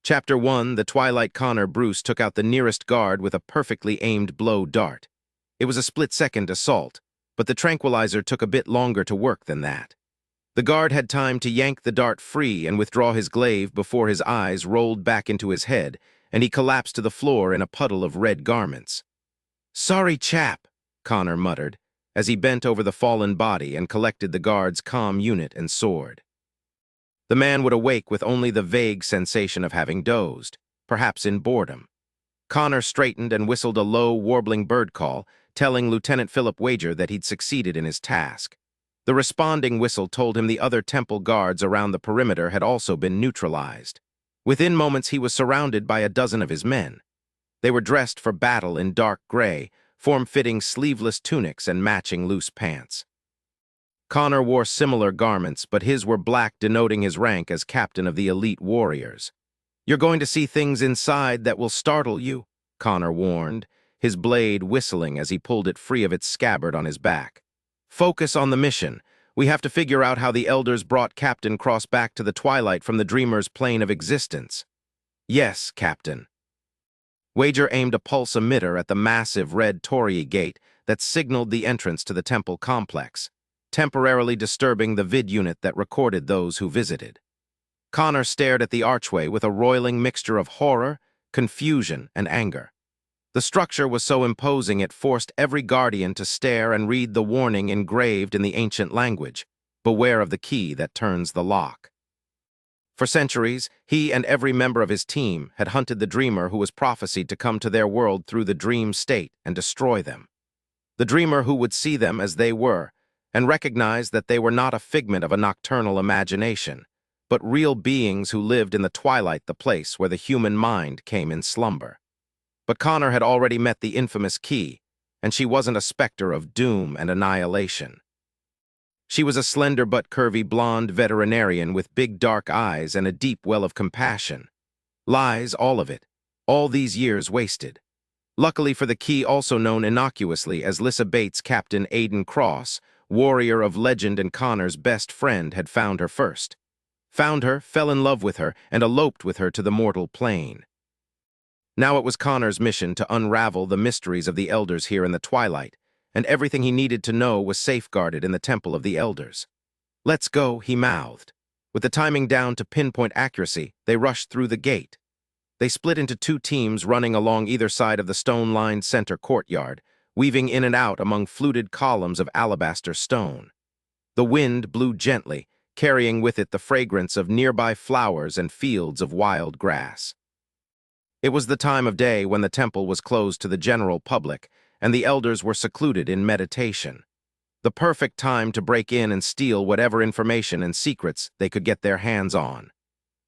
Chapter 1, the Twilight. Connor Bruce took out the nearest guard with a perfectly aimed blow dart. It was a split-second assault, but the tranquilizer took a bit longer to work than that. The guard had time to yank the dart free and withdraw his glaive before his eyes rolled back into his head, and he collapsed to the floor in a puddle of red garments. "Sorry, chap," Connor muttered, as he bent over the fallen body and collected the guard's comm unit and sword. The man would awake with only the vague sensation of having dozed, perhaps in boredom. Connor straightened and whistled a low, warbling bird call, telling Lieutenant Philip Wager that he'd succeeded in his task. The responding whistle told him the other temple guards around the perimeter had also been neutralized. Within moments, he was surrounded by a dozen of his men. They were dressed for battle in dark gray, form-fitting sleeveless tunics and matching loose pants. Connor wore similar garments, but his were black, denoting his rank as captain of the elite warriors. "You're going to see things inside that will startle you," Connor warned, his blade whistling as he pulled it free of its scabbard on his back. "Focus on the mission. We have to figure out how the Elders brought Captain Cross back to the Twilight from the Dreamer's plane of existence." "Yes, Captain." Wager aimed a pulse emitter at the massive red Torii gate that signaled the entrance to the temple complex, temporarily disturbing the vid unit that recorded those who visited. Connor stared at the archway with a roiling mixture of horror, confusion, and anger. The structure was so imposing it forced every guardian to stare and read the warning engraved in the ancient language, "Beware of the key that turns the lock." For centuries, he and every member of his team had hunted the dreamer who was prophesied to come to their world through the dream state and destroy them. The dreamer who would see them as they were, and recognize that they were not a figment of a nocturnal imagination, but real beings who lived in the Twilight, the place where the human mind came in slumber. But Connor had already met the infamous key, and she wasn't a specter of doom and annihilation. She was a slender but curvy blonde veterinarian with big dark eyes and a deep well of compassion. Lies, all of it. All these years wasted. Luckily for the key, also known innocuously as Lissa Bates, Captain Aiden Cross, warrior of legend and Connor's best friend, had found her first. Found her, fell in love with her, and eloped with her to the mortal plane. Now it was Connor's mission to unravel the mysteries of the Elders here in the Twilight, and everything he needed to know was safeguarded in the Temple of the Elders. "Let's go," he mouthed. With the timing down to pinpoint accuracy, they rushed through the gate. They split into two teams running along either side of the stone-lined center courtyard, weaving in and out among fluted columns of alabaster stone. The wind blew gently, carrying with it the fragrance of nearby flowers and fields of wild grass. It was the time of day when the temple was closed to the general public, and the Elders were secluded in meditation. The perfect time to break in and steal whatever information and secrets they could get their hands on.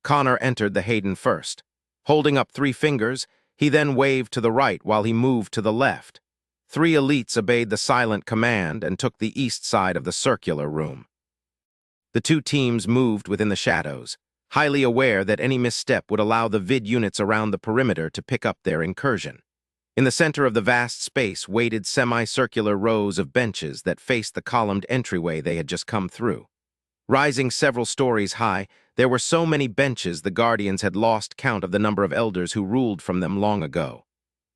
Connor entered the Hayden first. Holding up 3 fingers, he then waved to the right while he moved to the left. 3 elites obeyed the silent command and took the east side of the circular room. The 2 teams moved within the shadows, highly aware that any misstep would allow the vid units around the perimeter to pick up their incursion. In the center of the vast space waited semicircular rows of benches that faced the columned entryway they had just come through. Rising several stories high, there were so many benches the Guardians had lost count of the number of Elders who ruled from them long ago.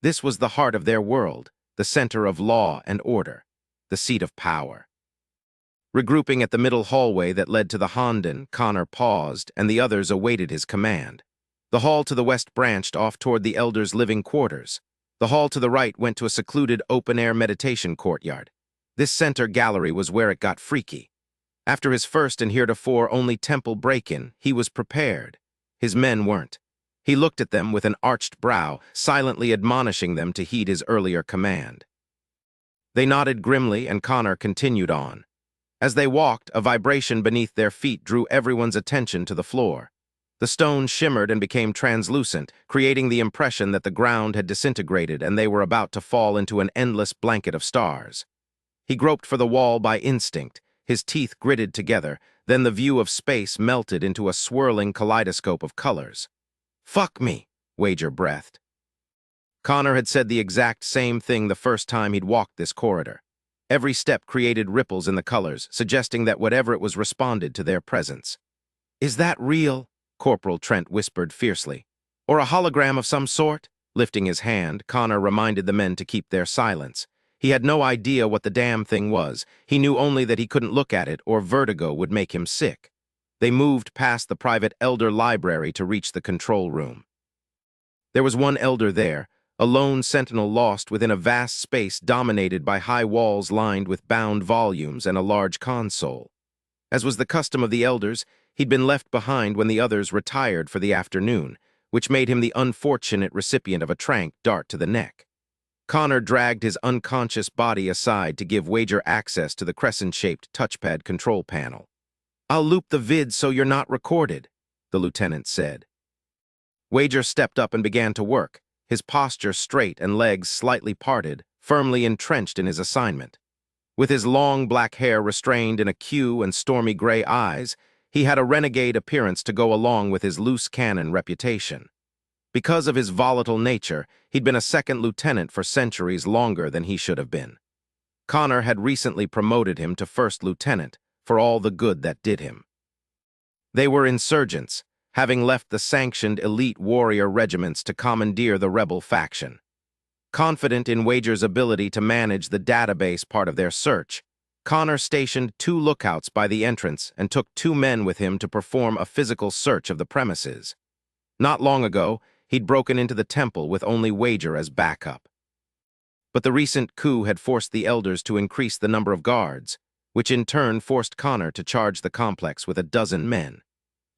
This was the heart of their world, the center of law and order, the seat of power. Regrouping at the middle hallway that led to the Honden, Connor paused, and the others awaited his command. The hall to the west branched off toward the Elders' living quarters. The hall to the right went to a secluded open-air meditation courtyard. This center gallery was where it got freaky. After his first and heretofore only temple break-in, he was prepared. His men weren't. He looked at them with an arched brow, silently admonishing them to heed his earlier command. They nodded grimly, and Connor continued on. As they walked, a vibration beneath their feet drew everyone's attention to the floor. The stone shimmered and became translucent, creating the impression that the ground had disintegrated and they were about to fall into an endless blanket of stars. He groped for the wall by instinct, his teeth gritted together, then the view of space melted into a swirling kaleidoscope of colors. "Fuck me," Wager breathed. Connor had said the exact same thing the first time he'd walked this corridor. Every step created ripples in the colors, suggesting that whatever it was responded to their presence. "Is that real?" Corporal Trent whispered fiercely. Or a hologram of some sort? Lifting his hand, Connor reminded the men to keep their silence. He had no idea what the damn thing was. He knew only that he couldn't look at it or vertigo would make him sick. They moved past the private elder library to reach the control room. There was one elder there, a lone sentinel lost within a vast space dominated by high walls lined with bound volumes and a large console. As was the custom of the elders, he'd been left behind when the others retired for the afternoon, which made him the unfortunate recipient of a tranq dart to the neck. Connor dragged his unconscious body aside to give Wager access to the crescent-shaped touchpad control panel. "I'll loop the vid so you're not recorded," the lieutenant said. Wager stepped up and began to work, his posture straight and legs slightly parted, firmly entrenched in his assignment. With his long black hair restrained in a queue and stormy gray eyes, he had a renegade appearance to go along with his loose cannon reputation. Because of his volatile nature, he'd been a second lieutenant for centuries longer than he should have been. Connor had recently promoted him to first lieutenant, for all the good that did him. They were insurgents, having left the sanctioned elite warrior regiments to commandeer the rebel faction. Confident in Wager's ability to manage the database part of their search, Connor stationed 2 lookouts by the entrance and took 2 men with him to perform a physical search of the premises. Not long ago, he'd broken into the temple with only Wager as backup. But the recent coup had forced the elders to increase the number of guards, which in turn forced Connor to charge the complex with 12 men.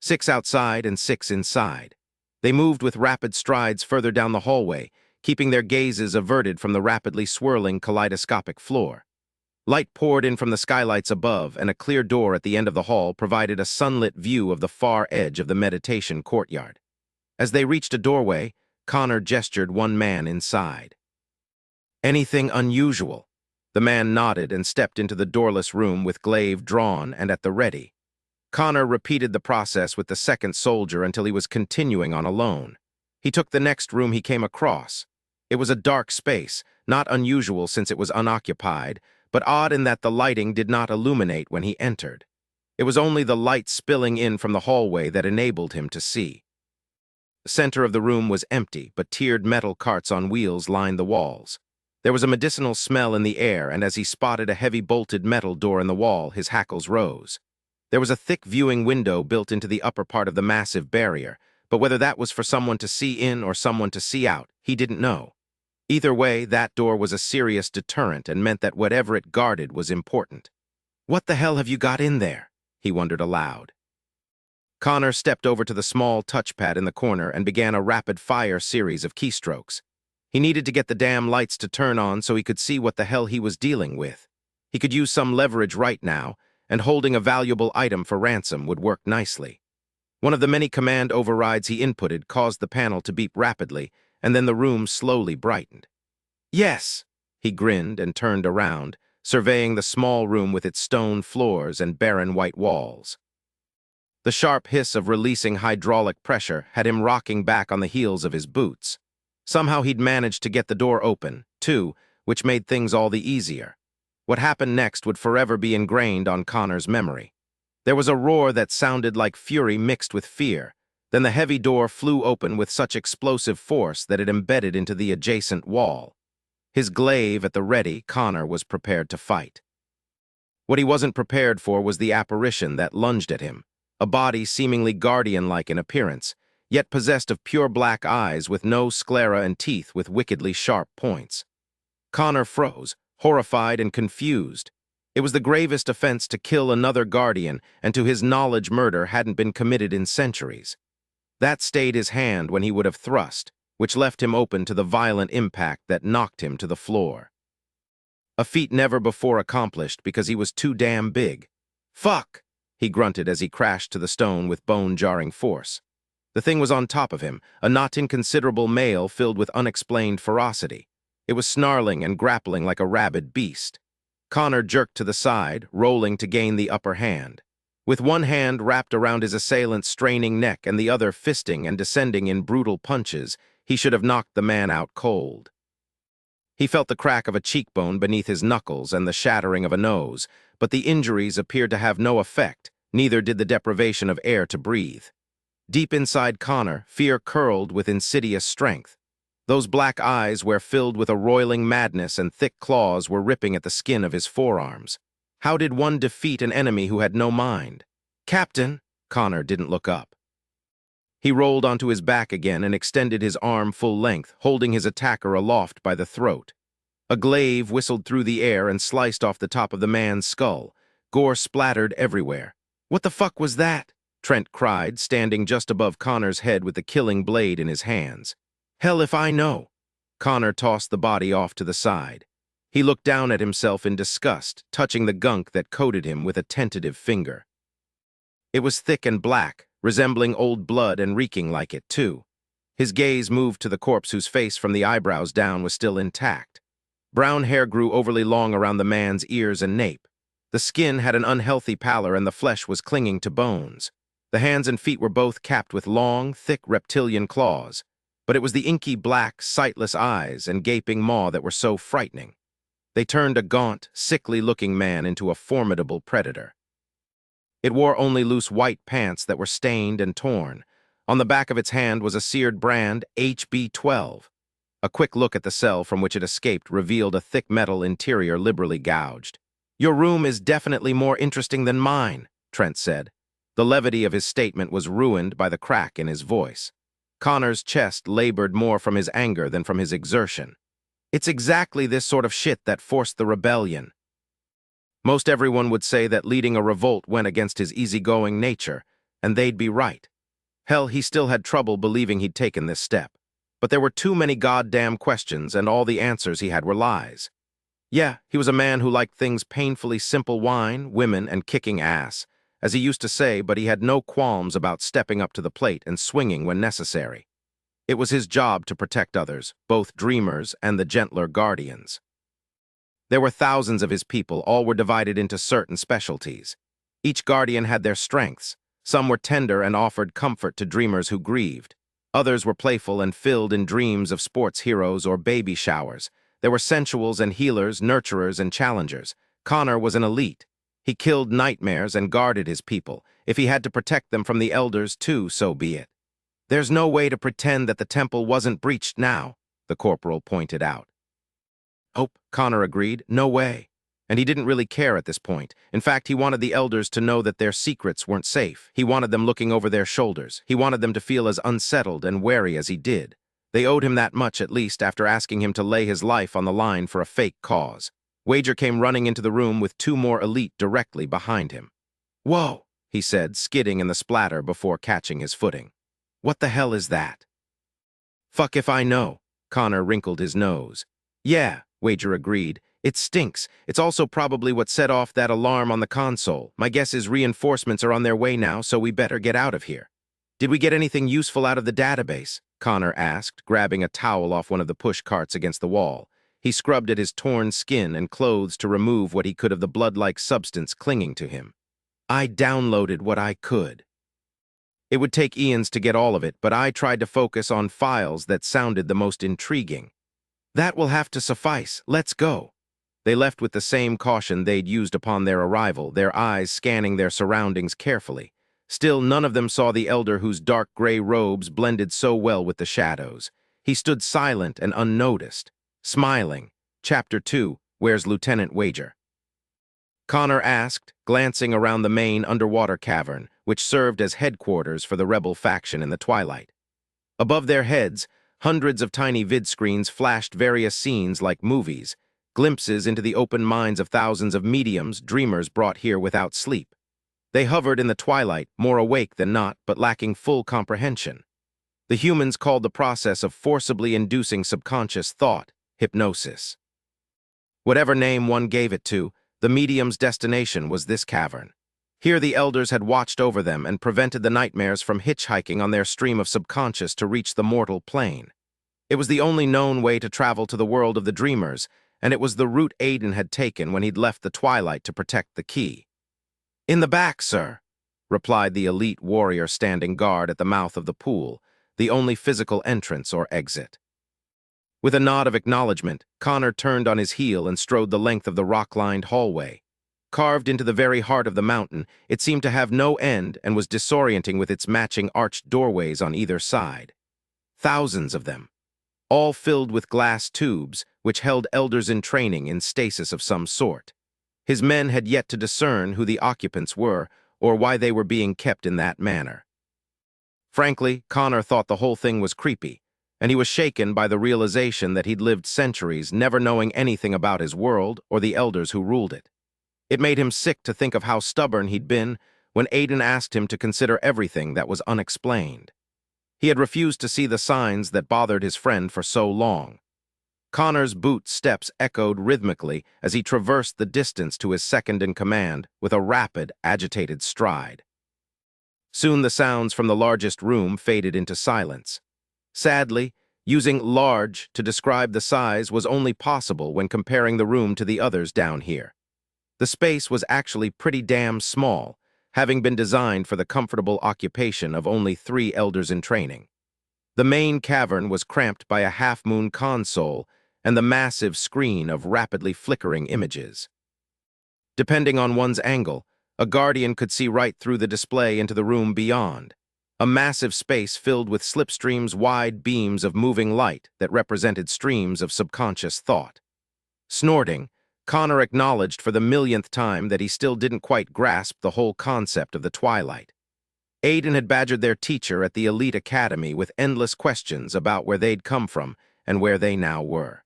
6 outside and 6 inside. They moved with rapid strides further down the hallway, keeping their gazes averted from the rapidly swirling kaleidoscopic floor. Light poured in from the skylights above, and a clear door at the end of the hall provided a sunlit view of the far edge of the meditation courtyard. As they reached a doorway, Connor gestured one man inside. "Anything unusual?" The man nodded and stepped into the doorless room with glaive drawn and at the ready. Connor repeated the process with the second soldier until he was continuing on alone. He took the next room he came across. It was a dark space, not unusual since it was unoccupied, but odd in that the lighting did not illuminate when he entered. It was only the light spilling in from the hallway that enabled him to see. The center of the room was empty, but tiered metal carts on wheels lined the walls. There was a medicinal smell in the air, and as he spotted a heavy bolted metal door in the wall, his hackles rose. There was a thick viewing window built into the upper part of the massive barrier, but whether that was for someone to see in or someone to see out, he didn't know. Either way, that door was a serious deterrent and meant that whatever it guarded was important. "What the hell have you got in there?" he wondered aloud. Connor stepped over to the small touchpad in the corner and began a rapid-fire series of keystrokes. He needed to get the damn lights to turn on so he could see what the hell he was dealing with. He could use some leverage right now, and holding a valuable item for ransom would work nicely. One of the many command overrides he inputted caused the panel to beep rapidly, and then the room slowly brightened. "Yes," he grinned and turned around, surveying the small room with its stone floors and barren white walls. The sharp hiss of releasing hydraulic pressure had him rocking back on the heels of his boots. Somehow he'd managed to get the door open, too, which made things all the easier. What happened next would forever be ingrained on Connor's memory. There was a roar that sounded like fury mixed with fear. Then the heavy door flew open with such explosive force that it embedded into the adjacent wall. His glaive at the ready, Connor was prepared to fight. What he wasn't prepared for was the apparition that lunged at him, a body seemingly guardian-like in appearance, yet possessed of pure black eyes with no sclera and teeth with wickedly sharp points. Connor froze, horrified and confused. It was the gravest offense to kill another guardian, and to his knowledge murder hadn't been committed in centuries. That stayed his hand when he would have thrust, which left him open to the violent impact that knocked him to the floor. A feat never before accomplished because he was too damn big. "Fuck!" he grunted as he crashed to the stone with bone-jarring force. The thing was on top of him, a not inconsiderable male filled with unexplained ferocity. It was snarling and grappling like a rabid beast. Connor jerked to the side, rolling to gain the upper hand. With one hand wrapped around his assailant's straining neck and the other fisting and descending in brutal punches, he should have knocked the man out cold. He felt the crack of a cheekbone beneath his knuckles and the shattering of a nose, but the injuries appeared to have no effect, neither did the deprivation of air to breathe. Deep inside Connor, fear curled with insidious strength. Those black eyes were filled with a roiling madness and thick claws were ripping at the skin of his forearms. How did one defeat an enemy who had no mind? "Captain!" Connor didn't look up. He rolled onto his back again and extended his arm full length, holding his attacker aloft by the throat. A glaive whistled through the air and sliced off the top of the man's skull. Gore splattered everywhere. "What the fuck was that?" Trent cried, standing just above Connor's head with the killing blade in his hands. "Hell if I know." Connor tossed the body off to the side. He looked down at himself in disgust, touching the gunk that coated him with a tentative finger. It was thick and black, resembling old blood and reeking like it, too. His gaze moved to the corpse whose face from the eyebrows down was still intact. Brown hair grew overly long around the man's ears and nape. The skin had an unhealthy pallor and the flesh was clinging to bones. The hands and feet were both capped with long, thick reptilian claws, but it was the inky black, sightless eyes and gaping maw that were so frightening. They turned a gaunt, sickly-looking man into a formidable predator. It wore only loose white pants that were stained and torn. On the back of its hand was a seared brand, HB-12. A quick look at the cell from which it escaped revealed a thick metal interior liberally gouged. "Your room is definitely more interesting than mine," Trent said. The levity of his statement was ruined by the crack in his voice. Connor's chest labored more from his anger than from his exertion. "It's exactly this sort of shit that forced the rebellion." Most everyone would say that leading a revolt went against his easygoing nature, and they'd be right. Hell, he still had trouble believing he'd taken this step. But there were too many goddamn questions, and all the answers he had were lies. Yeah, he was a man who liked things painfully simple: wine, women, and kicking ass, as he used to say, but he had no qualms about stepping up to the plate and swinging when necessary. It was his job to protect others, both dreamers and the gentler guardians. There were thousands of his people, all were divided into certain specialties. Each guardian had their strengths. Some were tender and offered comfort to dreamers who grieved. Others were playful and filled in dreams of sports heroes or baby showers. There were sensuals and healers, nurturers and challengers. Connor was an elite. He killed nightmares and guarded his people. If he had to protect them from the elders too, so be it. "There's no way to pretend that the temple wasn't breached now," the corporal pointed out. "Oh," Connor agreed, "no way." And he didn't really care at this point. In fact, he wanted the elders to know that their secrets weren't safe. He wanted them looking over their shoulders. He wanted them to feel as unsettled and wary as he did. They owed him that much, at least, after asking him to lay his life on the line for a fake cause. Wager came running into the room with two more elite directly behind him. "Whoa," he said, skidding in the splatter before catching his footing. "What the hell is that?" "Fuck if I know." Connor wrinkled his nose. "Yeah," Wager agreed. "It stinks. It's also probably what set off that alarm on the console. My guess is reinforcements are on their way now, so we better get out of here." "Did we get anything useful out of the database?" Connor asked, grabbing a towel off one of the push carts against the wall. He scrubbed at his torn skin and clothes to remove what he could of the blood-like substance clinging to him. "I downloaded what I could. It would take eons to get all of it, but I tried to focus on files that sounded the most intriguing." "That will have to suffice. Let's go." They left with the same caution they'd used upon their arrival, their eyes scanning their surroundings carefully. Still, none of them saw the elder whose dark gray robes blended so well with the shadows. He stood silent and unnoticed, smiling. Chapter 2, Where's Lieutenant Wager? Connor asked, glancing around the main underwater cavern, which served as headquarters for the rebel faction in the Twilight. Above their heads, hundreds of tiny vidscreens flashed various scenes like movies, glimpses into the open minds of thousands of mediums, dreamers brought here without sleep. They hovered in the twilight, more awake than not, but lacking full comprehension. The humans called the process of forcibly inducing subconscious thought hypnosis. Whatever name one gave it to, the medium's destination was this cavern. Here the elders had watched over them and prevented the nightmares from hitchhiking on their stream of subconscious to reach the mortal plane. It was the only known way to travel to the world of the dreamers, and it was the route Aiden had taken when he'd left the Twilight to protect the key. "In the back, sir," replied the elite warrior standing guard at the mouth of the pool, the only physical entrance or exit. With a nod of acknowledgement, Connor turned on his heel and strode the length of the rock-lined hallway. Carved into the very heart of the mountain, it seemed to have no end and was disorienting with its matching arched doorways on either side. Thousands of them, all filled with glass tubes which held elders in training in stasis of some sort. His men had yet to discern who the occupants were or why they were being kept in that manner. Frankly, Connor thought the whole thing was creepy, and he was shaken by the realization that he'd lived centuries never knowing anything about his world or the elders who ruled it. It made him sick to think of how stubborn he'd been when Aiden asked him to consider everything that was unexplained. He had refused to see the signs that bothered his friend for so long. Connor's boot steps echoed rhythmically as he traversed the distance to his second-in-command with a rapid, agitated stride. Soon the sounds from the largest room faded into silence. Sadly, using large to describe the size was only possible when comparing the room to the others down here. The space was actually pretty damn small, having been designed for the comfortable occupation of only 3 elders in training. The main cavern was cramped by a half-moon console and the massive screen of rapidly flickering images. Depending on one's angle, a guardian could see right through the display into the room beyond, a massive space filled with slipstreams wide beams of moving light that represented streams of subconscious thought. Snorting, Connor acknowledged for the millionth time that he still didn't quite grasp the whole concept of the Twilight. Aiden had badgered their teacher at the elite academy with endless questions about where they'd come from and where they now were.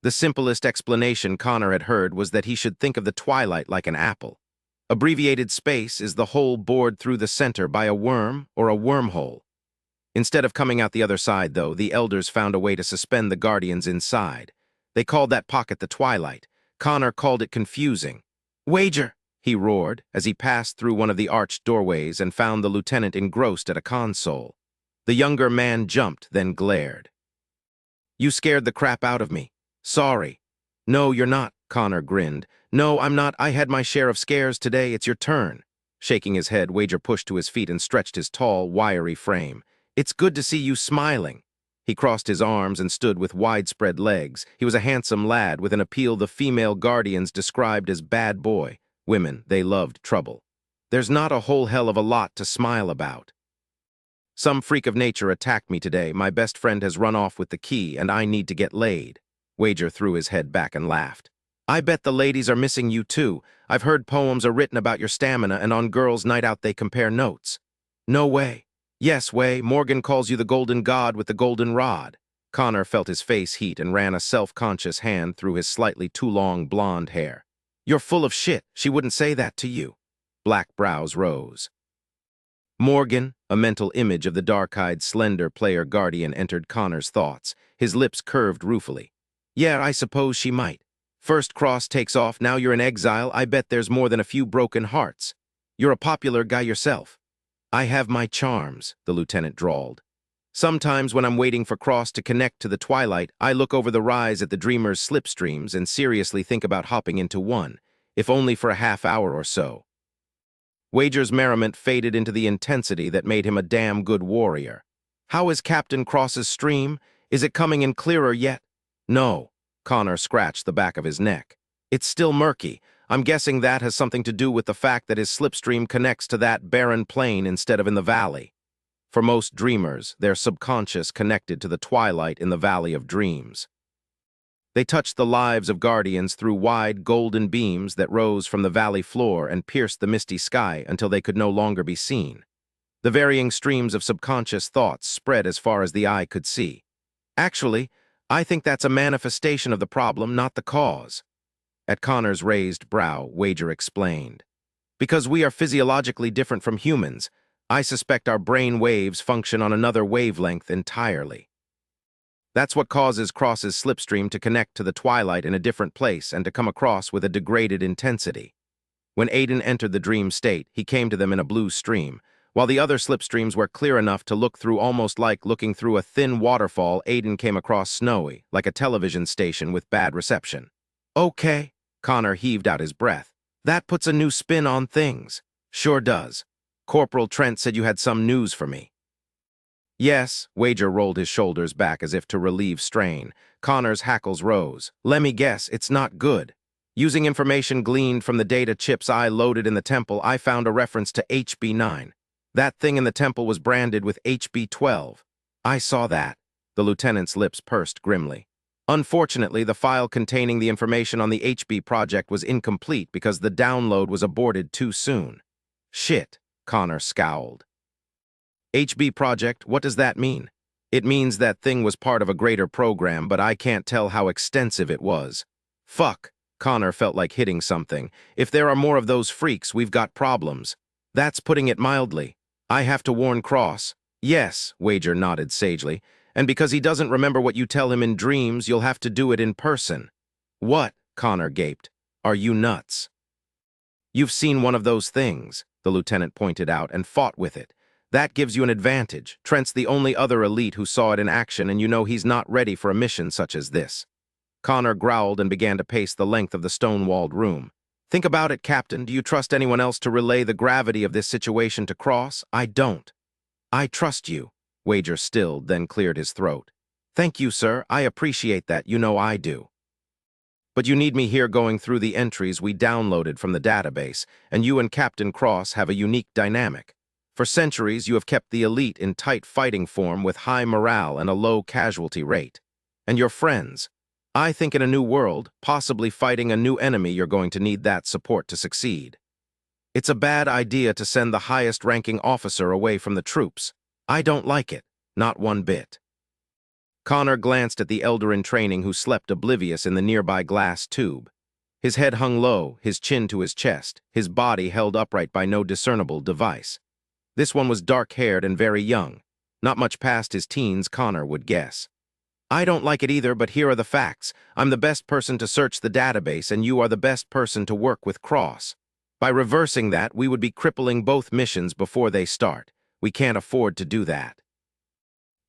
The simplest explanation Connor had heard was that he should think of the Twilight like an apple. Abbreviated space is the hole bored through the center by a worm or a wormhole. Instead of coming out the other side, though, the elders found a way to suspend the guardians inside. They called that pocket the Twilight. Connor called it confusing. "Wager!" he roared as he passed through one of the arched doorways and found the lieutenant engrossed at a console. The younger man jumped, then glared. "You scared the crap out of me. Sorry." "No, you're not," Connor grinned. "No, I'm not. I had my share of scares today. It's your turn." Shaking his head, Wager pushed to his feet and stretched his tall, wiry frame. "It's good to see you smiling." He crossed his arms and stood with widespread legs. He was a handsome lad with an appeal the female guardians described as bad boy. Women, they loved trouble. "There's not a whole hell of a lot to smile about. Some freak of nature attacked me today. My best friend has run off with the key, and I need to get laid." Wager threw his head back and laughed. "I bet the ladies are missing you too. I've heard poems are written about your stamina, and on girls' night out they compare notes." "No way." "Yes, way. Morgan calls you the golden god with the golden rod." Connor felt his face heat and ran a self-conscious hand through his slightly too long blonde hair. "You're full of shit. She wouldn't say that to you." Black brows rose. Morgan, a mental image of the dark-eyed, slender player guardian, entered Connor's thoughts. His lips curved ruefully. "Yeah, I suppose she might. First cross takes off, now you're in exile. I bet there's more than a few broken hearts. You're a popular guy yourself." "I have my charms," the lieutenant drawled. "Sometimes when I'm waiting for Cross to connect to the Twilight, I look over the rise at the dreamer's slipstreams and seriously think about hopping into one, if only for a half hour or so." Wager's merriment faded into the intensity that made him a damn good warrior. "How is Captain Cross's stream? Is it coming in clearer yet?" "No." Connor scratched the back of his neck. "It's still murky. I'm guessing that has something to do with the fact that his slipstream connects to that barren plain instead of in the valley. For most dreamers, their subconscious connected to the Twilight in the Valley of Dreams. They touched the lives of guardians through wide golden beams that rose from the valley floor and pierced the misty sky until they could no longer be seen. The varying streams of subconscious thoughts spread as far as the eye could see. Actually, I think that's a manifestation of the problem, not the cause." At Connor's raised brow, Wager explained. "Because we are physiologically different from humans, I suspect our brain waves function on another wavelength entirely. That's what causes Cross's slipstream to connect to the Twilight in a different place and to come across with a degraded intensity. When Aiden entered the dream state, he came to them in a blue stream, while the other slipstreams were clear enough to look through, almost like looking through a thin waterfall. Aiden came across snowy, like a television station with bad reception." "Okay." Connor heaved out his breath. "That puts a new spin on things." "Sure does. Corporal Trent said you had some news for me." "Yes." Wager rolled his shoulders back as if to relieve strain. Connor's hackles rose. "Let me guess, it's not good." Using information gleaned from the data chips I loaded in the temple, I found a reference to HB9. That thing in the temple was branded with HB12. I saw that. The lieutenant's lips pursed grimly. Unfortunately, the file containing the information on the HB project was incomplete because the download was aborted too soon. Shit, Connor scowled. HB project, what does that mean? It means that thing was part of a greater program, but I can't tell how extensive it was. Fuck, Connor felt like hitting something. If there are more of those freaks, we've got problems. That's putting it mildly. I have to warn Cross. Yes, Wager nodded sagely. And because he doesn't remember what you tell him in dreams, you'll have to do it in person. What? Connor gaped. Are you nuts? You've seen one of those things, the lieutenant pointed out, and fought with it. That gives you an advantage. Trent's the only other elite who saw it in action, and you know he's not ready for a mission such as this. Connor growled and began to pace the length of the stone-walled room. Think about it, Captain. Do you trust anyone else to relay the gravity of this situation to Cross? I don't. I trust you. Wager stilled, then cleared his throat. Thank you, sir. I appreciate that. You know I do. But you need me here going through the entries we downloaded from the database, and you and Captain Cross have a unique dynamic. For centuries, you have kept the elite in tight fighting form with high morale and a low casualty rate. And your friends. I think in a new world, possibly fighting a new enemy, you're going to need that support to succeed. It's a bad idea to send the highest-ranking officer away from the troops. I don't like it, not one bit. Connor glanced at the elder in training who slept oblivious in the nearby glass tube. His head hung low, his chin to his chest, his body held upright by no discernible device. This one was dark-haired and very young, not much past his teens, Connor would guess. I don't like it either, but here are the facts. I'm the best person to search the database, and you are the best person to work with Cross. By reversing that, we would be crippling both missions before they start. We can't afford to do that.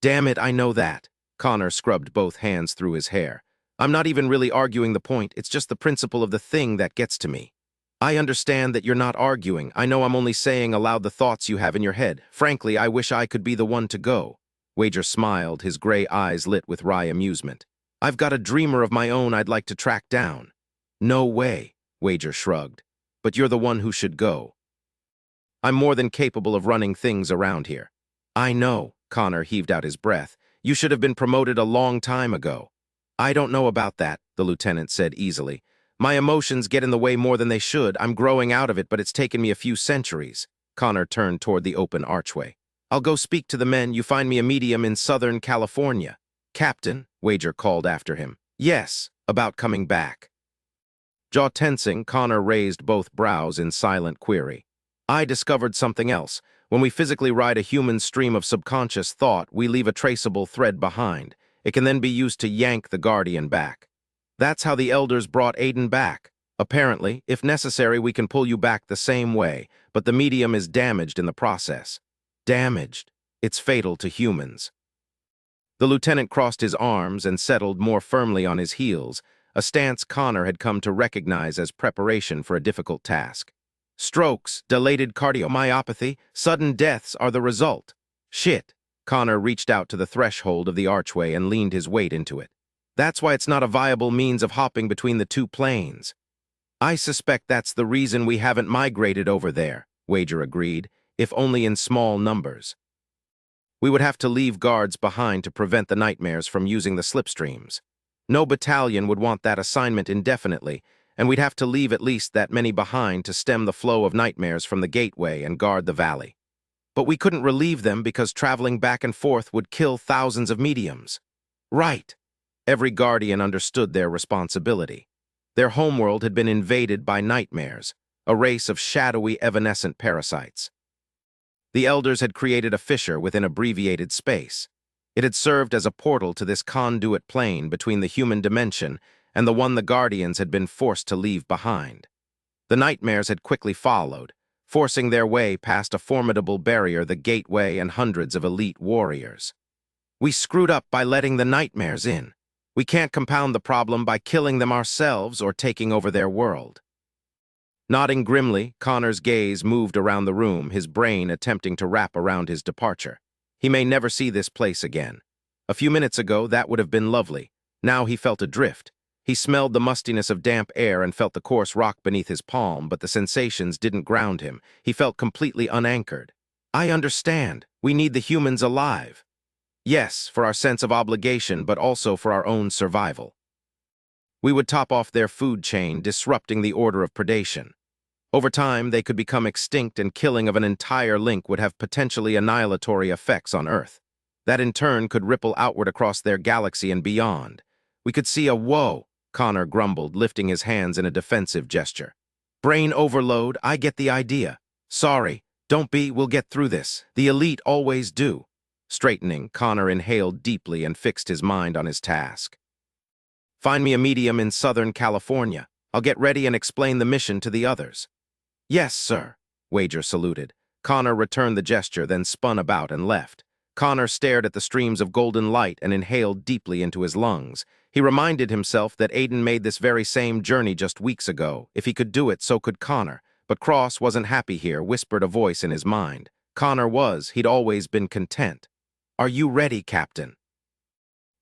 Damn it, I know that. Connor scrubbed both hands through his hair. I'm not even really arguing the point, it's just the principle of the thing that gets to me. I understand that you're not arguing. I know I'm only saying aloud the thoughts you have in your head. Frankly, I wish I could be the one to go. Wager smiled, his gray eyes lit with wry amusement. I've got a dreamer of my own I'd like to track down. No way, Wager shrugged. But you're the one who should go. I'm more than capable of running things around here. I know, Connor heaved out his breath. You should have been promoted a long time ago. I don't know about that, the lieutenant said easily. My emotions get in the way more than they should. I'm growing out of it, but it's taken me a few centuries. Connor turned toward the open archway. I'll go speak to the men. You find me a medium in Southern California. Captain, Wager called after him. Yes, about coming back. Jaw tensing, Connor raised both brows in silent query. I discovered something else. When we physically ride a human stream of subconscious thought, we leave a traceable thread behind. It can then be used to yank the Guardian back. That's how the Elders brought Aiden back. Apparently, if necessary, we can pull you back the same way, but the medium is damaged in the process. Damaged. It's fatal to humans. The lieutenant crossed his arms and settled more firmly on his heels, a stance Connor had come to recognize as preparation for a difficult task. Strokes, dilated cardiomyopathy, sudden deaths are the result. Shit. Connor reached out to the threshold of the archway and leaned his weight into it. That's why it's not a viable means of hopping between the two planes. I suspect that's the reason we haven't migrated over there, Wager agreed, if only in small numbers. We would have to leave guards behind to prevent the nightmares from using the slipstreams. No battalion would want that assignment indefinitely, and we'd have to leave at least that many behind to stem the flow of nightmares from the gateway and guard the valley. But we couldn't relieve them because traveling back and forth would kill thousands of mediums. Right. Every guardian understood their responsibility. Their homeworld had been invaded by nightmares, a race of shadowy, evanescent parasites. The Elders had created a fissure within abbreviated space. It had served as a portal to this conduit plane between the human dimension and the one the Guardians had been forced to leave behind. The nightmares had quickly followed, forcing their way past a formidable barrier, the gateway, and hundreds of elite warriors. We screwed up by letting the nightmares in. We can't compound the problem by killing them ourselves or taking over their world. Nodding grimly, Connor's gaze moved around the room, his brain attempting to wrap around his departure. He may never see this place again. A few minutes ago, that would have been lovely. Now he felt adrift. He smelled the mustiness of damp air and felt the coarse rock beneath his palm, but the sensations didn't ground him. He felt completely unanchored. I understand. We need the humans alive. Yes, for our sense of obligation, but also for our own survival. We would top off their food chain, disrupting the order of predation. Over time, they could become extinct, and killing of an entire link would have potentially annihilatory effects on Earth. That in turn could ripple outward across their galaxy and beyond. We could see a whoa, Connor grumbled, lifting his hands in a defensive gesture. Brain overload, I get the idea. Sorry, we'll get through this. The elite always do. Straightening, Connor inhaled deeply and fixed his mind on his task. Find me a medium in Southern California. I'll get ready and explain the mission to the others. Yes, sir. Wager saluted. Connor returned the gesture, then spun about and left. Connor stared at the streams of golden light and inhaled deeply into his lungs. He reminded himself that Aiden made this very same journey just weeks ago. If he could do it, so could Connor. But Cross wasn't happy here, whispered a voice in his mind. Connor was. He'd always been content. Are you ready, Captain?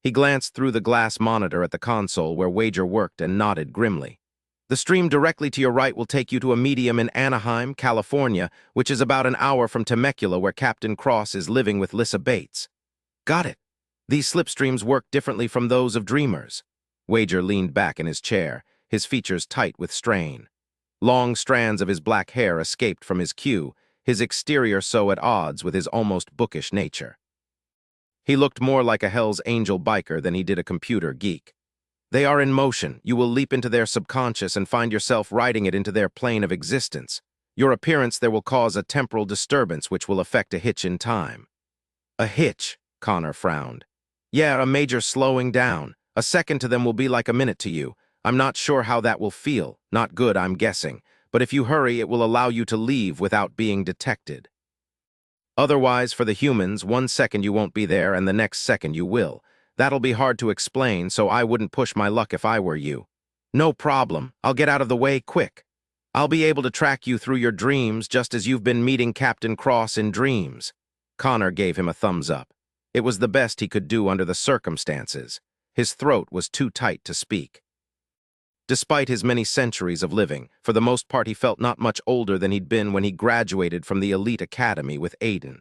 He glanced through the glass monitor at the console where Wager worked and nodded grimly. The stream directly to your right will take you to a medium in Anaheim, California, which is about an hour from Temecula, where Captain Cross is living with Lissa Bates. Got it. These slipstreams work differently from those of dreamers. Wager leaned back in his chair, his features tight with strain. Long strands of his black hair escaped from his queue, his exterior so at odds with his almost bookish nature. He looked more like a Hell's Angel biker than he did a computer geek. They are in motion. You will leap into their subconscious and find yourself riding it into their plane of existence. Your appearance there will cause a temporal disturbance which will affect a hitch in time. A hitch, Connor frowned. Yeah, a major slowing down. A second to them will be like a minute to you. I'm not sure how that will feel. Not good, I'm guessing. But if you hurry, it will allow you to leave without being detected. Otherwise, for the humans, 1 second you won't be there and the next second you will. That'll be hard to explain, so I wouldn't push my luck if I were you. No problem. I'll get out of the way quick. I'll be able to track you through your dreams just as you've been meeting Captain Cross in dreams. Connor gave him a thumbs up. It was the best he could do under the circumstances. His throat was too tight to speak. Despite his many centuries of living, for the most part he felt not much older than he'd been when he graduated from the elite academy with Aiden.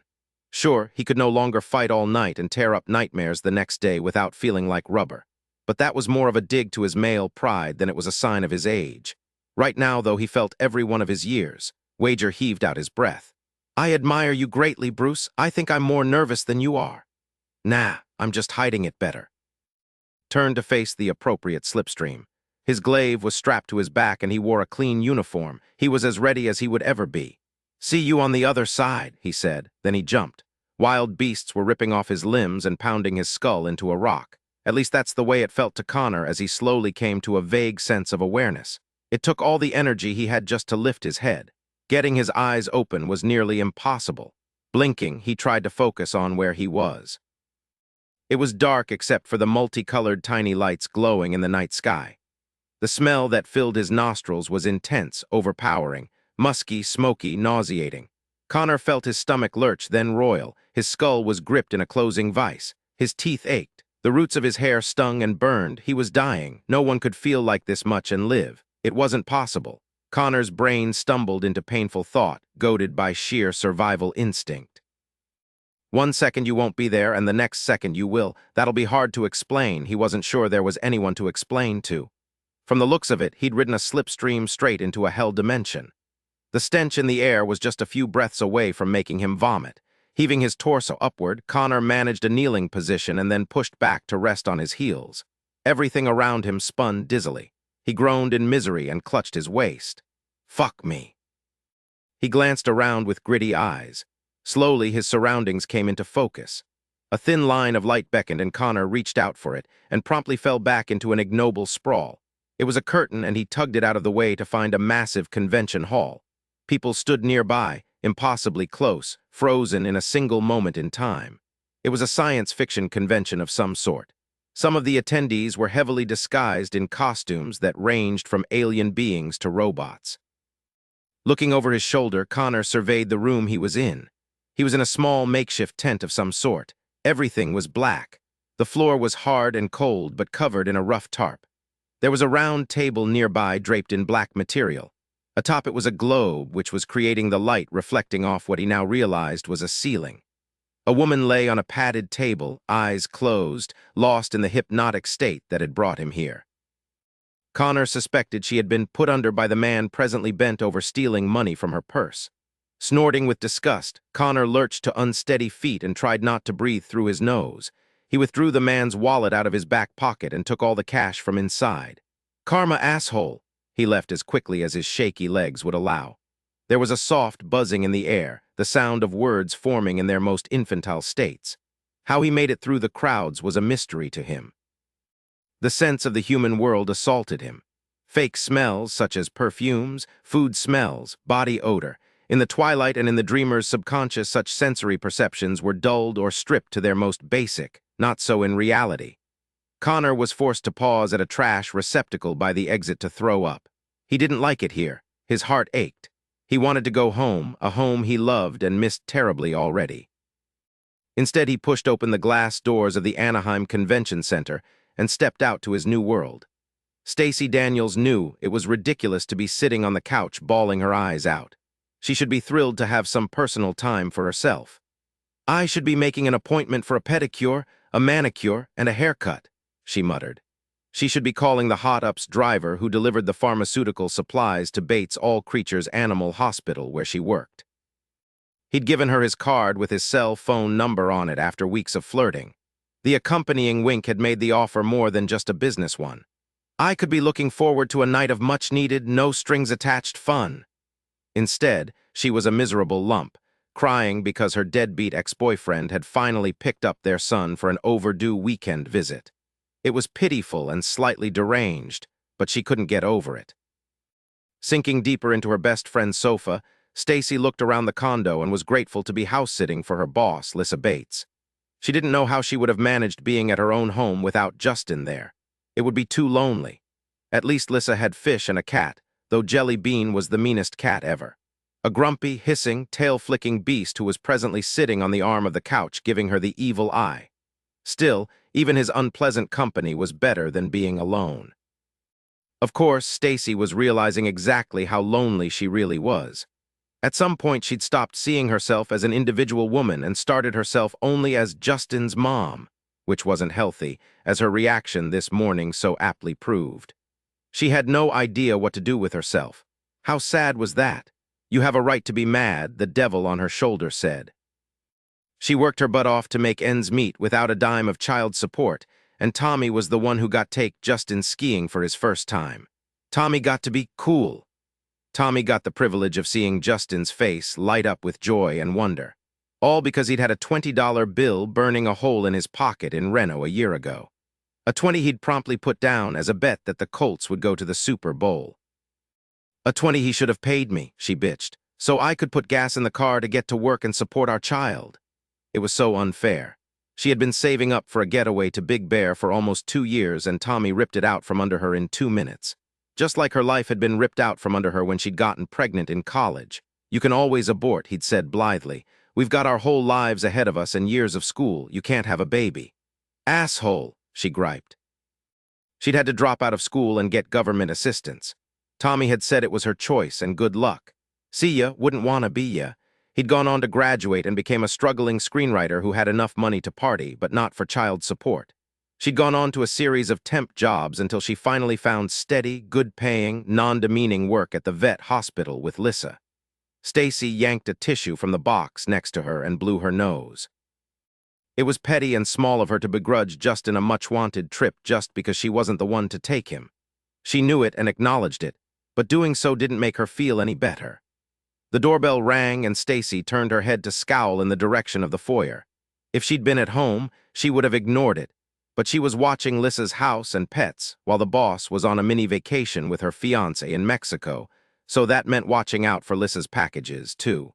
Sure, he could no longer fight all night and tear up nightmares the next day without feeling like rubber. But that was more of a dig to his male pride than it was a sign of his age. Right now, though, he felt every one of his years. Wager heaved out his breath. I admire you greatly, Bruce. I think I'm more nervous than you are. Nah, I'm just hiding it better. Turned to face the appropriate slipstream. His glaive was strapped to his back and he wore a clean uniform. He was as ready as he would ever be. See you on the other side, he said. Then he jumped. Wild beasts were ripping off his limbs and pounding his skull into a rock. At least that's the way it felt to Connor as he slowly came to a vague sense of awareness. It took all the energy he had just to lift his head. Getting his eyes open was nearly impossible. Blinking, he tried to focus on where he was. It was dark except for the multicolored tiny lights glowing in the night sky. The smell that filled his nostrils was intense, overpowering, musky, smoky, nauseating. Connor felt his stomach lurch, then roil. His skull was gripped in a closing vice. His teeth ached. The roots of his hair stung and burned. He was dying. No one could feel like this much and live. It wasn't possible. Connor's brain stumbled into painful thought, goaded by sheer survival instinct. 1 second you won't be there, and the next second you will. That'll be hard to explain. He wasn't sure there was anyone to explain to. From the looks of it, he'd ridden a slipstream straight into a hell dimension. The stench in the air was just a few breaths away from making him vomit. Heaving his torso upward, Connor managed a kneeling position and then pushed back to rest on his heels. Everything around him spun dizzily. He groaned in misery and clutched his waist. Fuck me. He glanced around with gritty eyes. Slowly, his surroundings came into focus. A thin line of light beckoned and Connor reached out for it and promptly fell back into an ignoble sprawl. It was a curtain and he tugged it out of the way to find a massive convention hall. People stood nearby, impossibly close, frozen in a single moment in time. It was a science fiction convention of some sort. Some of the attendees were heavily disguised in costumes that ranged from alien beings to robots. Looking over his shoulder, Connor surveyed the room he was in. He was in a small makeshift tent of some sort. Everything was black. The floor was hard and cold but covered in a rough tarp. There was a round table nearby draped in black material. Atop it was a globe which was creating the light reflecting off what he now realized was a ceiling. A woman lay on a padded table, eyes closed, lost in the hypnotic state that had brought him here. Connor suspected she had been put under by the man presently bent over stealing money from her purse. Snorting with disgust, Connor lurched to unsteady feet and tried not to breathe through his nose. He withdrew the man's wallet out of his back pocket and took all the cash from inside. "Karma, asshole," he left as quickly as his shaky legs would allow. There was a soft buzzing in the air, the sound of words forming in their most infantile states. How he made it through the crowds was a mystery to him. The sense of the human world assaulted him. Fake smells such as perfumes, food smells, body odor. In the twilight and in the dreamer's subconscious, such sensory perceptions were dulled or stripped to their most basic, not so in reality. Connor was forced to pause at a trash receptacle by the exit to throw up. He didn't like it here. His heart ached. He wanted to go home, a home he loved and missed terribly already. Instead, he pushed open the glass doors of the Anaheim Convention Center and stepped out to his new world. Stacey Daniels knew it was ridiculous to be sitting on the couch bawling her eyes out. She should be thrilled to have some personal time for herself. "I should be making an appointment for a pedicure, a manicure, and a haircut," she muttered. She should be calling the Hot Ups driver who delivered the pharmaceutical supplies to Bates All Creatures Animal Hospital where she worked. He'd given her his card with his cell phone number on it after weeks of flirting. The accompanying wink had made the offer more than just a business one. "I could be looking forward to a night of much-needed, no-strings-attached fun." Instead, she was a miserable lump, crying because her deadbeat ex-boyfriend had finally picked up their son for an overdue weekend visit. It was pitiful and slightly deranged, but she couldn't get over it. Sinking deeper into her best friend's sofa, Stacey looked around the condo and was grateful to be house-sitting for her boss, Lissa Bates. She didn't know how she would have managed being at her own home without Justin there. It would be too lonely. At least Lissa had fish and a cat, though Jelly Bean was the meanest cat ever. A grumpy, hissing, tail-flicking beast who was presently sitting on the arm of the couch giving her the evil eye. Still, even his unpleasant company was better than being alone. Of course, Stacey was realizing exactly how lonely she really was. At some point, she'd stopped seeing herself as an individual woman and started herself only as Justin's mom, which wasn't healthy, as her reaction this morning so aptly proved. She had no idea what to do with herself. How sad was that? "You have a right to be mad," the devil on her shoulder said. She worked her butt off to make ends meet without a dime of child support, and Tommy was the one who got take Justin skiing for his first time. Tommy got to be cool. Tommy got the privilege of seeing Justin's face light up with joy and wonder, all because he'd had a $20 bill burning a hole in his pocket in Reno a year ago. A 20 he'd promptly put down as a bet that the Colts would go to the Super Bowl. "A 20 he should have paid me," she bitched, "so I could put gas in the car to get to work and support our child." It was so unfair. She had been saving up for a getaway to Big Bear for almost 2 years, and Tommy ripped it out from under her in 2 minutes. Just like her life had been ripped out from under her when she'd gotten pregnant in college. "You can always abort," he'd said blithely. "We've got our whole lives ahead of us and years of school. You can't have a baby." "Asshole," she griped. She'd had to drop out of school and get government assistance. Tommy had said it was her choice and good luck. See ya, wouldn't wanna be ya. He'd gone on to graduate and became a struggling screenwriter who had enough money to party, but not for child support. She'd gone on to a series of temp jobs until she finally found steady, good-paying, non-demeaning work at the vet hospital with Lissa. Stacey yanked a tissue from the box next to her and blew her nose. It was petty and small of her to begrudge Justin a much-wanted trip just because she wasn't the one to take him. She knew it and acknowledged it, but doing so didn't make her feel any better. The doorbell rang and Stacey turned her head to scowl in the direction of the foyer. If she'd been at home, she would have ignored it, but she was watching Lissa's house and pets while the boss was on a mini vacation with her fiancé in Mexico, so that meant watching out for Lissa's packages, too.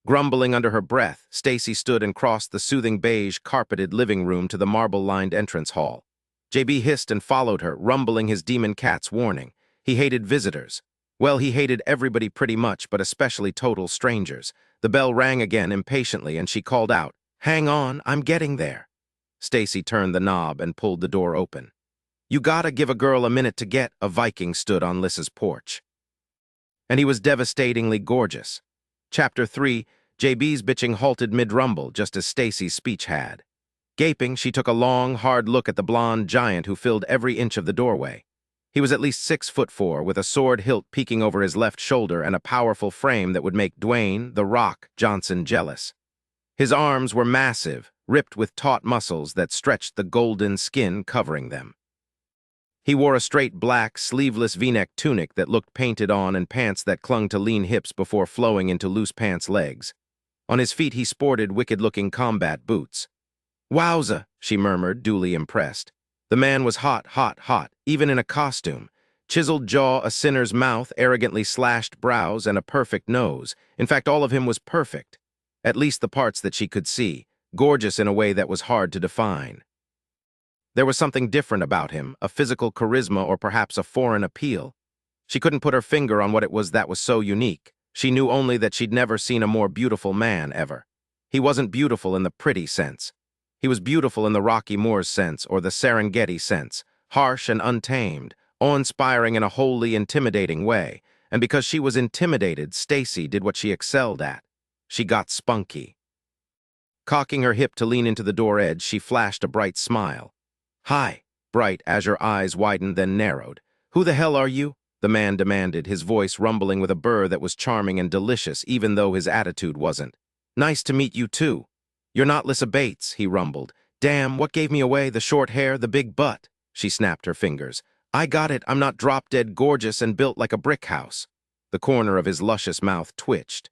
Grumbling under her breath, Stacey stood and crossed the soothing beige carpeted living room to the marble-lined entrance hall. JB hissed and followed her, rumbling his demon cat's warning. He hated visitors. Well, he hated everybody pretty much, but especially total strangers. The bell rang again impatiently and she called out, "Hang on, I'm getting there." Stacey turned the knob and pulled the door open. You gotta give a girl a minute to get. A Viking stood on Lissa's porch. And he was devastatingly gorgeous. Chapter 3, JB's bitching halted mid-rumble, just as Stacy's speech had. Gaping, she took a long, hard look at the blonde giant who filled every inch of the doorway. He was at least 6'4", with a sword hilt peeking over his left shoulder and a powerful frame that would make Dwayne, "The Rock" Johnson jealous. His arms were massive, ripped with taut muscles that stretched the golden skin covering them. He wore a straight black, sleeveless V-neck tunic that looked painted on and pants that clung to lean hips before flowing into loose pants legs. On his feet he sported wicked-looking combat boots. "Wowza," she murmured, duly impressed. The man was hot, hot, hot, even in a costume. Chiseled jaw, a sinner's mouth, arrogantly slashed brows, and a perfect nose. In fact, all of him was perfect. At least the parts that she could see, gorgeous in a way that was hard to define. There was something different about him, a physical charisma or perhaps a foreign appeal. She couldn't put her finger on what it was that was so unique. She knew only that she'd never seen a more beautiful man ever. He wasn't beautiful in the pretty sense. He was beautiful in the Rocky Moors sense or the Serengeti sense, harsh and untamed, awe-inspiring in a wholly intimidating way. And because she was intimidated, Stacy did what she excelled at. She got spunky. Cocking her hip to lean into the door edge, she flashed a bright smile. "Hi," bright azure eyes widened then narrowed. "Who the hell are you?" the man demanded, his voice rumbling with a burr that was charming and delicious even though his attitude wasn't. "Nice to meet you too." "You're not Lissa Bates," he rumbled. "Damn, what gave me away? The short hair, the big butt." She snapped her fingers. "I got it. I'm not drop-dead gorgeous and built like a brick house." The corner of his luscious mouth twitched.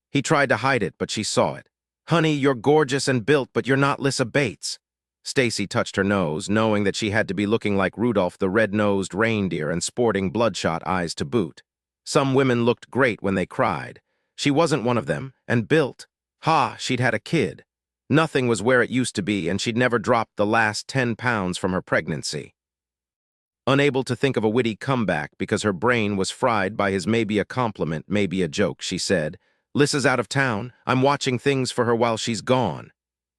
He tried to hide it, but she saw it. "Honey, you're gorgeous and built, but you're not Lissa Bates." Stacy touched her nose, knowing that she had to be looking like Rudolph the red-nosed reindeer and sporting bloodshot eyes to boot. Some women looked great when they cried. She wasn't one of them, and built. Ha, she'd had a kid. Nothing was where it used to be, and she'd never dropped the last 10 pounds from her pregnancy. Unable to think of a witty comeback because her brain was fried by his maybe a compliment, maybe a joke, she said, "Lissa's out of town. I'm watching things for her while she's gone."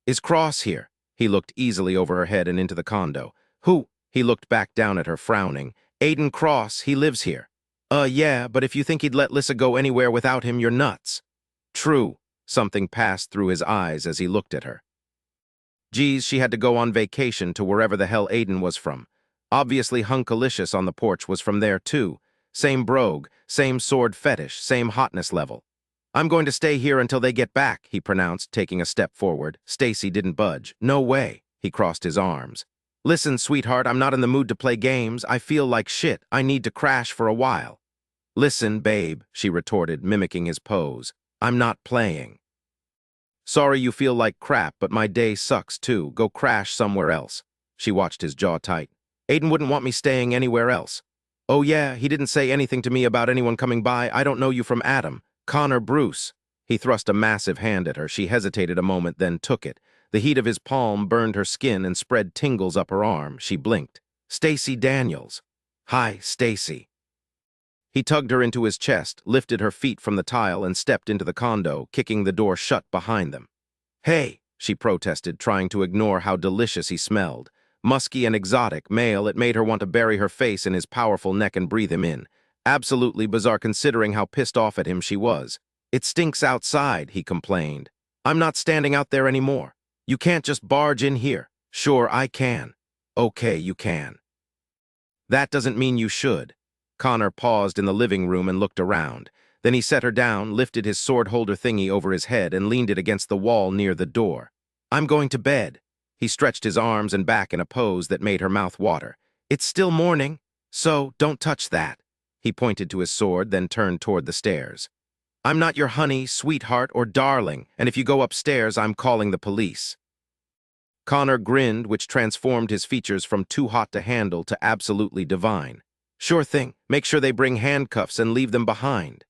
"Is Cross here?" He looked easily over her head and into the condo. "Who?" He looked back down at her, frowning. "Aiden Cross, he lives here." Yeah, but if you think he'd let Lissa go anywhere without him, you're nuts." "True." Something passed through his eyes as he looked at her. Geez, she had to go on vacation to wherever the hell Aiden was from. Obviously Hunkalicious on the porch was from there too. Same brogue, same sword fetish, same hotness level. "I'm going to stay here until they get back," he pronounced, taking a step forward. Stacy didn't budge. "No way." He crossed his arms. "Listen, sweetheart, I'm not in the mood to play games. I feel like shit. I need to crash for a while." "Listen, babe," she retorted, mimicking his pose. "I'm not playing." "Sorry you feel like crap, but my day sucks too. Go crash somewhere else." She watched his jaw tight. "Aiden wouldn't want me staying anywhere else." "Oh yeah, he didn't say anything to me about anyone coming by. I don't know you from Adam. Connor Bruce." He thrust a massive hand at her. She hesitated a moment, then took it. The heat of his palm burned her skin and spread tingles up her arm. She blinked. "Stacy Daniels." "Hi, Stacy." He tugged her into his chest, lifted her feet from the tile, and stepped into the condo, kicking the door shut behind them. "Hey," she protested, trying to ignore how delicious he smelled. Musky and exotic, male, it made her want to bury her face in his powerful neck and breathe him in. Absolutely bizarre considering how pissed off at him she was. "It stinks outside," he complained. "I'm not standing out there anymore. You can't just barge in here." "Sure, I can." "Okay, you can." "That doesn't mean you should." Connor paused in the living room and looked around. Then he set her down, lifted his sword holder thingy over his head, and leaned it against the wall near the door. "I'm going to bed." He stretched his arms and back in a pose that made her mouth water. "It's still morning, so don't touch that." He pointed to his sword, then turned toward the stairs. "I'm not your honey, sweetheart, or darling, and if you go upstairs, I'm calling the police." Connor grinned, which transformed his features from too hot to handle to absolutely divine. "Sure thing. Make sure they bring handcuffs and leave them behind."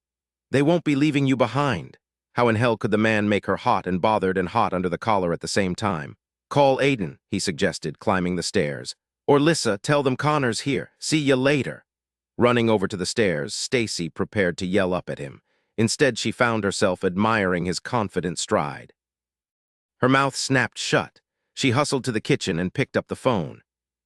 "They won't be leaving you behind." How in hell could the man make her hot and bothered and hot under the collar at the same time? "Call Aiden," he suggested, climbing the stairs. "Or Lissa, tell them Connor's here. See ya later." Running over to the stairs, Stacy prepared to yell up at him. Instead, she found herself admiring his confident stride. Her mouth snapped shut. She hustled to the kitchen and picked up the phone.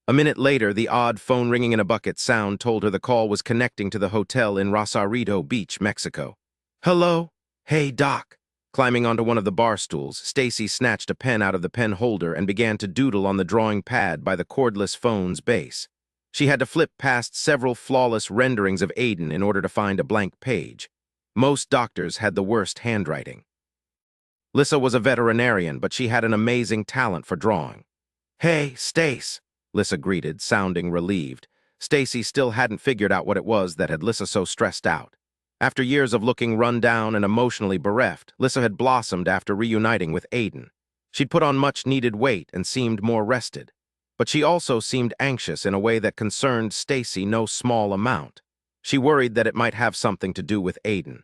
A minute later, the odd phone ringing in a bucket sound told her the call was connecting to the hotel in Rosarito Beach, Mexico. Hello? Hey, Doc. Climbing onto one of the bar stools, Stacy snatched a pen out of the pen holder and began to doodle on the drawing pad by the cordless phone's base. She had to flip past several flawless renderings of Aiden in order to find a blank page. Most doctors had the worst handwriting. Lissa was a veterinarian, but she had an amazing talent for drawing. Hey, Stace, Lissa greeted, sounding relieved. Stacy still hadn't figured out what it was that had Lissa so stressed out. After years of looking run down and emotionally bereft, Lissa had blossomed after reuniting with Aiden. She'd put on much-needed weight and seemed more rested. But she also seemed anxious in a way that concerned Stacy no small amount. She worried that it might have something to do with Aiden.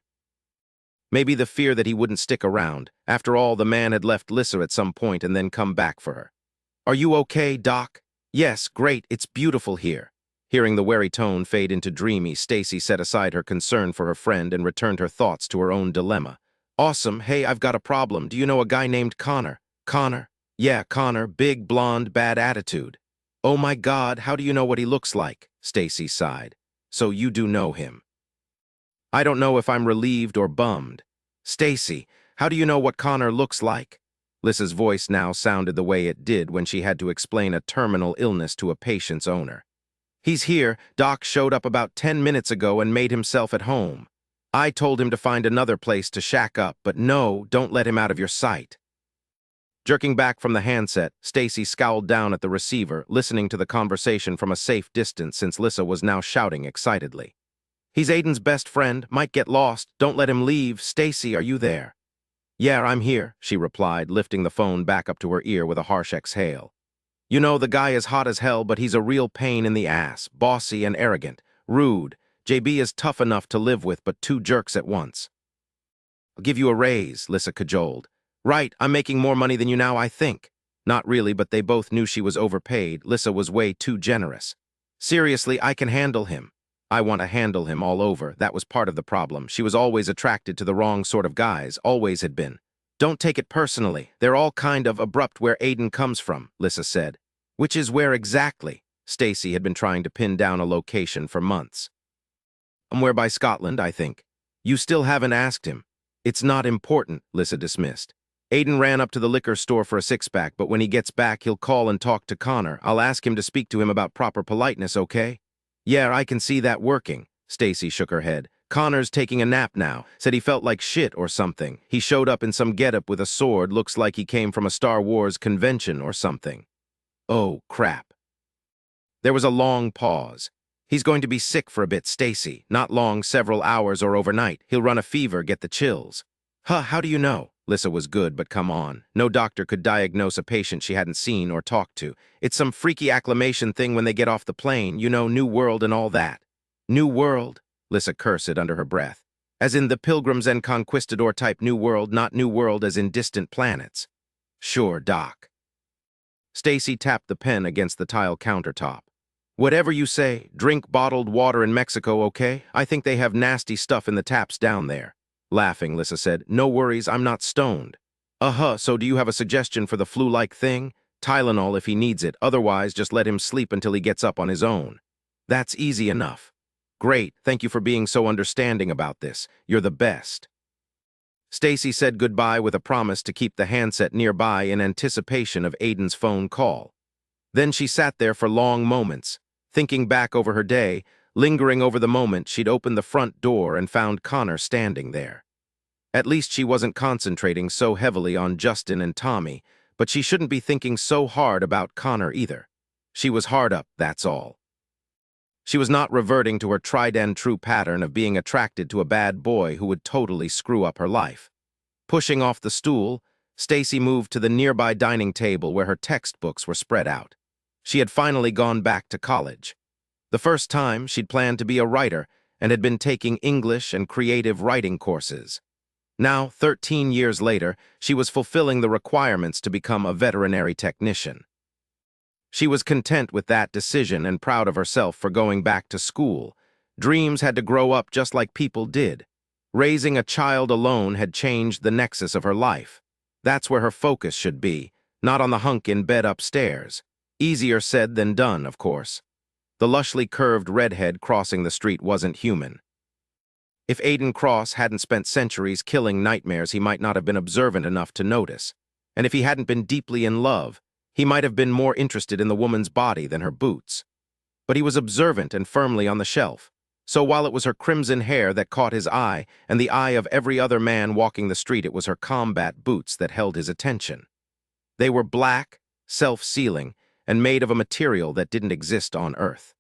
Maybe the fear that he wouldn't stick around. After all, the man had left Lissa at some point and then come back for her. Are you okay, Doc? Yes, great, it's beautiful here. Hearing the wary tone fade into dreamy, Stacy set aside her concern for her friend and returned her thoughts to her own dilemma. Awesome, hey, I've got a problem. Do you know a guy named Connor? Connor? Yeah, Connor, big, blonde, bad attitude. Oh my God, how do you know what he looks like? Stacy sighed. So you do know him. I don't know if I'm relieved or bummed. Stacy, how do you know what Connor looks like? Lissa's voice now sounded the way it did when she had to explain a terminal illness to a patient's owner. He's here. Doc showed up about 10 minutes ago and made himself at home. I told him to find another place to shack up, but no, don't let him out of your sight. Jerking back from the handset, Stacy scowled down at the receiver, listening to the conversation from a safe distance since Lissa was now shouting excitedly. He's Aiden's best friend, might get lost, don't let him leave. Stacy, are you there? Yeah, I'm here, she replied, lifting the phone back up to her ear with a harsh exhale. You know, the guy is hot as hell, but he's a real pain in the ass, bossy and arrogant, rude. JB is tough enough to live with, but two jerks at once. I'll give you a raise, Lissa cajoled. Right, I'm making more money than you now, I think. Not really, but they both knew she was overpaid. Lissa was way too generous. Seriously, I can handle him. I want to handle him all over. That was part of the problem. She was always attracted to the wrong sort of guys, always had been. Don't take it personally. They're all kind of abrupt where Aiden comes from, Lissa said. Which is where exactly? Stacy had been trying to pin down a location for months. Somewhere by Scotland, I think. You still haven't asked him. It's not important, Lissa dismissed. Aiden ran up to the liquor store for a six-pack, but when he gets back, he'll call and talk to Connor. I'll ask him to speak to him about proper politeness, okay? Yeah, I can see that working. Stacy shook her head. Connor's taking a nap now. Said he felt like shit or something. He showed up in some getup with a sword. Looks like he came from a Star Wars convention or something. Oh, crap. There was a long pause. He's going to be sick for a bit, Stacy. Not long, several hours or overnight. He'll run a fever, get the chills. Huh, how do you know? Lissa was good, but come on. No doctor could diagnose a patient she hadn't seen or talked to. It's some freaky acclimation thing when they get off the plane, you know, New World and all that. New World? Lissa cursed under her breath. As in the Pilgrims and Conquistador type New World, not New World as in distant planets. Sure, Doc. Stacy tapped the pen against the tile countertop. Whatever you say, drink bottled water in Mexico, okay? I think they have nasty stuff in the taps down there. Laughing, Lissa said, no worries, I'm not stoned. So do you have a suggestion for the flu-like thing? Tylenol if he needs it, otherwise just let him sleep until he gets up on his own. That's easy enough. Great, thank you for being so understanding about this. You're the best. Stacy said goodbye with a promise to keep the handset nearby in anticipation of Aiden's phone call. Then she sat there for long moments, thinking back over her day, lingering over the moment she'd opened the front door and found Connor standing there. At least she wasn't concentrating so heavily on Justin and Tommy, but she shouldn't be thinking so hard about Connor either. She was hard up, that's all. She was not reverting to her tried-and-true pattern of being attracted to a bad boy who would totally screw up her life. Pushing off the stool, Stacy moved to the nearby dining table where her textbooks were spread out. She had finally gone back to college. The first time, she'd planned to be a writer and had been taking English and creative writing courses. Now, 13 years later, she was fulfilling the requirements to become a veterinary technician. She was content with that decision and proud of herself for going back to school. Dreams had to grow up just like people did. Raising a child alone had changed the nexus of her life. That's where her focus should be, not on the hunk in bed upstairs. Easier said than done, of course. The lushly curved redhead crossing the street wasn't human. If Aiden Cross hadn't spent centuries killing nightmares, he might not have been observant enough to notice. And if he hadn't been deeply in love, he might have been more interested in the woman's body than her boots. But he was observant and firmly on the shelf. So while it was her crimson hair that caught his eye and the eye of every other man walking the street, it was her combat boots that held his attention. They were black, self-sealing, and made of a material that didn't exist on Earth.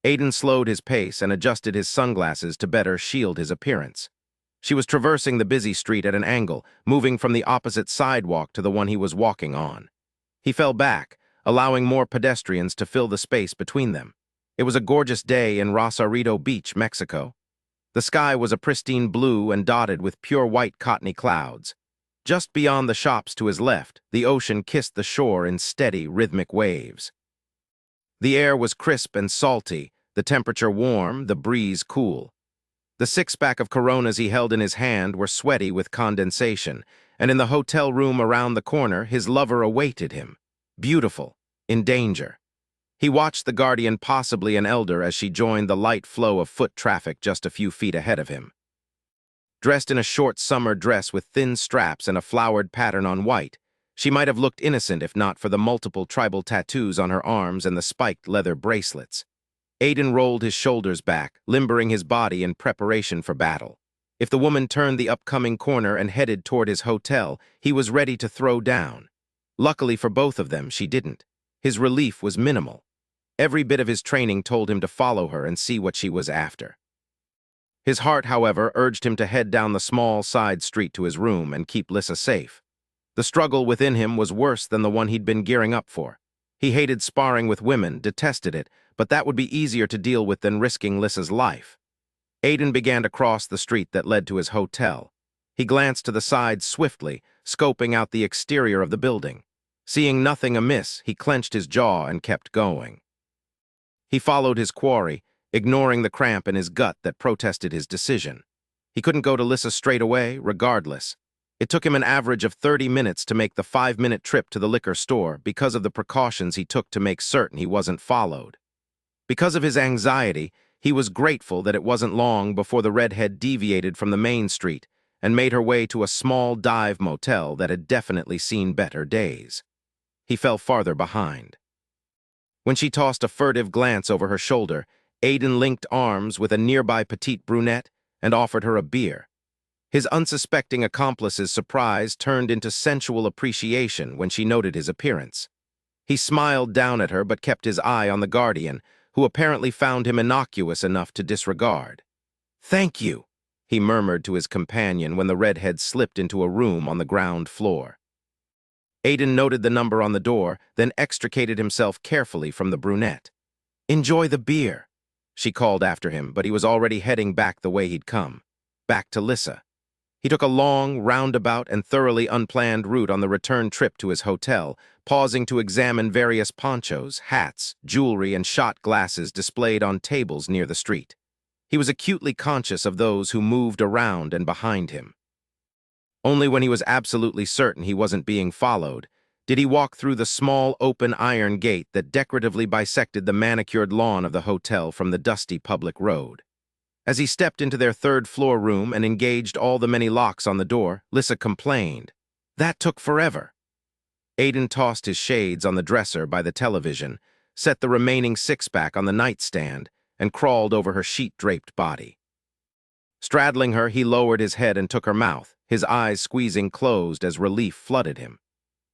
Aiden slowed his pace and adjusted his sunglasses to better shield his appearance. She was traversing the busy street at an angle, moving from the opposite sidewalk to the one he was walking on. He fell back, allowing more pedestrians to fill the space between them. It was a gorgeous day in Rosarito Beach, Mexico. The sky was a pristine blue and dotted with pure white cottony clouds. Just beyond the shops to his left, the ocean kissed the shore in steady, rhythmic waves. The air was crisp and salty, the temperature warm, the breeze cool. The six-pack of Coronas he held in his hand were sweaty with condensation, and in the hotel room around the corner, his lover awaited him. Beautiful, in danger. He watched the guardian, possibly an elder, as she joined the light flow of foot traffic just a few feet ahead of him. Dressed in a short summer dress with thin straps and a flowered pattern on white, she might have looked innocent if not for the multiple tribal tattoos on her arms and the spiked leather bracelets. Aiden rolled his shoulders back, limbering his body in preparation for battle. If the woman turned the upcoming corner and headed toward his hotel, he was ready to throw down. Luckily for both of them, she didn't. His relief was minimal. Every bit of his training told him to follow her and see what she was after. His heart, however, urged him to head down the small side street to his room and keep Lissa safe. The struggle within him was worse than the one he'd been gearing up for. He hated sparring with women, detested it, but that would be easier to deal with than risking Lissa's life. Aiden began to cross the street that led to his hotel. He glanced to the side swiftly, scoping out the exterior of the building. Seeing nothing amiss, he clenched his jaw and kept going. He followed his quarry, ignoring the cramp in his gut that protested his decision. He couldn't go to Lissa straight away, regardless. It took him an average of 30 minutes to make the 5-minute trip to the liquor store because of the precautions he took to make certain he wasn't followed. Because of his anxiety, he was grateful that it wasn't long before the redhead deviated from the main street and made her way to a small dive motel that had definitely seen better days. He fell farther behind. When she tossed a furtive glance over her shoulder, Aiden linked arms with a nearby petite brunette and offered her a beer. His unsuspecting accomplice's surprise turned into sensual appreciation when she noted his appearance. He smiled down at her but kept his eye on the guardian, who apparently found him innocuous enough to disregard. "Thank you," he murmured to his companion when the redhead slipped into a room on the ground floor. Aiden noted the number on the door, then extricated himself carefully from the brunette. "Enjoy the beer," she called after him, but he was already heading back the way he'd come, back to Lissa. He took a long, roundabout, and thoroughly unplanned route on the return trip to his hotel, pausing to examine various ponchos, hats, jewelry, and shot glasses displayed on tables near the street. He was acutely conscious of those who moved around and behind him. Only when he was absolutely certain he wasn't being followed did he walk through the small open iron gate that decoratively bisected the manicured lawn of the hotel from the dusty public road. As he stepped into their third-floor room and engaged all the many locks on the door, Lissa complained. "That took forever." Aiden tossed his shades on the dresser by the television, set the remaining six-pack on the nightstand, and crawled over her sheet-draped body. Straddling her, he lowered his head and took her mouth, his eyes squeezing closed as relief flooded him.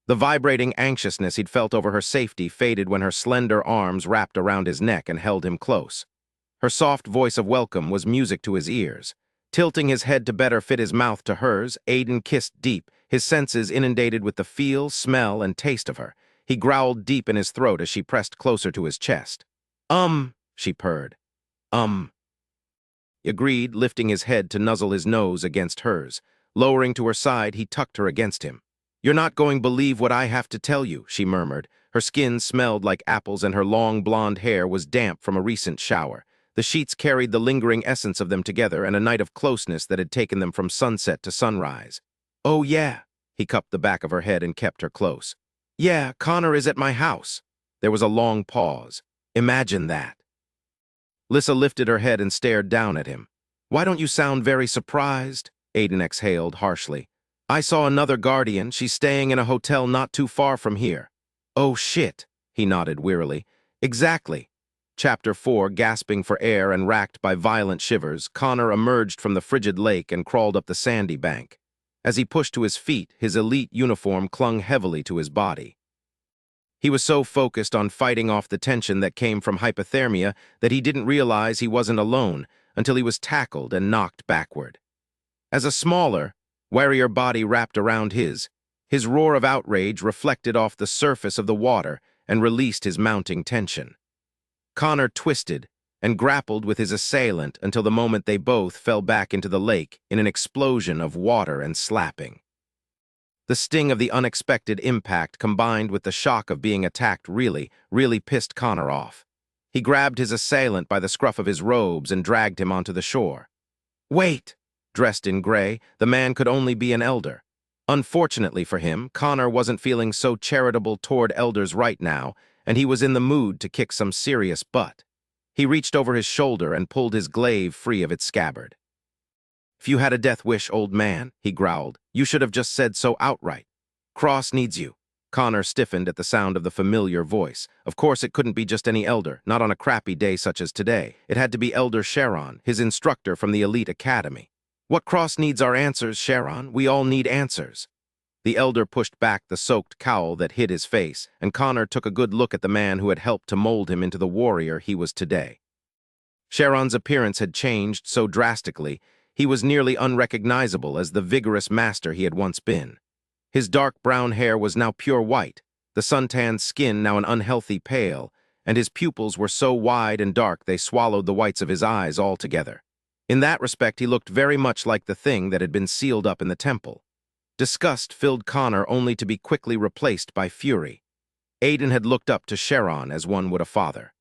The vibrating anxiousness he'd felt over her safety faded when her slender arms wrapped around his neck and held him close. Her soft voice of welcome was music to his ears. Tilting his head to better fit his mouth to hers, Aiden kissed deep, his senses inundated with the feel, smell, and taste of her. He growled deep in his throat as she pressed closer to his chest. She purred. He agreed, lifting his head to nuzzle his nose against hers. Lowering to her side, he tucked her against him. "You're not going to believe what I have to tell you," she murmured. Her skin smelled like apples and her long blonde hair was damp from a recent shower. The sheets carried the lingering essence of them together and a night of closeness that had taken them from sunset to sunrise. "Oh, yeah." He cupped the back of her head and kept her close. "Yeah, Connor is at my house." There was a long pause. Imagine that. Lissa lifted her head and stared down at him. Why don't you sound very surprised? Aiden exhaled harshly. I saw another guardian. She's staying in a hotel not too far from here. Oh shit, he nodded wearily. Exactly. Chapter 4, gasping for air and racked by violent shivers, Connor emerged from the frigid lake and crawled up the sandy bank. As he pushed to his feet, his elite uniform clung heavily to his body. He was so focused on fighting off the tension that came from hypothermia that he didn't realize he wasn't alone until he was tackled and knocked backward. As a smaller, warier body wrapped around his roar of outrage reflected off the surface of the water and released his mounting tension. Connor twisted and grappled with his assailant until the moment they both fell back into the lake in an explosion of water and slapping. The sting of the unexpected impact combined with the shock of being attacked really pissed Connor off. He grabbed his assailant by the scruff of his robes and dragged him onto the shore. Wait! Dressed in gray, the man could only be an elder. Unfortunately for him, Connor wasn't feeling so charitable toward elders right now, and he was in the mood to kick some serious butt. He reached over his shoulder and pulled his glaive free of its scabbard. If you had a death wish, old man, he growled, you should have just said so outright. Cross needs you. Connor stiffened at the sound of the familiar voice. Of course it couldn't be just any elder, not on a crappy day such as today. It had to be Elder Sharon, his instructor from the elite academy. What Cross needs are answers, Sharon. We all need answers. The elder pushed back the soaked cowl that hid his face, and Connor took a good look at the man who had helped to mold him into the warrior he was today. Sharon's appearance had changed so drastically, he was nearly unrecognizable as the vigorous master he had once been. His dark brown hair was now pure white, the suntanned skin now an unhealthy pale, and his pupils were so wide and dark they swallowed the whites of his eyes altogether. In that respect, he looked very much like the thing that had been sealed up in the temple. Disgust filled Connor only to be quickly replaced by fury. Aiden had looked up to Sharon as one would a father.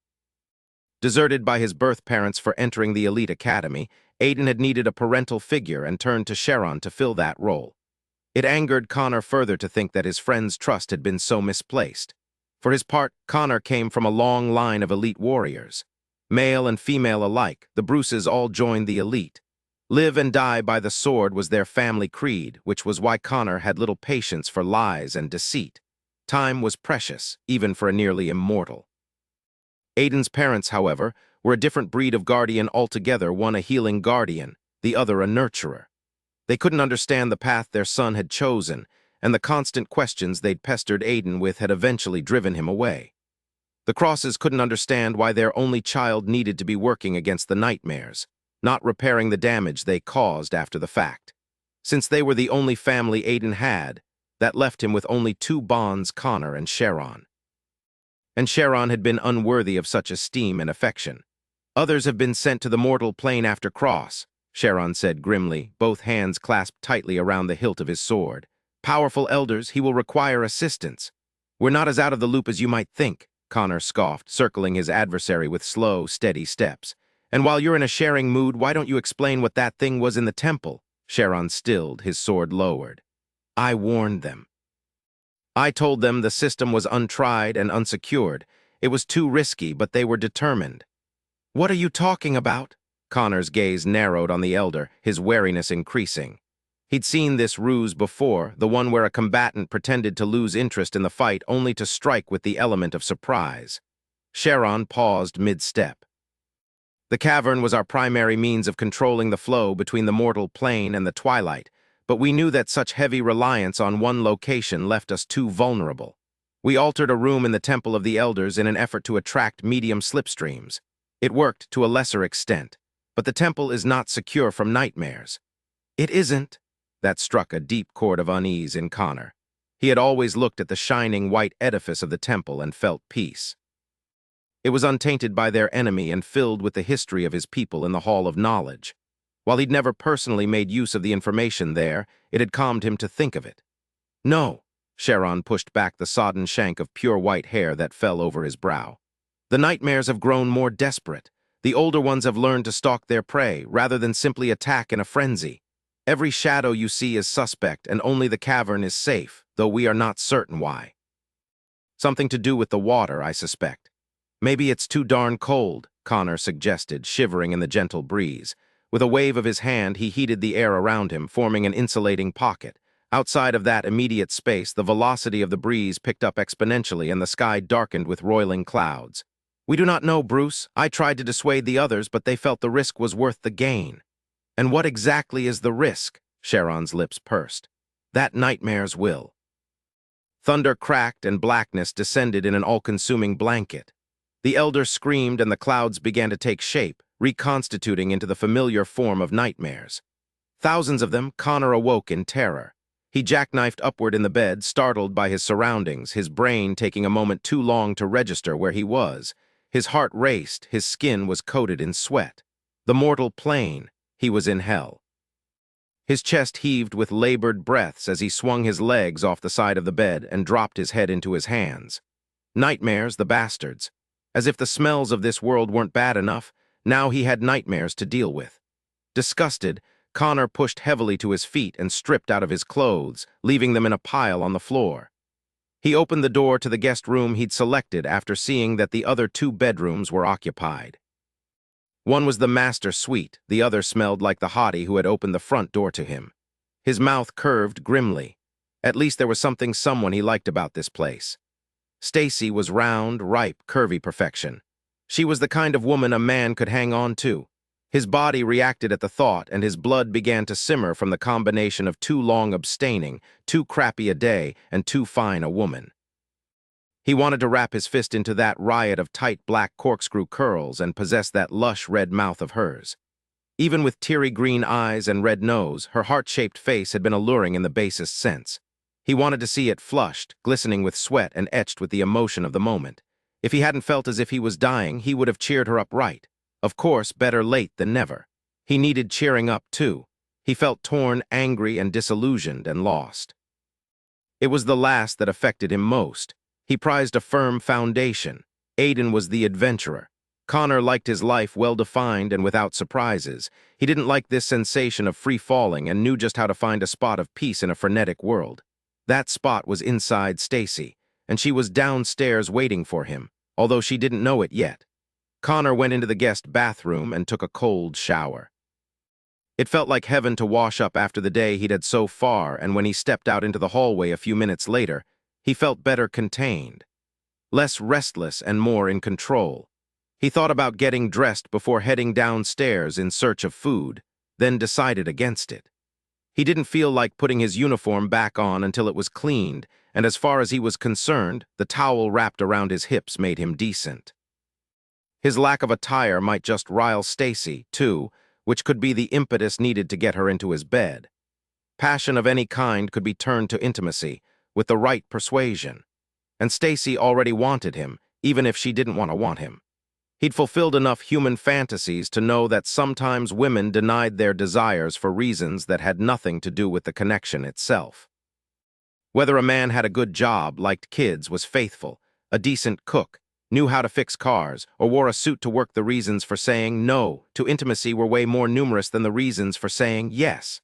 Deserted by his birth parents for entering the elite academy, Aiden had needed a parental figure and turned to Sharon to fill that role. It angered Connor further to think that his friend's trust had been so misplaced. For his part, Connor came from a long line of elite warriors. Male and female alike, the Bruces all joined the elite. Live and die by the sword was their family creed, which was why Connor had little patience for lies and deceit. Time was precious, even for a nearly immortal. Aiden's parents, however, were a different breed of guardian altogether, one a healing guardian, the other a nurturer. They couldn't understand the path their son had chosen, and the constant questions they'd pestered Aiden with had eventually driven him away. The Crosses couldn't understand why their only child needed to be working against the nightmares, not repairing the damage they caused after the fact. Since they were the only family Aiden had, that left him with only two bonds, Connor and Sharon. And Sharon had been unworthy of such esteem and affection. Others have been sent to the mortal plane after Cross, Sharon said grimly, both hands clasped tightly around the hilt of his sword. Powerful elders, he will require assistance. We're not as out of the loop as you might think, Connor scoffed, circling his adversary with slow, steady steps. And while you're in a sharing mood, why don't you explain what that thing was in the temple? Sharon stilled, his sword lowered. I warned them. I told them the system was untried and unsecured. It was too risky, but they were determined. What are you talking about? Connor's gaze narrowed on the elder, his wariness increasing. He'd seen this ruse before, the one where a combatant pretended to lose interest in the fight only to strike with the element of surprise. Sharon paused mid-step. The cavern was our primary means of controlling the flow between the mortal plane and the Twilight, but we knew that such heavy reliance on one location left us too vulnerable. We altered a room in the Temple of the Elders in an effort to attract medium slipstreams. It worked to a lesser extent, but the temple is not secure from nightmares. It isn't. That struck a deep chord of unease in Connor. He had always looked at the shining white edifice of the temple and felt peace. It was untainted by their enemy and filled with the history of his people in the Hall of Knowledge. While he'd never personally made use of the information there, it had calmed him to think of it. No, Sharon pushed back the sodden shank of pure white hair that fell over his brow. The nightmares have grown more desperate. The older ones have learned to stalk their prey, rather than simply attack in a frenzy. Every shadow you see is suspect, and only the cavern is safe, though we are not certain why. Something to do with the water, I suspect. Maybe it's too darn cold, Connor suggested, shivering in the gentle breeze. With a wave of his hand, he heated the air around him, forming an insulating pocket. Outside of that immediate space, the velocity of the breeze picked up exponentially and the sky darkened with roiling clouds. We do not know, Bruce. I tried to dissuade the others, but they felt the risk was worth the gain. And what exactly is the risk? Sharon's lips pursed. That nightmares will. Thunder cracked and blackness descended in an all-consuming blanket. The elder screamed and the clouds began to take shape, reconstituting into the familiar form of nightmares. Thousands of them, Connor awoke in terror. He jackknifed upward in the bed, startled by his surroundings, his brain taking a moment too long to register where he was. His heart raced, his skin was coated in sweat. The mortal plane, he was in hell. His chest heaved with labored breaths as he swung his legs off the side of the bed and dropped his head into his hands. Nightmares, the bastards. As if the smells of this world weren't bad enough, now he had nightmares to deal with. Disgusted, Connor pushed heavily to his feet and stripped out of his clothes, leaving them in a pile on the floor. He opened the door to the guest room he'd selected after seeing that the other 2 bedrooms were occupied. One was the master suite, the other smelled like the hottie who had opened the front door to him. His mouth curved grimly. At least there was someone he liked about this place. Stacy was round, ripe, curvy perfection. She was the kind of woman a man could hang on to. His body reacted at the thought, and his blood began to simmer from the combination of too long abstaining, too crappy a day, and too fine a woman. He wanted to wrap his fist into that riot of tight black corkscrew curls and possess that lush red mouth of hers. Even with teary green eyes and red nose, her heart-shaped face had been alluring in the basest sense. He wanted to see it flushed, glistening with sweat and etched with the emotion of the moment. If he hadn't felt as if he was dying, he would have cheered her up right. Of course, better late than never. He needed cheering up, too. He felt torn, angry, and disillusioned and lost. It was the last that affected him most. He prized a firm foundation. Aiden was the adventurer. Connor liked his life well-defined and without surprises. He didn't like this sensation of free-falling and knew just how to find a spot of peace in a frenetic world. That spot was inside Stacy, and she was downstairs waiting for him, although she didn't know it yet. Connor went into the guest bathroom and took a cold shower. It felt like heaven to wash up after the day he'd had so far, and when he stepped out into the hallway a few minutes later, he felt better contained, less restless and more in control. He thought about getting dressed before heading downstairs in search of food, then decided against it. He didn't feel like putting his uniform back on until it was cleaned, and as far as he was concerned, the towel wrapped around his hips made him decent. His lack of attire might just rile Stacy, too, which could be the impetus needed to get her into his bed. Passion of any kind could be turned to intimacy, with the right persuasion. And Stacy already wanted him, even if she didn't want him. He'd fulfilled enough human fantasies to know that sometimes women denied their desires for reasons that had nothing to do with the connection itself. Whether a man had a good job, liked kids, was faithful, a decent cook, knew how to fix cars, or wore a suit to work, the reasons for saying no to intimacy were way more numerous than the reasons for saying yes.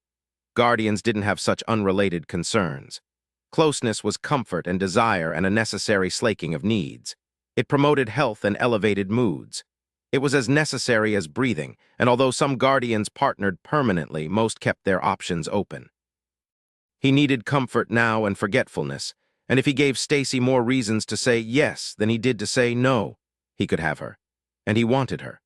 Guardians didn't have such unrelated concerns. Closeness was comfort and desire and a necessary slaking of needs. It promoted health and elevated moods. It was as necessary as breathing, and although some guardians partnered permanently, most kept their options open. He needed comfort now and forgetfulness, and if he gave Stacy more reasons to say yes than he did to say no, he could have her. And he wanted her.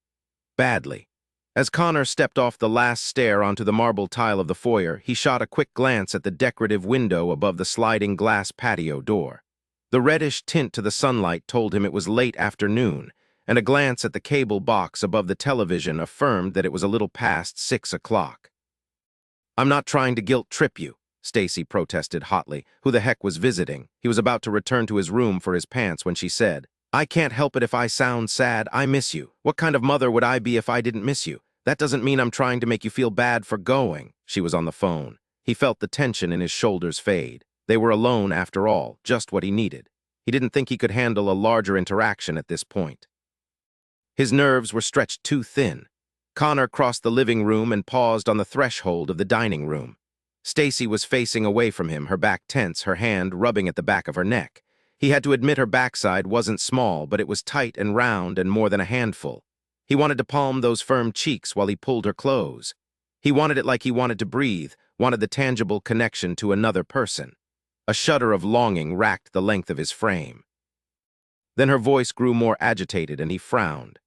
Badly. As Connor stepped off the last stair onto the marble tile of the foyer, he shot a quick glance at the decorative window above the sliding glass patio door. The reddish tint to the sunlight told him it was late afternoon, and a glance at the cable box above the television affirmed that it was a little past 6 o'clock. "I'm not trying to guilt-trip you," Stacy protested hotly. Who the heck was visiting? He was about to return to his room for his pants when she said, "I can't help it if I sound sad. I miss you. What kind of mother would I be if I didn't miss you? That doesn't mean I'm trying to make you feel bad for going." She was on the phone. He felt the tension in his shoulders fade. They were alone after all, just what he needed. He didn't think he could handle a larger interaction at this point. His nerves were stretched too thin. Connor crossed the living room and paused on the threshold of the dining room. Stacy was facing away from him, her back tense, her hand rubbing at the back of her neck. He had to admit her backside wasn't small, but it was tight and round and more than a handful. He wanted to palm those firm cheeks while he pulled her clothes. He wanted it like he wanted to breathe, wanted the tangible connection to another person. A shudder of longing racked the length of his frame. Then her voice grew more agitated and he frowned.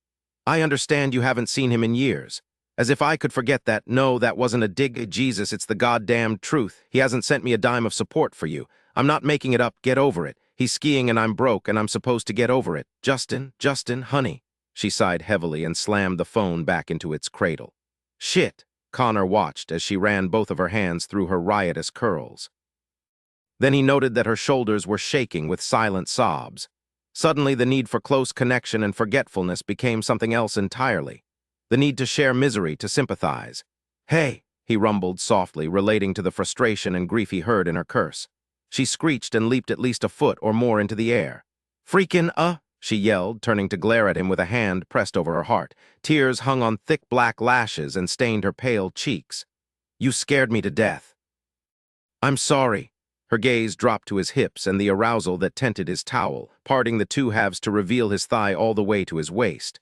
I understand you haven't seen him in years. As if I could forget that. No, that wasn't a dig at Jesus, it's the goddamn truth. He hasn't sent me a dime of support for you. I'm not making it up, get over it. He's skiing and I'm broke and I'm supposed to get over it. Justin, honey. She sighed heavily and slammed the phone back into its cradle. Shit, Connor watched as she ran both of her hands through her riotous curls. Then he noted that her shoulders were shaking with silent sobs. Suddenly the need for close connection and forgetfulness became something else entirely. The need to share misery, to sympathize. Hey, he rumbled softly, relating to the frustration and grief he heard in her curse. She screeched and leaped at least a foot or more into the air. Freakin', she yelled, turning to glare at him with a hand pressed over her heart. Tears hung on thick black lashes and stained her pale cheeks. You scared me to death. I'm sorry. Her gaze dropped to his hips and the arousal that tinted his towel, parting the two halves to reveal his thigh all the way to his waist.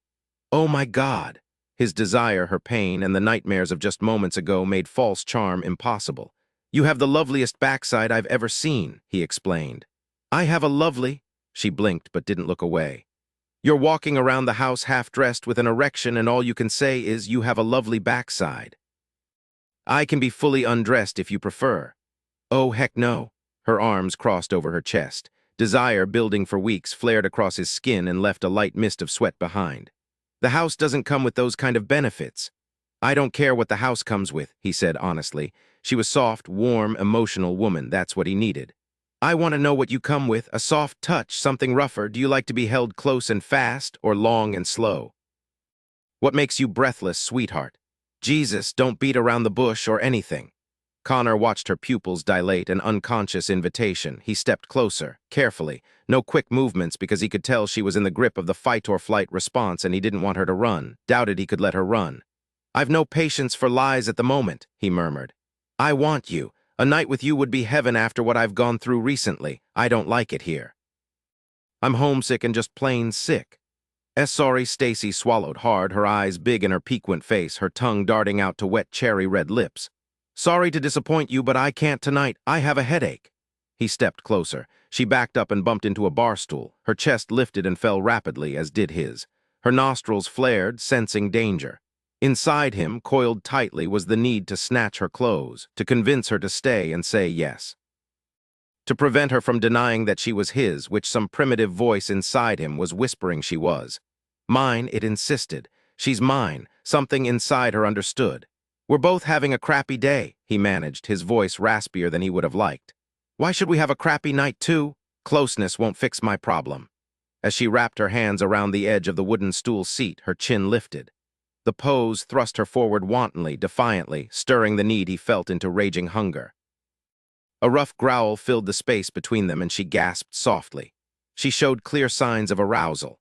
Oh my God! His desire, her pain, and the nightmares of just moments ago made false charm impossible. You have the loveliest backside I've ever seen, he explained. I have a lovely... She blinked but didn't look away. You're walking around the house half-dressed with an erection and all you can say is you have a lovely backside. I can be fully undressed if you prefer. Oh, heck no. Her arms crossed over her chest. Desire, building for weeks, flared across his skin and left a light mist of sweat behind. The house doesn't come with those kind of benefits. I don't care what the house comes with, he said honestly. She was soft, warm, emotional woman. That's what he needed. I want to know what you come with, a soft touch, something rougher. Do you like to be held close and fast, or long and slow? What makes you breathless, sweetheart? Jesus, don't beat around the bush or anything. Connor watched her pupils dilate, an unconscious invitation. He stepped closer, carefully. No quick movements because he could tell she was in the grip of the fight-or-flight response and he didn't want her to run, doubted he could let her run. I've no patience for lies at the moment, he murmured. I want you. A night with you would be heaven after what I've gone through recently. I don't like it here. I'm homesick and just plain sick. Sorry, Stacy swallowed hard, her eyes big in her piquant face, her tongue darting out to wet cherry-red lips. Sorry to disappoint you, but I can't tonight. I have a headache. He stepped closer. She backed up and bumped into a bar stool. Her chest lifted and fell rapidly, as did his. Her nostrils flared, sensing danger. Inside him, coiled tightly, was the need to snatch her clothes, to convince her to stay and say yes. To prevent her from denying that she was his, which some primitive voice inside him was whispering she was. Mine, it insisted. She's mine. Something inside her understood. We're both having a crappy day, he managed, his voice raspier than he would have liked. Why should we have a crappy night too? Closeness won't fix my problem. As she wrapped her hands around the edge of the wooden stool seat, her chin lifted. The pose thrust her forward wantonly, defiantly, stirring the need he felt into raging hunger. A rough growl filled the space between them and she gasped softly. She showed clear signs of arousal.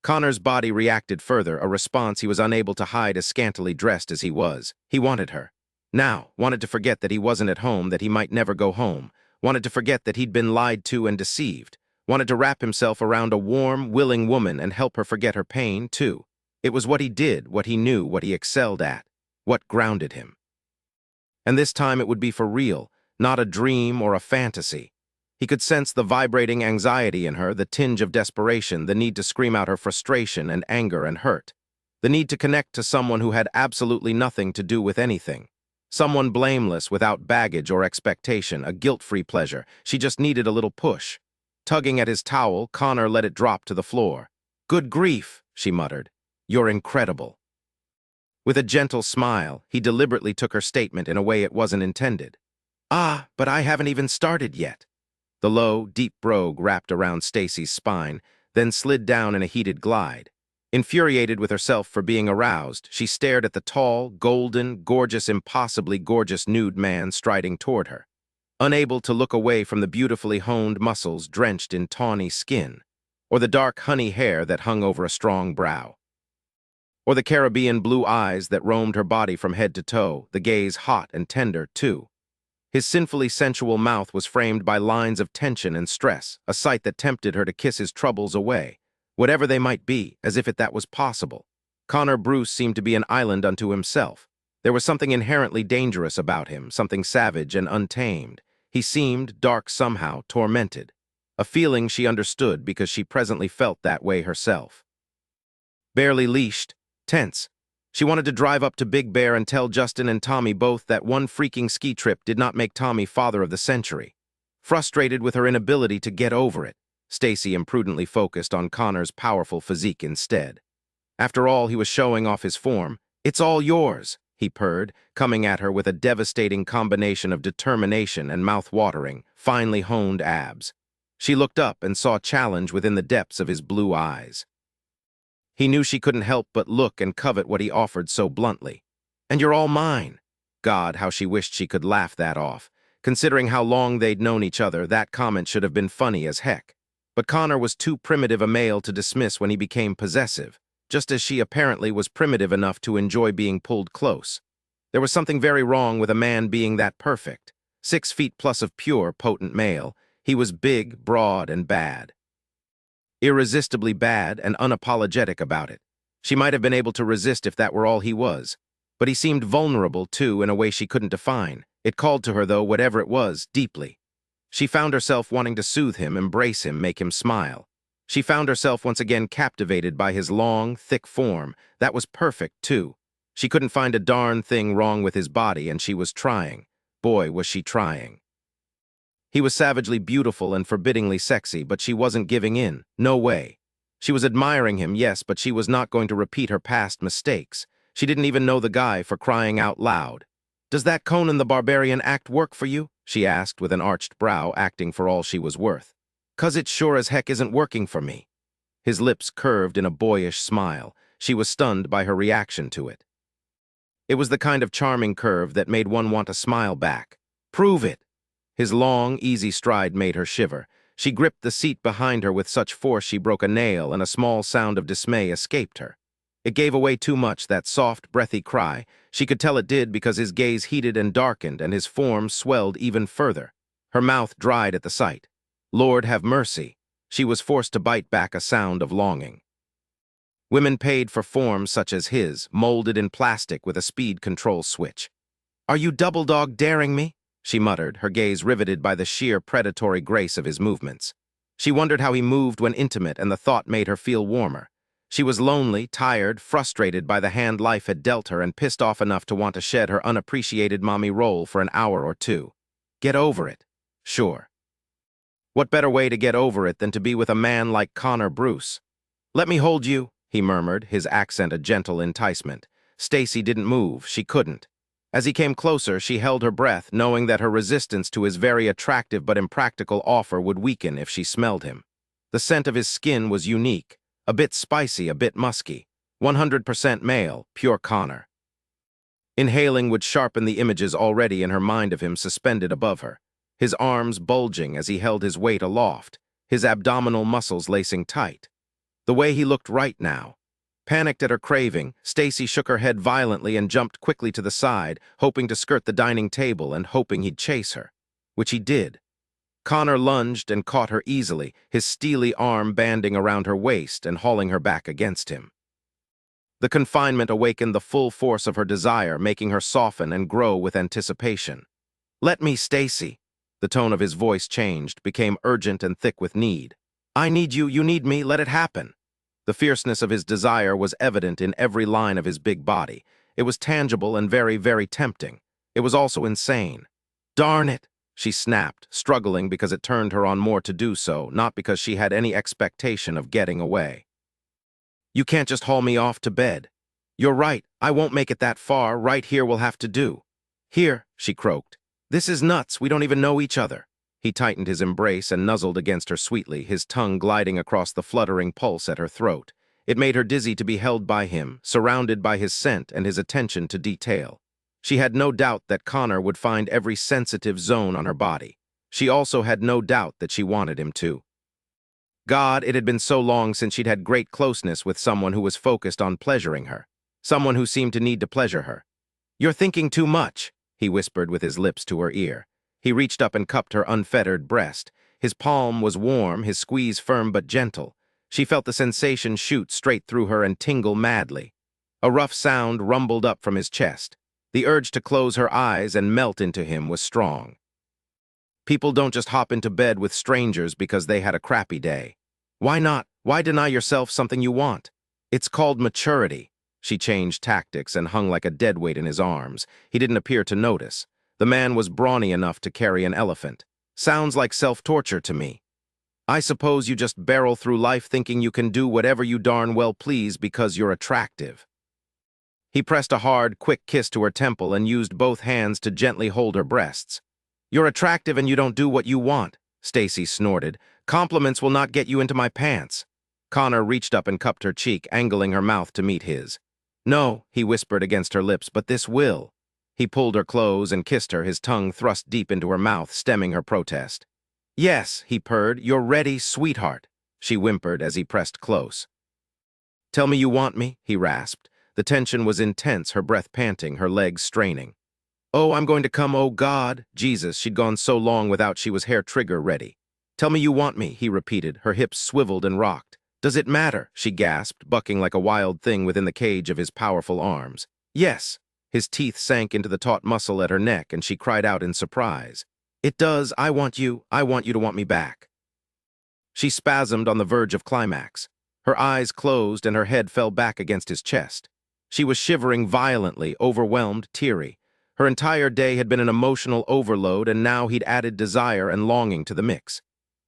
Connor's body reacted further, a response he was unable to hide as scantily dressed as he was. He wanted her. Now, wanted to forget that he wasn't at home, that he might never go home. Wanted to forget that he'd been lied to and deceived. Wanted to wrap himself around a warm, willing woman and help her forget her pain, too. It was what he did, what he knew, what he excelled at, what grounded him. And this time it would be for real, not a dream or a fantasy. He could sense the vibrating anxiety in her, the tinge of desperation, the need to scream out her frustration and anger and hurt. The need to connect to someone who had absolutely nothing to do with anything. Someone blameless, without baggage or expectation, a guilt-free pleasure. She just needed a little push. Tugging at his towel, Connor let it drop to the floor. Good grief, she muttered. You're incredible. With a gentle smile, he deliberately took her statement in a way it wasn't intended. Ah, but I haven't even started yet. The low, deep brogue wrapped around Stacy's spine, then slid down in a heated glide. Infuriated with herself for being aroused, she stared at the tall, golden, gorgeous, impossibly gorgeous nude man striding toward her, unable to look away from the beautifully honed muscles drenched in tawny skin, or the dark honey hair that hung over a strong brow, or the Caribbean blue eyes that roamed her body from head to toe, the gaze hot and tender, too. His sinfully sensual mouth was framed by lines of tension and stress, a sight that tempted her to kiss his troubles away, whatever they might be, as if that was possible. Connor Bruce seemed to be an island unto himself. There was something inherently dangerous about him, something savage and untamed. He seemed, dark somehow, tormented. A feeling she understood because she presently felt that way herself. Barely leashed, tense. She wanted to drive up to Big Bear and tell Justin and Tommy both that one freaking ski trip did not make Tommy father of the century. Frustrated with her inability to get over it, Stacy imprudently focused on Connor's powerful physique instead. After all, he was showing off his form. "It's all yours," he purred, coming at her with a devastating combination of determination and mouth-watering, finely honed abs. She looked up and saw challenge within the depths of his blue eyes. He knew she couldn't help but look and covet what he offered so bluntly. "And you're all mine." God, how she wished she could laugh that off. Considering how long they'd known each other, that comment should have been funny as heck. But Connor was too primitive a male to dismiss when he became possessive, just as she apparently was primitive enough to enjoy being pulled close. There was something very wrong with a man being that perfect. 6 feet plus of pure, potent male, he was big, broad, and bad. Irresistibly bad and unapologetic about it. She might have been able to resist if that were all he was. But he seemed vulnerable, too, in a way she couldn't define. It called to her, though, whatever it was, deeply. She found herself wanting to soothe him, embrace him, make him smile. She found herself once again captivated by his long, thick form. That was perfect, too. She couldn't find a darn thing wrong with his body, and she was trying. Boy, was she trying. He was savagely beautiful and forbiddingly sexy, but she wasn't giving in. No way. She was admiring him, yes, but she was not going to repeat her past mistakes. She didn't even know the guy, for crying out loud. "Does that Conan the Barbarian act work for you?" she asked with an arched brow, acting for all she was worth. "'Cause it sure as heck isn't working for me." His lips curved in a boyish smile. She was stunned by her reaction to it. It was the kind of charming curve that made one want to smile back. "Prove it." His long, easy stride made her shiver. She gripped the seat behind her with such force she broke a nail, and a small sound of dismay escaped her. It gave away too much, that soft, breathy cry. She could tell it did because his gaze heated and darkened, and his form swelled even further. Her mouth dried at the sight. Lord have mercy. She was forced to bite back a sound of longing. Women paid for forms such as his, molded in plastic with a speed control switch. "Are you double-dog daring me?" she muttered, her gaze riveted by the sheer predatory grace of his movements. She wondered how he moved when intimate, and the thought made her feel warmer. She was lonely, tired, frustrated by the hand life had dealt her, and pissed off enough to want to shed her unappreciated mommy role for an hour or two. Get over it. Sure. What better way to get over it than to be with a man like Connor Bruce? "Let me hold you," he murmured, his accent a gentle enticement. Stacy didn't move. She couldn't. As he came closer, she held her breath, knowing that her resistance to his very attractive but impractical offer would weaken if she smelled him. The scent of his skin was unique, a bit spicy, a bit musky. 100% male, pure Connor. Inhaling would sharpen the images already in her mind of him suspended above her, his arms bulging as he held his weight aloft, his abdominal muscles lacing tight. The way he looked right now. Panicked at her craving, Stacy shook her head violently and jumped quickly to the side, hoping to skirt the dining table and hoping he'd chase her. Which he did. Connor lunged and caught her easily, his steely arm banding around her waist and hauling her back against him. The confinement awakened the full force of her desire, making her soften and grow with anticipation. "Let me, Stacy." The tone of his voice changed, became urgent and thick with need. "I need you, you need me, let it happen." The fierceness of his desire was evident in every line of his big body. It was tangible and very, very tempting. It was also insane. "Darn it," she snapped, struggling because it turned her on more to do so, not because she had any expectation of getting away. "You can't just haul me off to bed." "You're right, I won't make it that far. Right here will have to do." "Here," she croaked. "This is nuts, we don't even know each other." He tightened his embrace and nuzzled against her sweetly, his tongue gliding across the fluttering pulse at her throat. It made her dizzy to be held by him, surrounded by his scent and his attention to detail. She had no doubt that Connor would find every sensitive zone on her body. She also had no doubt that she wanted him to. God, it had been so long since she'd had great closeness with someone who was focused on pleasuring her. Someone who seemed to need to pleasure her. "You're thinking too much," he whispered with his lips to her ear. He reached up and cupped her unfettered breast. His palm was warm, his squeeze firm but gentle. She felt the sensation shoot straight through her and tingle madly. A rough sound rumbled up from his chest. The urge to close her eyes and melt into him was strong. People don't just hop into bed with strangers because they had a crappy day. Why not? Why deny yourself something you want? It's called maturity. She changed tactics and hung like a deadweight in his arms. He didn't appear to notice. The man was brawny enough to carry an elephant. Sounds like self-torture to me. I suppose you just barrel through life thinking you can do whatever you darn well please because you're attractive. He pressed a hard, quick kiss to her temple and used both hands to gently hold her breasts. You're attractive and you don't do what you want, Stacy snorted. Compliments will not get you into my pants. Connor reached up and cupped her cheek, angling her mouth to meet his. No, he whispered against her lips, but this will. He pulled her close and kissed her, his tongue thrust deep into her mouth, stemming her protest. Yes, he purred, you're ready, sweetheart, she whimpered as he pressed close. Tell me you want me, he rasped. The tension was intense, her breath panting, her legs straining. Oh, I'm going to come, oh God. Jesus, she'd gone so long without she was hair trigger ready. Tell me you want me, he repeated, her hips swiveled and rocked. Does it matter, she gasped, bucking like a wild thing within the cage of his powerful arms. Yes. His teeth sank into the taut muscle at her neck and she cried out in surprise. It does, I want you to want me back. She spasmed on the verge of climax. Her eyes closed and her head fell back against his chest. She was shivering violently, overwhelmed, teary. Her entire day had been an emotional overload and now he'd added desire and longing to the mix.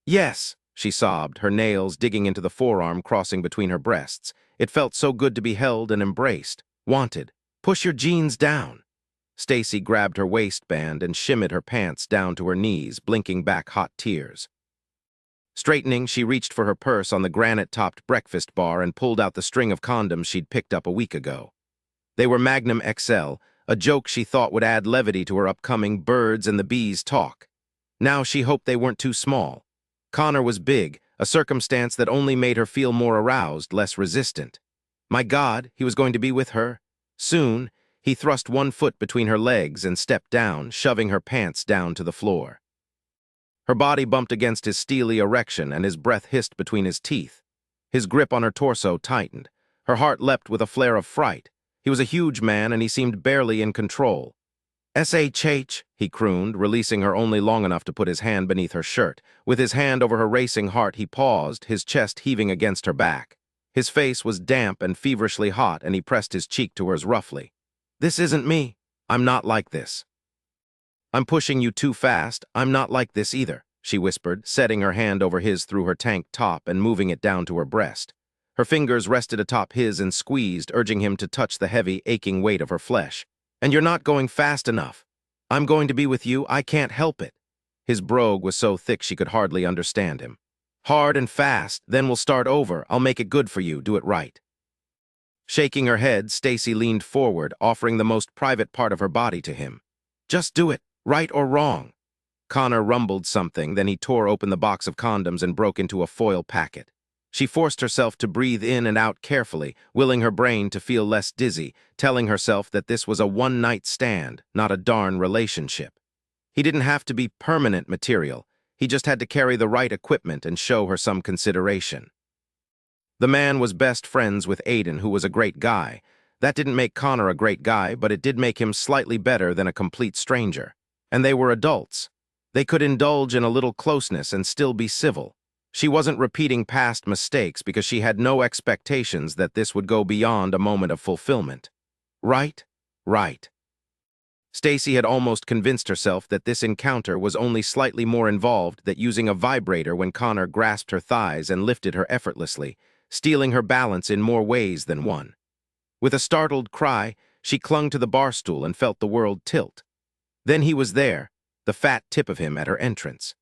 Yes, she sobbed, her nails digging into the forearm crossing between her breasts. It felt so good to be held and embraced. Wanted. Push your jeans down. Stacy grabbed her waistband and shimmied her pants down to her knees, blinking back hot tears. Straightening, she reached for her purse on the granite-topped breakfast bar and pulled out the string of condoms she'd picked up a week ago. They were Magnum XL, a joke she thought would add levity to her upcoming birds and the bees talk. Now she hoped they weren't too small. Connor was big, a circumstance that only made her feel more aroused, less resistant. My God, he was going to be with her. Soon, he thrust one foot between her legs and stepped down, shoving her pants down to the floor. Her body bumped against his steely erection and his breath hissed between his teeth. His grip on her torso tightened. Her heart leapt with a flare of fright. He was a huge man and he seemed barely in control. SHH, he crooned, releasing her only long enough to put his hand beneath her shirt. With his hand over her racing heart, he paused, his chest heaving against her back. His face was damp and feverishly hot and he pressed his cheek to hers roughly. This isn't me. I'm not like this. I'm pushing you too fast. I'm not like this either, she whispered, setting her hand over his through her tank top and moving it down to her breast. Her fingers rested atop his and squeezed, urging him to touch the heavy, aching weight of her flesh. And you're not going fast enough. I'm going to be with you. I can't help it. His brogue was so thick she could hardly understand him. Hard and fast, then we'll start over. I'll make it good for you. Do it right. Shaking her head, Stacy leaned forward, offering the most private part of her body to him. Just do it, right or wrong. Connor rumbled something, then he tore open the box of condoms and broke into a foil packet. She forced herself to breathe in and out carefully, willing her brain to feel less dizzy, telling herself that this was a one-night stand, not a darn relationship. He didn't have to be permanent material. He just had to carry the right equipment and show her some consideration. The man was best friends with Aiden, who was a great guy. That didn't make Connor a great guy, but it did make him slightly better than a complete stranger. And they were adults. They could indulge in a little closeness and still be civil. She wasn't repeating past mistakes because she had no expectations that this would go beyond a moment of fulfillment. Right? Right. Stacy had almost convinced herself that this encounter was only slightly more involved than using a vibrator when Connor grasped her thighs and lifted her effortlessly, stealing her balance in more ways than one. With a startled cry, she clung to the bar stool and felt the world tilt. Then he was there, the fat tip of him at her entrance.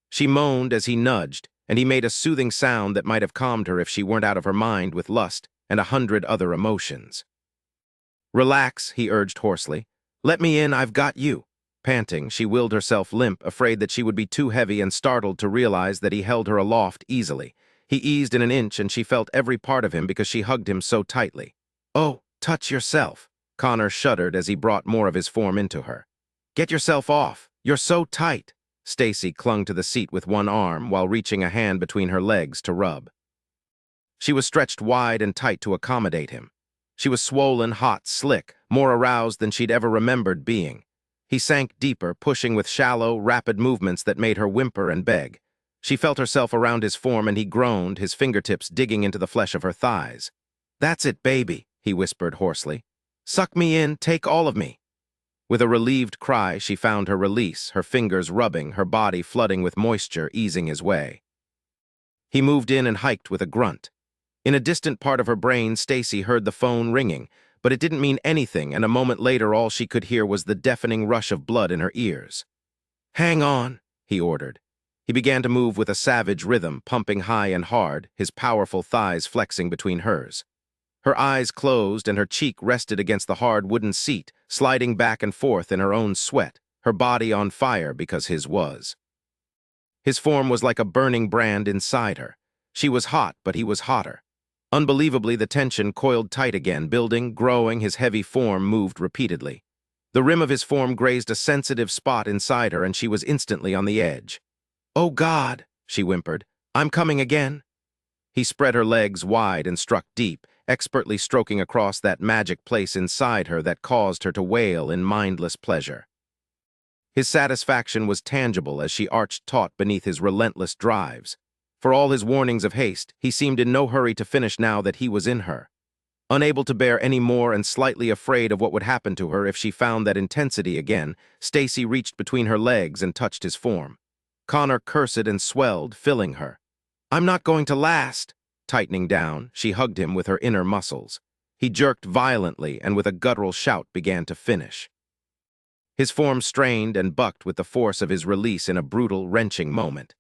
She moaned as he nudged, and he made a soothing sound that might have calmed her if she weren't out of her mind with lust and 100 other emotions. Relax, he urged hoarsely. Let me in, I've got you. Panting, she willed herself limp, afraid that she would be too heavy and startled to realize that he held her aloft easily. He eased in an inch and she felt every part of him because she hugged him so tightly. Oh, touch yourself. Connor shuddered as he brought more of his form into her. Get yourself off. You're so tight. Stacy clung to the seat with one arm while reaching a hand between her legs to rub. She was stretched wide and tight to accommodate him. She was swollen, hot, slick, more aroused than she'd ever remembered being. He sank deeper, pushing with shallow, rapid movements that made her whimper and beg. She felt herself around his form and he groaned, his fingertips digging into the flesh of her thighs. "That's it, baby," he whispered hoarsely. "Suck me in, take all of me." With a relieved cry, she found her release, her fingers rubbing, her body flooding with moisture, easing his way. He moved in and hiked with a grunt. In a distant part of her brain, Stacy heard the phone ringing, but it didn't mean anything, and a moment later all she could hear was the deafening rush of blood in her ears. "Hang on," he ordered. He began to move with a savage rhythm, pumping high and hard, his powerful thighs flexing between hers. Her eyes closed and her cheek rested against the hard wooden seat, sliding back and forth in her own sweat, her body on fire because his was. His form was like a burning brand inside her. She was hot, but he was hotter. Unbelievably, the tension coiled tight again, building, growing, his heavy form moved repeatedly. The rim of his form grazed a sensitive spot inside her and she was instantly on the edge. "Oh God," she whimpered, "I'm coming again." He spread her legs wide and struck deep, expertly stroking across that magic place inside her that caused her to wail in mindless pleasure. His satisfaction was tangible as she arched taut beneath his relentless drives. For all his warnings of haste, he seemed in no hurry to finish now that he was in her. Unable to bear any more and slightly afraid of what would happen to her if she found that intensity again, Stacy reached between her legs and touched his form. Connor cursed and swelled, filling her. "I'm not going to last." Tightening down, she hugged him with her inner muscles. He jerked violently and with a guttural shout began to finish. His form strained and bucked with the force of his release in a brutal, wrenching moment.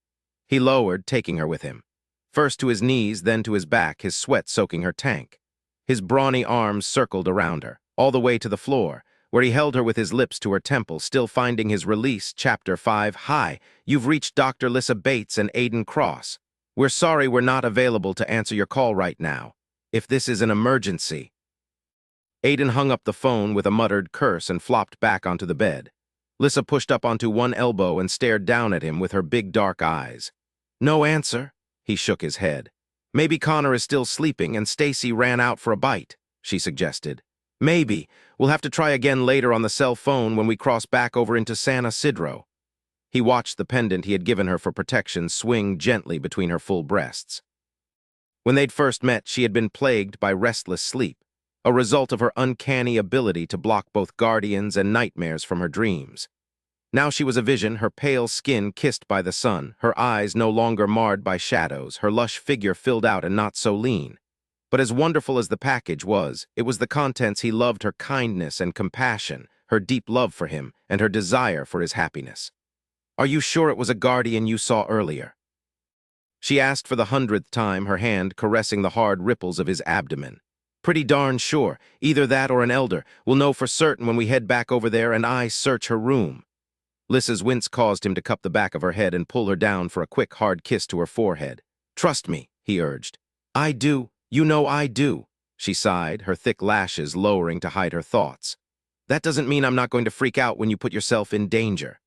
He lowered, taking her with him. First to his knees, then to his back, his sweat soaking her tank. His brawny arms circled around her, all the way to the floor, where he held her with his lips to her temple, still finding his release. Chapter 5. "Hi, you've reached Dr. Lissa Bates and Aiden Cross. We're sorry we're not available to answer your call right now. If this is an emergency." Aiden hung up the phone with a muttered curse and flopped back onto the bed. Lissa pushed up onto one elbow and stared down at him with her big dark eyes. "No answer?" He shook his head. "Maybe Connor is still sleeping and Stacy ran out for a bite," she suggested. "Maybe. We'll have to try again later on the cell phone when we cross back over into San Isidro." He watched the pendant he had given her for protection swing gently between her full breasts. When they'd first met, she had been plagued by restless sleep, a result of her uncanny ability to block both guardians and nightmares from her dreams. Now she was a vision, her pale skin kissed by the sun, her eyes no longer marred by shadows, her lush figure filled out and not so lean. But as wonderful as the package was, it was the contents he loved: her kindness and compassion, her deep love for him, and her desire for his happiness. "Are you sure it was a guardian you saw earlier?" She asked for the 100th time, her hand caressing the hard ripples of his abdomen. "Pretty darn sure. Either that or an elder. We'll know for certain when we head back over there and I search her room." Lissa's wince caused him to cup the back of her head and pull her down for a quick, hard kiss to her forehead. "Trust me," he urged. "I do. You know I do." She sighed, her thick lashes lowering to hide her thoughts. "That doesn't mean I'm not going to freak out when you put yourself in danger.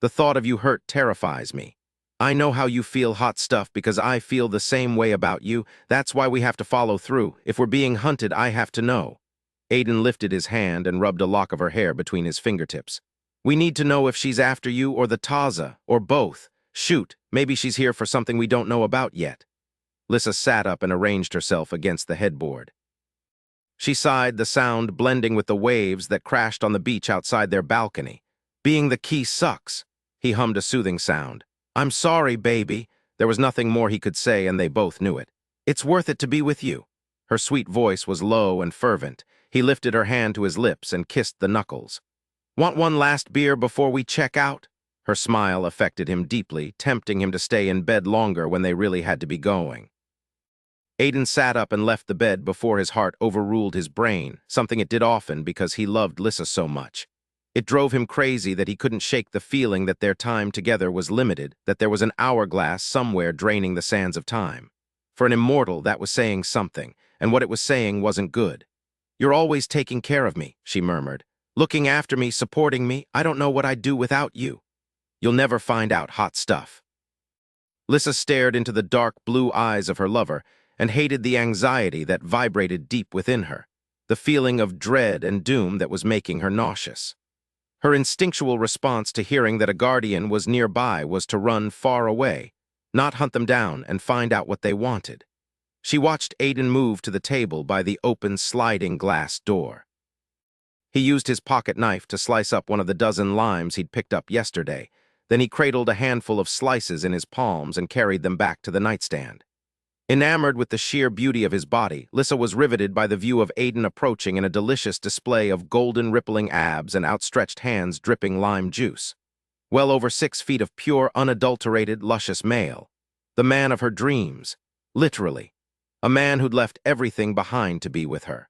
The thought of you hurt terrifies me. I know how you feel, hot stuff, because I feel the same way about you. That's why we have to follow through. If we're being hunted, I have to know." Aiden lifted his hand and rubbed a lock of her hair between his fingertips. "We need to know if she's after you or the Taza, or both. Shoot, maybe she's here for something we don't know about yet." Lissa sat up and arranged herself against the headboard. She sighed, the sound blending with the waves that crashed on the beach outside their balcony. "Being the key sucks." He hummed a soothing sound. "I'm sorry, baby." There was nothing more he could say, and they both knew it. "It's worth it to be with you." Her sweet voice was low and fervent. He lifted her hand to his lips and kissed the knuckles. "Want one last beer before we check out?" Her smile affected him deeply, tempting him to stay in bed longer when they really had to be going. Aiden sat up and left the bed before his heart overruled his brain, something it did often because he loved Lissa so much. It drove him crazy that he couldn't shake the feeling that their time together was limited, that there was an hourglass somewhere draining the sands of time. For an immortal, that was saying something, and what it was saying wasn't good. "You're always taking care of me," she murmured. Looking after me, supporting me, I don't know what I'd do without you. You'll never find out, hot stuff. Lissa stared into the dark blue eyes of her lover and hated the anxiety that vibrated deep within her, the feeling of dread and doom that was making her nauseous. Her instinctual response to hearing that a guardian was nearby was to run far away, not hunt them down and find out what they wanted. She watched Aiden move to the table by the open sliding glass door. He used his pocket knife to slice up one of the dozen limes he'd picked up yesterday. Then he cradled a handful of slices in his palms and carried them back to the nightstand. Enamored with the sheer beauty of his body, Lissa was riveted by the view of Aiden approaching in a delicious display of golden rippling abs and outstretched hands dripping lime juice. Well over 6 feet of pure, unadulterated, luscious male. The man of her dreams. Literally. A man who'd left everything behind to be with her.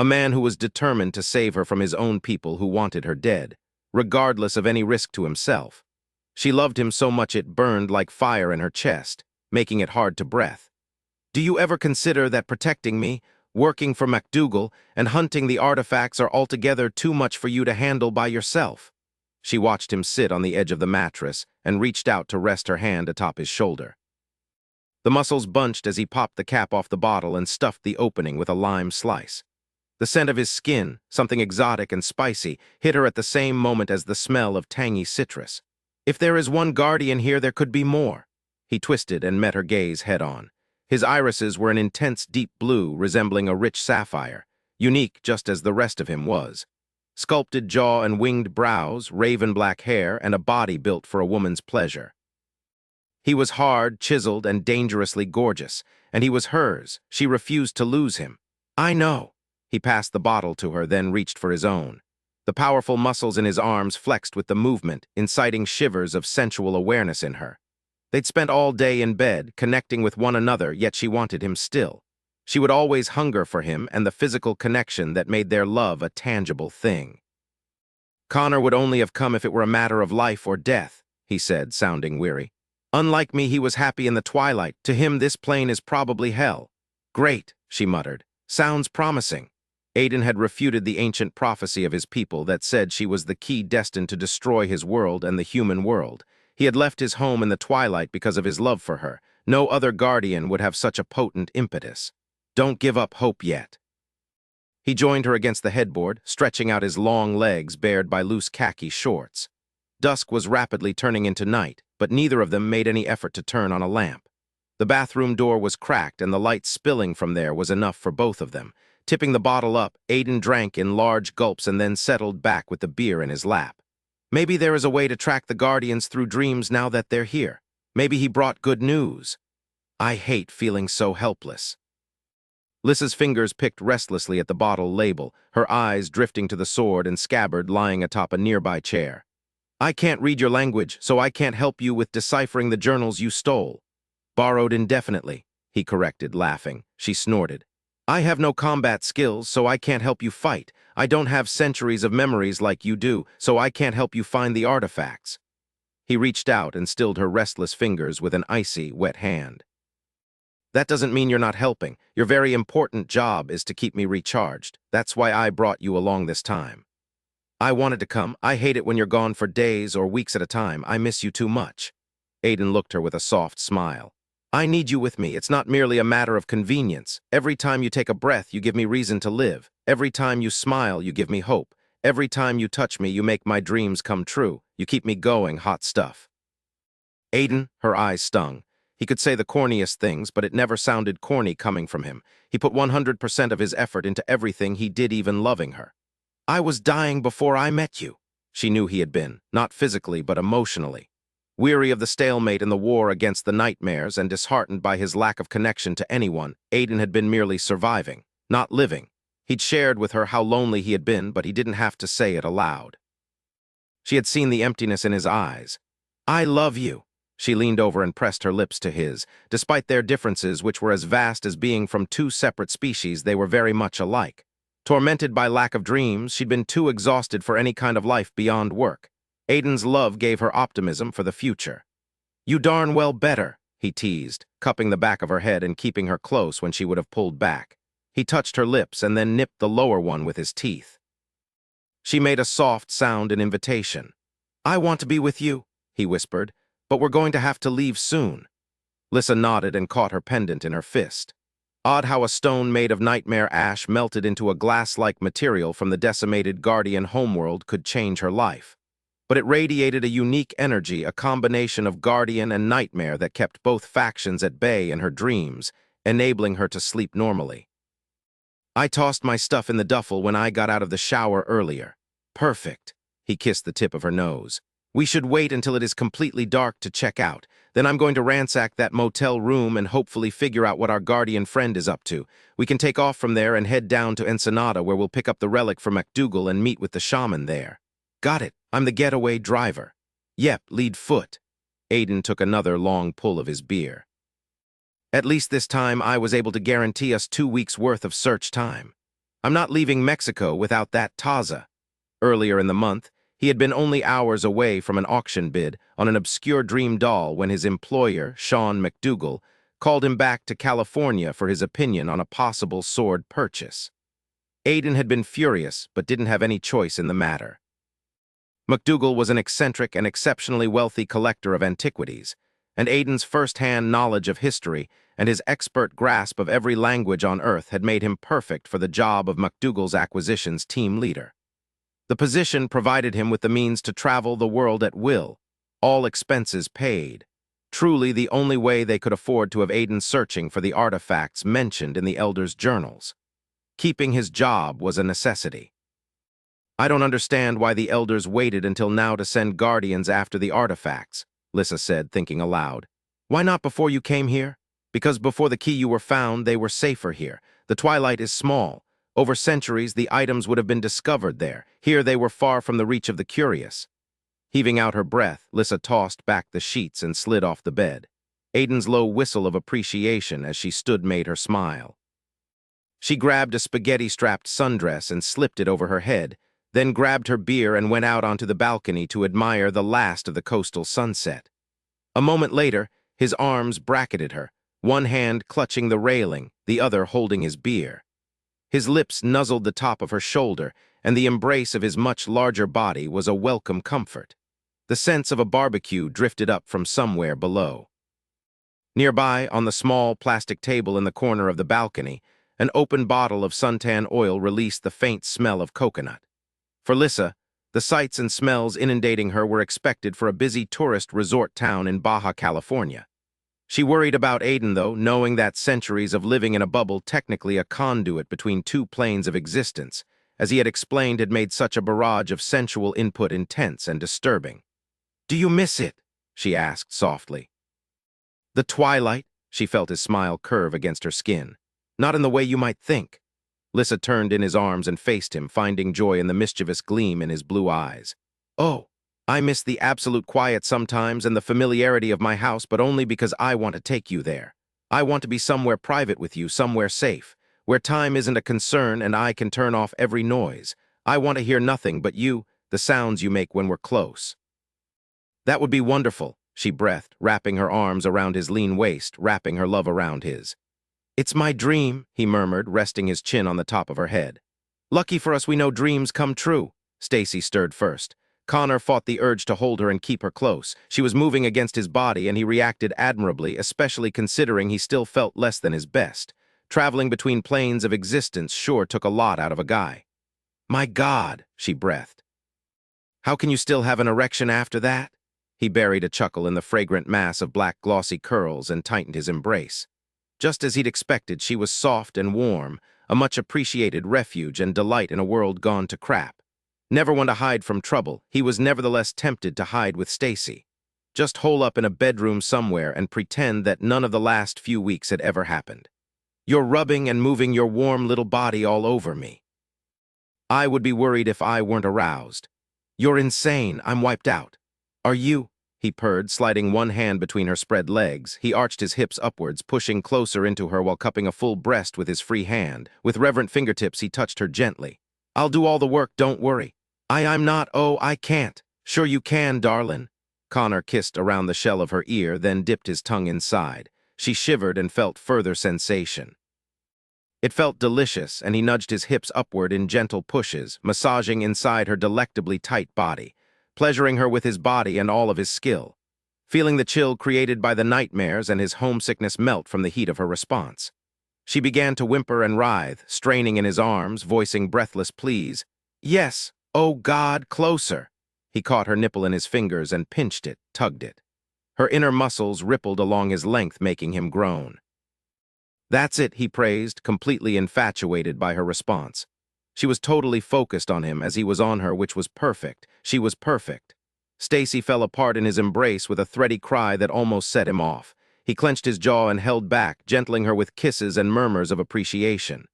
A man who was determined to save her from his own people who wanted her dead, regardless of any risk to himself. She loved him so much it burned like fire in her chest, making it hard to breathe. Do you ever consider that protecting me, working for MacDougall, and hunting the artifacts are altogether too much for you to handle by yourself? She watched him sit on the edge of the mattress and reached out to rest her hand atop his shoulder. The muscles bunched as he popped the cap off the bottle and stuffed the opening with a lime slice. The scent of his skin, something exotic and spicy, hit her at the same moment as the smell of tangy citrus. If there is one guardian here, there could be more. He twisted and met her gaze head-on. His irises were an intense deep blue resembling a rich sapphire, unique just as the rest of him was. Sculpted jaw and winged brows, raven-black hair, and a body built for a woman's pleasure. He was hard, chiseled, and dangerously gorgeous, and he was hers. She refused to lose him. I know. He passed the bottle to her, then reached for his own. The powerful muscles in his arms flexed with the movement, inciting shivers of sensual awareness in her. They'd spent all day in bed, connecting with one another, yet she wanted him still. She would always hunger for him and the physical connection that made their love a tangible thing. Connor would only have come if it were a matter of life or death, he said, sounding weary. Unlike me, he was happy in the Twilight. To him, this plane is probably hell. Great, she muttered. Sounds promising. Aiden had refuted the ancient prophecy of his people that said she was the key destined to destroy his world and the human world. He had left his home in the Twilight because of his love for her. No other guardian would have such a potent impetus. Don't give up hope yet. He joined her against the headboard, stretching out his long legs bared by loose khaki shorts. Dusk was rapidly turning into night, but neither of them made any effort to turn on a lamp. The bathroom door was cracked, and the light spilling from there was enough for both of them. Tipping the bottle up, Aiden drank in large gulps and then settled back with the beer in his lap. Maybe there is a way to track the Guardians through dreams now that they're here. Maybe he brought good news. I hate feeling so helpless. Lissa's fingers picked restlessly at the bottle label, her eyes drifting to the sword and scabbard lying atop a nearby chair. I can't read your language, so I can't help you with deciphering the journals you stole. Borrowed indefinitely, he corrected, laughing. She snorted. I have no combat skills, so I can't help you fight. I don't have centuries of memories like you do, so I can't help you find the artifacts. He reached out and stilled her restless fingers with an icy, wet hand. That doesn't mean you're not helping. Your very important job is to keep me recharged. That's why I brought you along this time. I wanted to come. I hate it when you're gone for days or weeks at a time. I miss you too much. Aiden looked her with a soft smile. I need you with me. It's not merely a matter of convenience. Every time you take a breath, you give me reason to live. Every time you smile, you give me hope. Every time you touch me, you make my dreams come true. You keep me going, hot stuff. Aiden, her eyes stung. He could say the corniest things, but it never sounded corny coming from him. He put 100% of his effort into everything he did, even loving her. I was dying before I met you. She knew he had been, not physically, but emotionally. Weary of the stalemate in the war against the nightmares and disheartened by his lack of connection to anyone, Aiden had been merely surviving, not living. He'd shared with her how lonely he had been, but he didn't have to say it aloud. She had seen the emptiness in his eyes. I love you. She leaned over and pressed her lips to his. Despite their differences, which were as vast as being from two separate species, they were very much alike. Tormented by lack of dreams, she'd been too exhausted for any kind of life beyond work. Aiden's love gave her optimism for the future. You darn well better, he teased, cupping the back of her head and keeping her close when she would have pulled back. He touched her lips and then nipped the lower one with his teeth. She made a soft sound in invitation. "I want to be with you," he whispered, "but we're going to have to leave soon." Lissa nodded and caught her pendant in her fist. Odd how a stone made of nightmare ash melted into a glass-like material from the decimated guardian homeworld could change her life. But it radiated a unique energy, a combination of guardian and nightmare that kept both factions at bay in her dreams, enabling her to sleep normally. "I tossed my stuff in the duffel when I got out of the shower earlier." "Perfect." He kissed the tip of her nose. "We should wait until it is completely dark to check out. Then I'm going to ransack that motel room and hopefully figure out what our guardian friend is up to. We can take off from there and head down to Ensenada, where we'll pick up the relic for MacDougal and meet with the shaman there." "Got it. I'm the getaway driver." "Yep, lead foot." Aiden took another long pull of his beer. "At least this time I was able to guarantee us 2 weeks' worth of search time. I'm not leaving Mexico without that Taza." Earlier in the month, he had been only hours away from an auction bid on an obscure dream doll when his employer, Sean MacDougal, called him back to California for his opinion on a possible sword purchase. Aiden had been furious, but didn't have any choice in the matter. MacDougal was an eccentric and exceptionally wealthy collector of antiquities, and Aiden's first-hand knowledge of history and his expert grasp of every language on Earth had made him perfect for the job of MacDougal's acquisitions team leader. The position provided him with the means to travel the world at will, all expenses paid. Truly the only way they could afford to have Aiden searching for the artifacts mentioned in the Elders' journals. Keeping his job was a necessity. "I don't understand why the Elders waited until now to send guardians after the artifacts," Lissa said, thinking aloud. "Why not before you came here? Because before the key you were found, they were safer here. The Twilight is small. Over centuries, the items would have been discovered there. Here they were far from the reach of the curious." Heaving out her breath, Lissa tossed back the sheets and slid off the bed. Aiden's low whistle of appreciation as she stood made her smile. She grabbed a spaghetti-strapped sundress and slipped it over her head, then grabbed her beer and went out onto the balcony to admire the last of the coastal sunset. A moment later, his arms bracketed her, one hand clutching the railing, the other holding his beer. His lips nuzzled the top of her shoulder, and the embrace of his much larger body was a welcome comfort. The sense of a barbecue drifted up from somewhere below. Nearby, on the small plastic table in the corner of the balcony, an open bottle of suntan oil released the faint smell of coconut. For Lissa, the sights and smells inundating her were expected for a busy tourist resort town in Baja California. She worried about Aiden, though, knowing that centuries of living in a bubble, technically a conduit between two planes of existence, as he had explained, had made such a barrage of sensual input intense and disturbing. "Do you miss it?" she asked softly. "The Twilight?" She felt his smile curve against her skin. "Not in the way you might think." Lissa turned in his arms and faced him, finding joy in the mischievous gleam in his blue eyes. "Oh, I miss the absolute quiet sometimes and the familiarity of my house, but only because I want to take you there. I want to be somewhere private with you, somewhere safe, where time isn't a concern and I can turn off every noise. I want to hear nothing but you, the sounds you make when we're close." "That would be wonderful," she breathed, wrapping her arms around his lean waist, wrapping her love around his. "It's my dream," he murmured, resting his chin on the top of her head. "Lucky for us we know dreams come true." Stacy stirred first. Connor fought the urge to hold her and keep her close. She was moving against his body, and he reacted admirably, especially considering he still felt less than his best. Traveling between planes of existence sure took a lot out of a guy. "My God," she breathed. "How can you still have an erection after that?" He buried a chuckle in the fragrant mass of black glossy curls and tightened his embrace. Just as he'd expected, she was soft and warm, a much-appreciated refuge and delight in a world gone to crap. Never one to hide from trouble, he was nevertheless tempted to hide with Stacy. Just hole up in a bedroom somewhere and pretend that none of the last few weeks had ever happened. "You're rubbing and moving your warm little body all over me. I would be worried if I weren't aroused. You're insane, I'm wiped out. Are you?" He purred, sliding one hand between her spread legs. He arched his hips upwards, pushing closer into her while cupping a full breast with his free hand. With reverent fingertips, he touched her gently. "I'll do all the work, don't worry." I'm not, oh, I can't." "Sure you can, darlin'." Connor kissed around the shell of her ear, then dipped his tongue inside. She shivered and felt further sensation. It felt delicious, and he nudged his hips upward in gentle pushes, massaging inside her delectably tight body, pleasuring her with his body and all of his skill, feeling the chill created by the nightmares and his homesickness melt from the heat of her response. She began to whimper and writhe, straining in his arms, voicing breathless pleas. Yes, oh God, closer. He caught her nipple in his fingers and pinched it, tugged it. Her inner muscles rippled along his length, making him groan. That's it, he praised, completely infatuated by her response. She was totally focused on him as he was on her, which was perfect. She was perfect. Stacy fell apart in his embrace with a thready cry that almost set him off. He clenched his jaw and held back, gentling her with kisses and murmurs of appreciation.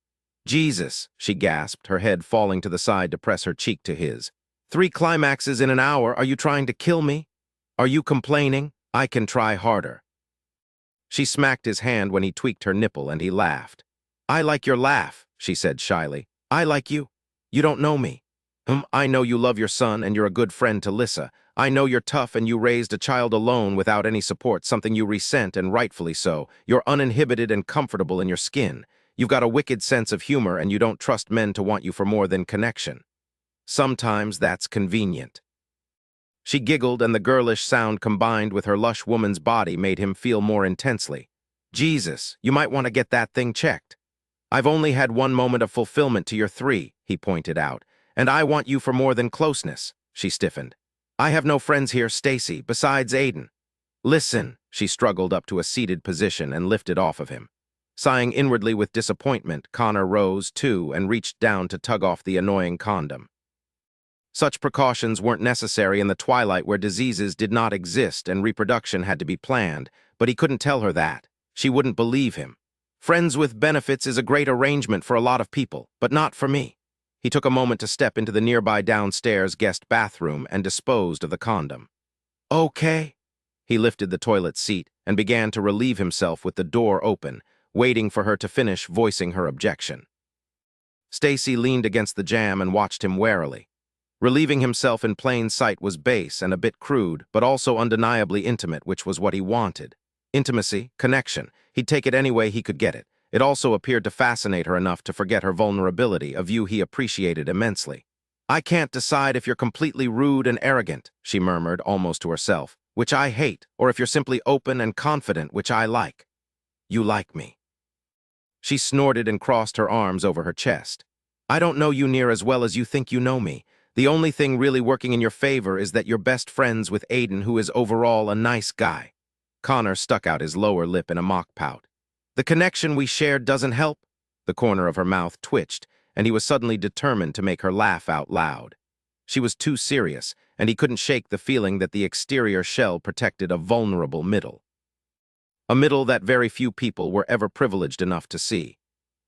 Jesus, she gasped, her head falling to the side to press her cheek to his. 3 climaxes in an hour, are you trying to kill me? Are you complaining? I can try harder. She smacked his hand when he tweaked her nipple, and he laughed. I like your laugh, she said shyly. I like you. You don't know me. I know you love your son and you're a good friend to Lissa. I know you're tough and you raised a child alone without any support, something you resent, and rightfully so. You're uninhibited and comfortable in your skin. You've got a wicked sense of humor and you don't trust men to want you for more than connection. Sometimes that's convenient. She giggled, and the girlish sound combined with her lush woman's body made him feel more intensely. Jesus, you might want to get that thing checked. I've only had 1 moment of fulfillment to your 3, he pointed out, and I want you for more than closeness, she stiffened. I have no friends here, Stacy, besides Aiden. Listen, she struggled up to a seated position and lifted off of him. Sighing inwardly with disappointment, Connor rose, too, and reached down to tug off the annoying condom. Such precautions weren't necessary in the Twilight, where diseases did not exist and reproduction had to be planned, but he couldn't tell her that. She wouldn't believe him. Friends with benefits is a great arrangement for a lot of people, but not for me. He took a moment to step into the nearby downstairs guest bathroom and disposed of the condom. Okay. He lifted the toilet seat and began to relieve himself with the door open, waiting for her to finish voicing her objection. Stacy leaned against the jamb and watched him warily. Relieving himself in plain sight was base and a bit crude, but also undeniably intimate, which was what he wanted. Intimacy, connection. He'd take it any way he could get it. It also appeared to fascinate her enough to forget her vulnerability, a view he appreciated immensely. I can't decide if you're completely rude and arrogant, she murmured, almost to herself, which I hate, or if you're simply open and confident, which I like. You like me. She snorted and crossed her arms over her chest. I don't know you near as well as you think you know me. The only thing really working in your favor is that you're best friends with Aiden, who is overall a nice guy. Connor stuck out his lower lip in a mock pout. The connection we shared doesn't help? The corner of her mouth twitched, and he was suddenly determined to make her laugh out loud. She was too serious, and he couldn't shake the feeling that the exterior shell protected a vulnerable middle. A middle that very few people were ever privileged enough to see.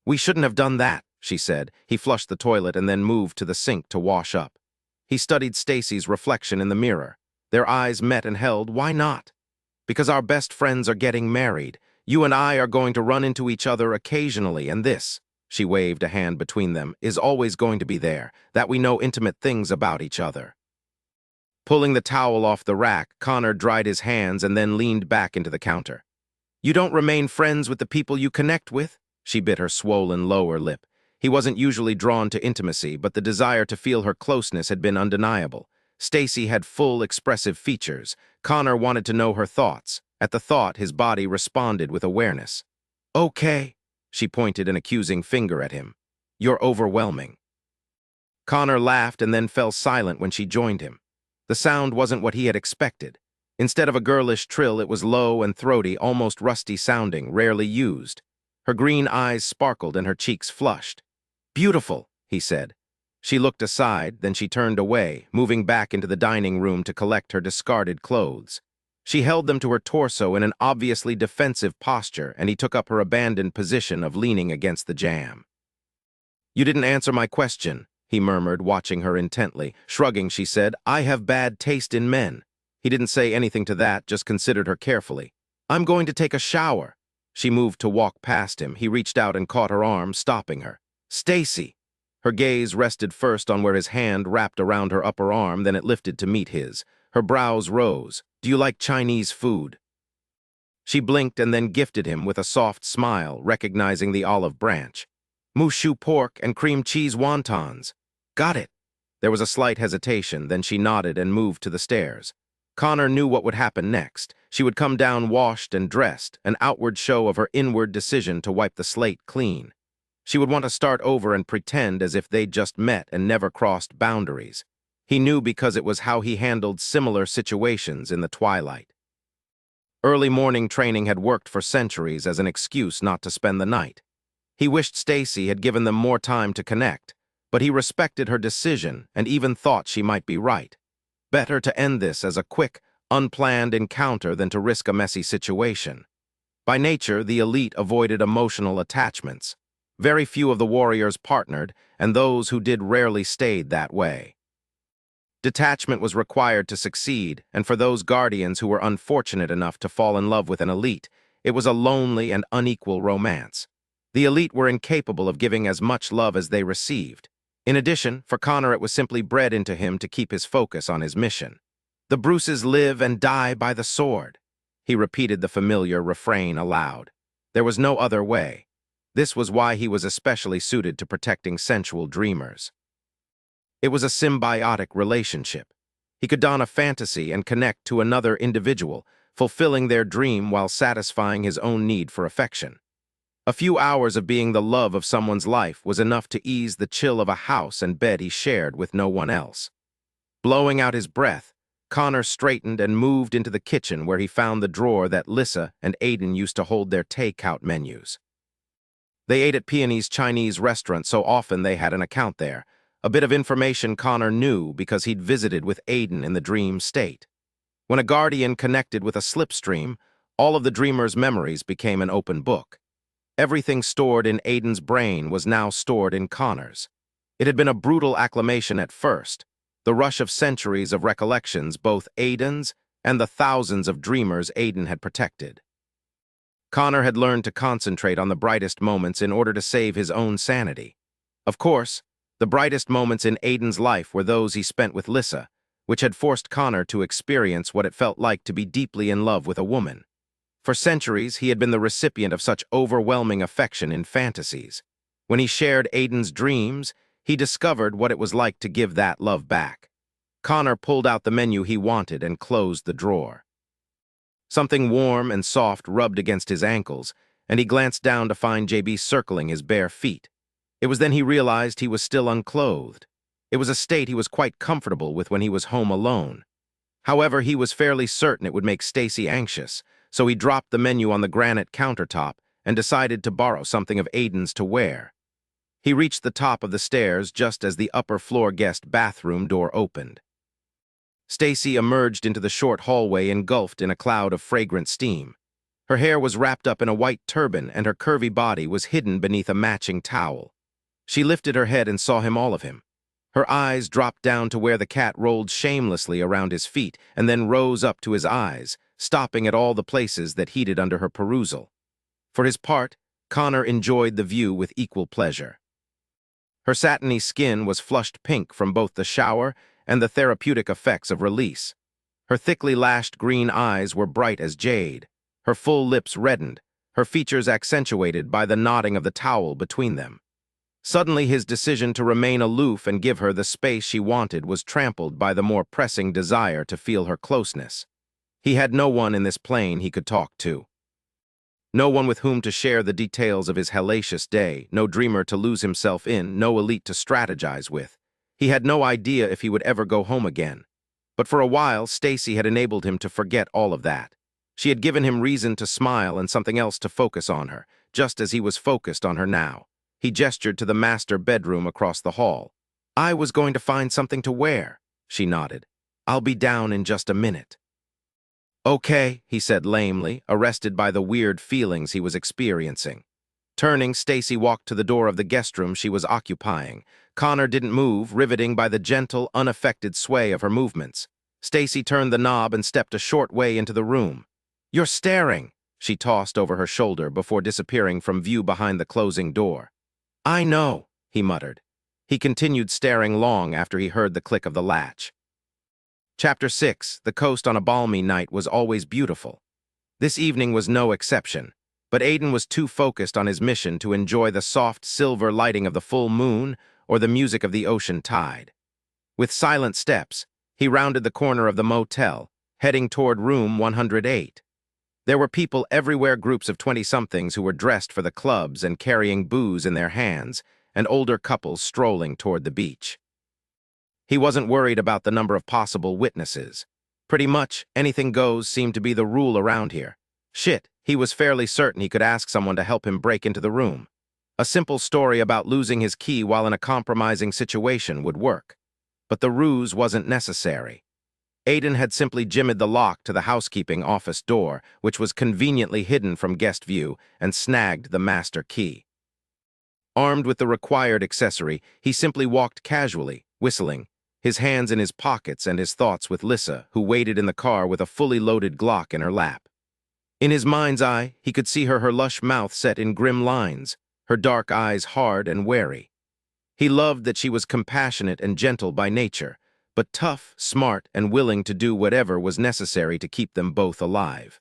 We shouldn't have done that, she said. He flushed the toilet and then moved to the sink to wash up. He studied Stacy's reflection in the mirror. Their eyes met and held. Why not? Because our best friends are getting married. You and I are going to run into each other occasionally, and this, she waved a hand between them, is always going to be there, that we know intimate things about each other. Pulling the towel off the rack, Connor dried his hands and then leaned back into the counter. You don't remain friends with the people you connect with? She bit her swollen lower lip. He wasn't usually drawn to intimacy, but the desire to feel her closeness had been undeniable. Stacy had full, expressive features. Connor wanted to know her thoughts. At the thought, his body responded with awareness. Okay, she pointed an accusing finger at him. You're overwhelming. Connor laughed and then fell silent when she joined him. The sound wasn't what he had expected. Instead of a girlish trill, it was low and throaty, almost rusty sounding, rarely used. Her green eyes sparkled and her cheeks flushed. Beautiful, he said. She looked aside, then she turned away, moving back into the dining room to collect her discarded clothes. She held them to her torso in an obviously defensive posture, and he took up her abandoned position of leaning against the jamb. You didn't answer my question, he murmured, watching her intently. Shrugging, she said, I have bad taste in men. He didn't say anything to that, just considered her carefully. I'm going to take a shower. She moved to walk past him. He reached out and caught her arm, stopping her. Stacy! Her gaze rested first on where his hand wrapped around her upper arm, then it lifted to meet his. Her brows rose. Do you like Chinese food? She blinked and then gifted him with a soft smile, recognizing the olive branch. Mushu pork and cream cheese wontons. Got it. There was a slight hesitation, then she nodded and moved to the stairs. Connor knew what would happen next. She would come down washed and dressed, an outward show of her inward decision to wipe the slate clean. She would want to start over and pretend as if they'd just met and never crossed boundaries. He knew because it was how he handled similar situations in the Twilight. Early morning training had worked for centuries as an excuse not to spend the night. He wished Stacy had given them more time to connect, but he respected her decision and even thought she might be right. Better to end this as a quick, unplanned encounter than to risk a messy situation. By nature, the elite avoided emotional attachments. Very few of the warriors partnered, and those who did rarely stayed that way. Detachment was required to succeed, and for those guardians who were unfortunate enough to fall in love with an elite, it was a lonely and unequal romance. The elite were incapable of giving as much love as they received. In addition, for Connor it was simply bred into him to keep his focus on his mission. The Bruces live and die by the sword. He repeated the familiar refrain aloud. There was no other way. This was why he was especially suited to protecting sensual dreamers. It was a symbiotic relationship. He could don a fantasy and connect to another individual, fulfilling their dream while satisfying his own need for affection. A few hours of being the love of someone's life was enough to ease the chill of a house and bed he shared with no one else. Blowing out his breath, Connor straightened and moved into the kitchen where he found the drawer that Lissa and Aiden used to hold their take-out menus. They ate at Peony's Chinese restaurant so often they had an account there, a bit of information Connor knew because he'd visited with Aiden in the dream state. When a guardian connected with a slipstream, all of the dreamer's memories became an open book. Everything stored in Aiden's brain was now stored in Connor's. It had been a brutal acclimation at first, the rush of centuries of recollections, both Aiden's and the thousands of dreamers Aiden had protected. Connor had learned to concentrate on the brightest moments in order to save his own sanity. Of course, the brightest moments in Aiden's life were those he spent with Lissa, which had forced Connor to experience what it felt like to be deeply in love with a woman. For centuries, he had been the recipient of such overwhelming affection in fantasies. When he shared Aiden's dreams, he discovered what it was like to give that love back. Connor pulled out the menu he wanted and closed the drawer. Something warm and soft rubbed against his ankles, and he glanced down to find JB circling his bare feet. It was then he realized he was still unclothed. It was a state he was quite comfortable with when he was home alone. However, he was fairly certain it would make Stacy anxious, so he dropped the menu on the granite countertop and decided to borrow something of Aiden's to wear. He reached the top of the stairs just as the upper floor guest bathroom door opened. Stacy emerged into the short hallway engulfed in a cloud of fragrant steam. Her hair was wrapped up in a white turban and her curvy body was hidden beneath a matching towel. She lifted her head and saw him all of him. Her eyes dropped down to where the cat rolled shamelessly around his feet and then rose up to his eyes, stopping at all the places that heated under her perusal. For his part, Connor enjoyed the view with equal pleasure. Her satiny skin was flushed pink from both the shower and the therapeutic effects of release. Her thickly lashed green eyes were bright as jade, her full lips reddened, her features accentuated by the knotting of the towel between them. Suddenly his decision to remain aloof and give her the space she wanted was trampled by the more pressing desire to feel her closeness. He had no one in this plane he could talk to. No one with whom to share the details of his hellacious day, no dreamer to lose himself in, no elite to strategize with. He had no idea if he would ever go home again. But for a while, Stacy had enabled him to forget all of that. She had given him reason to smile and something else to focus on her, just as he was focused on her now. He gestured to the master bedroom across the hall. "I was going to find something to wear," she nodded. "I'll be down in just a minute." "Okay," he said lamely, arrested by the weird feelings he was experiencing. Turning, Stacy walked to the door of the guest room she was occupying. Connor didn't move, riveting by the gentle, unaffected sway of her movements. Stacy turned the knob and stepped a short way into the room. "You're staring," she tossed over her shoulder before disappearing from view behind the closing door. "I know," he muttered. He continued staring long after he heard the click of the latch. Chapter 6. The coast on a balmy night was always beautiful. This evening was no exception. But Aiden was too focused on his mission to enjoy the soft silver lighting of the full moon or the music of the ocean tide. With silent steps, he rounded the corner of the motel, heading toward room 108. There were people everywhere, groups of 20-somethings who were dressed for the clubs and carrying booze in their hands, and older couples strolling toward the beach. He wasn't worried about the number of possible witnesses. Pretty much anything goes seemed to be the rule around here. Shit, he was fairly certain he could ask someone to help him break into the room. A simple story about losing his key while in a compromising situation would work. But the ruse wasn't necessary. Aiden had simply jimmied the lock to the housekeeping office door, which was conveniently hidden from guest view, and snagged the master key. Armed with the required accessory, he simply walked casually, whistling, his hands in his pockets and his thoughts with Lissa, who waited in the car with a fully loaded Glock in her lap. In his mind's eye, he could see her lush mouth set in grim lines, her dark eyes hard and wary. He loved that she was compassionate and gentle by nature, but tough, smart, and willing to do whatever was necessary to keep them both alive.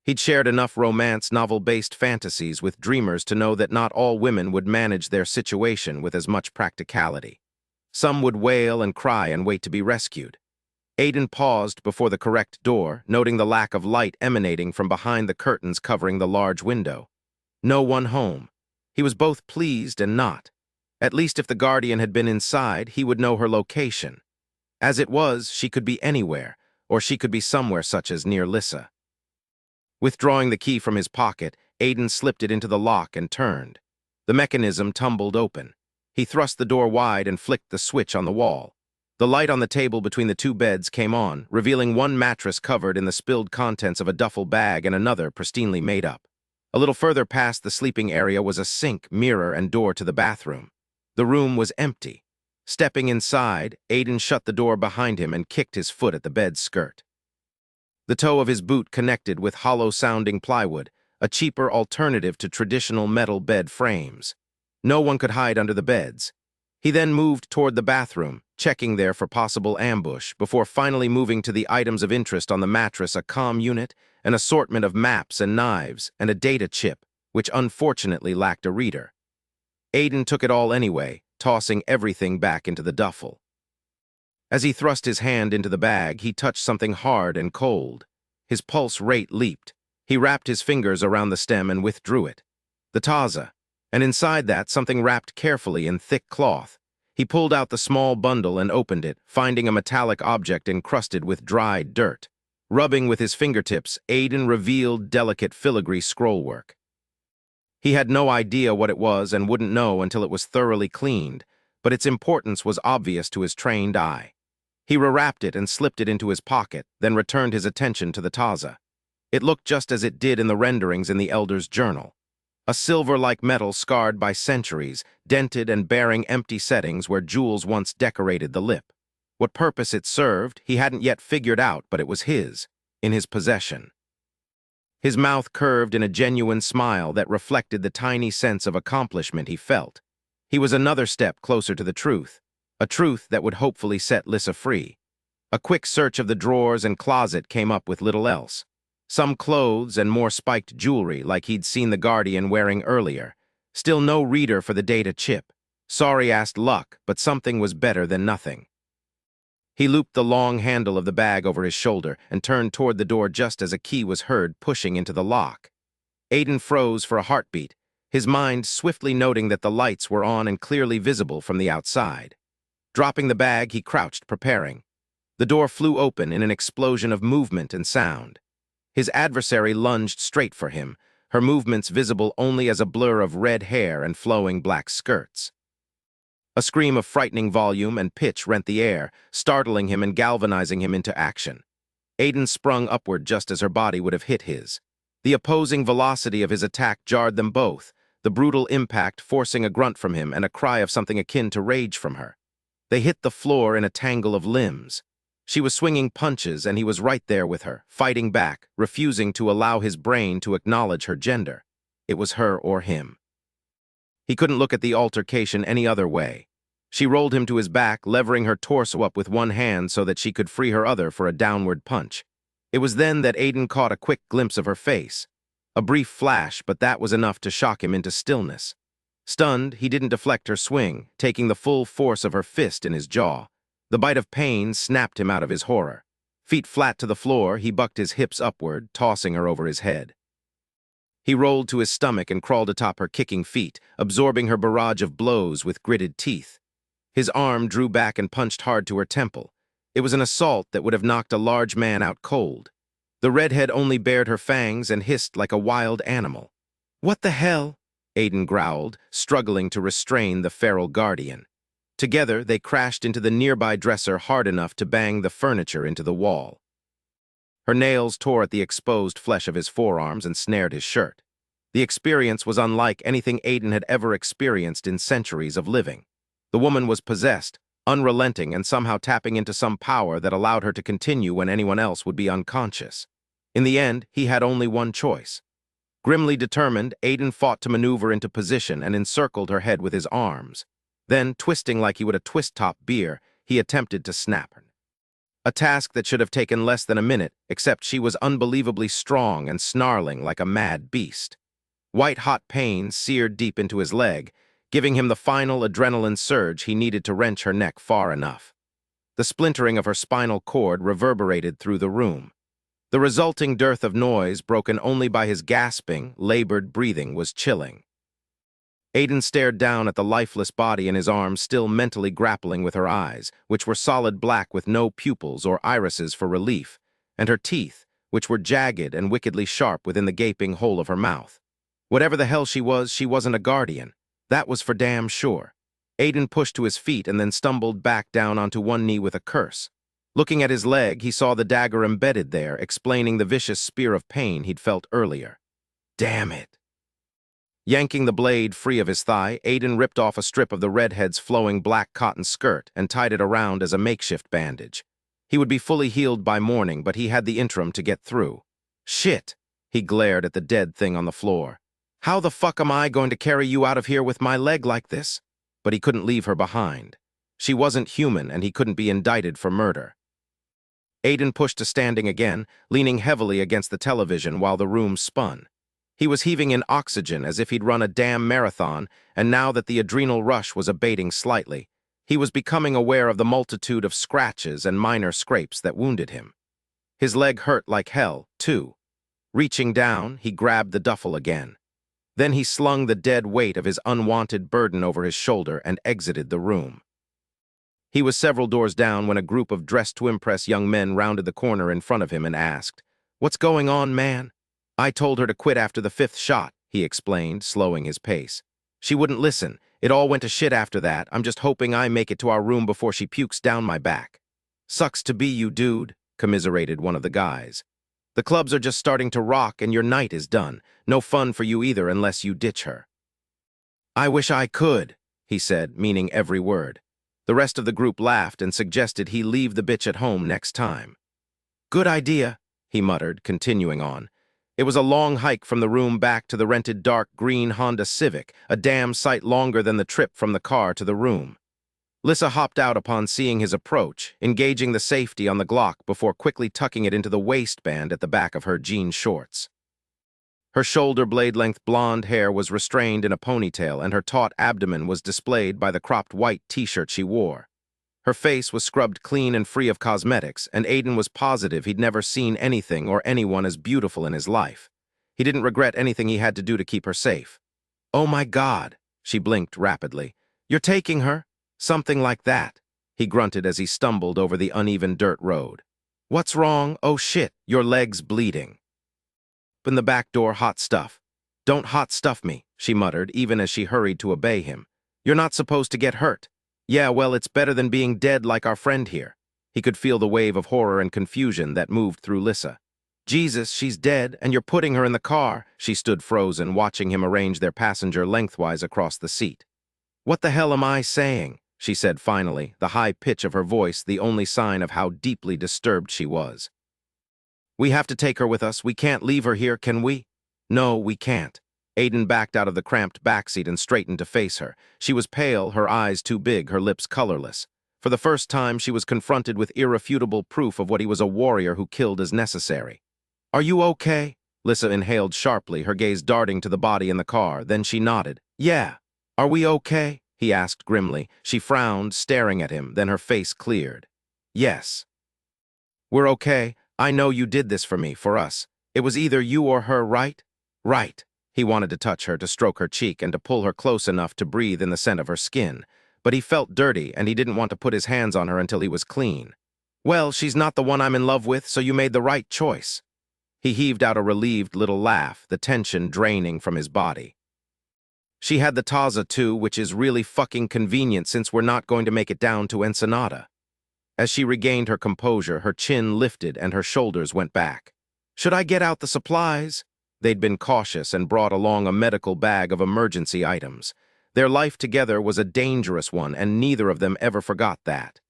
He'd shared enough romance novel-based fantasies with dreamers to know that not all women would manage their situation with as much practicality. Some would wail and cry and wait to be rescued. Aiden paused before the correct door, noting the lack of light emanating from behind the curtains covering the large window. No one home. He was both pleased and not. At least if the guardian had been inside, he would know her location. As it was, she could be anywhere, or she could be somewhere such as near Lissa. Withdrawing the key from his pocket, Aiden slipped it into the lock and turned. The mechanism tumbled open. He thrust the door wide and flicked the switch on the wall. The light on the table between the two beds came on, revealing one mattress covered in the spilled contents of a duffel bag and another pristinely made up. A little further past the sleeping area was a sink, mirror, and door to the bathroom. The room was empty. Stepping inside, Aiden shut the door behind him and kicked his foot at the bed's skirt. The toe of his boot connected with hollow-sounding plywood, a cheaper alternative to traditional metal bed frames. No one could hide under the beds. He then moved toward the bathroom, checking there for possible ambush, before finally moving to the items of interest on the mattress: a comm unit, an assortment of maps and knives, and a data chip, which unfortunately lacked a reader. Aiden took it all anyway, tossing everything back into the duffel. As he thrust his hand into the bag, he touched something hard and cold. His pulse rate leaped. He wrapped his fingers around the stem and withdrew it. The taza, and inside that something wrapped carefully in thick cloth. He pulled out the small bundle and opened it, finding a metallic object encrusted with dried dirt. Rubbing with his fingertips, Aiden revealed delicate filigree scrollwork. He had no idea what it was and wouldn't know until it was thoroughly cleaned, but its importance was obvious to his trained eye. He rewrapped it and slipped it into his pocket, then returned his attention to the taza. It looked just as it did in the renderings in the Elder's journal. A silver-like metal scarred by centuries, dented and bearing empty settings where jewels once decorated the lip. What purpose it served, he hadn't yet figured out, but it was his, in his possession. His mouth curved in a genuine smile that reflected the tiny sense of accomplishment he felt. He was another step closer to the truth, a truth that would hopefully set Lissa free. A quick search of the drawers and closet came up with little else. Some clothes and more spiked jewelry like he'd seen the Guardian wearing earlier. Still no reader for the data chip. Sorry-assed luck, but something was better than nothing. He looped the long handle of the bag over his shoulder and turned toward the door just as a key was heard pushing into the lock. Aiden froze for a heartbeat, his mind swiftly noting that the lights were on and clearly visible from the outside. Dropping the bag, he crouched, preparing. The door flew open in an explosion of movement and sound. His adversary lunged straight for him, her movements visible only as a blur of red hair and flowing black skirts. A scream of frightening volume and pitch rent the air, startling him and galvanizing him into action. Aiden sprung upward just as her body would have hit his. The opposing velocity of his attack jarred them both, the brutal impact forcing a grunt from him and a cry of something akin to rage from her. They hit the floor in a tangle of limbs. She was swinging punches and he was right there with her, fighting back, refusing to allow his brain to acknowledge her gender. It was her or him. He couldn't look at the altercation any other way. She rolled him to his back, levering her torso up with one hand so that she could free her other for a downward punch. It was then that Aiden caught a quick glimpse of her face. A brief flash, but that was enough to shock him into stillness. Stunned, he didn't deflect her swing, taking the full force of her fist in his jaw. The bite of pain snapped him out of his horror. Feet flat to the floor, he bucked his hips upward, tossing her over his head. He rolled to his stomach and crawled atop her kicking feet, absorbing her barrage of blows with gritted teeth. His arm drew back and punched hard to her temple. It was an assault that would have knocked a large man out cold. The redhead only bared her fangs and hissed like a wild animal. "What the hell?" Aiden growled, struggling to restrain the feral guardian. Together, they crashed into the nearby dresser hard enough to bang the furniture into the wall. Her nails tore at the exposed flesh of his forearms and snared his shirt. The experience was unlike anything Aiden had ever experienced in centuries of living. The woman was possessed, unrelenting, and somehow tapping into some power that allowed her to continue when anyone else would be unconscious. In the end, he had only one choice. Grimly determined, Aiden fought to maneuver into position and encircled her head with his arms. Then, twisting like he would a twist-top beer, he attempted to snap her. A task that should have taken less than a minute, except she was unbelievably strong and snarling like a mad beast. White-hot pain seared deep into his leg, giving him the final adrenaline surge he needed to wrench her neck far enough. The splintering of her spinal cord reverberated through the room. The resulting dearth of noise, broken only by his gasping, labored breathing, was chilling. Aiden stared down at the lifeless body in his arms, still mentally grappling with her eyes, which were solid black with no pupils or irises for relief, and her teeth, which were jagged and wickedly sharp within the gaping hole of her mouth. Whatever the hell she wasn't a guardian. That was for damn sure. Aiden pushed to his feet and then stumbled back down onto one knee with a curse. Looking at his leg, he saw the dagger embedded there, explaining the vicious spear of pain he'd felt earlier. Damn it. Yanking the blade free of his thigh, Aiden ripped off a strip of the redhead's flowing black cotton skirt and tied it around as a makeshift bandage. He would be fully healed by morning, but he had the interim to get through. Shit! He glared at the dead thing on the floor. How the fuck am I going to carry you out of here with my leg like this? But he couldn't leave her behind. She wasn't human, and he couldn't be indicted for murder. Aiden pushed to standing again, leaning heavily against the television while the room spun. He was heaving in oxygen as if he'd run a damn marathon, and now that the adrenal rush was abating slightly, he was becoming aware of the multitude of scratches and minor scrapes that wounded him. His leg hurt like hell, too. Reaching down, he grabbed the duffel again. Then he slung the dead weight of his unwanted burden over his shoulder and exited the room. He was several doors down when a group of dressed-to-impress young men rounded the corner in front of him and asked, "What's going on, man?" "I told her to quit after the 5th shot," he explained, slowing his pace. "She wouldn't listen. It all went to shit after that. I'm just hoping I make it to our room before she pukes down my back." "Sucks to be you, dude," commiserated one of the guys. "The clubs are just starting to rock and your night is done. No fun for you either unless you ditch her." "I wish I could," he said, meaning every word. The rest of the group laughed and suggested he leave the bitch at home next time. "Good idea," he muttered, continuing on. It was a long hike from the room back to the rented dark green Honda Civic, a damn sight longer than the trip from the car to the room. Lissa hopped out upon seeing his approach, engaging the safety on the Glock before quickly tucking it into the waistband at the back of her jean shorts. Her shoulder-blade-length blonde hair was restrained in a ponytail, and her taut abdomen was displayed by the cropped white t-shirt she wore. Her face was scrubbed clean and free of cosmetics, and Aiden was positive he'd never seen anything or anyone as beautiful in his life. He didn't regret anything he had to do to keep her safe. "Oh my God," she blinked rapidly. "You're taking her?" "Something like that," he grunted as he stumbled over the uneven dirt road. "What's wrong? Oh shit, your leg's bleeding." "Open the back door, hot stuff." "Don't hot stuff me," she muttered, even as she hurried to obey him. "You're not supposed to get hurt." "Yeah, well, it's better than being dead like our friend here." He could feel the wave of horror and confusion that moved through Lissa. "Jesus, she's dead, and you're putting her in the car." She stood frozen, watching him arrange their passenger lengthwise across the seat. "What the hell am I saying?" she said finally, the high pitch of her voice the only sign of how deeply disturbed she was. "We have to take her with us. We can't leave her here, can we?" "No, we can't." Aiden backed out of the cramped backseat and straightened to face her. She was pale, her eyes too big, her lips colorless. For the first time, she was confronted with irrefutable proof of what he was, a warrior who killed as necessary. "Are you okay?" Lissa inhaled sharply, her gaze darting to the body in the car. Then she nodded. Yeah. Are we okay? He asked grimly. She frowned, staring at him, then her face cleared. Yes. We're okay. I know you did this for me, for us. It was either you or her, right? Right. He wanted to touch her, to stroke her cheek, and to pull her close enough to breathe in the scent of her skin. But he felt dirty, and he didn't want to put his hands on her until he was clean. Well, she's not the one I'm in love with, so you made the right choice. He heaved out a relieved little laugh, the tension draining from his body. She had the Taza too, which is really fucking convenient since we're not going to make it down to Ensenada. As she regained her composure, her chin lifted and her shoulders went back. Should I get out the supplies? They'd been cautious and brought along a medical bag of emergency items. Their life together was a dangerous one, and neither of them ever forgot that.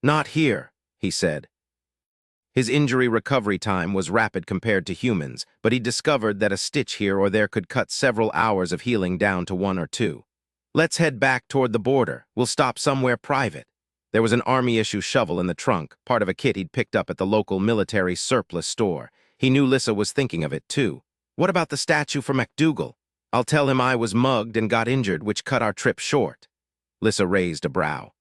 Not here, he said. His injury recovery time was rapid compared to humans, but he discovered that a stitch here or there could cut several hours of healing down to 1 or 2. Let's head back toward the border. We'll stop somewhere private. There was an army-issue shovel in the trunk, part of a kit he'd picked up at the local military surplus store. He knew Lissa was thinking of it, too. What about the statue for MacDougal? I'll tell him I was mugged and got injured, which cut our trip short. Lissa raised a brow.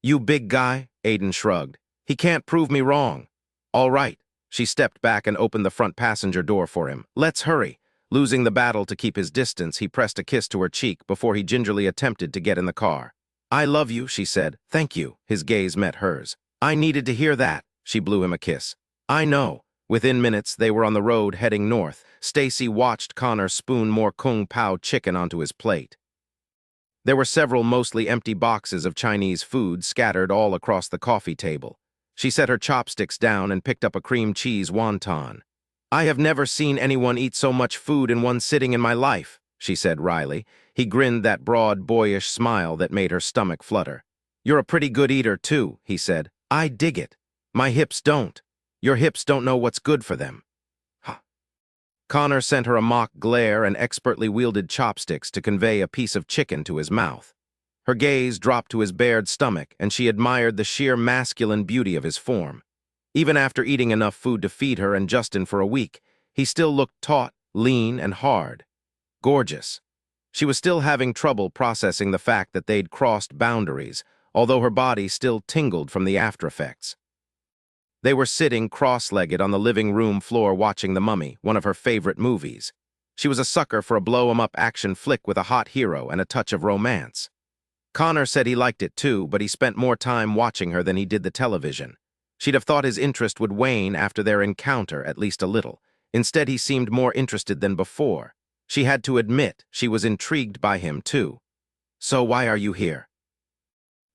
You big guy? Aiden shrugged. He can't prove me wrong. All right. She stepped back and opened the front passenger door for him. Let's hurry. Losing the battle to keep his distance, he pressed a kiss to her cheek before he gingerly attempted to get in the car. I love you, she said. Thank you. His gaze met hers. I needed to hear that. She blew him a kiss. I know. Within minutes, they were on the road heading north. Stacy watched Connor spoon more Kung Pao chicken onto his plate. There were several mostly empty boxes of Chinese food scattered all across the coffee table. She set her chopsticks down and picked up a cream cheese wonton. I have never seen anyone eat so much food in one sitting in my life, she said wryly. He grinned that broad, boyish smile that made her stomach flutter. You're a pretty good eater, too, he said. I dig it. My hips don't. Your hips don't know what's good for them. Huh. Connor sent her a mock glare and expertly wielded chopsticks to convey a piece of chicken to his mouth. Her gaze dropped to his bared stomach, and she admired the sheer masculine beauty of his form. Even after eating enough food to feed her and Justin for a week, he still looked taut, lean, and hard. Gorgeous. She was still having trouble processing the fact that they'd crossed boundaries, although her body still tingled from the aftereffects. They were sitting cross-legged on the living room floor watching The Mummy, one of her favorite movies. She was a sucker for a blow-em-up action flick with a hot hero and a touch of romance. Connor said he liked it too, but he spent more time watching her than he did the television. She'd have thought his interest would wane after their encounter, at least a little. Instead, he seemed more interested than before. She had to admit she was intrigued by him too. So why are you here?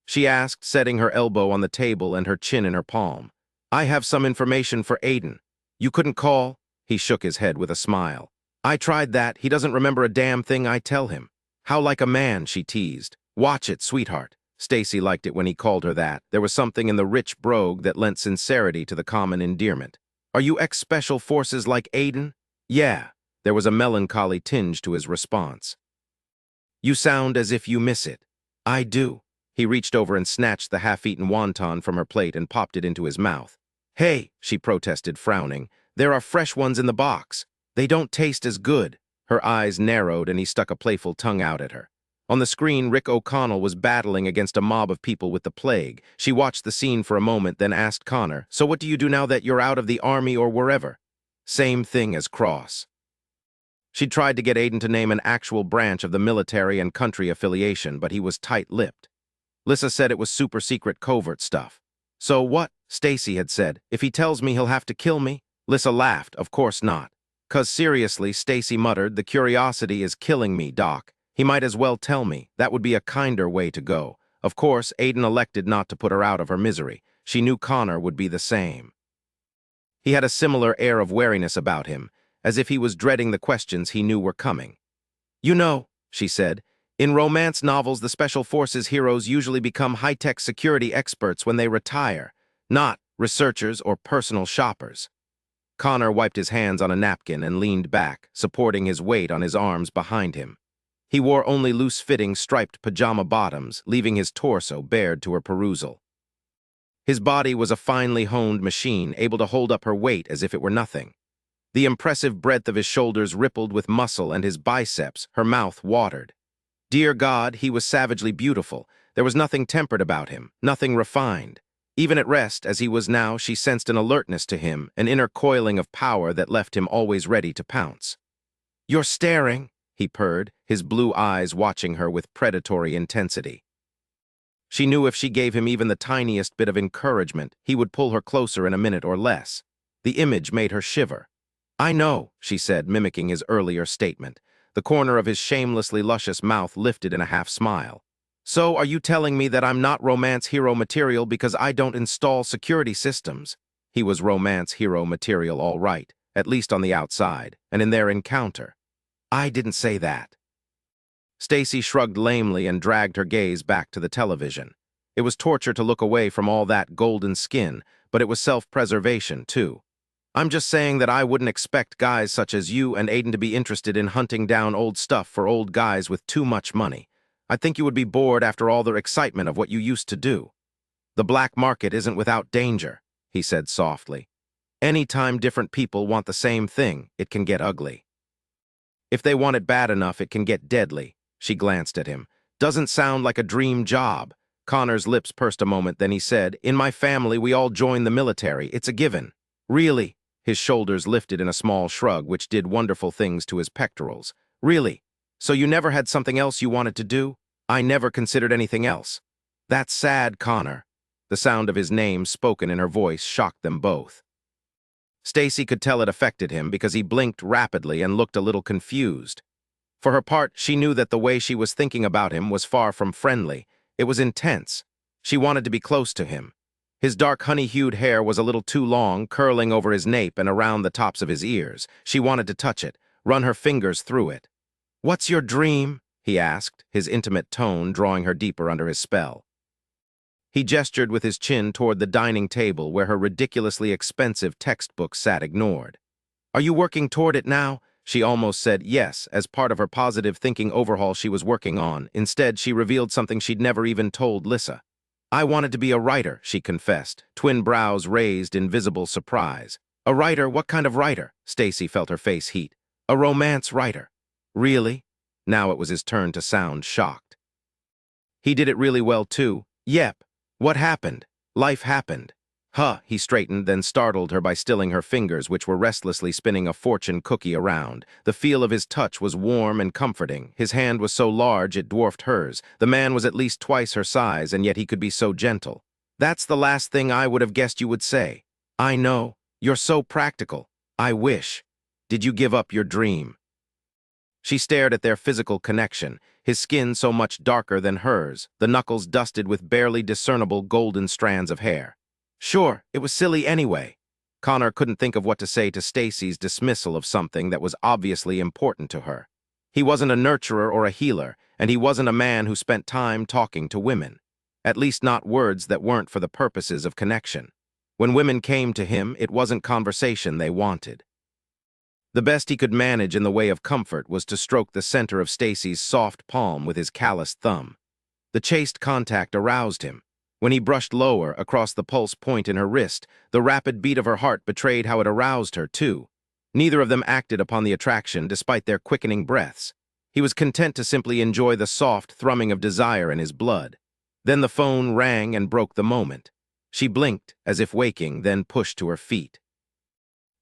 She asked, setting her elbow on the table and her chin in her palm. I have some information for Aiden. You couldn't call? He shook his head with a smile. I tried that. He doesn't remember a damn thing I tell him. How like a man, she teased. Watch it, sweetheart. Stacy liked it when he called her that. There was something in the rich brogue that lent sincerity to the common endearment. Are you ex-special forces like Aiden? Yeah. There was a melancholy tinge to his response. You sound as if you miss it. I do. He reached over and snatched the half-eaten wonton from her plate and popped it into his mouth. Hey, she protested, frowning. There are fresh ones in the box. They don't taste as good. Her eyes narrowed and he stuck a playful tongue out at her. On the screen, Rick O'Connell was battling against a mob of people with the plague. She watched the scene for a moment, then asked Connor, So what do you do now that you're out of the army or wherever? Same thing as Cross. She tried to get Aiden to name an actual branch of the military and country affiliation, but he was tight-lipped. Lissa said it was super-secret covert stuff. So what? Stacy had said. If he tells me he'll have to kill me? Lissa laughed. Of course not. 'Cause seriously, Stacy muttered, the curiosity is killing me, Doc. He might as well tell me. That would be a kinder way to go. Of course, Aiden elected not to put her out of her misery. She knew Connor would be the same. He had a similar air of wariness about him, as if he was dreading the questions he knew were coming. You know, she said, in romance novels, the Special Forces heroes usually become high-tech security experts when they retire, not researchers or personal shoppers. Connor wiped his hands on a napkin and leaned back, supporting his weight on his arms behind him. He wore only loose-fitting striped pajama bottoms, leaving his torso bared to her perusal. His body was a finely honed machine, able to hold up her weight as if it were nothing. The impressive breadth of his shoulders rippled with muscle and his biceps, her mouth watered. Dear God, he was savagely beautiful. There was nothing tempered about him, nothing refined. Even at rest, as he was now, she sensed an alertness to him, an inner coiling of power that left him always ready to pounce. "You're staring," he purred, his blue eyes watching her with predatory intensity. She knew if she gave him even the tiniest bit of encouragement, he would pull her closer in a minute or less. The image made her shiver. "I know," she said, mimicking his earlier statement. The corner of his shamelessly luscious mouth lifted in a half-smile. "So are you telling me that I'm not romance hero material because I don't install security systems?" He was romance hero material all right, at least on the outside, and in their encounter. "I didn't say that." Stacy shrugged lamely and dragged her gaze back to the television. It was torture to look away from all that golden skin, but it was self-preservation, too. "I'm just saying that I wouldn't expect guys such as you and Aiden to be interested in hunting down old stuff for old guys with too much money. I think you would be bored after all the excitement of what you used to do." "The black market isn't without danger," he said softly. "Anytime different people want the same thing, it can get ugly. If they want it bad enough, it can get deadly." She glanced at him. "Doesn't sound like a dream job." Connor's lips pursed a moment, then he said, "In my family, we all join the military. It's a given." "Really?" His shoulders lifted in a small shrug, which did wonderful things to his pectorals. "Really? So you never had something else you wanted to do?" "I never considered anything else." "That's sad, Connor." The sound of his name spoken in her voice shocked them both. Stacy could tell it affected him because he blinked rapidly and looked a little confused. For her part, she knew that the way she was thinking about him was far from friendly. It was intense. She wanted to be close to him. His dark honey-hued hair was a little too long, curling over his nape and around the tops of his ears. She wanted to touch it, run her fingers through it. "What's your dream?" he asked, his intimate tone drawing her deeper under his spell. He gestured with his chin toward the dining table where her ridiculously expensive textbook sat ignored. "Are you working toward it now?" She almost said yes, as part of her positive thinking overhaul she was working on. Instead, she revealed something she'd never even told Lissa. "I wanted to be a writer," she confessed, twin brows raised in visible surprise. "A writer? What kind of writer?" Stacy felt her face heat. "A romance writer." "Really?" Now it was his turn to sound shocked. "He did it really well, too." "Yep. What happened?" "Life happened." "Huh," he straightened, then startled her by stilling her fingers, which were restlessly spinning a fortune cookie around. The feel of his touch was warm and comforting. His hand was so large it dwarfed hers. The man was at least twice her size, and yet he could be so gentle. "That's the last thing I would have guessed you would say." "I know. You're so practical. I wish. Did you give up your dream?" She stared at their physical connection, his skin so much darker than hers, the knuckles dusted with barely discernible golden strands of hair. "Sure, it was silly anyway." Connor couldn't think of what to say to Stacy's dismissal of something that was obviously important to her. He wasn't a nurturer or a healer, and he wasn't a man who spent time talking to women. At least not words that weren't for the purposes of connection. When women came to him, it wasn't conversation they wanted. The best he could manage in the way of comfort was to stroke the center of Stacy's soft palm with his calloused thumb. The chaste contact aroused him. When he brushed lower, across the pulse point in her wrist, the rapid beat of her heart betrayed how it aroused her, too. Neither of them acted upon the attraction, despite their quickening breaths. He was content to simply enjoy the soft thrumming of desire in his blood. Then the phone rang and broke the moment. She blinked, as if waking, then pushed to her feet.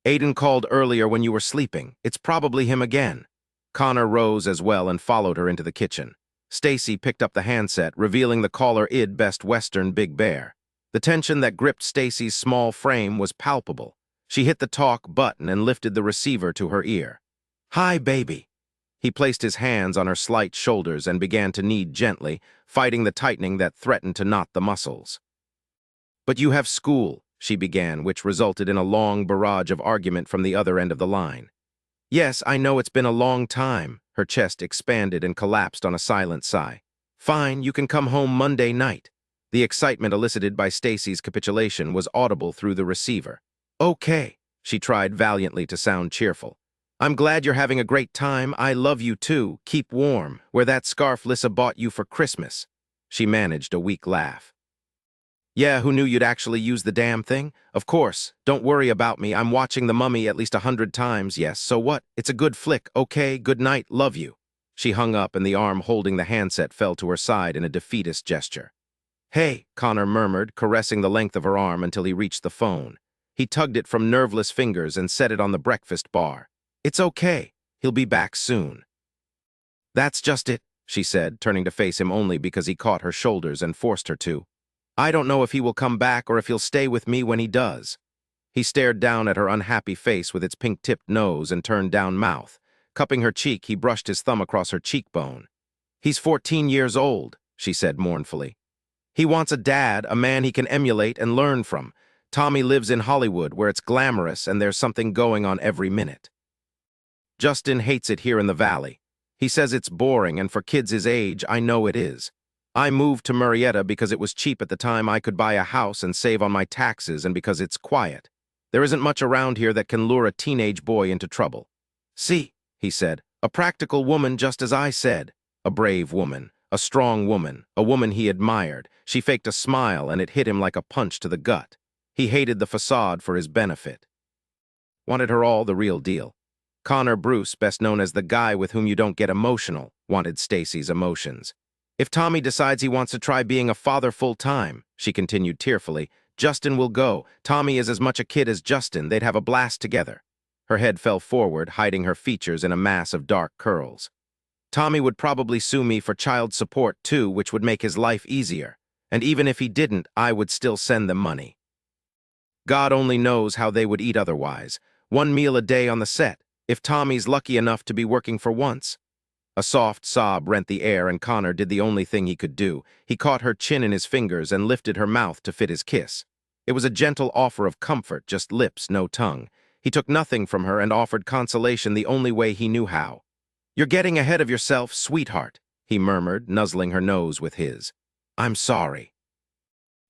"Aiden called earlier when you were sleeping. It's probably him again." Connor rose as well and followed her into the kitchen. Stacy picked up the handset, revealing the caller id Best Western Big Bear. The tension that gripped Stacy's small frame was palpable. She hit the talk button and lifted the receiver to her ear. "Hi, baby." He placed his hands on her slight shoulders and began to knead gently, fighting the tightening that threatened to knot the muscles. "But you have school," she began, which resulted in a long barrage of argument from the other end of the line. "Yes, I know it's been a long time." Her chest expanded and collapsed on a silent sigh. "Fine, you can come home Monday night." The excitement elicited by Stacy's capitulation was audible through the receiver. "Okay," she tried valiantly to sound cheerful. "I'm glad you're having a great time. I love you too. Keep warm. Wear that scarf Lissa bought you for Christmas." She managed a weak laugh. Yeah, who knew you'd actually use the damn thing? Of course. Don't worry about me. I'm watching The Mummy at least 100 times. Yes, so what? It's a good flick. Okay, good night. Love you. She hung up and the arm holding the handset fell to her side in a defeatist gesture. Hey, Connor murmured, caressing the length of her arm until he reached the phone. He tugged it from nerveless fingers and set it on the breakfast bar. It's okay. He'll be back soon. That's just it, she said, turning to face him only because he caught her shoulders and forced her to. I don't know if he will come back or if he'll stay with me when he does. He stared down at her unhappy face with its pink-tipped nose and turned down mouth. Cupping her cheek, he brushed his thumb across her cheekbone. He's 14 years old, she said mournfully. He wants a dad, a man he can emulate and learn from. Tommy lives in Hollywood, where it's glamorous and there's something going on every minute. Justin hates it here in the valley. He says it's boring, and for kids his age, I know it is. I moved to Murrieta because it was cheap at the time I could buy a house and save on my taxes, and because it's quiet. There isn't much around here that can lure a teenage boy into trouble. See, he said, a practical woman just as I said. A brave woman, a strong woman, a woman he admired. She faked a smile and it hit him like a punch to the gut. He hated the facade for his benefit. Wanted her all the real deal. Connor Bruce, best known as the guy with whom you don't get emotional, wanted Stacy's emotions. If Tommy decides he wants to try being a father full-time, she continued tearfully, Justin will go. Tommy is as much a kid as Justin. They'd have a blast together. Her head fell forward, hiding her features in a mass of dark curls. Tommy would probably sue me for child support too, which would make his life easier. And even if he didn't, I would still send them money. God only knows how they would eat otherwise. 1 meal a day on the set, if Tommy's lucky enough to be working for once. A soft sob rent the air, and Connor did the only thing he could do. He caught her chin in his fingers and lifted her mouth to fit his kiss. It was a gentle offer of comfort, just lips, no tongue. He took nothing from her and offered consolation the only way he knew how. You're getting ahead of yourself, sweetheart, he murmured, nuzzling her nose with his. I'm sorry.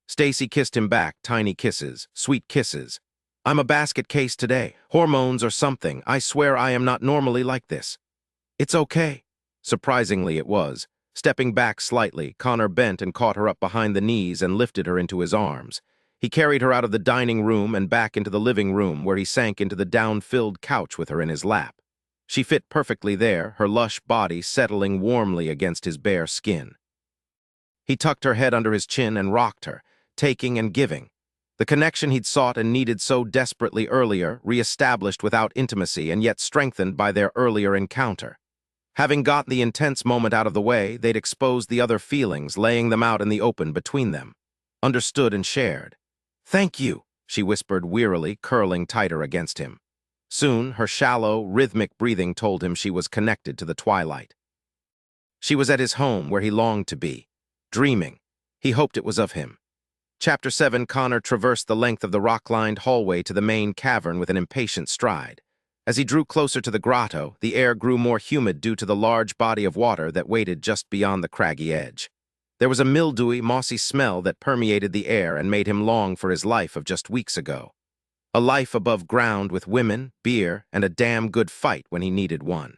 Stacy kissed him back, tiny kisses, sweet kisses. I'm a basket case today, hormones or something. I swear I am not normally like this. It's okay. Surprisingly, it was. Stepping back slightly, Connor bent and caught her up behind the knees and lifted her into his arms. He carried her out of the dining room and back into the living room, where he sank into the down-filled couch with her in his lap. She fit perfectly there, her lush body settling warmly against his bare skin. He tucked her head under his chin and rocked her, taking and giving. The connection he'd sought and needed so desperately earlier, re-established without intimacy and yet strengthened by their earlier encounter. Having got the intense moment out of the way, they'd exposed the other feelings, laying them out in the open between them. Understood and shared. Thank you, she whispered wearily, curling tighter against him. Soon, her shallow, rhythmic breathing told him she was connected to the twilight. She was at his home, where he longed to be. Dreaming. He hoped it was of him. Chapter 7. Connor traversed the length of the rock-lined hallway to the main cavern with an impatient stride. As he drew closer to the grotto, the air grew more humid due to the large body of water that waited just beyond the craggy edge. There was a mildewy, mossy smell that permeated the air and made him long for his life of just weeks ago. A life above ground with women, beer, and a damn good fight when he needed one.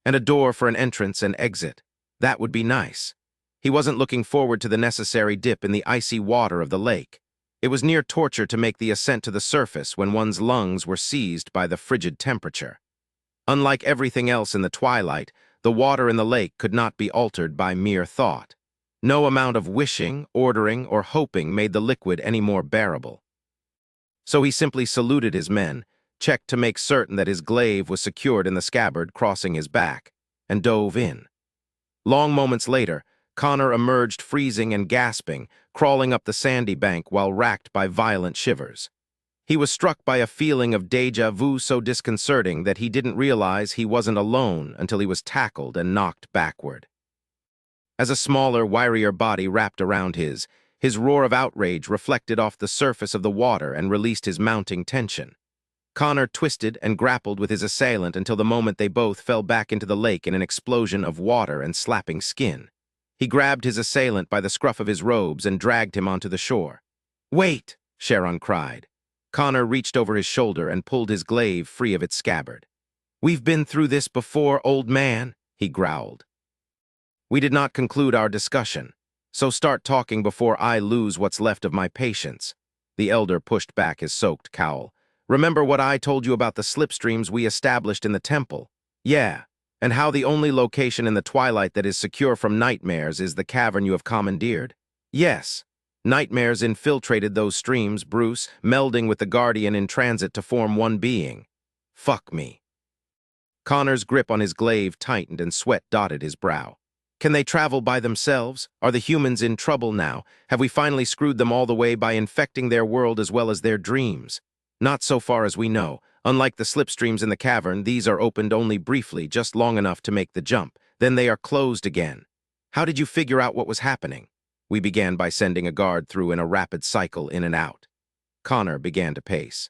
And a door for an entrance and exit. That would be nice. He wasn't looking forward to the necessary dip in the icy water of the lake. It was near torture to make the ascent to the surface when one's lungs were seized by the frigid temperature. Unlike everything else in the twilight, the water in the lake could not be altered by mere thought. No amount of wishing, ordering, or hoping made the liquid any more bearable. So he simply saluted his men, checked to make certain that his glaive was secured in the scabbard crossing his back, and dove in. Long moments later, Connor emerged freezing and gasping, crawling up the sandy bank while racked by violent shivers. He was struck by a feeling of déjà vu so disconcerting that he didn't realize he wasn't alone until he was tackled and knocked backward. As a smaller, wirier body wrapped around his roar of outrage reflected off the surface of the water and released his mounting tension. Connor twisted and grappled with his assailant until the moment they both fell back into the lake in an explosion of water and slapping skin. He grabbed his assailant by the scruff of his robes and dragged him onto the shore. Wait, Sharon cried. Connor reached over his shoulder and pulled his glaive free of its scabbard. We've been through this before, old man, he growled. We did not conclude our discussion. So start talking before I lose what's left of my patience. The elder pushed back his soaked cowl. Remember what I told you about the slipstreams we established in the temple? Yeah, and how the only location in the Twilight that is secure from nightmares is the cavern you have commandeered? Yes. Nightmares infiltrated those streams, Bruce, melding with the Guardian in transit to form one being. Fuck me. Connor's grip on his glaive tightened and sweat dotted his brow. Can they travel by themselves? Are the humans in trouble now? Have we finally screwed them all the way by infecting their world as well as their dreams? Not so far as we know. Unlike the slipstreams in the cavern, these are opened only briefly, just long enough to make the jump. Then they are closed again. How did you figure out what was happening? We began by sending a guard through in a rapid cycle in and out. Connor began to pace.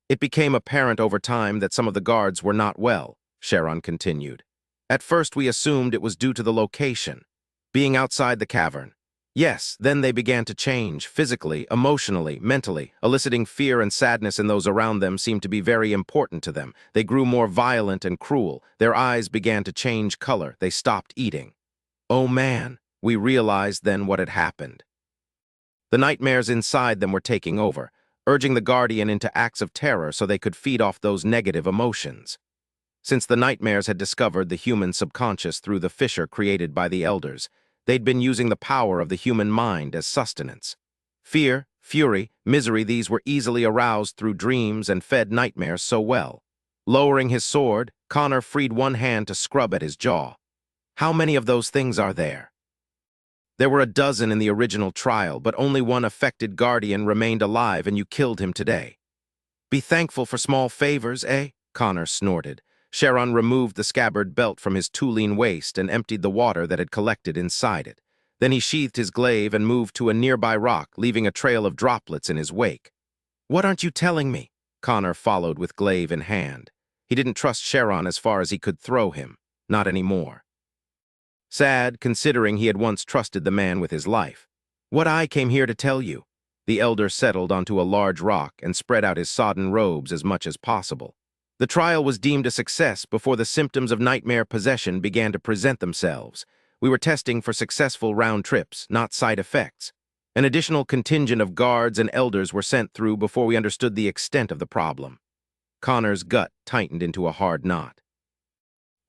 It became apparent over time that some of the guards were not well, Sharon continued. At first we assumed it was due to the location, being outside the cavern. Yes, then they began to change, physically, emotionally, mentally. Eliciting fear and sadness in those around them seemed to be very important to them. They grew more violent and cruel. Their eyes began to change color. They stopped eating. Oh man, we realized then what had happened. The nightmares inside them were taking over, urging the Guardian into acts of terror so they could feed off those negative emotions. Since the nightmares had discovered the human subconscious through the fissure created by the elders, they'd been using the power of the human mind as sustenance. Fear, fury, misery, these were easily aroused through dreams and fed nightmares so well. Lowering his sword, Connor freed one hand to scrub at his jaw. How many of those things are there? There were a dozen in the original trial, but only one affected Guardian remained alive and you killed him today. Be thankful for small favors, eh? Connor snorted. Sharon removed the scabbard belt from his too-lean waist and emptied the water that had collected inside it. Then he sheathed his glaive and moved to a nearby rock, leaving a trail of droplets in his wake. What aren't you telling me? Connor followed with glaive in hand. He didn't trust Sharon as far as he could throw him. Not anymore. Sad, considering he had once trusted the man with his life. What I came here to tell you. The elder settled onto a large rock and spread out his sodden robes as much as possible. The trial was deemed a success before the symptoms of nightmare possession began to present themselves. We were testing for successful round trips, not side effects. An additional contingent of guards and elders were sent through before we understood the extent of the problem. Connor's gut tightened into a hard knot.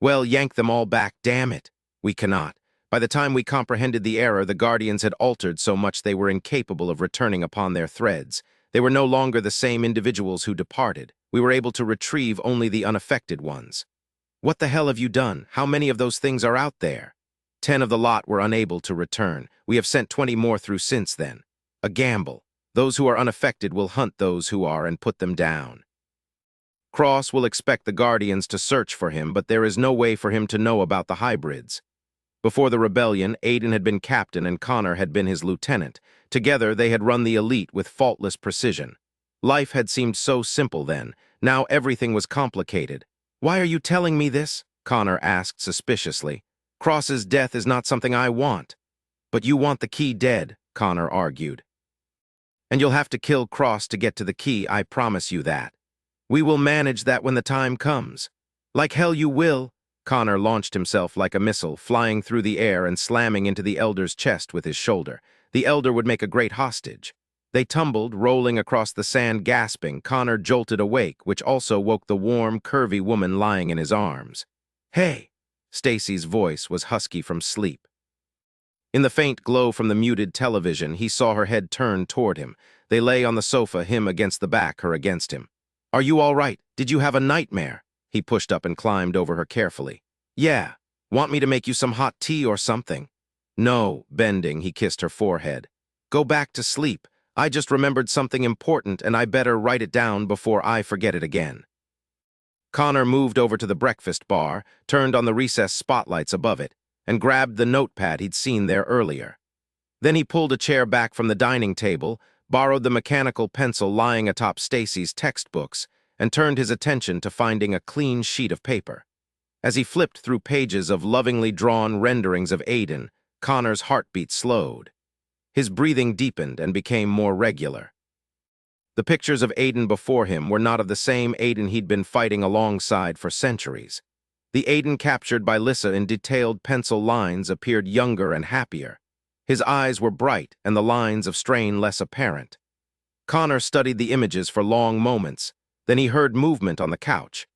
Well, yank them all back, damn it. We cannot. By the time we comprehended the error, the Guardians had altered so much they were incapable of returning upon their threads. They were no longer the same individuals who departed. We were able to retrieve only the unaffected ones. What the hell have you done? How many of those things are out there? 10 of the lot were unable to return. We have sent 20 more through since then. A gamble. Those who are unaffected will hunt those who are and put them down. Cross will expect the Guardians to search for him, but there is no way for him to know about the hybrids. Before the rebellion, Aiden had been captain and Connor had been his lieutenant. Together, they had run the elite with faultless precision. Life had seemed so simple then. Now everything was complicated. Why are you telling me this? Connor asked suspiciously. Cross's death is not something I want. But you want the key dead, Connor argued. And you'll have to kill Cross to get to the key, I promise you that. We will manage that when the time comes. Like hell you will. Connor launched himself like a missile, flying through the air and slamming into the elder's chest with his shoulder. The elder would make a great hostage. They tumbled, rolling across the sand, gasping. Connor jolted awake, which also woke the warm, curvy woman lying in his arms. Hey! Stacy's voice was husky from sleep. In the faint glow from the muted television, he saw her head turned toward him. They lay on the sofa, him against the back, her against him. Are you all right? Did you have a nightmare? He pushed up and climbed over her carefully. Yeah. Want me to make you some hot tea or something? No. Bending, he kissed her forehead. Go back to sleep. I just remembered something important and I better write it down before I forget it again. Connor moved over to the breakfast bar, turned on the recessed spotlights above it, and grabbed the notepad he'd seen there earlier. Then he pulled a chair back from the dining table, borrowed the mechanical pencil lying atop Stacy's textbooks, and turned his attention to finding a clean sheet of paper. As he flipped through pages of lovingly drawn renderings of Aiden, Connor's heartbeat slowed. His breathing deepened and became more regular. The pictures of Aiden before him were not of the same Aiden he'd been fighting alongside for centuries. The Aiden captured by Lissa in detailed pencil lines appeared younger and happier. His eyes were bright and the lines of strain less apparent. Connor studied the images for long moments. Then he heard movement on the couch.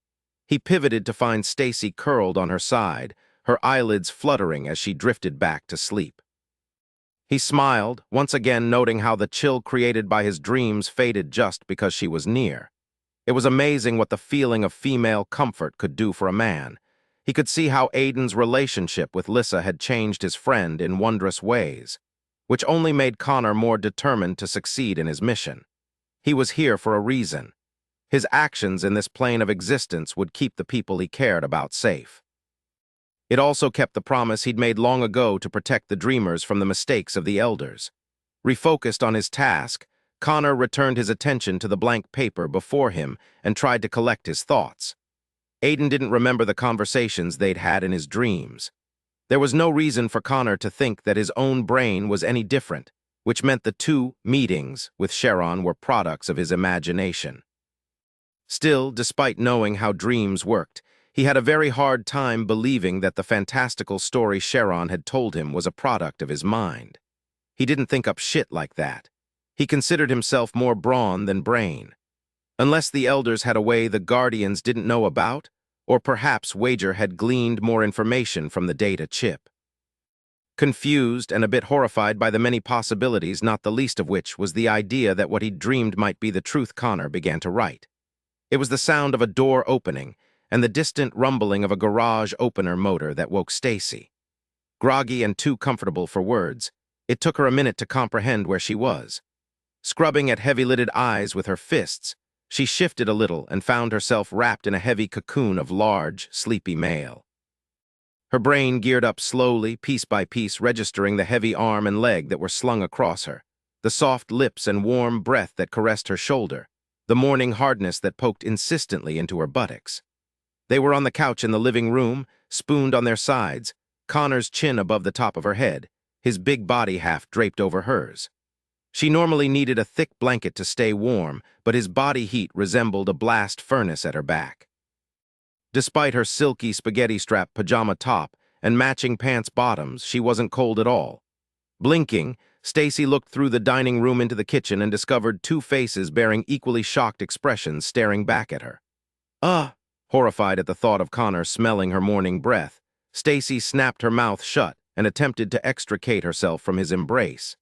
He pivoted to find Stacy curled on her side, her eyelids fluttering as she drifted back to sleep. He smiled, once again noting how the chill created by his dreams faded just because she was near. It was amazing what the feeling of female comfort could do for a man. He could see how Aiden's relationship with Lissa had changed his friend in wondrous ways, which only made Connor more determined to succeed in his mission. He was here for a reason. His actions in this plane of existence would keep the people he cared about safe. It also kept the promise he'd made long ago to protect the dreamers from the mistakes of the elders. Refocused on his task, Connor returned his attention to the blank paper before him and tried to collect his thoughts. Aiden didn't remember the conversations they'd had in his dreams. There was no reason for Connor to think that his own brain was any different, which meant the 2 meetings with Sharon were products of his imagination. Still, despite knowing how dreams worked, he had a very hard time believing that the fantastical story Sharon had told him was a product of his mind. He didn't think up shit like that. He considered himself more brawn than brain. Unless the elders had a way the Guardians didn't know about, or perhaps Wager had gleaned more information from the data chip. Confused and a bit horrified by the many possibilities, not the least of which was the idea that what he'd dreamed might be the truth, Connor began to write. It was the sound of a door opening and the distant rumbling of a garage opener motor that woke Stacy. Groggy and too comfortable for words, it took her a minute to comprehend where she was. Scrubbing at heavy-lidded eyes with her fists, she shifted a little and found herself wrapped in a heavy cocoon of large, sleepy mail. Her brain geared up slowly, piece by piece, registering the heavy arm and leg that were slung across her, the soft lips and warm breath that caressed her shoulder, the morning hardness that poked insistently into her buttocks. They were on the couch in the living room, spooned on their sides, Connor's chin above the top of her head, his big body half draped over hers. She normally needed a thick blanket to stay warm, but his body heat resembled a blast furnace at her back. Despite her silky spaghetti-strap pajama top and matching pants bottoms, she wasn't cold at all. Blinking, Stacy looked through the dining room into the kitchen and discovered 2 faces bearing equally shocked expressions staring back at her. Horrified at the thought of Connor smelling her morning breath, Stacy snapped her mouth shut and attempted to extricate herself from his embrace.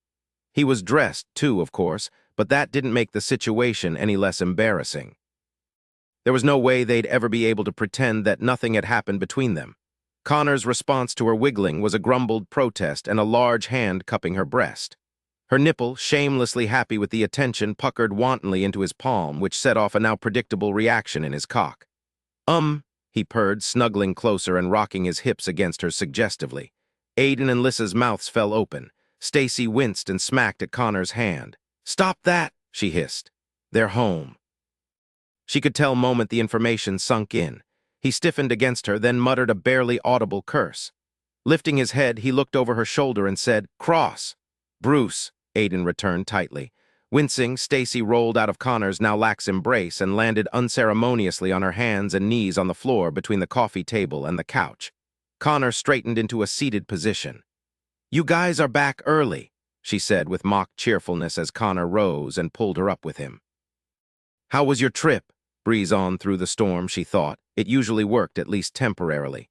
He was dressed, too, of course, but that didn't make the situation any less embarrassing. There was no way they'd ever be able to pretend that nothing had happened between them. Connor's response to her wiggling was a grumbled protest and a large hand cupping her breast. Her nipple, shamelessly happy with the attention, puckered wantonly into his palm, which set off a now predictable reaction in his cock. He purred, snuggling closer and rocking his hips against her suggestively. Aiden and Lissa's mouths fell open. Stacy winced and smacked at Connor's hand. "Stop that!" she hissed. "They're home." She could tell moment the information sunk in. He stiffened against her, then muttered a barely audible curse. Lifting his head, he looked over her shoulder and said, "Cross." "Bruce," Aiden returned tightly. Wincing, Stacy rolled out of Connor's now lax embrace and landed unceremoniously on her hands and knees on the floor between the coffee table and the couch. Connor straightened into a seated position. "You guys are back early," she said with mock cheerfulness as Connor rose and pulled her up with him. "How was your trip?" Breeze on through the storm, she thought. It usually worked, at least temporarily.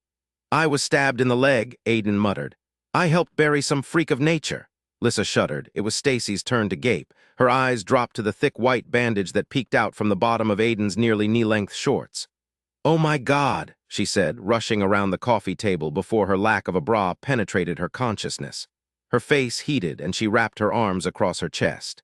"I was stabbed in the leg," Aiden muttered. "I helped bury some freak of nature." Lissa shuddered. It was Stacy's turn to gape. Her eyes dropped to the thick white bandage that peeked out from the bottom of Aiden's nearly knee-length shorts. "Oh my God," she said, rushing around the coffee table before her lack of a bra penetrated her consciousness. Her face heated, and she wrapped her arms across her chest.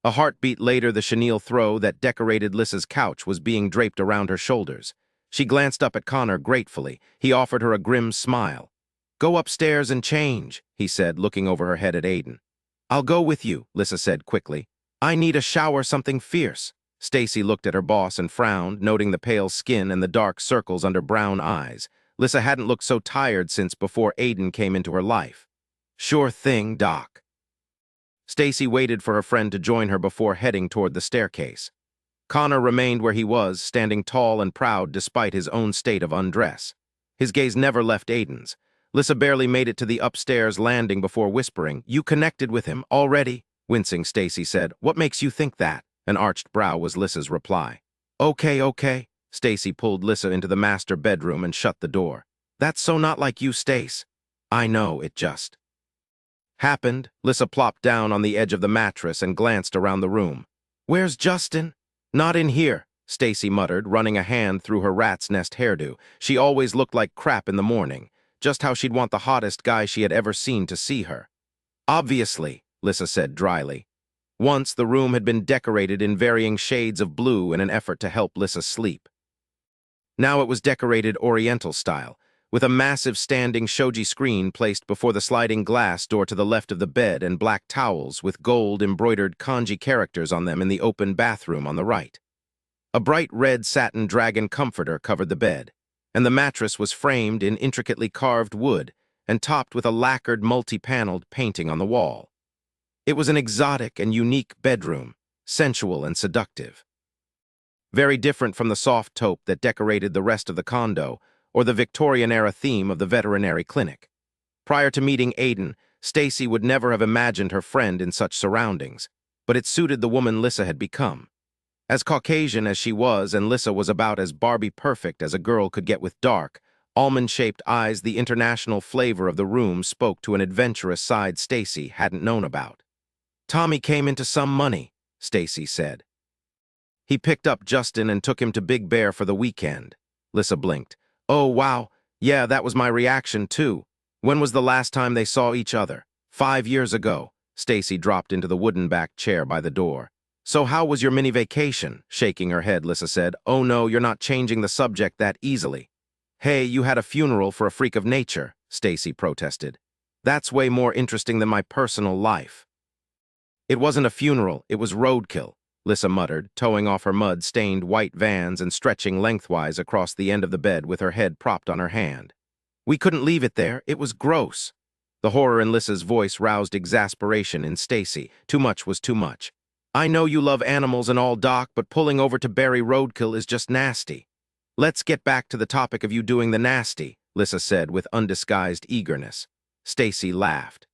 A heartbeat later, the chenille throw that decorated Lissa's couch was being draped around her shoulders. She glanced up at Connor gratefully. He offered her a grim smile. "Go upstairs and change," he said, looking over her head at Aiden. "I'll go with you," Lissa said quickly. "I need a shower, something fierce." Stacy looked at her boss and frowned, noting the pale skin and the dark circles under brown eyes. Lissa hadn't looked so tired since before Aiden came into her life. "Sure thing, Doc." Stacy waited for her friend to join her before heading toward the staircase. Connor remained where he was, standing tall and proud despite his own state of undress. His gaze never left Aiden's. Lissa barely made it to the upstairs landing before whispering, "You connected with him already?" Wincing, Stacy said, "What makes you think that?" An arched brow was Lissa's reply. Okay. Stacy pulled Lissa into the master bedroom and shut the door. "That's so not like you, Stace." "I know, it just happened." Lissa plopped down on the edge of the mattress and glanced around the room. "Where's Justin?" "Not in here," Stacy muttered, running a hand through her rat's nest hairdo. She always looked like crap in the morning, just how she'd want the hottest guy she had ever seen to see her. "Obviously," Lissa said dryly. Once, the room had been decorated in varying shades of blue in an effort to help Lissa sleep. Now it was decorated Oriental style, with a massive standing shoji screen placed before the sliding glass door to the left of the bed and black towels with gold-embroidered kanji characters on them in the open bathroom on the right. A bright red satin dragon comforter covered the bed, and the mattress was framed in intricately carved wood and topped with a lacquered multi-paneled painting on the wall. It was an exotic and unique bedroom, sensual and seductive. Very different from the soft taupe that decorated the rest of the condo or the Victorian-era theme of the veterinary clinic. Prior to meeting Aiden, Stacy would never have imagined her friend in such surroundings, but it suited the woman Lissa had become. As Caucasian as she was, and Lissa was about as Barbie perfect as a girl could get with dark, almond-shaped eyes, the international flavor of the room spoke to an adventurous side Stacy hadn't known about. "Tommy came into some money," Stacy said. "He picked up Justin and took him to Big Bear for the weekend." Lissa blinked. "Oh, wow. Yeah, that was my reaction, too. When was the last time they saw each other?" 5 years ago." Stacy dropped into the wooden-backed chair by the door. "So how was your mini vacation?" Shaking her head, Lissa said. "Oh no, you're not changing the subject that easily." "Hey, you had a funeral for a freak of nature," Stacy protested. "That's way more interesting than my personal life." "It wasn't a funeral, it was roadkill," Lissa muttered, towing off her mud-stained white Vans and stretching lengthwise across the end of the bed with her head propped on her hand. "We couldn't leave it there, it was gross." The horror in Lissa's voice roused exasperation in Stacy. Too much was too much. "I know you love animals and all, Doc, but pulling over to bury roadkill is just nasty." "Let's get back to the topic of you doing the nasty," Lissa said with undisguised eagerness. Stacy laughed.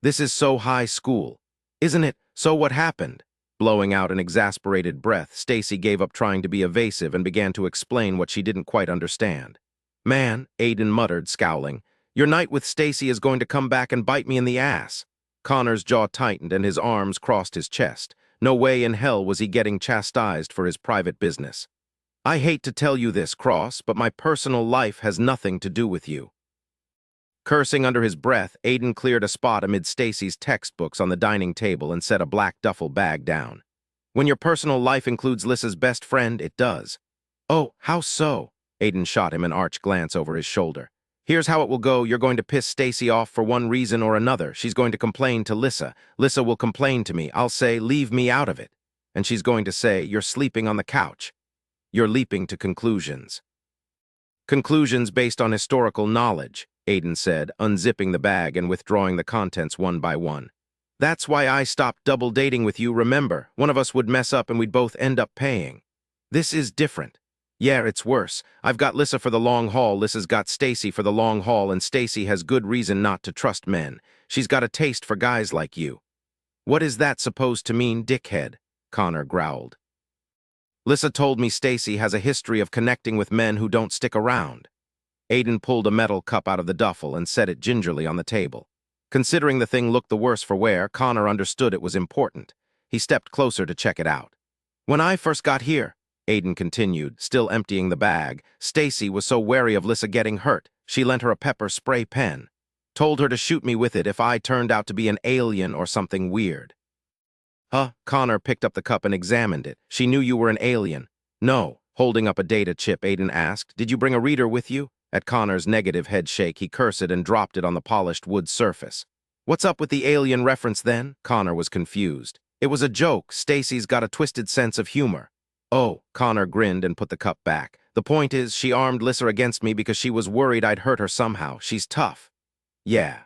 "This is so high school. Isn't it? So what happened?" Blowing out an exasperated breath, Stacy gave up trying to be evasive and began to explain what she didn't quite understand. "Man," Aiden muttered, scowling, "your night with Stacy is going to come back and bite me in the ass." Connor's jaw tightened and his arms crossed his chest. No way in hell was he getting chastised for his private business. "I hate to tell you this, Cross, but my personal life has nothing to do with you." Cursing under his breath, Aiden cleared a spot amid Stacy's textbooks on the dining table and set a black duffel bag down. "When your personal life includes Lissa's best friend, it does." "Oh, how so?" Aiden shot him an arch glance over his shoulder. "Here's how it will go. You're going to piss Stacy off for one reason or another. She's going to complain to Lissa. Lissa will complain to me. I'll say, 'Leave me out of it.' And she's going to say, 'You're sleeping on the couch.' You're leaping to conclusions." "Conclusions based on historical knowledge," Aiden said, unzipping the bag and withdrawing the contents one by one. "That's why I stopped double dating with you, remember? One of us would mess up and we'd both end up paying. This is different. Yeah, it's worse. I've got Lissa for the long haul, Lissa's got Stacy for the long haul, and Stacy has good reason not to trust men. She's got a taste for guys like you." "What is that supposed to mean, dickhead?" Connor growled. "Lissa told me Stacy has a history of connecting with men who don't stick around." Aiden pulled a metal cup out of the duffel and set it gingerly on the table. Considering the thing looked the worse for wear, Connor understood it was important. He stepped closer to check it out. "When I first got here," Aiden continued, still emptying the bag, "Stacy was so wary of Lissa getting hurt, she lent her a pepper spray pen. Told her to shoot me with it if I turned out to be an alien or something weird." "Huh?" Connor picked up the cup and examined it. "She knew you were an alien." "No." Holding up a data chip, Aiden asked, "Did you bring a reader with you?" At Connor's negative head shake, he cursed and dropped it on the polished wood surface. "What's up with the alien reference then?" Connor was confused. "It was a joke. Stacy's got a twisted sense of humor." "Oh," Connor grinned and put the cup back. "The point is, she armed Lissa against me because she was worried I'd hurt her somehow. She's tough." "Yeah."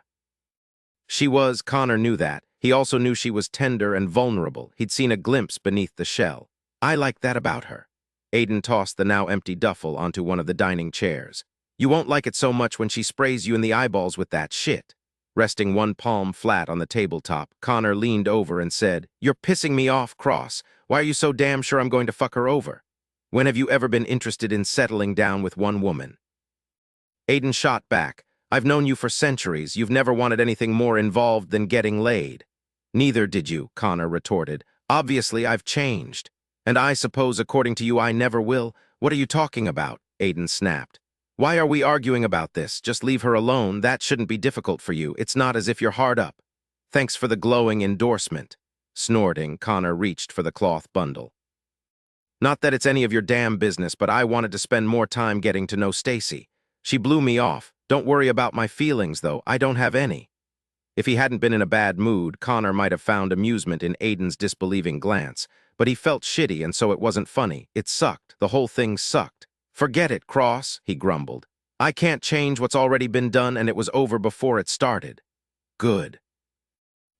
She was. Connor knew that. He also knew she was tender and vulnerable. He'd seen a glimpse beneath the shell. "I like that about her." Aiden tossed the now empty duffel onto one of the dining chairs. You won't like it so much when she sprays you in the eyeballs with that shit. Resting one palm flat on the tabletop, Connor leaned over and said, "You're pissing me off, Cross. Why are you so damn sure I'm going to fuck her over? When have you ever been interested in settling down with one woman?" Aiden shot back. "I've known you for centuries. You've never wanted anything more involved than getting laid." "Neither did you," Connor retorted. "Obviously, I've changed. And I suppose, according to you, I never will. What are you talking about?" Aiden snapped. "Why are we arguing about this? Just leave her alone. That shouldn't be difficult for you. It's not as if you're hard up." "Thanks for the glowing endorsement." Snorting, Connor reached for the cloth bundle. "Not that it's any of your damn business, but I wanted to spend more time getting to know Stacy. She blew me off. Don't worry about my feelings, though. I don't have any." If he hadn't been in a bad mood, Connor might have found amusement in Aiden's disbelieving glance, but he felt shitty, and so it wasn't funny. It sucked. The whole thing sucked. "Forget it, Cross," he grumbled. "I can't change what's already been done, and it was over before it started." "Good."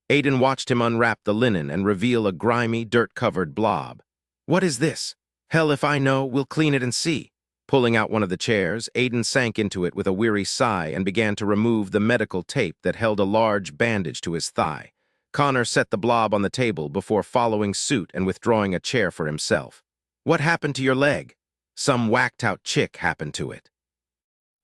Aiden watched him unwrap the linen and reveal a grimy, dirt-covered blob. "What is this?" "Hell if I know. We'll clean it and see." Pulling out one of the chairs, Aiden sank into it with a weary sigh and began to remove the medical tape that held a large bandage to his thigh. Connor set the blob on the table before following suit and withdrawing a chair for himself. "What happened to your leg?" "Some whacked-out chick happened to it."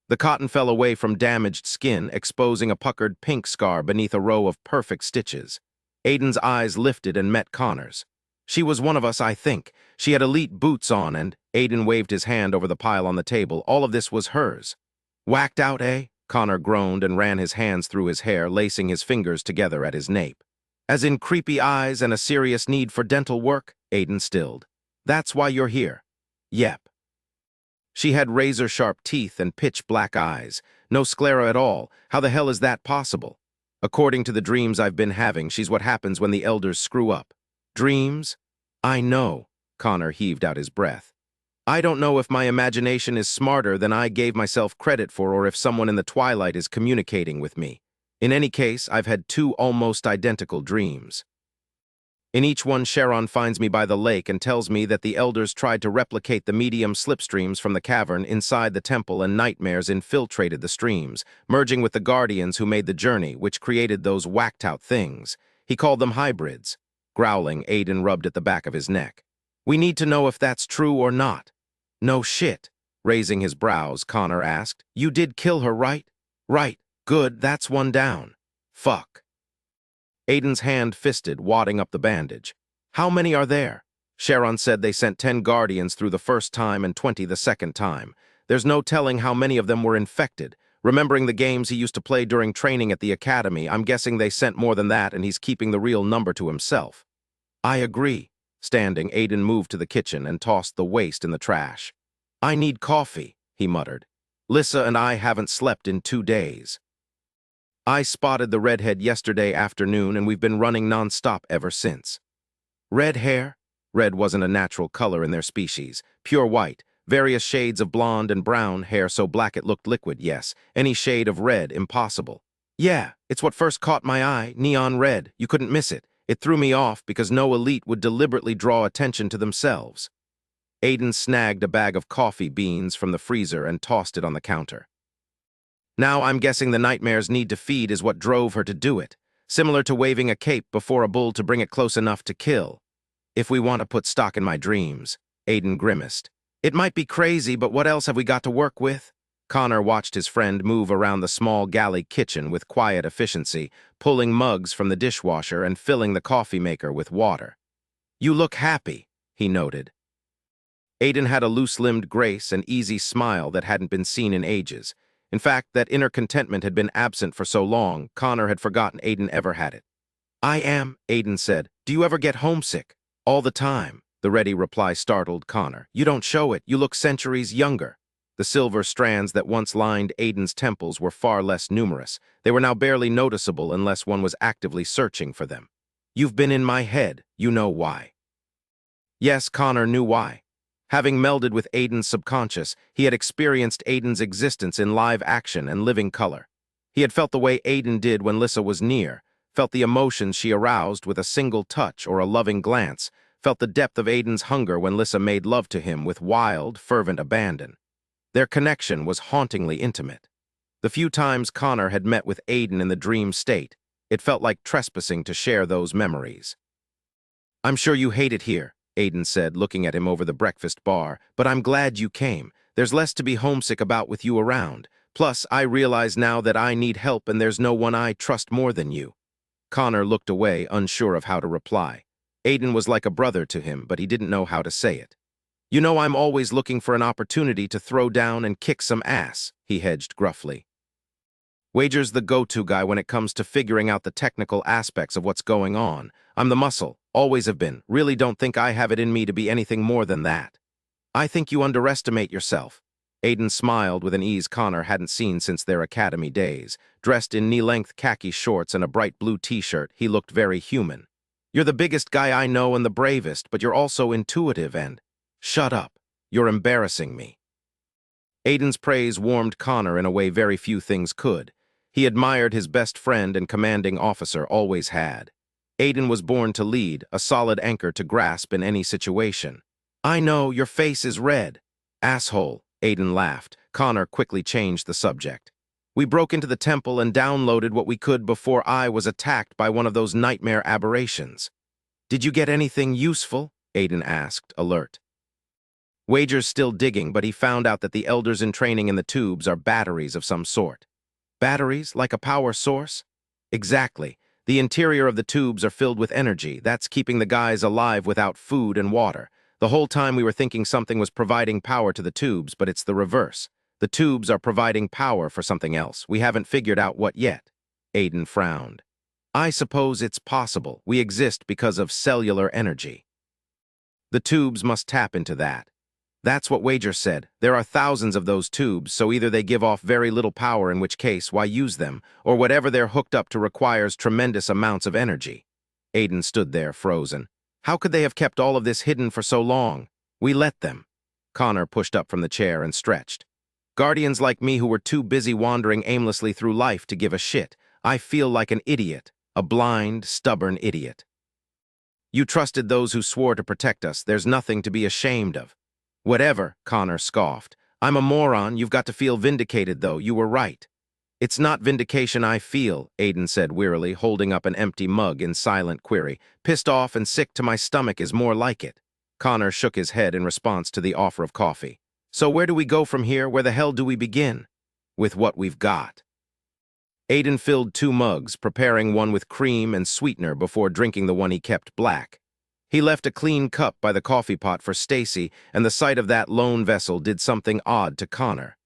The cotton fell away from damaged skin, exposing a puckered pink scar beneath a row of perfect stitches. Aiden's eyes lifted and met Connor's. "She was one of us, I think. She had elite boots on and—" Aiden waved his hand over the pile on the table. "All of this was hers." "Whacked out, eh?" Connor groaned and ran his hands through his hair, lacing his fingers together at his nape. "As in creepy eyes and a serious need for dental work?" Aiden stilled. "That's why you're here." "Yep." She had razor-sharp teeth and pitch-black eyes. No sclera at all. How the hell is that possible? "According to the dreams I've been having, she's what happens when the elders screw up." "Dreams?" "I know." Connor heaved out his breath. "I don't know if my imagination is smarter than I gave myself credit for or if someone in the Twilight is communicating with me. In any case, I've had two almost identical dreams. In each one, Sharon finds me by the lake and tells me that the elders tried to replicate the medium slipstreams from the cavern inside the temple, and nightmares infiltrated the streams, merging with the guardians who made the journey, which created those whacked-out things. He called them hybrids." Growling, Aiden rubbed at the back of his neck. "We need to know if that's true or not." "No shit." Raising his brows, Connor asked, "You did kill her, right?" "Right. Good, that's one down." "Fuck." Aiden's hand fisted, wadding up the bandage. "How many are there?" "Sharon said they sent 10 guardians through the first time and 20 the second time. There's no telling how many of them were infected. Remembering the games he used to play during training at the academy, I'm guessing they sent more than that and he's keeping the real number to himself." "I agree." Standing, Aiden moved to the kitchen and tossed the waste in the trash. "I need coffee," he muttered. "Lissa and I haven't slept in 2 days. I spotted the redhead yesterday afternoon and we've been running nonstop ever since." "Red hair?" Red wasn't a natural color in their species. Pure white, various shades of blonde and brown, hair so black it looked liquid, yes. Any shade of red, impossible. "Yeah, it's what first caught my eye, neon red. You couldn't miss it. It threw me off because no elite would deliberately draw attention to themselves." Aiden snagged a bag of coffee beans from the freezer and tossed it on the counter. "Now I'm guessing the nightmares need to feed is what drove her to do it. Similar to waving a cape before a bull to bring it close enough to kill." "If we want to put stock in my dreams," Aiden grimaced. "It might be crazy, but what else have we got to work with?" Connor watched his friend move around the small galley kitchen with quiet efficiency, pulling mugs from the dishwasher and filling the coffee maker with water. "You look happy," he noted. Aiden had a loose-limbed grace and easy smile that hadn't been seen in ages. In fact, that inner contentment had been absent for so long, Connor had forgotten Aiden ever had it. "I am," Aiden said. "Do you ever get homesick?" "All the time." The ready reply startled Connor. "You don't show it. You look centuries younger." The silver strands that once lined Aiden's temples were far less numerous. They were now barely noticeable unless one was actively searching for them. "You've been in my head. You know why." Yes, Connor knew why. Having melded with Aiden's subconscious, he had experienced Aiden's existence in live action and living color. He had felt the way Aiden did when Lissa was near, felt the emotions she aroused with a single touch or a loving glance, felt the depth of Aiden's hunger when Lissa made love to him with wild, fervent abandon. Their connection was hauntingly intimate. The few times Connor had met with Aiden in the dream state, it felt like trespassing to share those memories. "I'm sure you hate it here," Aiden said, looking at him over the breakfast bar, "but I'm glad you came. There's less to be homesick about with you around. Plus, I realize now that I need help and there's no one I trust more than you." Connor looked away, unsure of how to reply. Aiden was like a brother to him, but he didn't know how to say it. "You know I'm always looking for an opportunity to throw down and kick some ass," he hedged gruffly. "Wager's the go-to guy when it comes to figuring out the technical aspects of what's going on. I'm the muscle, always have been. Really don't think I have it in me to be anything more than that." "I think you underestimate yourself." Aiden smiled with an ease Connor hadn't seen since their academy days. Dressed in knee-length khaki shorts and a bright blue t-shirt, he looked very human. "You're the biggest guy I know and the bravest, but you're also intuitive and—" "Shut up. You're embarrassing me." Aiden's praise warmed Connor in a way very few things could. He admired his best friend and commanding officer always had. Aiden was born to lead, a solid anchor to grasp in any situation. "I know, your face is red." "Asshole," Aiden laughed. Connor quickly changed the subject. "We broke into the temple and downloaded what we could before I was attacked by one of those nightmare aberrations." "Did you get anything useful?" Aiden asked, alert. Wager's still digging, but he found out that the elders in training in the tubes are batteries of some sort. "Batteries, like a power source?" "Exactly. The interior of the tubes are filled with energy. That's keeping the guys alive without food and water. The whole time we were thinking something was providing power to the tubes, but it's the reverse. The tubes are providing power for something else. We haven't figured out what yet." Aiden frowned. "I suppose it's possible. We exist because of cellular energy. The tubes must tap into that." "That's what Wager said. There are thousands of those tubes, so either they give off very little power, in which case, why use them, or whatever they're hooked up to requires tremendous amounts of energy." Aiden stood there, frozen. How could they have kept all of this hidden for so long? "We let them." Connor pushed up from the chair and stretched. "Guardians like me who were too busy wandering aimlessly through life to give a shit. I feel like an idiot, a blind, stubborn idiot." "You trusted those who swore to protect us. There's nothing to be ashamed of." "Whatever," Connor scoffed. "I'm a moron. You've got to feel vindicated, though. You were right." "It's not vindication I feel," Aiden said wearily, holding up an empty mug in silent query. "Pissed off and sick to my stomach is more like it." Connor shook his head in response to the offer of coffee. "So where do we go from here? Where the hell do we begin?" "With what we've got." Aiden filled 2 mugs, preparing one with cream and sweetener before drinking the one he kept black. He left a clean cup by the coffee pot for Stacy, and the sight of that lone vessel did something odd to Connor.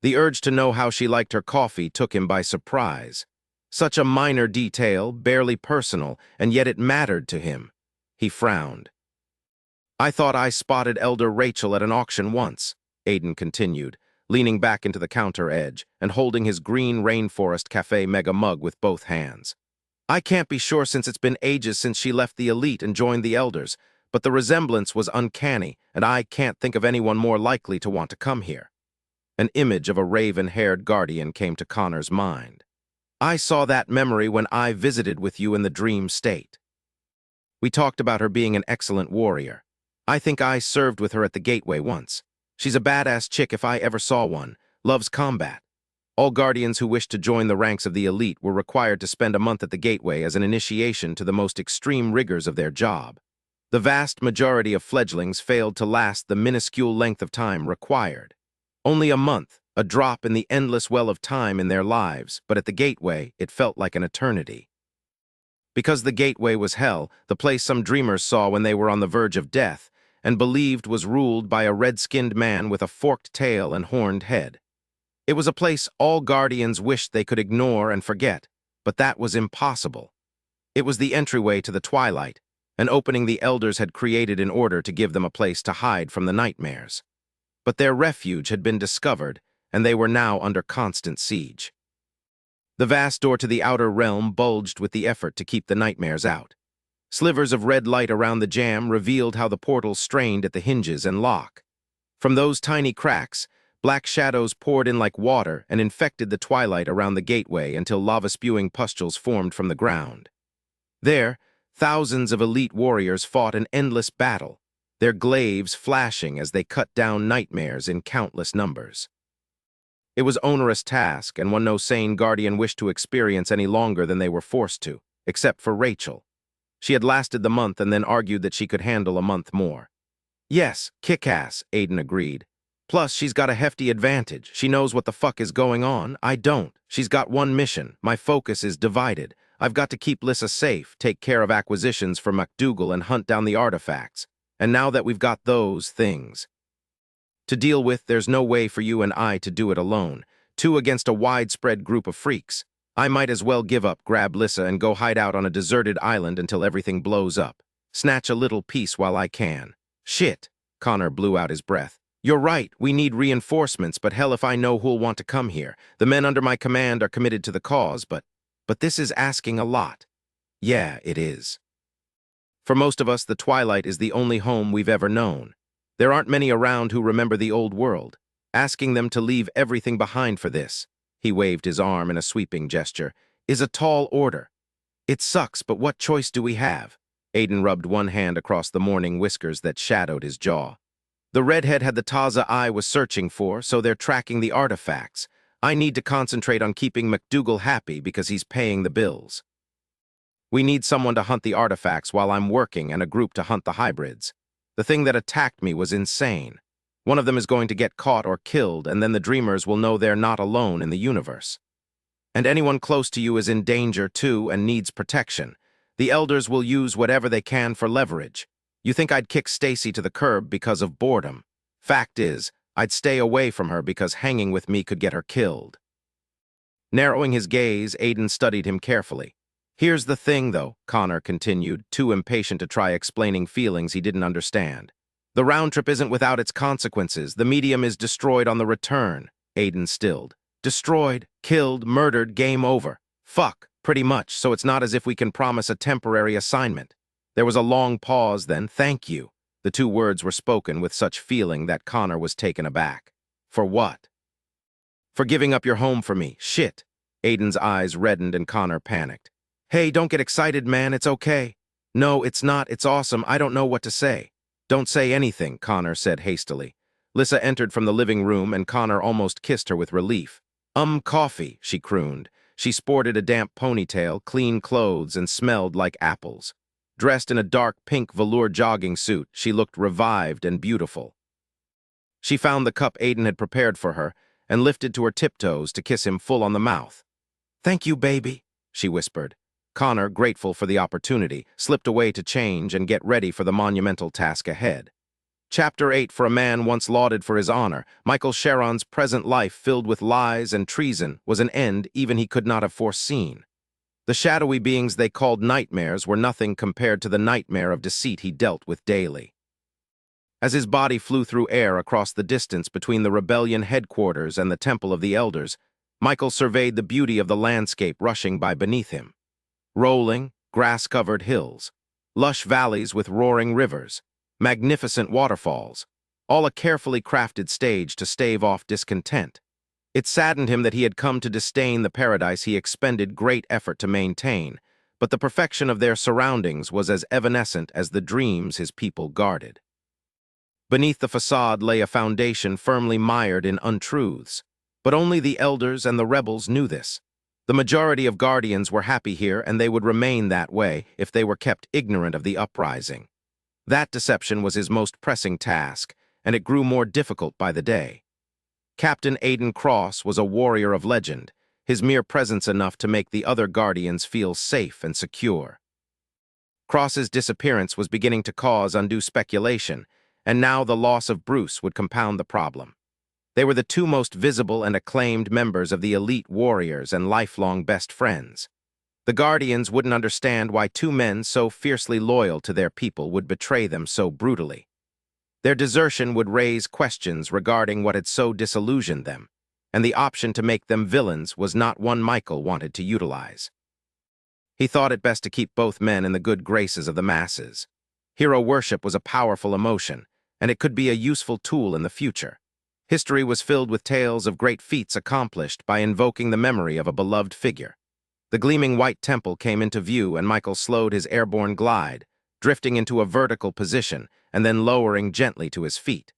The urge to know how she liked her coffee took him by surprise. Such a minor detail, barely personal, and yet it mattered to him. He frowned. "I thought I spotted Elder Rachel at an auction once," Aiden continued, leaning back into the counter edge and holding his green Rainforest Cafe mega mug with both hands. "I can't be sure since it's been ages since she left the elite and joined the elders, but the resemblance was uncanny, and I can't think of anyone more likely to want to come here." An image of a raven-haired guardian came to Connor's mind. "I saw that memory when I visited with you in the dream state. We talked about her being an excellent warrior. I think I served with her at the Gateway once. She's a badass chick if I ever saw one, loves combat. All guardians who wished to join the ranks of the elite were required to spend a month at the Gateway as an initiation to the most extreme rigors of their job. The vast majority of fledglings failed to last the minuscule length of time required. Only a month, a drop in the endless well of time in their lives, but at the Gateway, it felt like an eternity. Because the Gateway was hell, the place some dreamers saw when they were on the verge of death, and believed was ruled by a red-skinned man with a forked tail and horned head. It was a place all guardians wished they could ignore and forget, but that was impossible. It was the entryway to the Twilight, an opening the elders had created in order to give them a place to hide from the nightmares. But their refuge had been discovered, and they were now under constant siege. The vast door to the outer realm bulged with the effort to keep the nightmares out. Slivers of red light around the jamb revealed how the portals strained at the hinges and lock. From those tiny cracks, black shadows poured in like water and infected the twilight around the gateway until lava-spewing pustules formed from the ground. There, thousands of elite warriors fought an endless battle. their glaives flashing as they cut down nightmares in countless numbers. It was an onerous task, and one no sane guardian wished to experience any longer than they were forced to, except for Rachel. She had lasted the month and then argued that she could handle a month more. Yes, kick-ass, Aiden agreed. Plus, she's got a hefty advantage. She knows what the fuck is going on. I don't. She's got one mission. My focus is divided. I've got to keep Lissa safe, take care of acquisitions for MacDougal, and hunt down the artifacts. And now that we've got those things to deal with, there's no way for you and I to do it alone. Two against a widespread group of freaks. I might as well give up, grab Lissa, and go hide out on a deserted island until everything blows up. Snatch a little peace while I can. Shit, Connor blew out his breath. You're right, we need reinforcements, but hell if I know who'll want to come here. The men under my command are committed to the cause, but this is asking a lot. Yeah, it is. For most of us, the Twilight is the only home we've ever known. There aren't many around who remember the old world. Asking them to leave everything behind for this, he waved his arm in a sweeping gesture, is a tall order. It sucks, but what choice do we have? Aiden rubbed one hand across the morning whiskers that shadowed his jaw. The redhead had the Taza I was searching for, so they're tracking the artifacts. I need to concentrate on keeping MacDougal happy because he's paying the bills. We need someone to hunt the artifacts while I'm working and a group to hunt the hybrids. The thing that attacked me was insane. One of them is going to get caught or killed, and then the dreamers will know they're not alone in the universe. And anyone close to you is in danger too and needs protection. The elders will use whatever they can for leverage. You think I'd kick Stacy to the curb because of boredom. Fact is, I'd stay away from her because hanging with me could get her killed. Narrowing his gaze, Aiden studied him carefully. Here's the thing, though, Connor continued, too impatient to try explaining feelings he didn't understand. The round trip isn't without its consequences. The medium is destroyed on the return. Aiden stilled. Destroyed, killed, murdered, game over. Fuck, pretty much, so it's not as if we can promise a temporary assignment. There was a long pause, then, thank you. The two words were spoken with such feeling that Connor was taken aback. For what? For giving up your home for me. Shit. Aiden's eyes reddened and Connor panicked. Hey, don't get excited, man, it's okay. No, it's not, it's awesome, I don't know what to say. Don't say anything, Connor said hastily. Lissa entered from the living room and Connor almost kissed her with relief. Coffee, she crooned. She sported a damp ponytail, clean clothes, and smelled like apples. Dressed in a dark pink velour jogging suit, she looked revived and beautiful. She found the cup Aiden had prepared for her and lifted to her tiptoes to kiss him full on the mouth. Thank you, baby, she whispered. Connor, grateful for the opportunity, slipped away to change and get ready for the monumental task ahead. Chapter 8. For a man once lauded for his honor, Michael Sharon's present life filled with lies and treason was an end even he could not have foreseen. The shadowy beings they called nightmares were nothing compared to the nightmare of deceit he dealt with daily. As his body flew through air across the distance between the rebellion headquarters and the Temple of the Elders, Michael surveyed the beauty of the landscape rushing by beneath him. Rolling, grass-covered hills, lush valleys with roaring rivers, magnificent waterfalls, all a carefully crafted stage to stave off discontent. It saddened him that he had come to disdain the paradise he expended great effort to maintain, but the perfection of their surroundings was as evanescent as the dreams his people guarded. Beneath the facade lay a foundation firmly mired in untruths, but only the elders and the rebels knew this. The majority of guardians were happy here, and they would remain that way if they were kept ignorant of the uprising. That deception was his most pressing task, and it grew more difficult by the day. Captain Aiden Cross was a warrior of legend, his mere presence enough to make the other guardians feel safe and secure. Cross's disappearance was beginning to cause undue speculation, and now the loss of Bruce would compound the problem. They were the two most visible and acclaimed members of the elite warriors and lifelong best friends. The Guardians wouldn't understand why two men so fiercely loyal to their people would betray them so brutally. Their desertion would raise questions regarding what had so disillusioned them, and the option to make them villains was not one Michael wanted to utilize. He thought it best to keep both men in the good graces of the masses. Hero worship was a powerful emotion, and it could be a useful tool in the future. History was filled with tales of great feats accomplished by invoking the memory of a beloved figure. The gleaming white temple came into view, and Michael slowed his airborne glide, drifting into a vertical position and then lowering gently to his feet.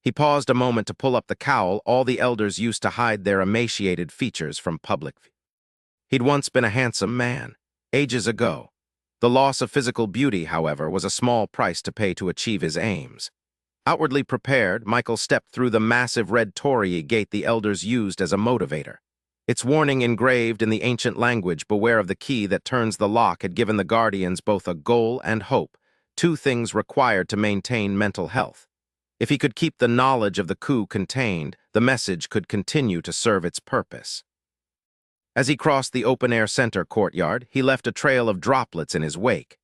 He paused a moment to pull up the cowl all the elders used to hide their emaciated features from public view. He'd once been a handsome man, ages ago. The loss of physical beauty, however, was a small price to pay to achieve his aims. Outwardly prepared, Michael stepped through the massive red torii gate the elders used as a motivator. Its warning engraved in the ancient language, "Beware of the key that turns the lock," had given the Guardians both a goal and hope, two things required to maintain mental health. If he could keep the knowledge of the coup contained, the message could continue to serve its purpose. As he crossed the open-air center courtyard, he left a trail of droplets in his wake.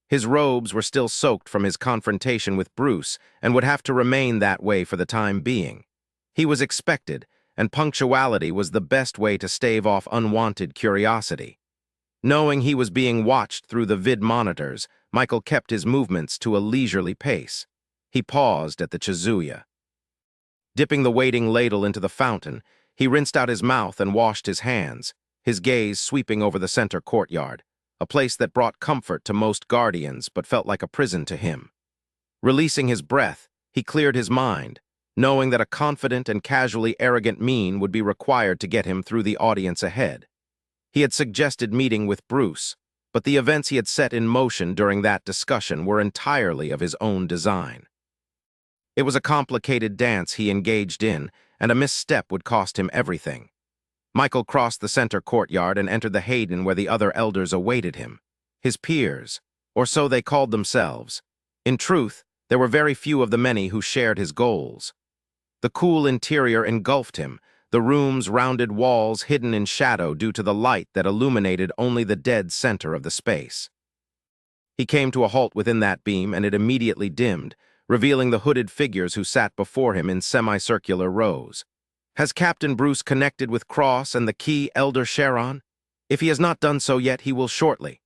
His robes were still soaked from his confrontation with Bruce and would have to remain that way for the time being. He was expected, and punctuality was the best way to stave off unwanted curiosity. Knowing he was being watched through the vid monitors, Michael kept his movements to a leisurely pace. He paused at the Chizuya. Dipping the waiting ladle into the fountain, he rinsed out his mouth and washed his hands, his gaze sweeping over the center courtyard, a place that brought comfort to most Guardians but felt like a prison to him. Releasing his breath, he cleared his mind, knowing that a confident and casually arrogant mien would be required to get him through the audience ahead. He had suggested meeting with Bruce, but the events he had set in motion during that discussion were entirely of his own design. It was a complicated dance he engaged in, and a misstep would cost him everything. Michael crossed the center courtyard and entered the Hayden where the other elders awaited him. His peers, or so they called themselves. In truth, there were very few of the many who shared his goals. The cool interior engulfed him, the room's rounded walls hidden in shadow due to the light that illuminated only the dead center of the space. He came to a halt within that beam, and it immediately dimmed, revealing the hooded figures who sat before him in semicircular rows. Has Captain Bruce connected with Cross and the key Elder Sharon? If he has not done so yet, he will shortly.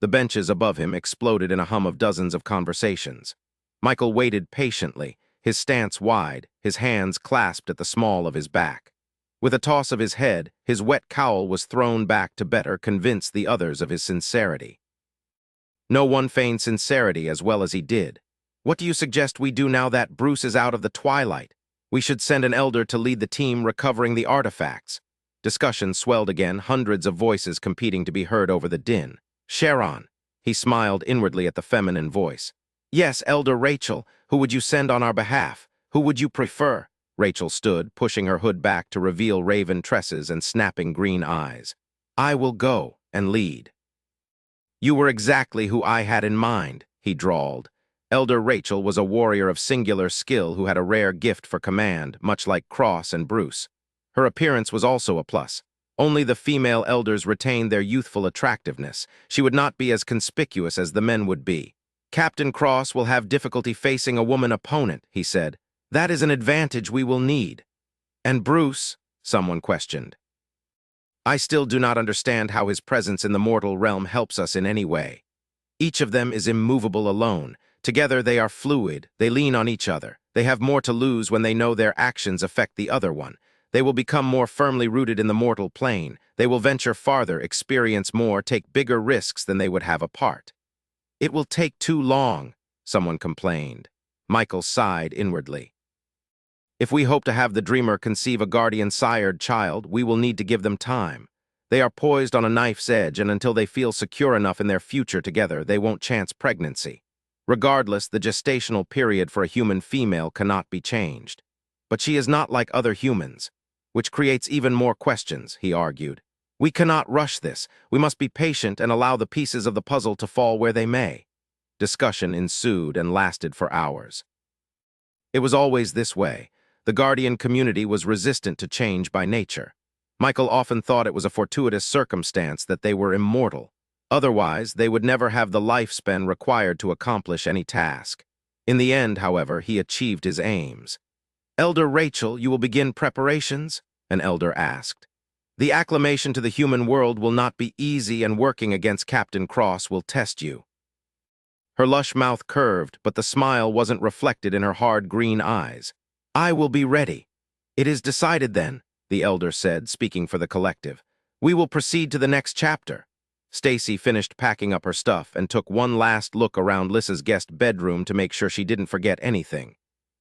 The benches above him exploded in a hum of dozens of conversations. Michael waited patiently, his stance wide, his hands clasped at the small of his back. With a toss of his head, his wet cowl was thrown back to better convince the others of his sincerity. No one feigned sincerity as well as he did. What do you suggest we do now that Bruce is out of the Twilight? We should send an elder to lead the team recovering the artifacts. Discussion swelled again, hundreds of voices competing to be heard over the din. Sharon. He smiled inwardly at the feminine voice. Yes, Elder Rachel. Who would you send on our behalf? Who would you prefer? Rachel stood, pushing her hood back to reveal raven tresses and snapping green eyes. I will go and lead. You were exactly who I had in mind, he drawled. Elder Rachel was a warrior of singular skill who had a rare gift for command, much like Cross and Bruce. Her appearance was also a plus. Only the female elders retained their youthful attractiveness. She would not be as conspicuous as the men would be. Captain Cross will have difficulty facing a woman opponent, he said. That is an advantage we will need. And Bruce? Someone questioned. I still do not understand how his presence in the mortal realm helps us in any way. Each of them is immovable alone. Together they are fluid, they lean on each other. They have more to lose when they know their actions affect the other one. They will become more firmly rooted in the mortal plane. They will venture farther, experience more, take bigger risks than they would have apart. It will take too long, someone complained. Michael sighed inwardly. If we hope to have the dreamer conceive a guardian-sired child, we will need to give them time. They are poised on a knife's edge, and until they feel secure enough in their future together, they won't chance pregnancy. Regardless, the gestational period for a human female cannot be changed. But she is not like other humans, which creates even more questions, he argued. We cannot rush this. We must be patient and allow the pieces of the puzzle to fall where they may. Discussion ensued and lasted for hours. It was always this way. The Guardian community was resistant to change by nature. Michael often thought it was a fortuitous circumstance that they were immortal. Otherwise, they would never have the lifespan required to accomplish any task. In the end, however, he achieved his aims. Elder Rachel, you will begin preparations? An elder asked. The acclimation to the human world will not be easy, and working against Captain Cross will test you. Her lush mouth curved, but the smile wasn't reflected in her hard green eyes. I will be ready. It is decided then, the elder said, speaking for the collective. We will proceed to the next chapter. Stacy finished packing up her stuff and took one last look around Lissa's guest bedroom to make sure she didn't forget anything.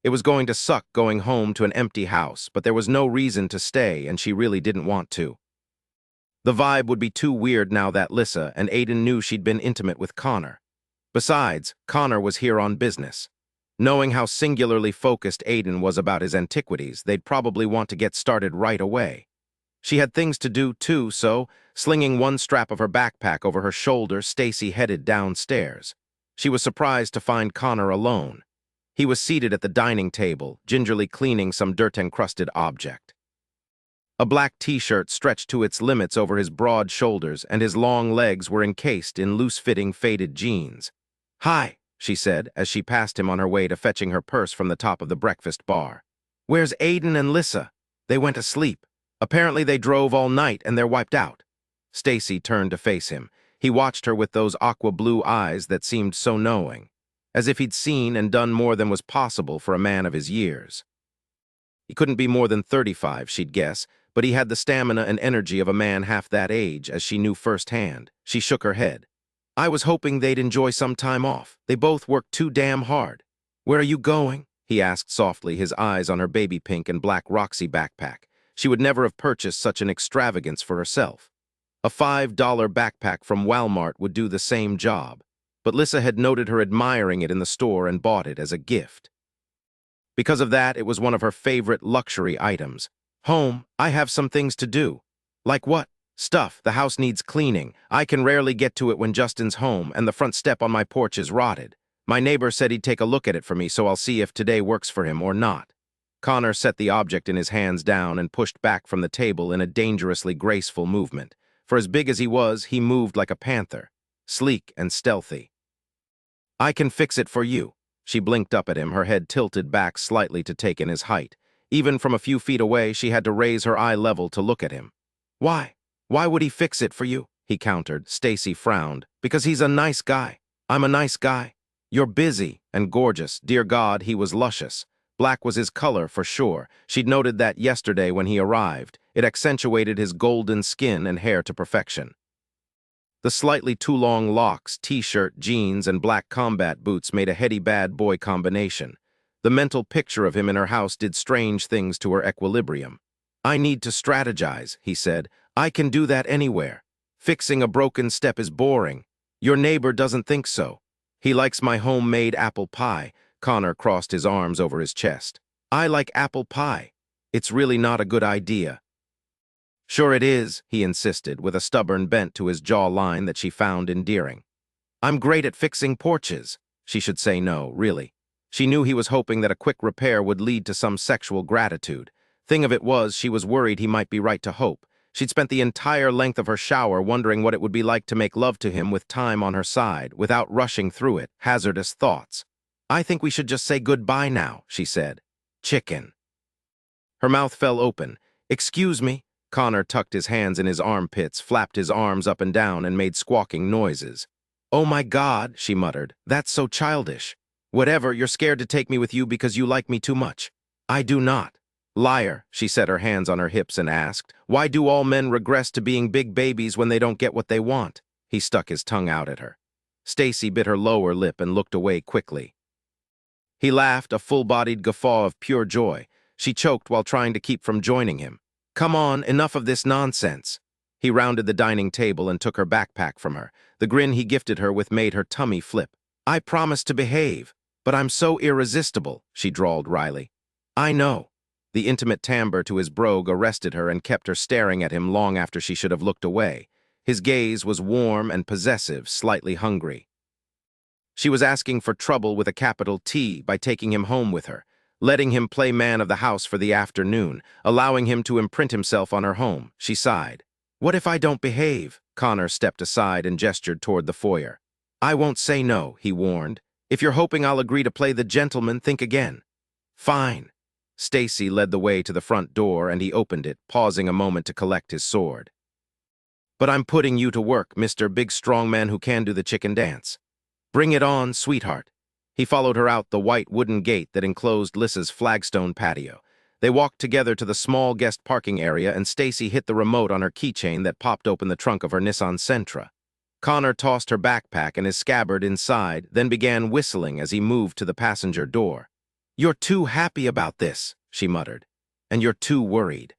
It was going to suck going home to an empty house, but there was no reason to stay and she really didn't want to. The vibe would be too weird now that Lissa and Aiden knew she'd been intimate with Connor. Besides, Connor was here on business. Knowing how singularly focused Aiden was about his antiquities, they'd probably want to get started right away. She had things to do too, so, slinging one strap of her backpack over her shoulder, Stacy headed downstairs. She was surprised to find Connor alone. He was seated at the dining table, gingerly cleaning some dirt-encrusted object. A black t-shirt stretched to its limits over his broad shoulders, and his long legs were encased in loose-fitting faded jeans. "Hi," she said, as she passed him on her way to fetching her purse from the top of the breakfast bar. "Where's Aiden and Lissa? They went to sleep. Apparently they drove all night and they're wiped out." Stacy turned to face him. He watched her with those aqua-blue eyes that seemed so knowing, as if he'd seen and done more than was possible for a man of his years. He couldn't be more than 35, she'd guess, but he had the stamina and energy of a man half that age, as she knew firsthand. She shook her head. "I was hoping they'd enjoy some time off. They both worked too damn hard." "Where are you going?" he asked softly, his eyes on her baby pink and black Roxy backpack. She would never have purchased such an extravagance for herself. A $5 backpack from Walmart would do the same job, but Lissa had noted her admiring it in the store and bought it as a gift. Because of that, it was one of her favorite luxury items. "Home, I have some things to do." "Like what?" "Stuff. The house needs cleaning. I can rarely get to it when Justin's home, and the front step on my porch is rotted. My neighbor said he'd take a look at it for me, so I'll see if today works for him or not." Connor set the object in his hands down and pushed back from the table in a dangerously graceful movement. For as big as he was, he moved like a panther, sleek and stealthy. "I can fix it for you." She blinked up at him, her head tilted back slightly to take in his height. Even from a few feet away, she had to raise her eye level to look at him. "Why? Why would he fix it for you?" he countered. Stacy frowned. "Because he's a nice guy. I'm a nice guy. You're busy and gorgeous. Dear God, he was luscious. Black was his color, for sure. She'd noted that yesterday when he arrived. It accentuated his golden skin and hair to perfection. The slightly too long locks, t-shirt, jeans, and black combat boots made a heady bad boy combination. The mental picture of him in her house did strange things to her equilibrium. "I need to strategize," he said. "I can do that anywhere. Fixing a broken step is boring. Your neighbor doesn't think so. He likes my homemade apple pie." Connor crossed his arms over his chest. "I like apple pie. It's really not a good idea." "Sure it is," he insisted, with a stubborn bent to his jawline that she found endearing. "I'm great at fixing porches." She should say no, really. She knew he was hoping that a quick repair would lead to some sexual gratitude. Thing of it was, she was worried he might be right to hope. She'd spent the entire length of her shower wondering what it would be like to make love to him with time on her side, without rushing through it, hazardous thoughts. "I think we should just say goodbye now," she said. "Chicken." Her mouth fell open. "Excuse me." Connor tucked his hands in his armpits, flapped his arms up and down, and made squawking noises. "Oh my God," she muttered. "That's so childish. Whatever, you're scared to take me with you because you like me too much." "I do not." "Liar," she set her hands on her hips and asked, "Why do all men regress to being big babies when they don't get what they want?" He stuck his tongue out at her. Stacy bit her lower lip and looked away quickly. He laughed, a full-bodied guffaw of pure joy. She choked while trying to keep from joining him. "Come on, enough of this nonsense." He rounded the dining table and took her backpack from her. The grin he gifted her with made her tummy flip. "I promised to behave, but I'm so irresistible," she drawled wryly. "I know." The intimate timbre to his brogue arrested her and kept her staring at him long after she should have looked away. His gaze was warm and possessive, slightly hungry. She was asking for trouble with a capital T by taking him home with her, letting him play man of the house for the afternoon, allowing him to imprint himself on her home. She sighed. "What if I don't behave?" Connor stepped aside and gestured toward the foyer. "I won't say no," he warned. "If you're hoping I'll agree to play the gentleman, think again." "Fine." Stacy led the way to the front door and he opened it, pausing a moment to collect his sword. "But I'm putting you to work, Mr. Big Strong Man who can do the chicken dance. Bring it on, sweetheart." He followed her out the white wooden gate that enclosed Lissa's flagstone patio. They walked together to the small guest parking area and Stacy hit the remote on her keychain that popped open the trunk of her Nissan Sentra. Connor tossed her backpack and his scabbard inside, then began whistling as he moved to the passenger door. "You're too happy about this," she muttered, "and you're too worried."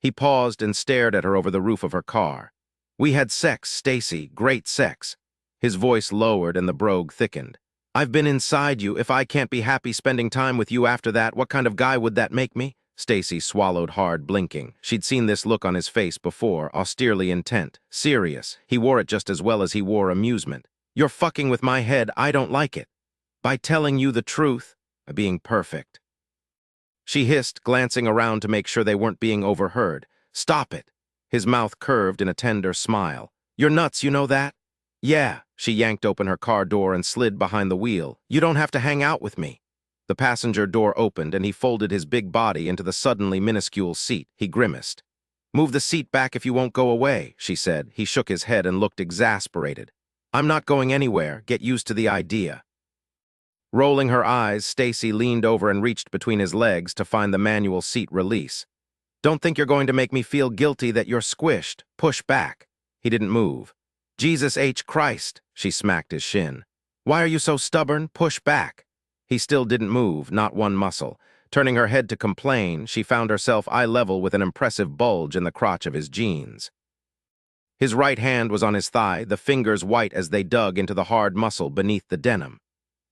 He paused and stared at her over the roof of her car. "We had sex, Stacy, great sex." His voice lowered and the brogue thickened. "I've been inside you. If I can't be happy spending time with you after that, what kind of guy would that make me?" Stacy swallowed hard, blinking. She'd seen this look on his face before, austerely intent, serious. He wore it just as well as he wore amusement. "You're fucking with my head. I don't like it. By telling you the truth, by being perfect." She hissed, glancing around to make sure they weren't being overheard. "Stop it." His mouth curved in a tender smile. "You're nuts, you know that?" "Yeah." She yanked open her car door and slid behind the wheel. "You don't have to hang out with me." The passenger door opened and he folded his big body into the suddenly minuscule seat. He grimaced. "Move the seat back if you won't go away," she said. He shook his head and looked exasperated. "I'm not going anywhere. Get used to the idea." Rolling her eyes, Stacy leaned over and reached between his legs to find the manual seat release. "Don't think you're going to make me feel guilty that you're squished. Push back." He didn't move. "Jesus H. Christ," she smacked his shin. "Why are you so stubborn? Push back." He still didn't move, not one muscle. Turning her head to complain, she found herself eye level with an impressive bulge in the crotch of his jeans. His right hand was on his thigh, the fingers white as they dug into the hard muscle beneath the denim.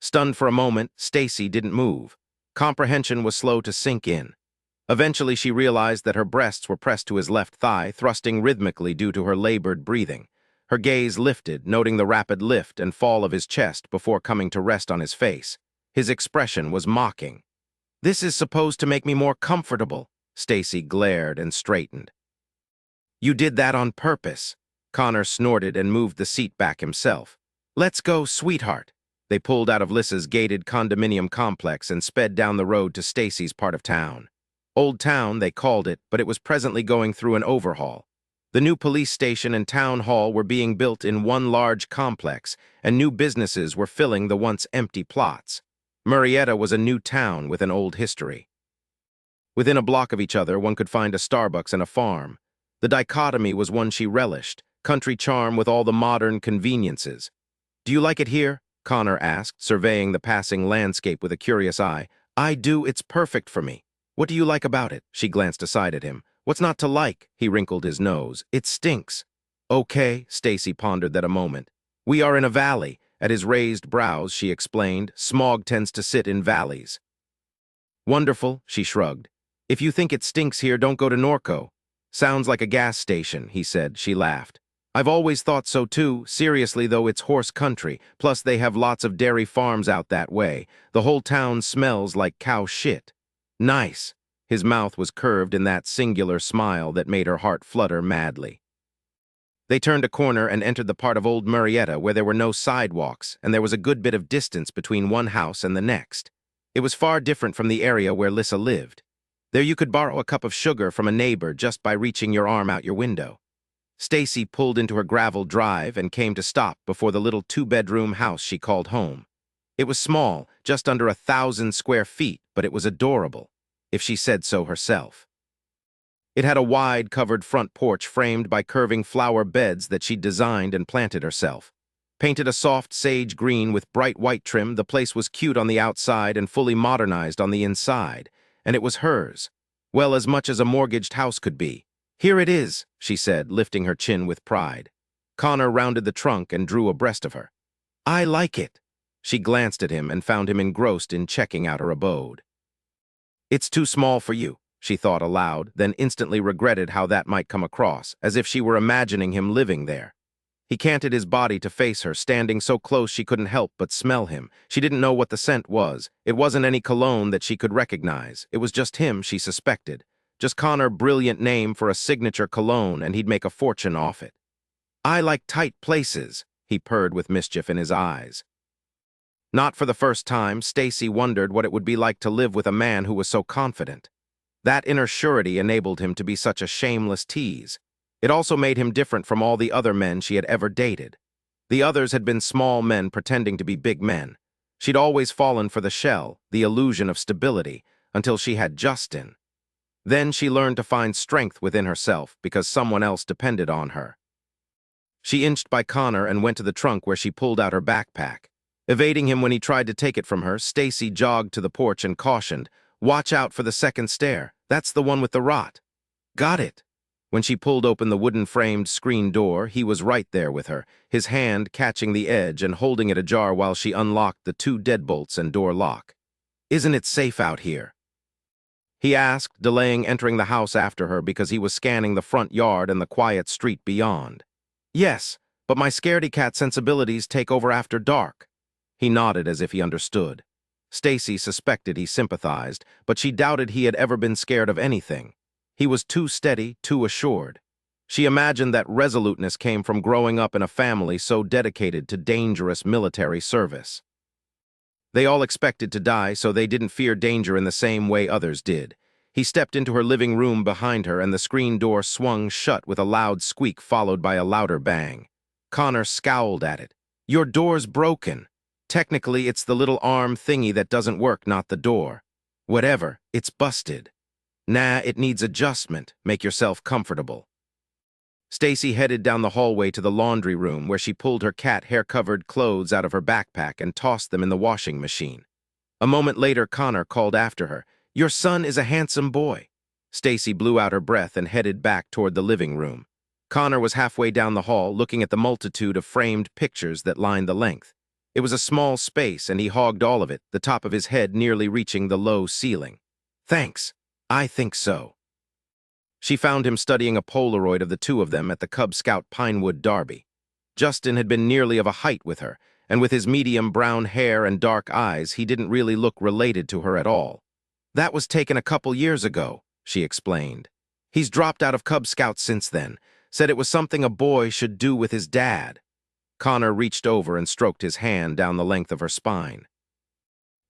Stunned for a moment, Stacy didn't move. Comprehension was slow to sink in. Eventually she realized that her breasts were pressed to his left thigh, thrusting rhythmically due to her labored breathing. Her gaze lifted, noting the rapid lift and fall of his chest before coming to rest on his face. His expression was mocking. "This is supposed to make me more comfortable." Stacy glared and straightened. "You did that on purpose." Connor snorted and moved the seat back himself. "Let's go, sweetheart." They pulled out of Lissa's gated condominium complex and sped down the road to Stacy's part of town. Old Town, they called it, but it was presently going through an overhaul. The new police station and town hall were being built in one large complex, and new businesses were filling the once empty plots. Murrieta was a new town with an old history. Within a block of each other, one could find a Starbucks and a farm. The dichotomy was one she relished, country charm with all the modern conveniences. "Do you like it here?" Connor asked, surveying the passing landscape with a curious eye. "I do. It's perfect for me." "What do you like about it?" She glanced aside at him. "What's not to like?" He wrinkled his nose. "It stinks." "Okay," Stacy pondered that a moment. "We are in a valley." At his raised brows, she explained, "Smog tends to sit in valleys." "Wonderful," she shrugged. "If you think it stinks here, don't go to Norco." "Sounds like a gas station," he said. She laughed. "I've always thought so too. Seriously, though, it's horse country. Plus, they have lots of dairy farms out that way. The whole town smells like cow shit." "Nice." His mouth was curved in that singular smile that made her heart flutter madly. They turned a corner and entered the part of Old Murrieta where there were no sidewalks, and there was a good bit of distance between one house and the next. It was far different from the area where Lissa lived. There you could borrow a cup of sugar from a neighbor just by reaching your arm out your window. Stacy pulled into her gravel drive and came to stop before the little two-bedroom house she called home. It was small, just under 1,000 square feet, but it was adorable, if she said so herself. It had a wide, covered front porch framed by curving flower beds that she'd designed and planted herself. Painted a soft sage green with bright white trim, the place was cute on the outside and fully modernized on the inside, and it was hers. Well, as much as a mortgaged house could be. "Here it is," she said, lifting her chin with pride. Connor rounded the trunk and drew abreast of her. "I like it." She glanced at him and found him engrossed in checking out her abode. "It's too small for you," she thought aloud, then instantly regretted how that might come across, as if she were imagining him living there. He canted his body to face her, standing so close she couldn't help but smell him. She didn't know what the scent was. It wasn't any cologne that she could recognize. It was just him, she suspected. Just Connor's brilliant name for a signature cologne, and he'd make a fortune off it. "I like tight places," he purred with mischief in his eyes. Not for the first time, Stacy wondered what it would be like to live with a man who was so confident. That inner surety enabled him to be such a shameless tease. It also made him different from all the other men she had ever dated. The others had been small men pretending to be big men. She'd always fallen for the shell, the illusion of stability, until she had Justin. Then she learned to find strength within herself because someone else depended on her. She inched by Connor and went to the trunk where she pulled out her backpack. Evading him when he tried to take it from her, Stacy jogged to the porch and cautioned, "Watch out for the second stair. That's the one with the rot." "Got it." When she pulled open the wooden-framed screen door, he was right there with her, his hand catching the edge and holding it ajar while she unlocked the 2 deadbolts and door lock. "Isn't it safe out here?" he asked, delaying entering the house after her because he was scanning the front yard and the quiet street beyond. "Yes, but my scaredy-cat sensibilities take over after dark." He nodded as if he understood. Stacy suspected he sympathized, but she doubted he had ever been scared of anything. He was too steady, too assured. She imagined that resoluteness came from growing up in a family so dedicated to dangerous military service. They all expected to die, so they didn't fear danger in the same way others did. He stepped into her living room behind her, and the screen door swung shut with a loud squeak followed by a louder bang. Connor scowled at it. "Your door's broken. Technically, it's the little arm thingy that doesn't work, not the door. Whatever, it's busted. Nah, it needs adjustment. Make yourself comfortable." Stacy headed down the hallway to the laundry room where she pulled her cat hair-covered clothes out of her backpack and tossed them in the washing machine. A moment later, Connor called after her, "Your son is a handsome boy." Stacy blew out her breath and headed back toward the living room. Connor was halfway down the hall looking at the multitude of framed pictures that lined the length. It was a small space and he hogged all of it, the top of his head nearly reaching the low ceiling. "Thanks. I think so." She found him studying a Polaroid of the 2 of them at the Cub Scout Pinewood Derby. Justin had been nearly of a height with her, and with his medium brown hair and dark eyes, he didn't really look related to her at all. "That was taken a couple years ago," she explained. "He's dropped out of Cub Scouts since then, said it was something a boy should do with his dad." Connor reached over and stroked his hand down the length of her spine.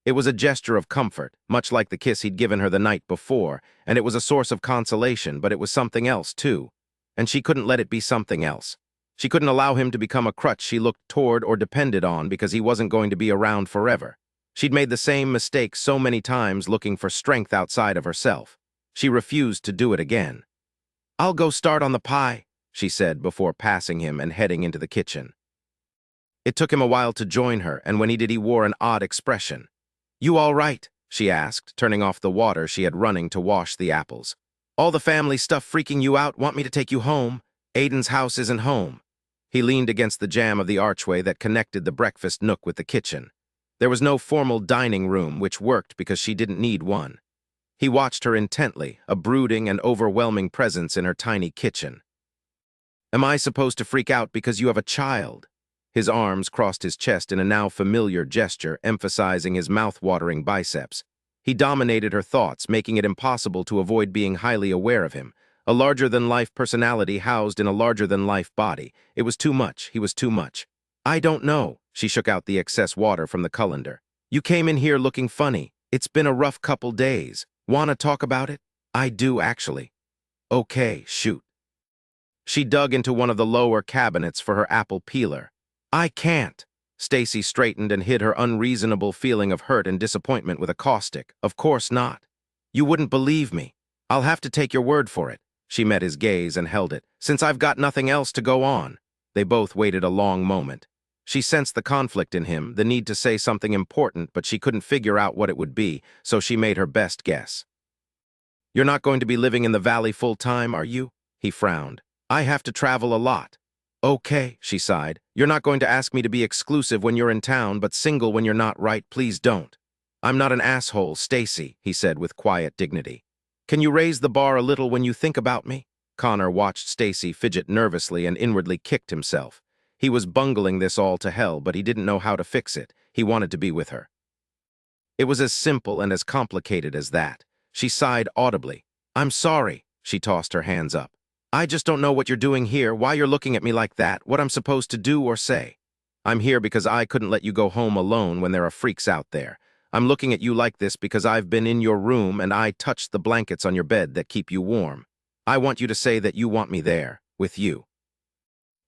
It was a gesture of comfort, much like the kiss he'd given her the night before, and it was a source of consolation, but it was something else, too. And she couldn't let it be something else. She couldn't allow him to become a crutch she looked toward or depended on because he wasn't going to be around forever. She'd made the same mistake so many times looking for strength outside of herself. She refused to do it again. "I'll go start on the pie," she said before passing him and heading into the kitchen. It took him a while to join her, and when he did, he wore an odd expression. "You all right?" she asked, turning off the water she had running to wash the apples. "All the family stuff freaking you out? Want me to take you home? Aiden's house isn't home." He leaned against the jamb of the archway that connected the breakfast nook with the kitchen. There was no formal dining room, which worked because she didn't need one. He watched her intently, a brooding and overwhelming presence in her tiny kitchen. "Am I supposed to freak out because you have a child?" His arms crossed his chest in a now familiar gesture, emphasizing his mouth-watering biceps. He dominated her thoughts, making it impossible to avoid being highly aware of him. A larger-than-life personality housed in a larger-than-life body. It was too much. He was too much. "I don't know." She shook out the excess water from the colander. "You came in here looking funny. It's been a rough couple days. Wanna talk about it?" "I do, actually." "Okay, shoot." She dug into one of the lower cabinets for her apple peeler. "I can't." Stacy straightened and hid her unreasonable feeling of hurt and disappointment with a caustic. "Of course not. You wouldn't believe me. I'll have to take your word for it." She met his gaze and held it. "Since I've got nothing else to go on." They both waited a long moment. She sensed the conflict in him, the need to say something important, but she couldn't figure out what it would be, so she made her best guess. "You're not going to be living in the valley full-time, are you?" He frowned. "I have to travel a lot." "Okay," she sighed. "You're not going to ask me to be exclusive when you're in town, but single when you're not, right? Please don't." "I'm not an asshole, Stacy," he said with quiet dignity. "Can you raise the bar a little when you think about me?" Connor watched Stacy fidget nervously and inwardly kicked himself. He was bungling this all to hell, but he didn't know how to fix it. He wanted to be with her. It was as simple and as complicated as that. She sighed audibly. "I'm sorry." She tossed her hands up. "I just don't know what you're doing here, why you're looking at me like that, what I'm supposed to do or say. I'm here because I couldn't let you go home alone when there are freaks out there. I'm looking at you like this because I've been in your room and I touched the blankets on your bed that keep you warm. I want you to say that you want me there, with you."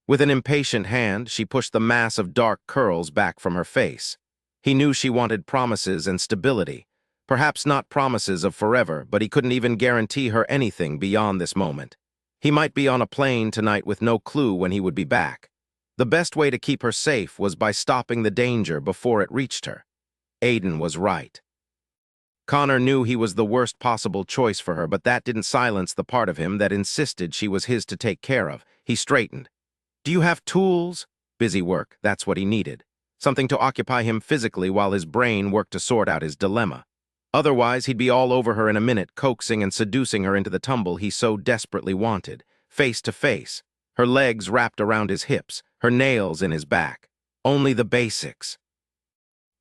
With an impatient hand, she pushed the mass of dark curls back from her face. He knew she wanted promises and stability. Perhaps not promises of forever, but he couldn't even guarantee her anything beyond this moment. He might be on a plane tonight with no clue when he would be back. The best way to keep her safe was by stopping the danger before it reached her. Aiden was right. Connor knew he was the worst possible choice for her, but that didn't silence the part of him that insisted she was his to take care of. He straightened. "Do you have tools?" Busy work, that's what he needed. Something to occupy him physically while his brain worked to sort out his dilemma. Otherwise, he'd be all over her in a minute, coaxing and seducing her into the tumble he so desperately wanted. Face to face, her legs wrapped around his hips, her nails in his back. Only the basics.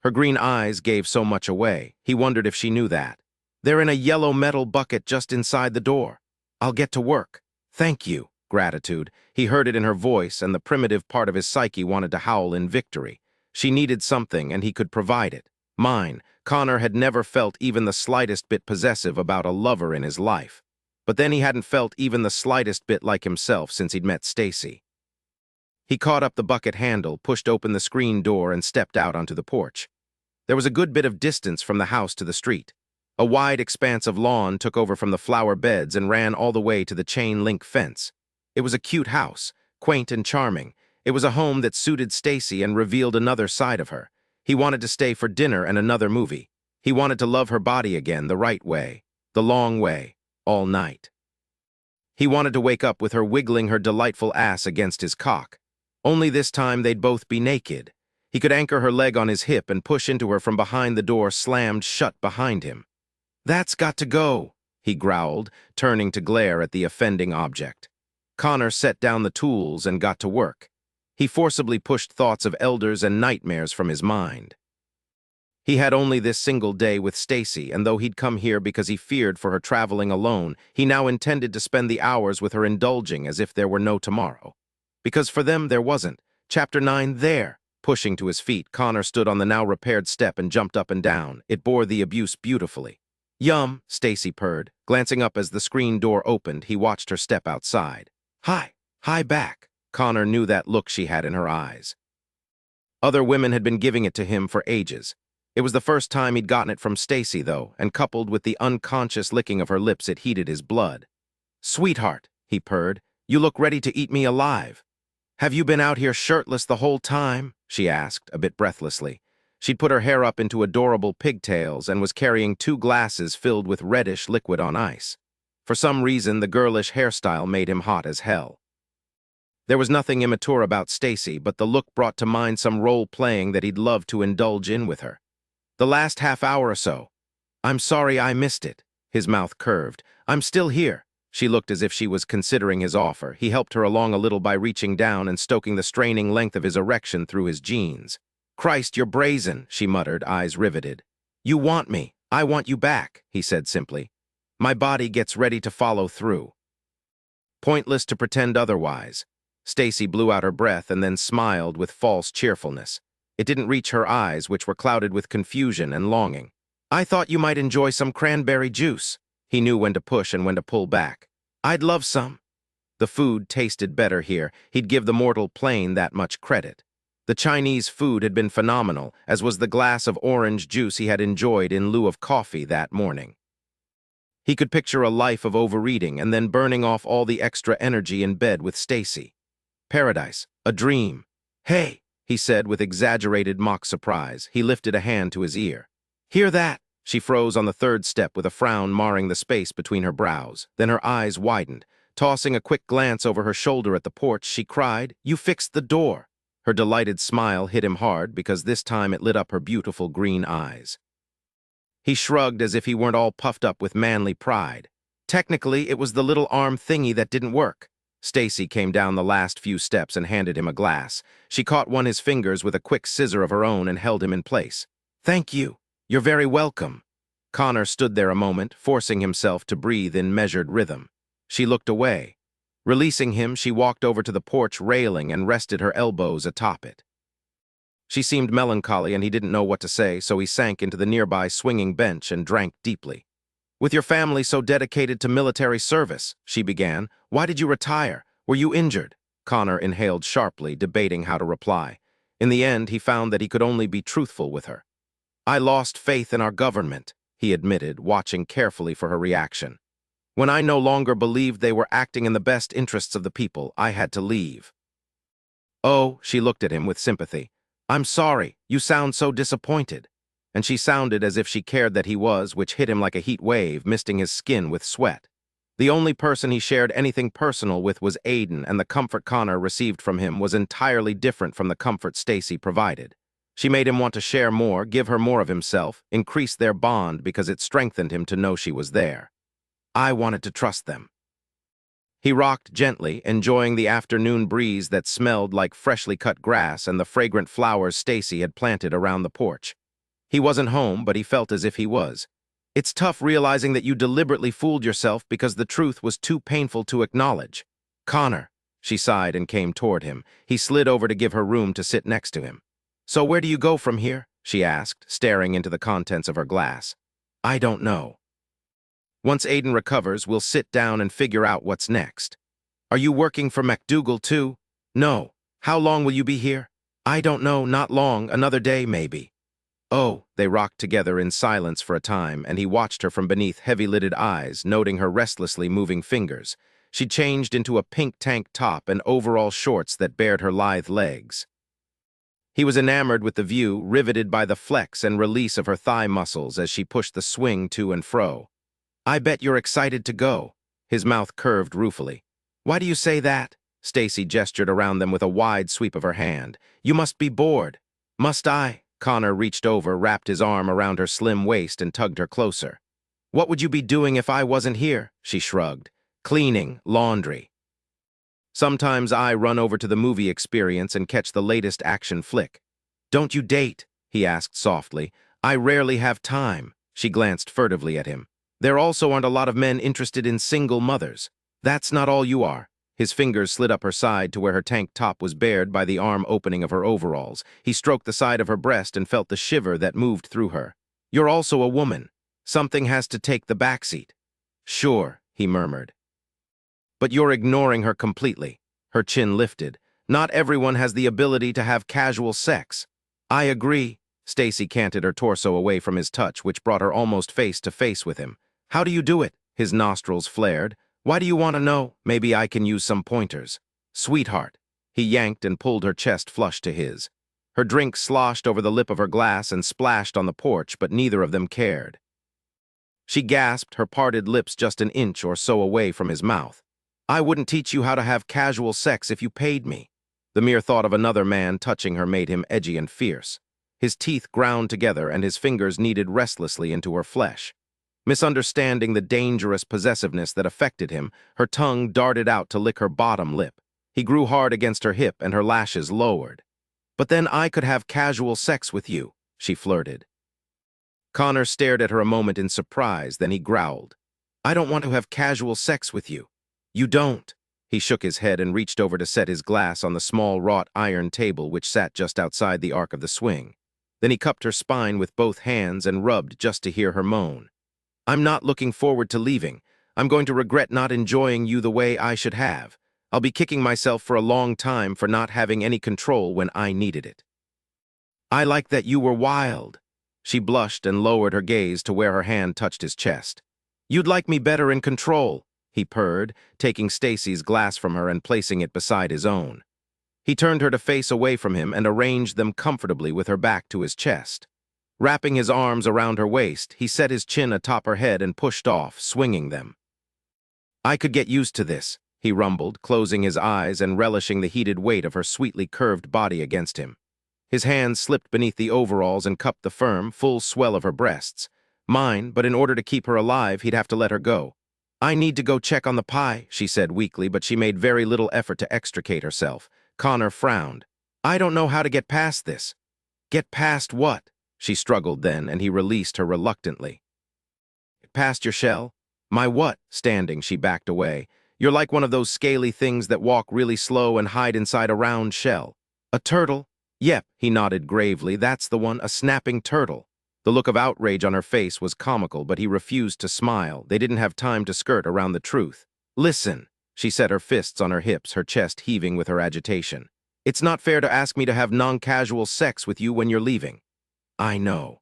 Her green eyes gave so much away. He wondered if she knew that. "They're in a yellow metal bucket just inside the door. I'll get to work. Thank you." Gratitude. He heard it in her voice, and the primitive part of his psyche wanted to howl in victory. She needed something, and he could provide it. Mine. Connor had never felt even the slightest bit possessive about a lover in his life. But then he hadn't felt even the slightest bit like himself since he'd met Stacy. He caught up the bucket handle, pushed open the screen door, and stepped out onto the porch. There was a good bit of distance from the house to the street. A wide expanse of lawn took over from the flower beds and ran all the way to the chain-link fence. It was a cute house, quaint and charming. It was a home that suited Stacy and revealed another side of her. He wanted to stay for dinner and another movie. He wanted to love her body again the right way, the long way, all night. He wanted to wake up with her wiggling her delightful ass against his cock. Only this time they'd both be naked. He could anchor her leg on his hip and push into her from behind the door slammed shut behind him. "That's got to go," he growled, turning to glare at the offending object. Connor set down the tools and got to work. He forcibly pushed thoughts of elders and nightmares from his mind. He had only this single day with Stacy, and though he'd come here because he feared for her traveling alone, he now intended to spend the hours with her indulging as if there were no tomorrow. Because for them there wasn't. Chapter 9 there. Pushing to his feet, Connor stood on the now-repaired step and jumped up and down. It bore the abuse beautifully. "Yum," Stacy purred. Glancing up as the screen door opened, he watched her step outside. Hi back." Connor knew that look she had in her eyes. Other women had been giving it to him for ages. It was the first time he'd gotten it from Stacy, though, and coupled with the unconscious licking of her lips, it heated his blood. "Sweetheart," he purred, "you look ready to eat me alive." "Have you been out here shirtless the whole time?" she asked, a bit breathlessly. She'd put her hair up into adorable pigtails and was carrying 2 glasses filled with reddish liquid on ice. For some reason, the girlish hairstyle made him hot as hell. There was nothing immature about Stacy, but the look brought to mind some role-playing that he'd love to indulge in with her. "The last half hour or so. I'm sorry I missed it." His mouth curved. "I'm still here." She looked as if she was considering his offer. He helped her along a little by reaching down and stoking the straining length of his erection through his jeans. "Christ, you're brazen," she muttered, eyes riveted. "You want me. I want you back," he said simply. "My body gets ready to follow through." Pointless to pretend otherwise. Stacy blew out her breath and then smiled with false cheerfulness. It didn't reach her eyes, which were clouded with confusion and longing. "I thought you might enjoy some cranberry juice." He knew when to push and when to pull back. "I'd love some." The food tasted better here. He'd give the mortal plane that much credit. The Chinese food had been phenomenal, as was the glass of orange juice he had enjoyed in lieu of coffee that morning. He could picture a life of overeating and then burning off all the extra energy in bed with Stacy. Paradise, a dream. "Hey," he said with exaggerated mock surprise. He lifted a hand to his ear. "Hear that?" She froze on the 3rd step with a frown marring the space between her brows. Then her eyes widened. Tossing a quick glance over her shoulder at the porch, she cried, "You fixed the door." Her delighted smile hit him hard because this time it lit up her beautiful green eyes. He shrugged as if he weren't all puffed up with manly pride. "Technically, it was the little arm thingy that didn't work." Stacy came down the last few steps and handed him a glass. She caught one his fingers with a quick scissor of her own and held him in place. "Thank you. You're very welcome." Connor stood there a moment, forcing himself to breathe in measured rhythm. She looked away. Releasing him, she walked over to the porch railing and rested her elbows atop it. She seemed melancholy and he didn't know what to say, so he sank into the nearby swinging bench and drank deeply. "With your family so dedicated to military service," she began, "why did you retire? Were you injured?" Connor inhaled sharply, debating how to reply. In the end, he found that he could only be truthful with her. "I lost faith in our government," he admitted, watching carefully for her reaction. "When I no longer believed they were acting in the best interests of the people, I had to leave." Oh, she looked at him with sympathy. I'm sorry, you sound so disappointed. And she sounded as if she cared that he was, which hit him like a heat wave, misting his skin with sweat. The only person he shared anything personal with was Aiden, and the comfort Connor received from him was entirely different from the comfort Stacy provided. She made him want to share more, give her more of himself, increase their bond because it strengthened him to know she was there. I wanted to trust them. He rocked gently, enjoying the afternoon breeze that smelled like freshly cut grass and the fragrant flowers Stacy had planted around the porch. He wasn't home, but he felt as if he was. It's tough realizing that you deliberately fooled yourself because the truth was too painful to acknowledge. Connor, she sighed and came toward him. He slid over to give her room to sit next to him. So where do you go from here? She asked, staring into the contents of her glass. I don't know. Once Aiden recovers, we'll sit down and figure out what's next. Are you working for MacDougal too? No. How long will you be here? I don't know, not long, another day maybe. Oh, they rocked together in silence for a time, and he watched her from beneath heavy-lidded eyes, noting her restlessly moving fingers. She changed into a pink tank top and overall shorts that bared her lithe legs. He was enamored with the view, riveted by the flex and release of her thigh muscles as she pushed the swing to and fro. I bet you're excited to go. His mouth curved ruefully. Why do you say that? Stacy gestured around them with a wide sweep of her hand. You must be bored. Must I? Connor reached over, wrapped his arm around her slim waist and tugged her closer. What would you be doing if I wasn't here? She shrugged. Cleaning, laundry. Sometimes I run over to the movie experience and catch the latest action flick. Don't you date? He asked softly. I rarely have time. She glanced furtively at him. There also aren't a lot of men interested in single mothers. That's not all you are. His fingers slid up her side to where her tank top was bared by the arm opening of her overalls. He stroked the side of her breast and felt the shiver that moved through her. You're also a woman. Something has to take the backseat. Sure, he murmured. But you're ignoring her completely. Her chin lifted. Not everyone has the ability to have casual sex. I agree. Stacy canted her torso away from his touch, which brought her almost face to face with him. How do you do it? His nostrils flared. Why do you want to know? Maybe I can use some pointers. Sweetheart. He yanked and pulled her chest flush to his. Her drink sloshed over the lip of her glass and splashed on the porch, but neither of them cared. She gasped, her parted lips just an inch or so away from his mouth. I wouldn't teach you how to have casual sex if you paid me. The mere thought of another man touching her made him edgy and fierce. His teeth ground together and his fingers kneaded restlessly into her flesh. Misunderstanding the dangerous possessiveness that affected him, her tongue darted out to lick her bottom lip. He grew hard against her hip and her lashes lowered. But then I could have casual sex with you, she flirted. Connor stared at her a moment in surprise, then he growled. I don't want to have casual sex with you. You don't. He shook his head and reached over to set his glass on the small wrought iron table which sat just outside the arc of the swing. Then he cupped her spine with both hands and rubbed just to hear her moan. I'm not looking forward to leaving. I'm going to regret not enjoying you the way I should have. I'll be kicking myself for a long time for not having any control when I needed it. I like that you were wild. She blushed and lowered her gaze to where her hand touched his chest. You'd like me better in control, he purred, taking Stacy's glass from her and placing it beside his own. He turned her to face away from him and arranged them comfortably with her back to his chest. Wrapping his arms around her waist, he set his chin atop her head and pushed off, swinging them. I could get used to this, he rumbled, closing his eyes and relishing the heated weight of her sweetly curved body against him. His hands slipped beneath the overalls and cupped the firm, full swell of her breasts. Mine, but in order to keep her alive, he'd have to let her go. I need to go check on the pie, she said weakly, but she made very little effort to extricate herself. Connor frowned. I don't know how to get past this. Get past what? She struggled then, and he released her reluctantly. Past your shell? My what? Standing, she backed away. You're like one of those scaly things that walk really slow and hide inside a round shell. A turtle? Yep, he nodded gravely. That's the one, a snapping turtle. The look of outrage on her face was comical, but he refused to smile. They didn't have time to skirt around the truth. Listen, she set her fists on her hips, her chest heaving with her agitation. It's not fair to ask me to have non-casual sex with you when you're leaving. I know.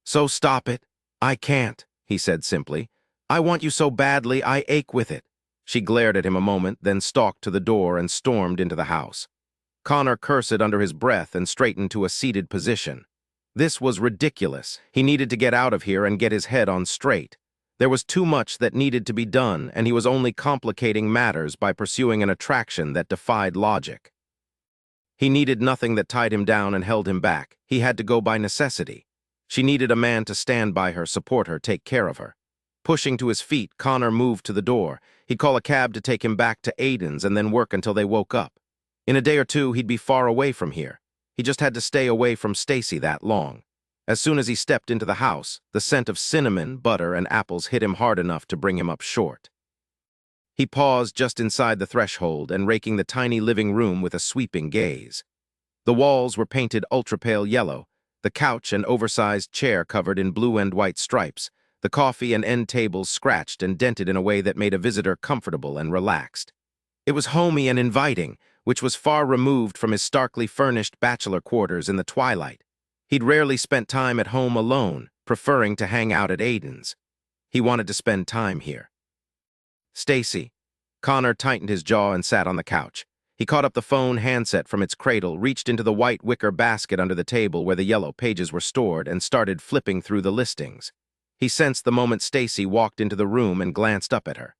So stop it. I can't, he said simply. I want you so badly, I ache with it. She glared at him a moment, then stalked to the door and stormed into the house. Connor cursed under his breath and straightened to a seated position. This was ridiculous. He needed to get out of here and get his head on straight. There was too much that needed to be done, and he was only complicating matters by pursuing an attraction that defied logic. He needed nothing that tied him down and held him back. He had to go by necessity. She needed a man to stand by her, support her, take care of her. Pushing to his feet, Connor moved to the door. He'd call a cab to take him back to Aiden's and then work until they woke up. In a day or two, he'd be far away from here. He just had to stay away from Stacy that long. As soon as he stepped into the house, the scent of cinnamon, butter, and apples hit him hard enough to bring him up short. He paused just inside the threshold and raking the tiny living room with a sweeping gaze. The walls were painted ultra-pale yellow, the couch and oversized chair covered in blue and white stripes, the coffee and end tables scratched and dented in a way that made a visitor comfortable and relaxed. It was homey and inviting, which was far removed from his starkly furnished bachelor quarters in the Twilight. He'd rarely spent time at home alone, preferring to hang out at Aiden's. He wanted to spend time here. Stacy. Connor tightened his jaw and sat on the couch. He caught up the phone handset from its cradle, reached into the white wicker basket under the table where the yellow pages were stored, and started flipping through the listings. He sensed the moment Stacy walked into the room and glanced up at her.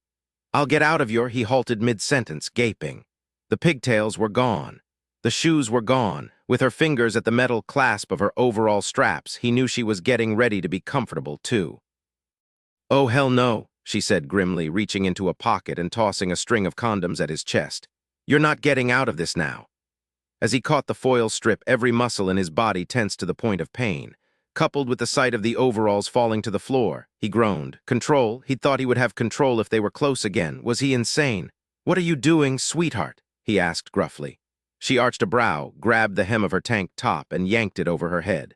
"I'll get out of your," he halted mid-sentence, gaping. The pigtails were gone. The shoes were gone. With her fingers at the metal clasp of her overall straps, he knew she was getting ready to be comfortable, too. "Oh, hell no," she said grimly, reaching into a pocket and tossing a string of condoms at his chest. "You're not getting out of this now." As he caught the foil strip, every muscle in his body tensed to the point of pain. Coupled with the sight of the overalls falling to the floor, he groaned. Control? He'd thought he would have control if they were close again. Was he insane? "What are you doing, sweetheart?" he asked gruffly. She arched a brow, grabbed the hem of her tank top, and yanked it over her head.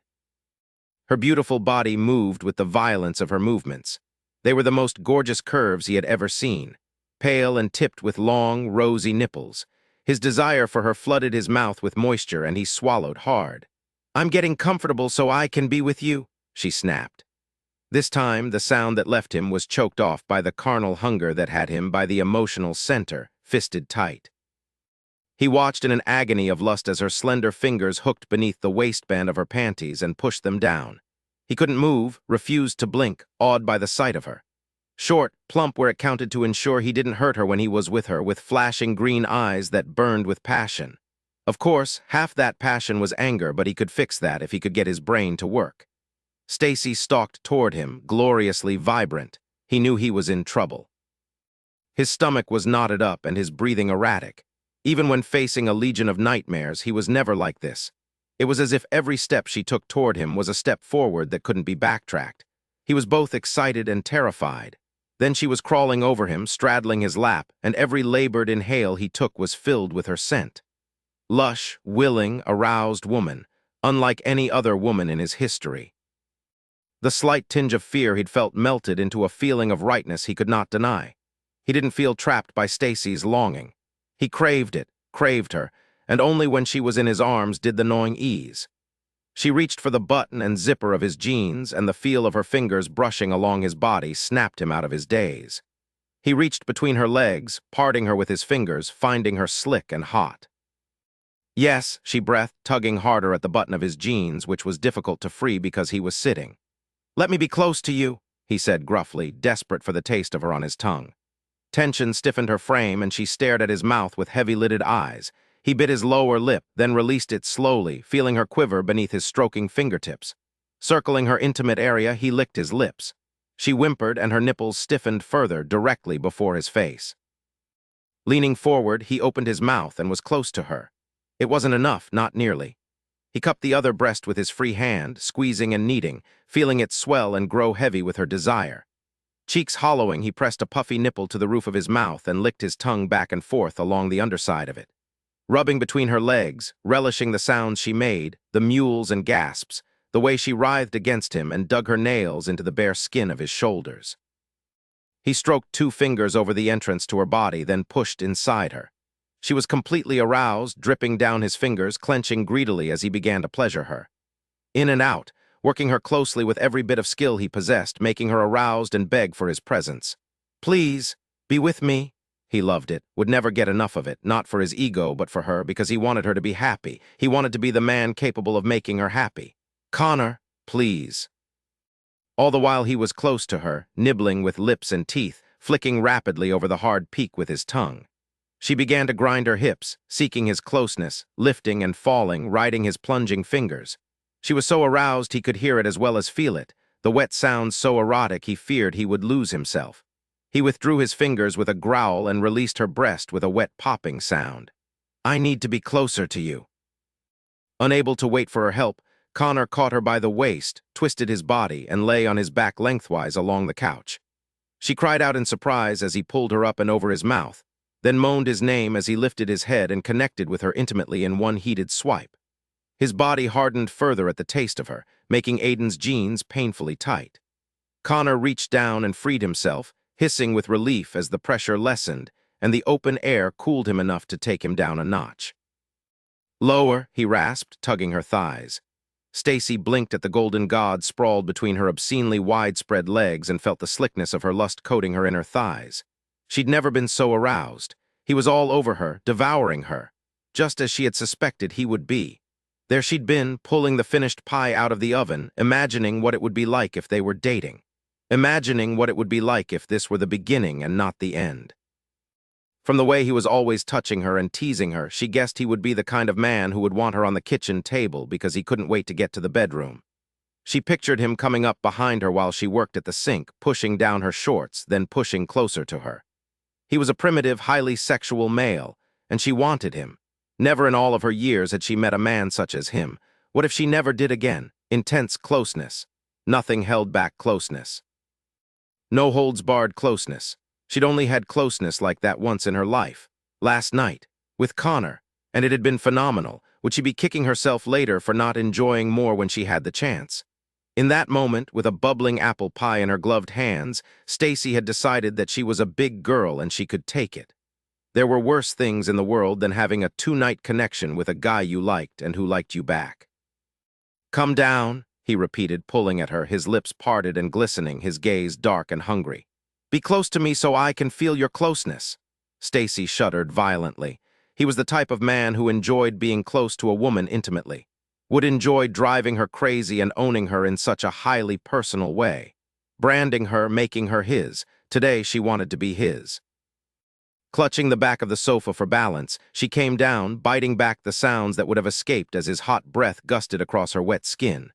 Her beautiful body moved with the violence of her movements. They were the most gorgeous curves he had ever seen, pale and tipped with long, rosy nipples. His desire for her flooded his mouth with moisture, and he swallowed hard. "I'm getting comfortable so I can be with you," she snapped. This time, the sound that left him was choked off by the carnal hunger that had him by the emotional center, fisted tight. He watched in an agony of lust as her slender fingers hooked beneath the waistband of her panties and pushed them down. He couldn't move, refused to blink, awed by the sight of her. Short, plump where it counted to ensure he didn't hurt her when he was with her, with flashing green eyes that burned with passion. Of course, half that passion was anger, but he could fix that if he could get his brain to work. Stacy stalked toward him, gloriously vibrant. He knew he was in trouble. His stomach was knotted up and his breathing erratic. Even when facing a legion of nightmares, he was never like this. It was as if every step she took toward him was a step forward that couldn't be backtracked. He was both excited and terrified. Then she was crawling over him, straddling his lap, and every labored inhale he took was filled with her scent. Lush, willing, aroused woman, unlike any other woman in his history. The slight tinge of fear he'd felt melted into a feeling of rightness he could not deny. He didn't feel trapped by Stacy's longing. He craved it, craved her, and only when she was in his arms did the gnawing ease. She reached for the button and zipper of his jeans, and the feel of her fingers brushing along his body snapped him out of his daze. He reached between her legs, parting her with his fingers, finding her slick and hot. "Yes," she breathed, tugging harder at the button of his jeans, which was difficult to free because he was sitting. "Let me be close to you," he said gruffly, desperate for the taste of her on his tongue. Tension stiffened her frame, and she stared at his mouth with heavy-lidded eyes. He bit his lower lip, then released it slowly, feeling her quiver beneath his stroking fingertips. Circling her intimate area, he licked his lips. She whimpered, and her nipples stiffened further, directly before his face. Leaning forward, he opened his mouth and was close to her. It wasn't enough, not nearly. He cupped the other breast with his free hand, squeezing and kneading, feeling it swell and grow heavy with her desire. Cheeks hollowing, he pressed a puffy nipple to the roof of his mouth and licked his tongue back and forth along the underside of it. Rubbing between her legs, relishing the sounds she made, the mewls and gasps, the way she writhed against him and dug her nails into the bare skin of his shoulders. He stroked 2 fingers over the entrance to her body, then pushed inside her. She was completely aroused, dripping down his fingers, clenching greedily as he began to pleasure her. In and out, working her closely with every bit of skill he possessed, making her aroused and beg for his presence. "Please, be with me," He loved it, would never get enough of it, not for his ego, but for her, because he wanted her to be happy. He wanted to be the man capable of making her happy. Connor, please. All the while he was close to her, nibbling with lips and teeth, flicking rapidly over the hard peak with his tongue. She began to grind her hips, seeking his closeness, lifting and falling, riding his plunging fingers. She was so aroused he could hear it as well as feel it, the wet sounds so erotic he feared he would lose himself. He withdrew his fingers with a growl and released her breast with a wet popping sound. I need to be closer to you. Unable to wait for her help, Connor caught her by the waist, twisted his body, and lay on his back lengthwise along the couch. She cried out in surprise as he pulled her up and over his mouth, then moaned his name as he lifted his head and connected with her intimately in one heated swipe. His body hardened further at the taste of her, making Aiden's jeans painfully tight. Connor reached down and freed himself, hissing with relief as the pressure lessened, and the open air cooled him enough to take him down a notch. Lower, he rasped, tugging her thighs. Stacy blinked at the golden god sprawled between her obscenely widespread legs and felt the slickness of her lust coating her inner thighs. She'd never been so aroused. He was all over her, devouring her, just as she had suspected he would be. There she'd been, pulling the finished pie out of the oven, imagining what it would be like if they were dating. Imagining what it would be like if this were the beginning and not the end. From the way he was always touching her and teasing her, she guessed he would be the kind of man who would want her on the kitchen table because he couldn't wait to get to the bedroom. She pictured him coming up behind her while she worked at the sink, pushing down her shorts, then pushing closer to her. He was a primitive, highly sexual male, and she wanted him. Never in all of her years had she met a man such as him. What if she never did again? Intense closeness. Nothing held back closeness. No holds barred closeness. She'd only had closeness like that once in her life. Last night, with Connor, and it had been phenomenal. Would she be kicking herself later for not enjoying more when she had the chance? In that moment, with a bubbling apple pie in her gloved hands, Stacy had decided that she was a big girl and she could take it. There were worse things in the world than having a two-night connection with a guy you liked and who liked you back. Come down, he repeated, pulling at her, his lips parted and glistening, his gaze dark and hungry. Be close to me so I can feel your closeness. Stacy shuddered violently. He was the type of man who enjoyed being close to a woman intimately, would enjoy driving her crazy and owning her in such a highly personal way, branding her, making her his. Today she wanted to be his. Clutching the back of the sofa for balance, she came down, biting back the sounds that would have escaped as his hot breath gusted across her wet skin.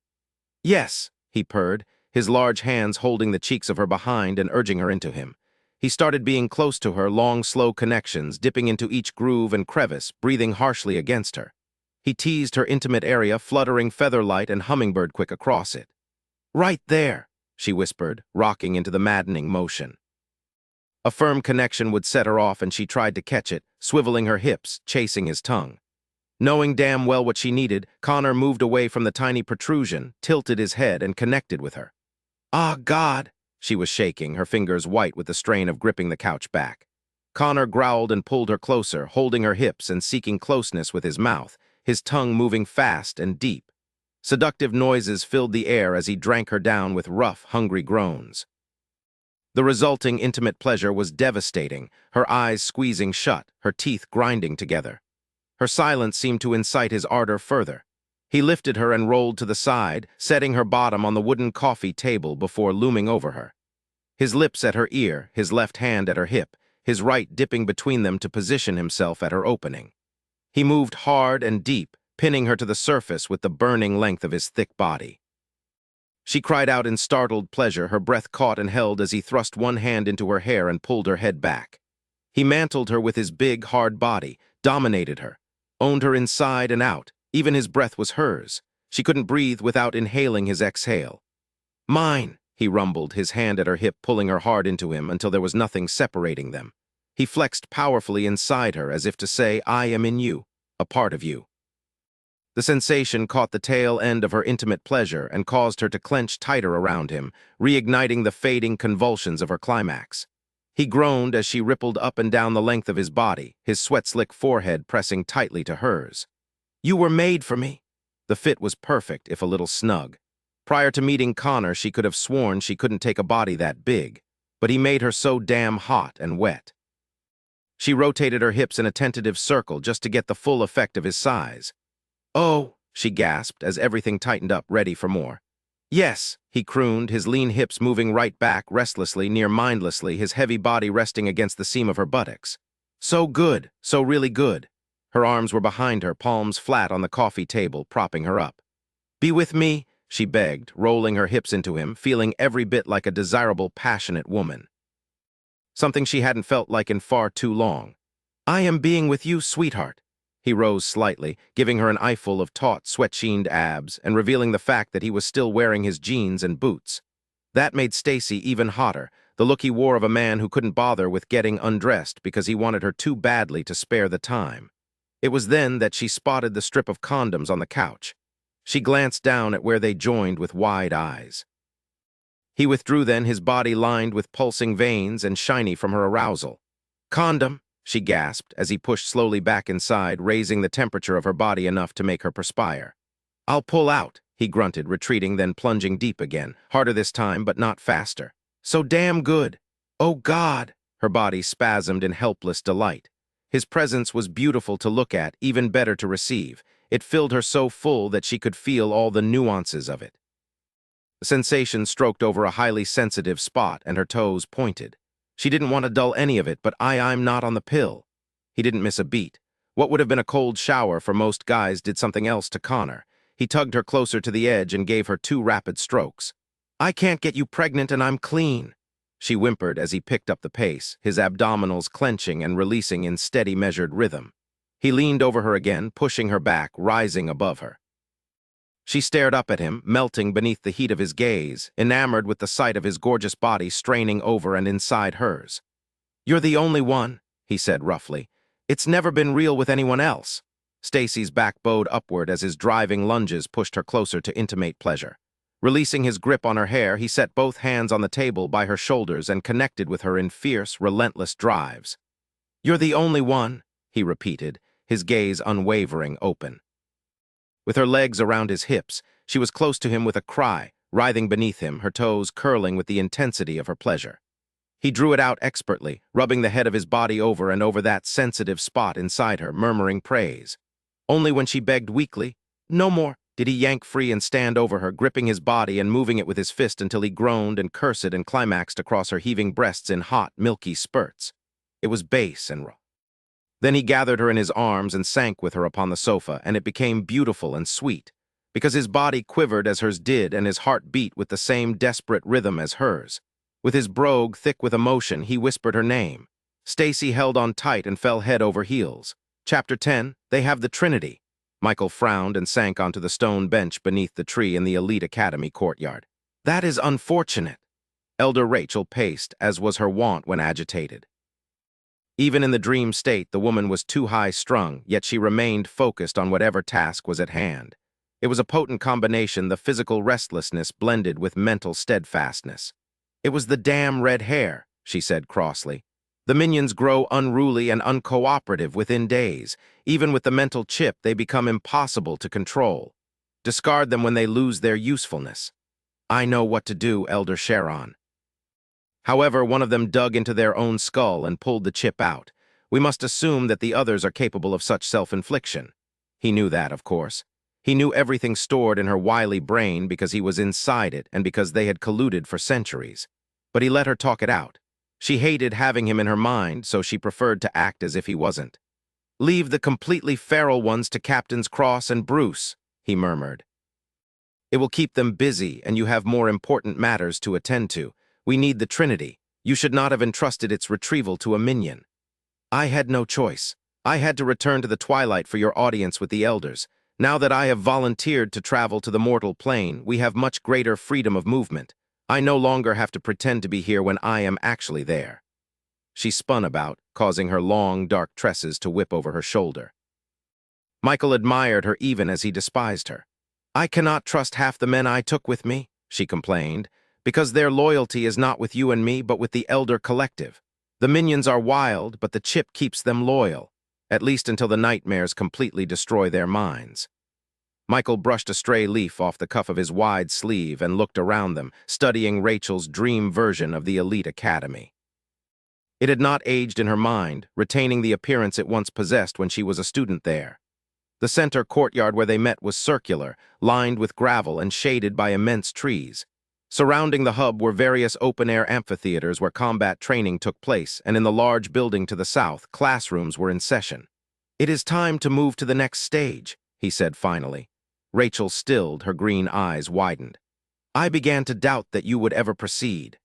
Yes, he purred, his large hands holding the cheeks of her behind and urging her into him. He started being close to her, long, slow connections, dipping into each groove and crevice, breathing harshly against her. He teased her intimate area, fluttering featherlight and hummingbird quick across it. Right there, she whispered, rocking into the maddening motion. A firm connection would set her off and she tried to catch it, swiveling her hips, chasing his tongue. Knowing damn well what she needed, Connor moved away from the tiny protrusion, tilted his head and connected with her. Ah, God! She was shaking, her fingers white with the strain of gripping the couch back. Connor growled and pulled her closer, holding her hips and seeking closeness with his mouth, his tongue moving fast and deep. Seductive noises filled the air as he drank her down with rough, hungry groans. The resulting intimate pleasure was devastating, her eyes squeezing shut, her teeth grinding together. Her silence seemed to incite his ardor further. He lifted her and rolled to the side, setting her bottom on the wooden coffee table before looming over her. His lips at her ear, his left hand at her hip, his right dipping between them to position himself at her opening. He moved hard and deep, pinning her to the surface with the burning length of his thick body. She cried out in startled pleasure, her breath caught and held as he thrust one hand into her hair and pulled her head back. He mantled her with his big, hard body, dominated her, owned her inside and out. Even his breath was hers. She couldn't breathe without inhaling his exhale. Mine, he rumbled, his hand at her hip pulling her hard into him until there was nothing separating them. He flexed powerfully inside her as if to say, I am in you, a part of you. The sensation caught the tail end of her intimate pleasure and caused her to clench tighter around him, reigniting the fading convulsions of her climax. He groaned as she rippled up and down the length of his body, his sweat-slick forehead pressing tightly to hers. You were made for me. The fit was perfect, if a little snug. Prior to meeting Connor, she could have sworn she couldn't take a body that big, but he made her so damn hot and wet. She rotated her hips in a tentative circle just to get the full effect of his size. "Oh," she gasped as everything tightened up, ready for more. "Yes," he crooned, his lean hips moving right back, restlessly, near mindlessly, his heavy body resting against the seam of her buttocks. "So good, so really good." Her arms were behind her, palms flat on the coffee table, propping her up. "Be with me," she begged, rolling her hips into him, feeling every bit like a desirable, passionate woman. Something she hadn't felt like in far too long. "I am being with you, sweetheart." He rose slightly, giving her an eyeful of taut, sweat-sheened abs and revealing the fact that he was still wearing his jeans and boots. That made Stacy even hotter, the look he wore of a man who couldn't bother with getting undressed because he wanted her too badly to spare the time. It was then that she spotted the strip of condoms on the couch. She glanced down at where they joined with wide eyes. He withdrew then, his body lined with pulsing veins and shiny from her arousal. "Condom," she gasped as he pushed slowly back inside, raising the temperature of her body enough to make her perspire. "I'll pull out," he grunted, retreating, then plunging deep again, harder this time, but not faster. "So damn good." "Oh, God!" Her body spasmed in helpless delight. His presence was beautiful to look at, even better to receive. It filled her so full that she could feel all the nuances of it. The sensation stroked over a highly sensitive spot, and her toes pointed. She didn't want to dull any of it, but I'm not on the pill. He didn't miss a beat. What would have been a cold shower for most guys did something else to Connor. He tugged her closer to the edge and gave her 2 rapid strokes. "I can't get you pregnant and I'm clean," she whimpered as he picked up the pace, his abdominals clenching and releasing in steady, measured rhythm. He leaned over her again, pushing her back, rising above her. She stared up at him, melting beneath the heat of his gaze, enamored with the sight of his gorgeous body straining over and inside hers. "You're the only one," he said roughly. "It's never been real with anyone else." Stacy's back bowed upward as his driving lunges pushed her closer to intimate pleasure. Releasing his grip on her hair, he set both hands on the table by her shoulders and connected with her in fierce, relentless drives. "You're the only one," he repeated, his gaze unwavering, open. With her legs around his hips, she was close to him with a cry, writhing beneath him, her toes curling with the intensity of her pleasure. He drew it out expertly, rubbing the head of his body over and over that sensitive spot inside her, murmuring praise. Only when she begged weakly, "No more," did he yank free and stand over her, gripping his body and moving it with his fist until he groaned and cursed and climaxed across her heaving breasts in hot, milky spurts. It was base and raw. Then he gathered her in his arms and sank with her upon the sofa, and it became beautiful and sweet, because his body quivered as hers did and his heart beat with the same desperate rhythm as hers. With his brogue thick with emotion, he whispered her name. Stacy held on tight and fell head over heels. Chapter 10, They Have the Trinity. Michael frowned and sank onto the stone bench beneath the tree in the Elite Academy courtyard. "That is unfortunate." Elder Rachel paced, as was her wont when agitated. Even in the dream state, the woman was too high-strung, yet she remained focused on whatever task was at hand. It was a potent combination, the physical restlessness blended with mental steadfastness. "It was the damn red hair," she said crossly. "The minions grow unruly and uncooperative within days. Even with the mental chip, they become impossible to control. Discard them when they lose their usefulness. I know what to do, Elder Sharon." However, one of them dug into their own skull and pulled the chip out. We must assume that the others are capable of such self-infliction. He knew that, of course. He knew everything stored in her wily brain because he was inside it and because they had colluded for centuries. But he let her talk it out. She hated having him in her mind, so she preferred to act as if he wasn't. "Leave the completely feral ones to Captains Cross and Bruce," he murmured. "It will keep them busy, and you have more important matters to attend to. We need the Trinity. You should not have entrusted its retrieval to a minion." "I had no choice. I had to return to the Twilight for your audience with the elders. Now that I have volunteered to travel to the mortal plane, we have much greater freedom of movement. I no longer have to pretend to be here when I am actually there." She spun about, causing her long, dark tresses to whip over her shoulder. Michael admired her even as he despised her. "I cannot trust half the men I took with me," she complained, "because their loyalty is not with you and me, but with the Elder Collective. The minions are wild, but the chip keeps them loyal, at least until the nightmares completely destroy their minds." Michael brushed a stray leaf off the cuff of his wide sleeve and looked around them, studying Rachel's dream version of the Elite Academy. It had not aged in her mind, retaining the appearance it once possessed when she was a student there. The center courtyard where they met was circular, lined with gravel and shaded by immense trees. Surrounding the hub were various open-air amphitheaters where combat training took place, and in the large building to the south, classrooms were in session. "It is time to move to the next stage," he said finally. Rachel stilled, her green eyes widened. "I began to doubt that you would ever proceed."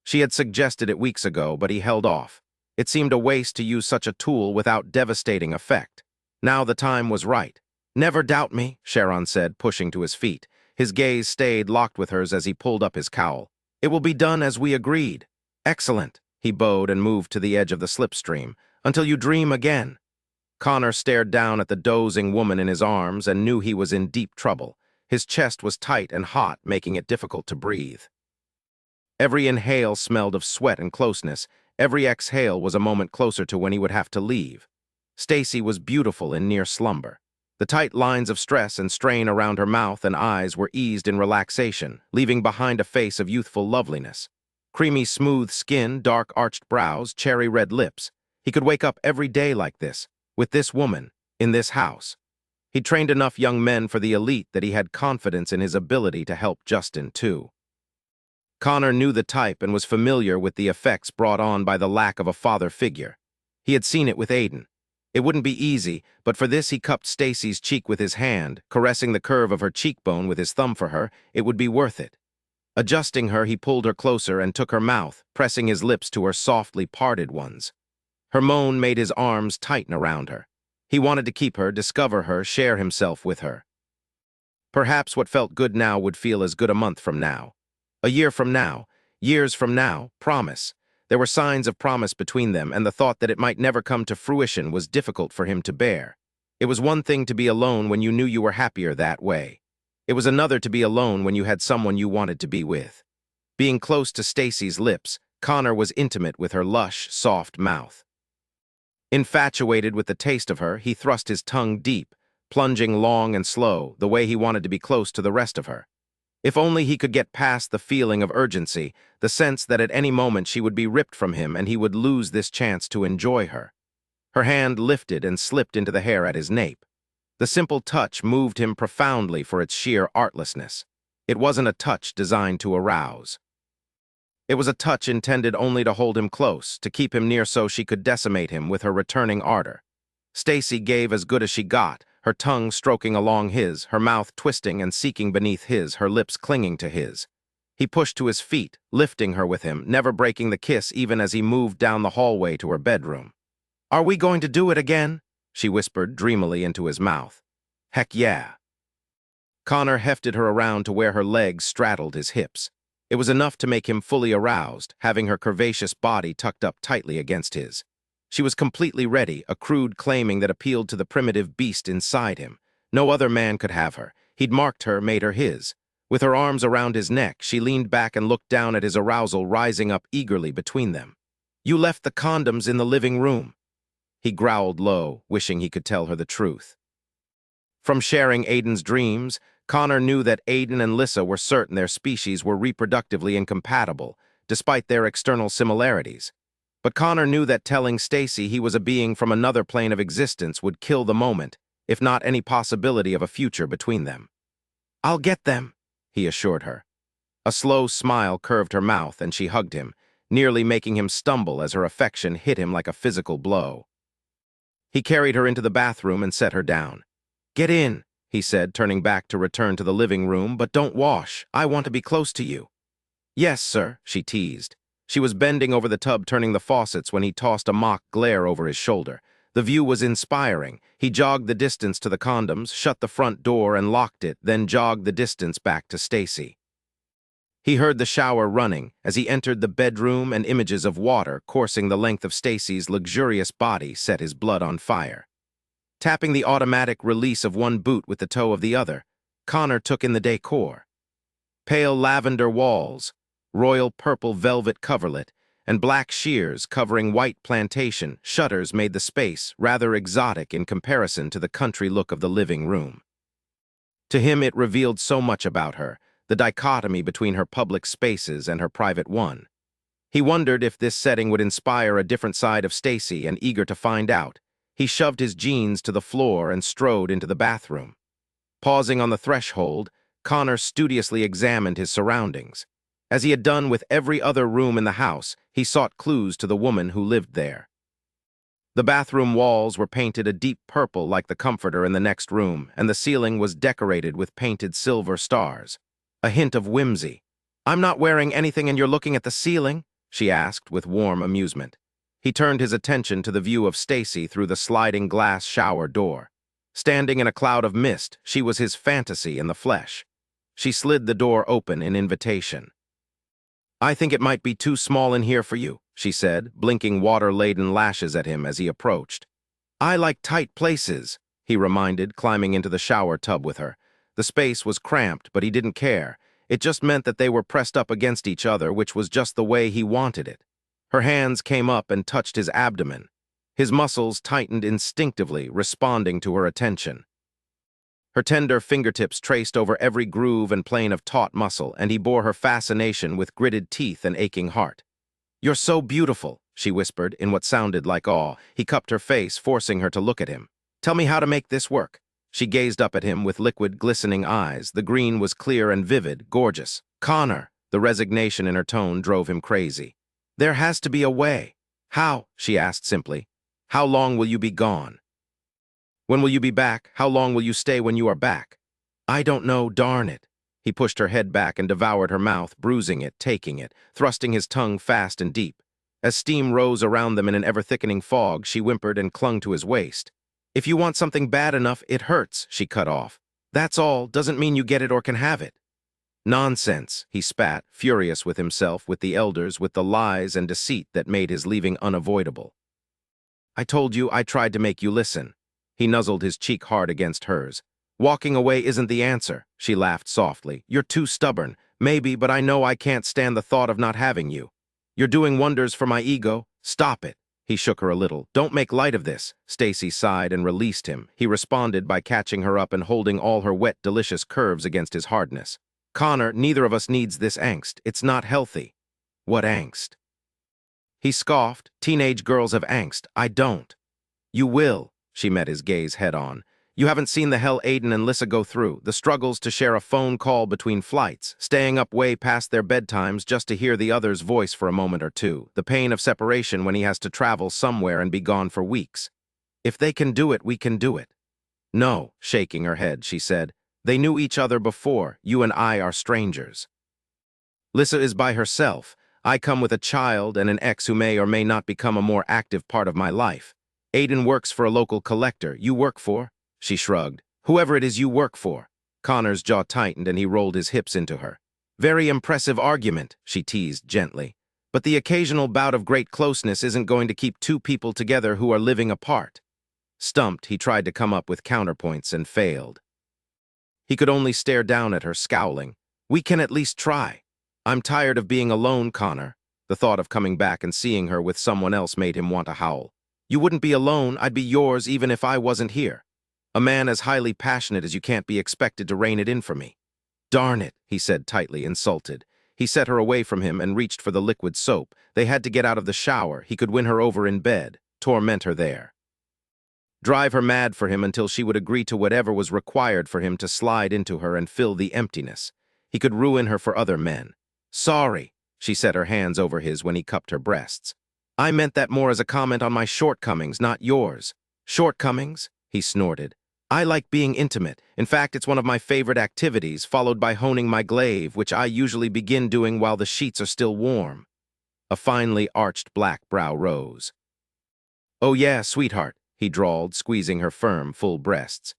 She had suggested it weeks ago, but he held off. It seemed a waste to use such a tool without devastating effect. Now the time was right. "Never doubt me," Sharon said, pushing to his feet. His gaze stayed locked with hers as he pulled up his cowl. "It will be done as we agreed." "Excellent," he bowed and moved to the edge of the slipstream. "Until you dream again." Connor stared down at the dozing woman in his arms and knew he was in deep trouble. His chest was tight and hot, making it difficult to breathe. Every inhale smelled of sweat and closeness. Every exhale was a moment closer to when he would have to leave. Stacy was beautiful in near slumber. The tight lines of stress and strain around her mouth and eyes were eased in relaxation, leaving behind a face of youthful loveliness. Creamy smooth skin, dark arched brows, cherry red lips. He could wake up every day like this, with this woman, in this house. He'd trained enough young men for the elite that he had confidence in his ability to help Justin, too. Connor knew the type and was familiar with the effects brought on by the lack of a father figure. He had seen it with Aiden. It wouldn't be easy, but for this he cupped Stacy's cheek with his hand, caressing the curve of her cheekbone with his thumb for her. It would be worth it. Adjusting her, he pulled her closer and took her mouth, pressing his lips to her softly parted ones. Her moan made his arms tighten around her. He wanted to keep her, discover her, share himself with her. Perhaps what felt good now would feel as good a month from now. A year from now, years from now, promise. There were signs of promise between them, and the thought that it might never come to fruition was difficult for him to bear. It was one thing to be alone when you knew you were happier that way. It was another to be alone when you had someone you wanted to be with. Being close to Stacy's lips, Connor was intimate with her lush, soft mouth. Infatuated with the taste of her, he thrust his tongue deep, plunging long and slow, the way he wanted to be close to the rest of her. If only he could get past the feeling of urgency, the sense that at any moment she would be ripped from him and he would lose this chance to enjoy her. Her hand lifted and slipped into the hair at his nape. The simple touch moved him profoundly for its sheer artlessness. It wasn't a touch designed to arouse. It was a touch intended only to hold him close, to keep him near so she could decimate him with her returning ardor. Stacy gave as good as she got, her tongue stroking along his, her mouth twisting and seeking beneath his, her lips clinging to his. He pushed to his feet, lifting her with him, never breaking the kiss even as he moved down the hallway to her bedroom. "Are we going to do it again?" she whispered dreamily into his mouth. "Heck yeah." Connor hefted her around to where her legs straddled his hips. It was enough to make him fully aroused, having her curvaceous body tucked up tightly against his. She was completely ready, a crude claiming that appealed to the primitive beast inside him. No other man could have her. He'd marked her, made her his. With her arms around his neck, she leaned back and looked down at his arousal rising up eagerly between them. "You left the condoms in the living room." He growled low, wishing he could tell her the truth. From sharing Aiden's dreams, Connor knew that Aiden and Lissa were certain their species were reproductively incompatible, despite their external similarities. But Connor knew that telling Stacy he was a being from another plane of existence would kill the moment, if not any possibility of a future between them. "I'll get them," he assured her. A slow smile curved her mouth and she hugged him, nearly making him stumble as her affection hit him like a physical blow. He carried her into the bathroom and set her down. "Get in," he said, turning back to return to the living room, "but don't wash. I want to be close to you." "Yes, sir," she teased. She was bending over the tub turning the faucets when he tossed a mock glare over his shoulder. The view was inspiring. He jogged the distance to the condoms, shut the front door and locked it, then jogged the distance back to Stacy. He heard the shower running as he entered the bedroom, and images of water coursing the length of Stacy's luxurious body set his blood on fire. Tapping the automatic release of one boot with the toe of the other, Connor took in the decor. Pale lavender walls, royal purple velvet coverlet, and black shears covering white plantation shutters made the space rather exotic in comparison to the country look of the living room. To him it revealed so much about her, the dichotomy between her public spaces and her private one. He wondered if this setting would inspire a different side of Stacy, and eager to find out, he shoved his jeans to the floor and strode into the bathroom. Pausing on the threshold, Connor studiously examined his surroundings. As he had done with every other room in the house, he sought clues to the woman who lived there. The bathroom walls were painted a deep purple like the comforter in the next room, and the ceiling was decorated with painted silver stars. A hint of whimsy. "I'm not wearing anything and you're looking at the ceiling?" she asked with warm amusement. He turned his attention to the view of Stacy through the sliding glass shower door. Standing in a cloud of mist, she was his fantasy in the flesh. She slid the door open in invitation. "I think it might be too small in here for you," she said, blinking water-laden lashes at him as he approached. "I like tight places," he reminded, climbing into the shower tub with her. The space was cramped, but he didn't care. It just meant that they were pressed up against each other, which was just the way he wanted it. Her hands came up and touched his abdomen. His muscles tightened instinctively, responding to her attention. Her tender fingertips traced over every groove and plane of taut muscle, and he bore her fascination with gritted teeth and aching heart. "You're so beautiful," she whispered in what sounded like awe. He cupped her face, forcing her to look at him. "Tell me how to make this work." She gazed up at him with liquid, glistening eyes. The green was clear and vivid, gorgeous. "Connor," the resignation in her tone drove him crazy. "There has to be a way." "How?" she asked simply. "How long will you be gone? When will you be back? How long will you stay when you are back?" "I don't know, darn it." He pushed her head back and devoured her mouth, bruising it, taking it, thrusting his tongue fast and deep. As steam rose around them in an ever-thickening fog, she whimpered and clung to his waist. "If you want something bad enough, it hurts," she cut off. "That's all, doesn't mean you get it or can have it." "Nonsense," he spat, furious with himself, with the elders, with the lies and deceit that made his leaving unavoidable. "I told you I tried to make you listen." He nuzzled his cheek hard against hers. "Walking away isn't the answer," she laughed softly. "You're too stubborn. Maybe, but I know I can't stand the thought of not having you. You're doing wonders for my ego. Stop it." He shook her a little. "Don't make light of this." Stacy sighed and released him. He responded by catching her up and holding all her wet, delicious curves against his hardness. "Connor, neither of us needs this angst. It's not healthy." "What angst?" He scoffed. "Teenage girls have angst. I don't." "You will." She met his gaze head-on. "You haven't seen the hell Aiden and Lissa go through, the struggles to share a phone call between flights, staying up way past their bedtimes just to hear the other's voice for a moment or two, the pain of separation when he has to travel somewhere and be gone for weeks. If they can do it, we can do it." "No," shaking her head, she said. "They knew each other before. You and I are strangers. Lissa is by herself. I come with a child and an ex who may or may not become a more active part of my life. Aiden works for a local collector. You work for?" She shrugged. "Whoever it is you work for." Connor's jaw tightened and he rolled his hips into her. "Very impressive argument," she teased gently. "But the occasional bout of great closeness isn't going to keep two people together who are living apart." Stumped, he tried to come up with counterpoints and failed. He could only stare down at her, scowling. "We can at least try." "I'm tired of being alone, Connor." The thought of coming back and seeing her with someone else made him want to howl. "You wouldn't be alone. I'd be yours even if I wasn't here. A man as highly passionate as you can't be expected to rein it in for me." "Darn it," he said tightly, insulted. He set her away from him and reached for the liquid soap. They had to get out of the shower. He could win her over in bed, torment her there. Drive her mad for him until she would agree to whatever was required for him to slide into her and fill the emptiness. He could ruin her for other men. "Sorry," she set her hands over his when he cupped her breasts. "I meant that more as a comment on my shortcomings, not yours." "Shortcomings?" he snorted. "I like being intimate. In fact, it's one of my favorite activities, followed by honing my glaive, which I usually begin doing while the sheets are still warm." A finely arched black brow rose. "Oh yeah, sweetheart," he drawled, squeezing her firm, full breasts.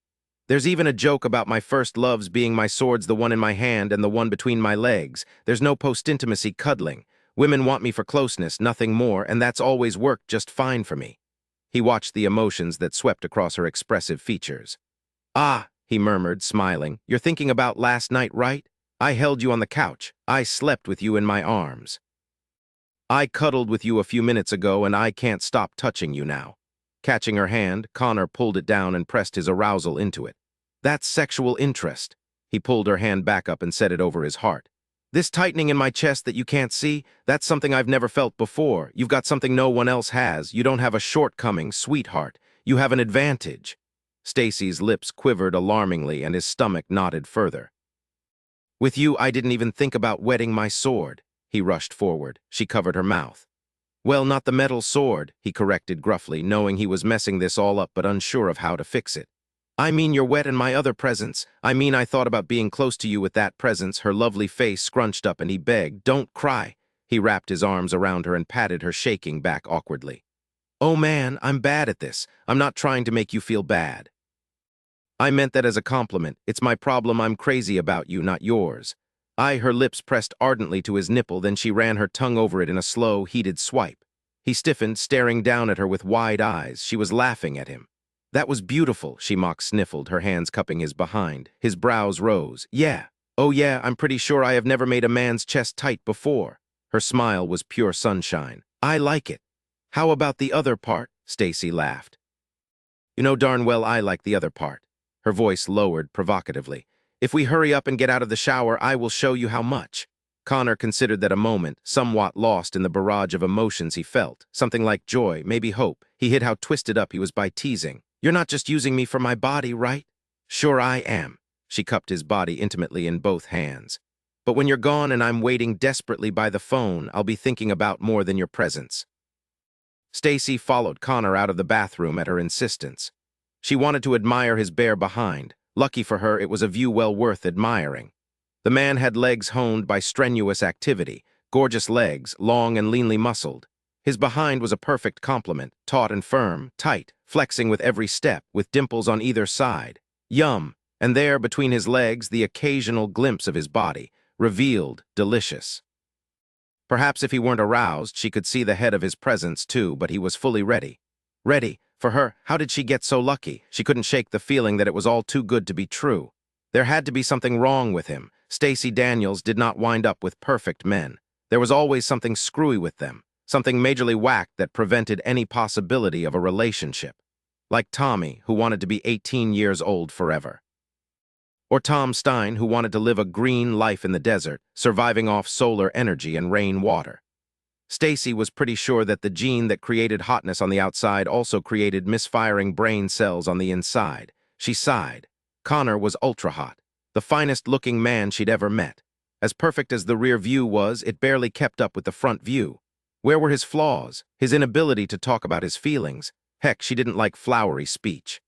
"There's even a joke about my first loves being my swords, the one in my hand and the one between my legs. There's no post-intimacy cuddling. Women want me for closeness, nothing more, and that's always worked just fine for me." He watched the emotions that swept across her expressive features. "Ah," he murmured, smiling, "you're thinking about last night, right? I held you on the couch. I slept with you in my arms. I cuddled with you a few minutes ago, and I can't stop touching you now." Catching her hand, Connor pulled it down and pressed his arousal into it. "That's sexual interest." He pulled her hand back up and set it over his heart. This tightening in my chest that you can't see, that's something I've never felt before. You've got something no one else has. You don't have a shortcoming, sweetheart. You have an advantage. Stacy's lips quivered alarmingly and his stomach knotted further. With you, I didn't even think about wetting my sword. He rushed forward. She covered her mouth. Well, not the metal sword, he corrected gruffly, knowing he was messing this all up but unsure of how to fix it. I mean you're wet in my other presence. I mean I thought about being close to you with that presence. Her lovely face scrunched up and he begged, don't cry. He wrapped his arms around her and patted her, shaking back awkwardly. Oh man, I'm bad at this. I'm not trying to make you feel bad. I meant that as a compliment. It's my problem. I'm crazy about you, not yours. Her lips pressed ardently to his nipple, then she ran her tongue over it in a slow, heated swipe. He stiffened, staring down at her with wide eyes. She was laughing at him. That was beautiful, she mock-sniffled, her hands cupping his behind. His brows rose. Yeah. Oh yeah, I'm pretty sure I have never made a man's chest tight before. Her smile was pure sunshine. I like it. How about the other part? Stacy laughed. You know darn well I like the other part. Her voice lowered provocatively. If we hurry up and get out of the shower, I will show you how much. Connor considered that a moment, somewhat lost in the barrage of emotions he felt. Something like joy, maybe hope. He hid how twisted up he was by teasing. You're not just using me for my body, right? Sure I am. She cupped his body intimately in both hands. But when you're gone and I'm waiting desperately by the phone, I'll be thinking about more than your presence. Stacy followed Connor out of the bathroom at her insistence. She wanted to admire his bare behind. Lucky for her, it was a view well worth admiring. The man had legs honed by strenuous activity, gorgeous legs, long and leanly muscled. His behind was a perfect complement, taut and firm, tight, flexing with every step, with dimples on either side. Yum! And there, between his legs, the occasional glimpse of his body, revealed, delicious. Perhaps if he weren't aroused, she could see the head of his presence too, but he was fully ready. Ready. For her, how did she get so lucky? She couldn't shake the feeling that it was all too good to be true. There had to be something wrong with him. Stacey Daniels did not wind up with perfect men. There was always something screwy with them, something majorly whacked that prevented any possibility of a relationship. Like Tommy, who wanted to be 18 years old forever. Or Tom Stein, who wanted to live a green life in the desert, surviving off solar energy and rainwater. Stacy was pretty sure that the gene that created hotness on the outside also created misfiring brain cells on the inside. She sighed. Connor was ultra-hot, the finest-looking man she'd ever met. As perfect as the rear view was, it barely kept up with the front view. Where were his flaws? His inability to talk about his feelings? Heck, she didn't like flowery speech.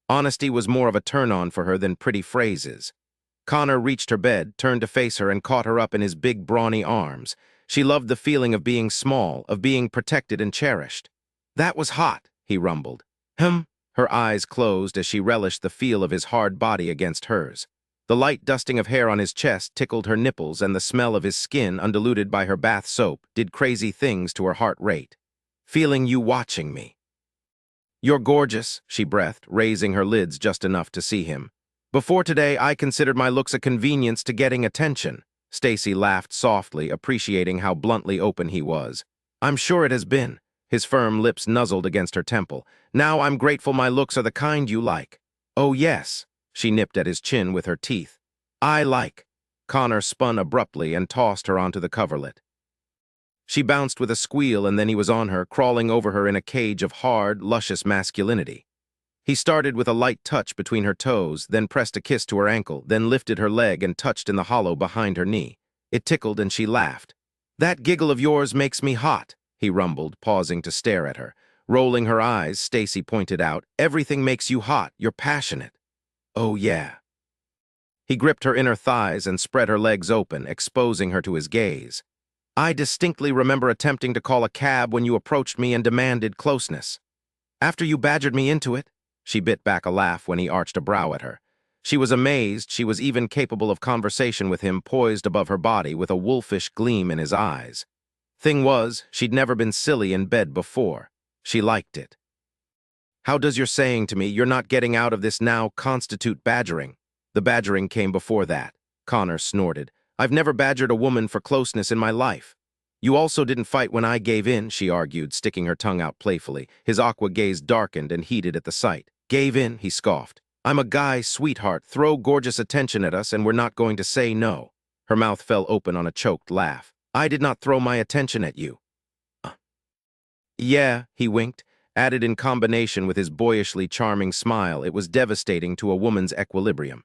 Honesty was more of a turn-on for her than pretty phrases. Connor reached her bed, turned to face her, and caught her up in his big, brawny arms. She loved the feeling of being small, of being protected and cherished. That was hot, he rumbled. Her eyes closed as she relished the feel of his hard body against hers. The light dusting of hair on his chest tickled her nipples, and the smell of his skin, undiluted by her bath soap, did crazy things to her heart rate. Feeling you watching me. You're gorgeous, she breathed, raising her lids just enough to see him. Before today, I considered my looks a convenience to getting attention. Stacy laughed softly, appreciating how bluntly open he was. I'm sure it has been. His firm lips nuzzled against her temple. Now I'm grateful my looks are the kind you like. Oh yes. She nipped at his chin with her teeth. I like. Connor spun abruptly and tossed her onto the coverlet. She bounced with a squeal, and then he was on her, crawling over her in a cage of hard, luscious masculinity. He started with a light touch between her toes, then pressed a kiss to her ankle, then lifted her leg and touched in the hollow behind her knee. It tickled and she laughed. That giggle of yours makes me hot, he rumbled, pausing to stare at her. Rolling her eyes, Stacy pointed out, everything makes you hot, you're passionate. Oh yeah. He gripped her inner thighs and spread her legs open, exposing her to his gaze. I distinctly remember attempting to call a cab when you approached me and demanded closeness. After you badgered me into it, she bit back a laugh when he arched a brow at her. She was amazed she was even capable of conversation with him, poised above her body with a wolfish gleam in his eyes. Thing was, she'd never been silly in bed before. She liked it. How does your saying to me, you're not getting out of this now, constitute badgering? The badgering came before that. Connor snorted. I've never badgered a woman for closeness in my life. You also didn't fight when I gave in, she argued, sticking her tongue out playfully. His aqua gaze darkened and heated at the sight. Gave in, he scoffed. I'm a guy, sweetheart. Throw gorgeous attention at us and we're not going to say no. Her mouth fell open on a choked laugh. I did not throw my attention at you. Uh, Yeah, he winked, added in combination with his boyishly charming smile. It was devastating to a woman's equilibrium.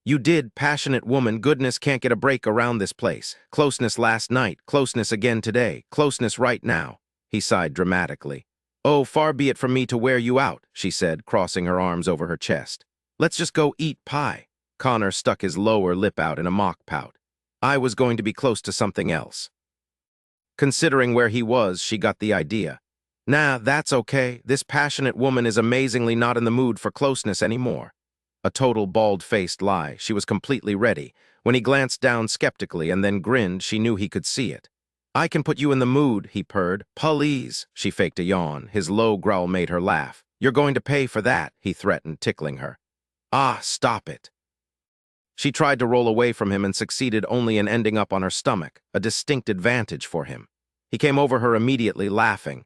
You did, passionate woman. Goodness can't get a break around this place. Closeness last night, closeness again today, closeness right now. He sighed dramatically. Oh, far be it from me to wear you out, she said, crossing her arms over her chest. Let's just go eat pie. Connor stuck his lower lip out in a mock pout. I was going to be close to something else. Considering where he was, she got the idea. Nah, that's okay. This passionate woman is amazingly not in the mood for closeness anymore. A total bald-faced lie. She was completely ready. When he glanced down skeptically and then grinned, she knew he could see it. I can put you in the mood, he purred. Please. She faked a yawn. His low growl made her laugh. You're going to pay for that, he threatened, tickling her. Ah, stop it. She tried to roll away from him and succeeded only in ending up on her stomach, a distinct advantage for him. He came over her immediately, laughing,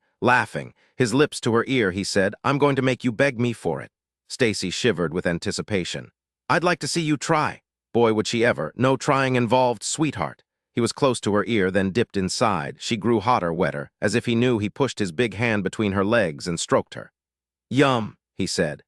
his lips to her ear. He said, I'm going to make you beg me for it. Stacy shivered with anticipation. I'd like to see you try. Boy, would she ever. No trying involved, sweetheart. He was close to her ear, then dipped inside. She grew hotter, wetter, as if he knew. He pushed his big hand between her legs and stroked her. Yum, he said.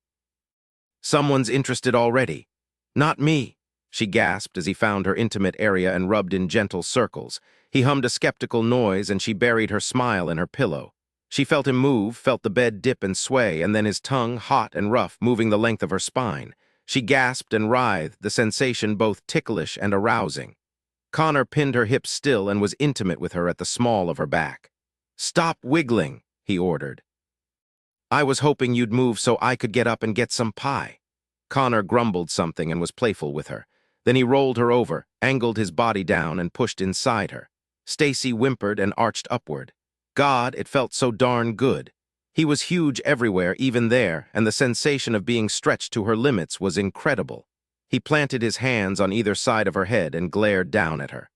Someone's interested already. Not me. She gasped as he found her intimate area and rubbed in gentle circles. He hummed a skeptical noise and she buried her smile in her pillow. She felt him move, felt the bed dip and sway, and then his tongue, hot and rough, moving the length of her spine. She gasped and writhed, the sensation both ticklish and arousing. Connor pinned her hips still and was intimate with her at the small of her back. Stop wiggling, he ordered. I was hoping you'd move so I could get up and get some pie. Connor grumbled something and was playful with her. Then he rolled her over, angled his body down, and pushed inside her. Stacy whimpered and arched upward. God, it felt so darn good. He was huge everywhere, even there, and the sensation of being stretched to her limits was incredible. He planted his hands on either side of her head and glared down at her.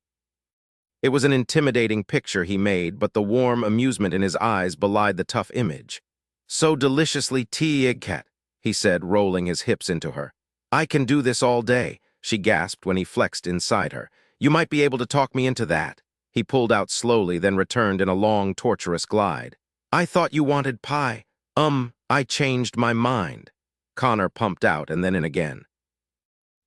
It was an intimidating picture he made, but the warm amusement in his eyes belied the tough image. So deliciously tea-cat, he said, rolling his hips into her. I can do this all day, she gasped when he flexed inside her. You might be able to talk me into that. He pulled out slowly, then returned in a long, torturous glide. I thought you wanted pie. I changed my mind. Connor pumped out and then in again.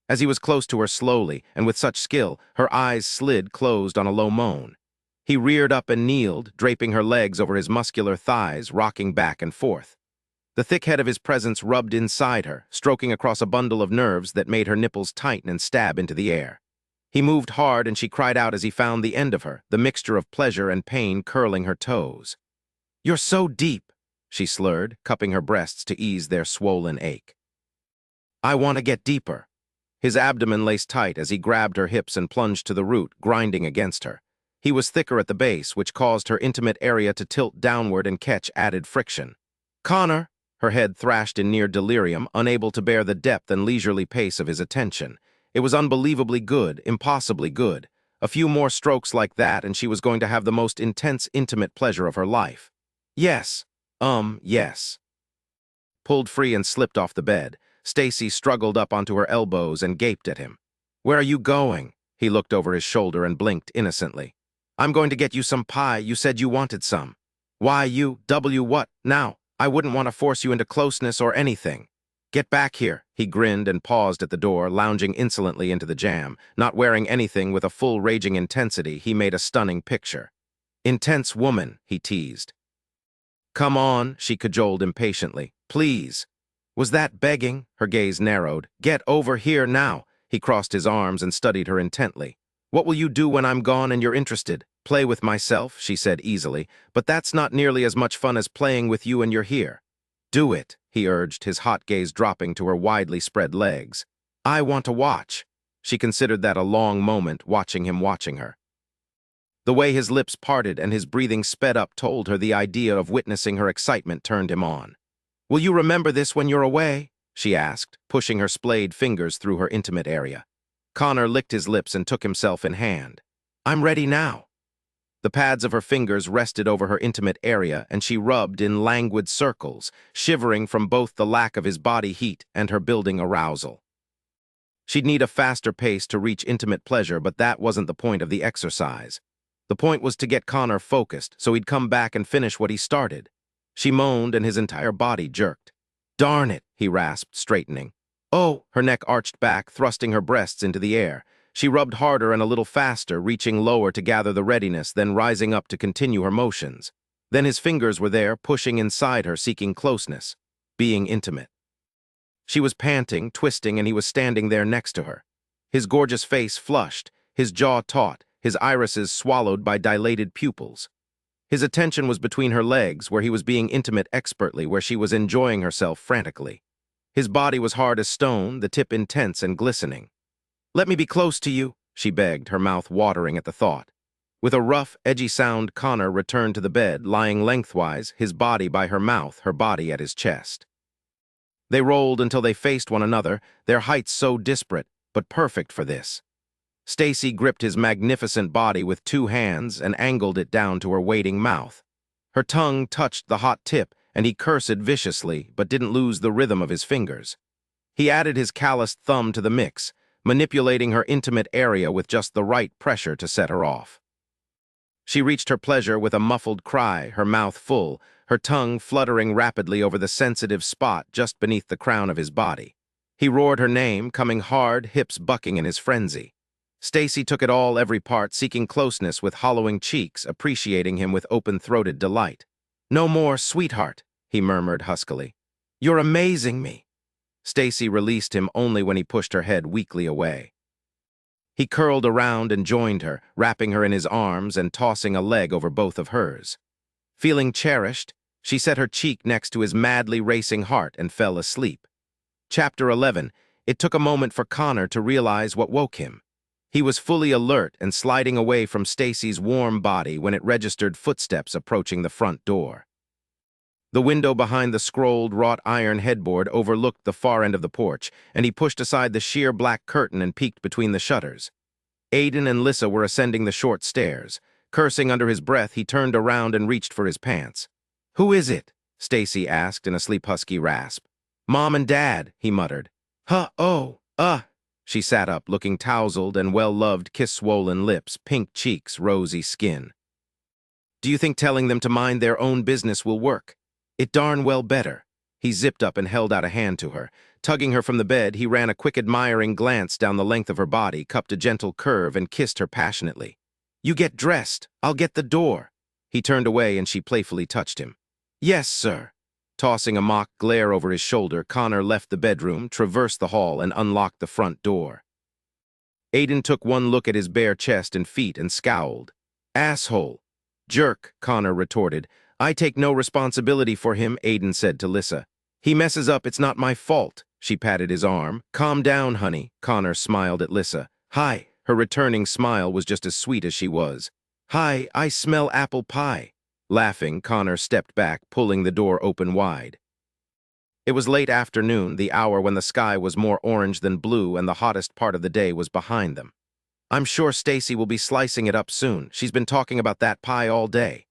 As he was close to her slowly, and with such skill, her eyes slid closed on a low moan. He reared up and kneeled, draping her legs over his muscular thighs, rocking back and forth. The thick head of his presence rubbed inside her, stroking across a bundle of nerves that made her nipples tighten and stab into the air. He moved hard and she cried out as he found the end of her, the mixture of pleasure and pain curling her toes. You're so deep, she slurred, cupping her breasts to ease their swollen ache. I want to get deeper. His abdomen laced tight as he grabbed her hips and plunged to the root, grinding against her. He was thicker at the base, which caused her intimate area to tilt downward and catch added friction. Connor! Her head thrashed in near delirium, unable to bear the depth and leisurely pace of his attention. It was unbelievably good, impossibly good. A few more strokes like that and she was going to have the most intense, intimate pleasure of her life. Yes. Yes. Pulled free and slipped off the bed, Stacy struggled up onto her elbows and gaped at him. Where are you going? He looked over his shoulder and blinked innocently. I'm going to get you some pie. You said you wanted some. Why what? Now. I wouldn't want to force you into closeness or anything. Get back here, he grinned and paused at the door, lounging insolently into the jam. Not wearing anything with a full raging intensity, he made a stunning picture. Intense woman, he teased. Come on, she cajoled impatiently. Please. Was that begging? Her gaze narrowed. Get over here now. He crossed his arms and studied her intently. What will you do when I'm gone and you're interested? Play with myself, she said easily, but that's not nearly as much fun as playing with you and you're here. Do it, he urged, his hot gaze dropping to her widely spread legs. I want to watch. She considered that a long moment, watching her. The way his lips parted and his breathing sped up told her the idea of witnessing her excitement turned him on. Will you remember this when you're away? She asked, pushing her splayed fingers through her intimate area. Connor licked his lips and took himself in hand. I'm ready now. The pads of her fingers rested over her intimate area, and she rubbed in languid circles, shivering from both the lack of his body heat and her building arousal. She'd need a faster pace to reach intimate pleasure, but that wasn't the point of the exercise. The point was to get Connor focused so he'd come back and finish what he started. She moaned and his entire body jerked. "Darn it," he rasped, straightening. "Oh!" Her neck arched back, thrusting her breasts into the air. She rubbed harder and a little faster, reaching lower to gather the readiness, then rising up to continue her motions. Then his fingers were there, pushing inside her, seeking closeness, being intimate. She was panting, twisting, and he was standing there next to her. His gorgeous face flushed, his jaw taut, his irises swallowed by dilated pupils. His attention was between her legs, where he was being intimate expertly, where she was enjoying herself frantically. His body was hard as stone, the tip intense and glistening. "Let me be close to you," she begged, her mouth watering at the thought. With a rough, edgy sound, Connor returned to the bed, lying lengthwise, his body by her mouth, her body at his chest. They rolled until they faced one another, their heights so disparate, but perfect for this. Stacy gripped his magnificent body with 2 hands and angled it down to her waiting mouth. Her tongue touched the hot tip, and he cursed viciously, but didn't lose the rhythm of his fingers. He added his calloused thumb to the mix, manipulating her intimate area with just the right pressure to set her off. She reached her pleasure with a muffled cry, her mouth full, her tongue fluttering rapidly over the sensitive spot just beneath the crown of his body. He roared her name, coming hard, hips bucking in his frenzy. Stacy took it all, every part, seeking closeness with hollowing cheeks, appreciating him with open-throated delight. "No more, sweetheart," he murmured huskily. "You're amazing me." Stacy released him only when he pushed her head weakly away. He curled around and joined her, wrapping her in his arms and tossing a leg over both of hers. Feeling cherished, she set her cheek next to his madly racing heart and fell asleep. Chapter 11. It took a moment for Connor to realize what woke him. He was fully alert and sliding away from Stacy's warm body when it registered footsteps approaching the front door. The window behind the scrolled wrought iron headboard overlooked the far end of the porch, and he pushed aside the sheer black curtain and peeked between the shutters. Aiden and Lissa were ascending the short stairs. Cursing under his breath, he turned around and reached for his pants. "Who is it?" Stacy asked in a sleep-husky rasp. "Mom and Dad," he muttered. She sat up, looking tousled and well-loved, kiss-swollen lips, pink cheeks, rosy skin. "Do you think telling them to mind their own business will work?" "It darn well better." He zipped up and held out a hand to her. Tugging her from the bed, he ran a quick admiring glance down the length of her body, cupped a gentle curve, and kissed her passionately. "You get dressed. I'll get the door." He turned away and she playfully touched him. "Yes, sir." Tossing a mock glare over his shoulder, Connor left the bedroom, traversed the hall, and unlocked the front door. Aiden took one look at his bare chest and feet and scowled. "Asshole." "Jerk," Connor retorted. "I take no responsibility for him," Aiden said to Lissa. "He messes up, it's not my fault." She patted his arm. "Calm down, honey." Connor smiled at Lissa. "Hi." Her returning smile was just as sweet as she was. "Hi, I smell apple pie." Laughing, Connor stepped back, pulling the door open wide. It was late afternoon, the hour when the sky was more orange than blue and the hottest part of the day was behind them. "I'm sure Stacy will be slicing it up soon. She's been talking about that pie all day."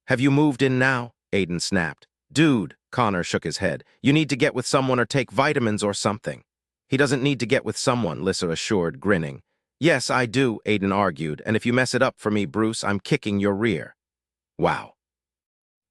"Have you moved in now?" Aiden snapped. "Dude," Connor shook his head, "you need to get with someone or take vitamins or something." "He doesn't need to get with someone," Lissa assured, grinning. "Yes, I do," Aiden argued, "and if you mess it up for me, Bruce, I'm kicking your rear." Wow.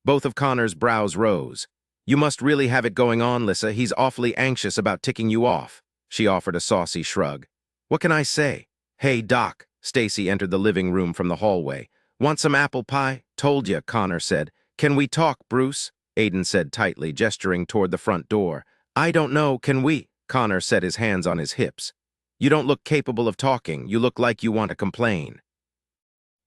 Both of Connor's brows rose. "You must really have it going on, Lissa. He's awfully anxious about ticking you off." She offered a saucy shrug. "What can I say?" "Hey, Doc." Stacy entered the living room from the hallway. "Want some apple pie?" "Told ya," Connor said. "Can we talk, Bruce?" Aiden said tightly, gesturing toward the front door. "I don't know, can we?" Connor set his hands on his hips. "You don't look capable of talking. You look like you want to complain."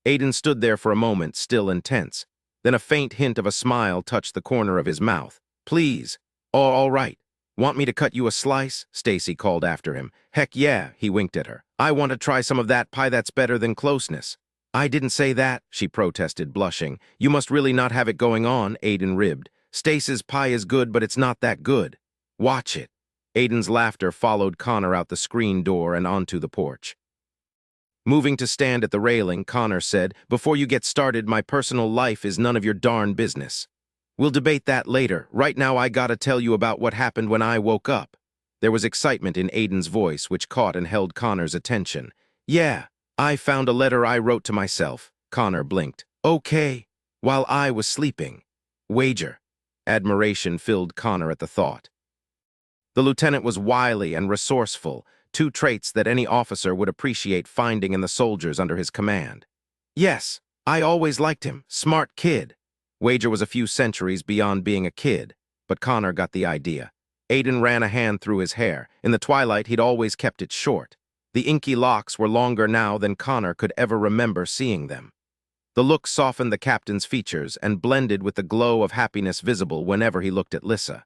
Aiden stood there for a moment, still intense. Then a faint hint of a smile touched the corner of his mouth. "Please." "Oh, all right. Want me to cut you a slice?" Stacy called after him. "Heck yeah," he winked at her. "I want to try some of that pie. That's better than closeness." "I didn't say that," she protested, blushing. "You must really not have it going on," Aiden ribbed. "Stace's pie is good, but it's not that good. Watch it." Aiden's laughter followed Connor out the screen door and onto the porch. Moving to stand at the railing, Connor said, "Before you get started, my personal life is none of your darn business. We'll debate that later. Right now I gotta tell you about what happened when I woke up." There was excitement in Aiden's voice, which caught and held Connor's attention. Yeah, I found a letter I wrote to myself. Connor blinked. Okay, while I was sleeping. Wager. Admiration filled Connor at the thought. The lieutenant was wily and resourceful, two traits that any officer would appreciate finding in the soldiers under his command. Yes, I always liked him. Smart kid. Wager was a few centuries beyond being a kid, but Connor got the idea. Aiden ran a hand through his hair. In the twilight, he'd always kept it short. The inky locks were longer now than Connor could ever remember seeing them. The look softened the captain's features and blended with the glow of happiness visible whenever he looked at Lissa.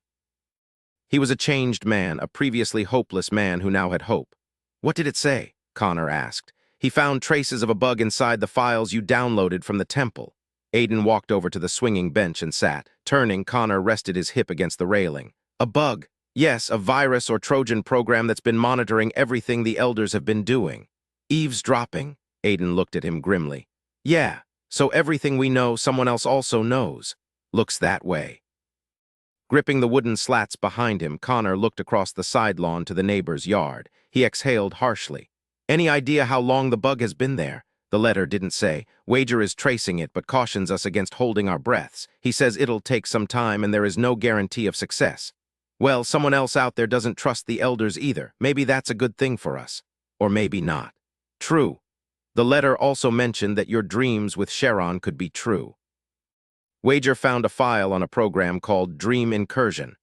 He was a changed man, a previously hopeless man who now had hope. What did it say? Connor asked. He found traces of a bug inside the files you downloaded from the temple. Aiden walked over to the swinging bench and sat. Turning, Connor rested his hip against the railing. A bug. Yes, a virus or Trojan program that's been monitoring everything the elders have been doing. Eavesdropping? Aiden looked at him grimly. Yeah, so everything we know, someone else also knows. Looks that way. Gripping the wooden slats behind him, Connor looked across the side lawn to the neighbor's yard. He exhaled harshly. Any idea how long the bug has been there? The letter didn't say. Wager is tracing it, but cautions us against holding our breaths. He says it'll take some time and there is no guarantee of success. Well, someone else out there doesn't trust the elders either. Maybe that's a good thing for us. Or maybe not. True. The letter also mentioned that your dreams with Sharon could be true. Wager found a file on a program called Dream Incursion.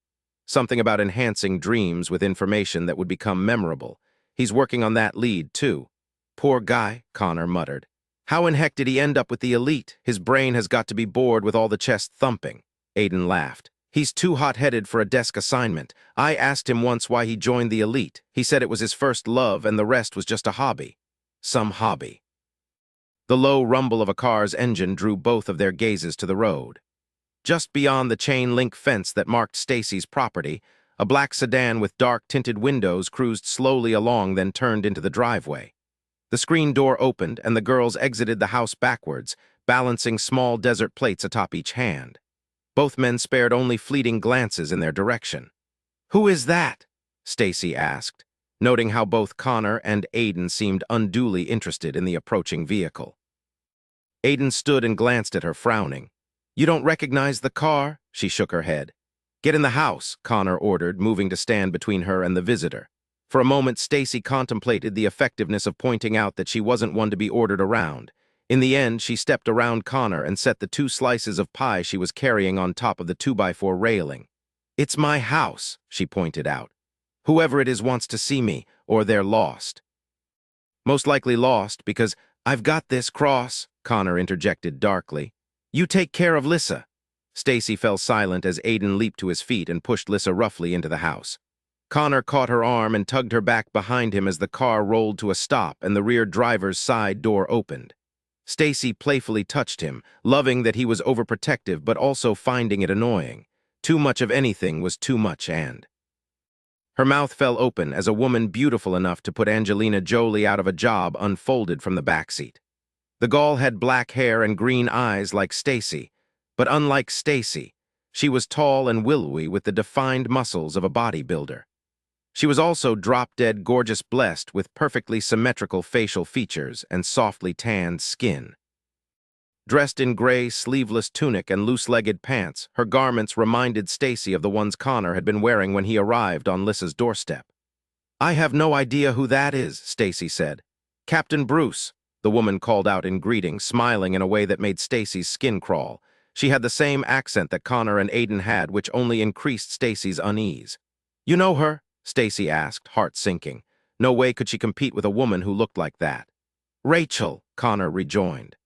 Something about enhancing dreams with information that would become memorable. He's working on that lead, too. Poor guy, Connor muttered. How in heck did he end up with the elite? His brain has got to be bored with all the chest thumping. Aiden laughed. He's too hot-headed for a desk assignment. I asked him once why he joined the elite. He said it was his first love and the rest was just a hobby. Some hobby. The low rumble of a car's engine drew both of their gazes to the road. Just beyond the chain-link fence that marked Stacy's property, a black sedan with dark-tinted windows cruised slowly along, then turned into the driveway. The screen door opened, and the girls exited the house backwards, balancing small desert plates atop each hand. Both men spared only fleeting glances in their direction. "Who is that?" Stacy asked, noting how both Connor and Aiden seemed unduly interested in the approaching vehicle. Aiden stood and glanced at her, frowning. "You don't recognize the car?" She shook her head. "Get in the house," Connor ordered, moving to stand between her and the visitor. For a moment, Stacy contemplated the effectiveness of pointing out that she wasn't one to be ordered around. In the end, she stepped around Connor and set the 2 slices of pie she was carrying on top of the 2x4 railing. "It's my house," she pointed out. "Whoever it is wants to see me, or they're lost." "Most likely lost, because I've got this cross," Connor interjected darkly. "You take care of Lissa." Stacy fell silent as Aiden leaped to his feet and pushed Lissa roughly into the house. Connor caught her arm and tugged her back behind him as the car rolled to a stop and the rear driver's side door opened. Stacy playfully touched him, loving that he was overprotective but also finding it annoying. Too much of anything was too much, and her mouth fell open as a woman beautiful enough to put Angelina Jolie out of a job unfolded from the backseat. The Gaul had black hair and green eyes like Stacy, but unlike Stacy, she was tall and willowy with the defined muscles of a bodybuilder. She was also drop-dead gorgeous, blessed with perfectly symmetrical facial features and softly tanned skin. Dressed in gray, sleeveless tunic and loose-legged pants, her garments reminded Stacy of the ones Connor had been wearing when he arrived on Lissa's doorstep. "I have no idea who that is," Stacy said. "Captain Bruce," the woman called out in greeting, smiling in a way that made Stacy's skin crawl. She had the same accent that Connor and Aiden had, which only increased Stacy's unease. "You know her?" Stacy asked, heart sinking. No way could she compete with a woman who looked like that. "Rachel," Connor rejoined.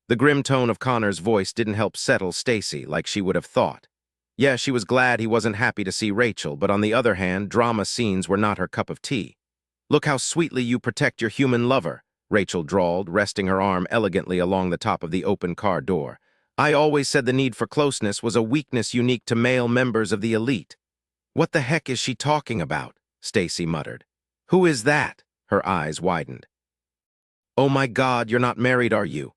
The grim tone of Connor's voice didn't help settle Stacy like she would have thought. Yeah, she was glad he wasn't happy to see Rachel, but on the other hand, drama scenes were not her cup of tea. "Look how sweetly you protect your human lover," Rachel drawled, resting her arm elegantly along the top of the open car door. "I always said the need for closeness was a weakness unique to male members of the elite." "What the heck is she talking about?" Stacy muttered. "Who is that?" Her eyes widened. "Oh my God, you're not married, are you?"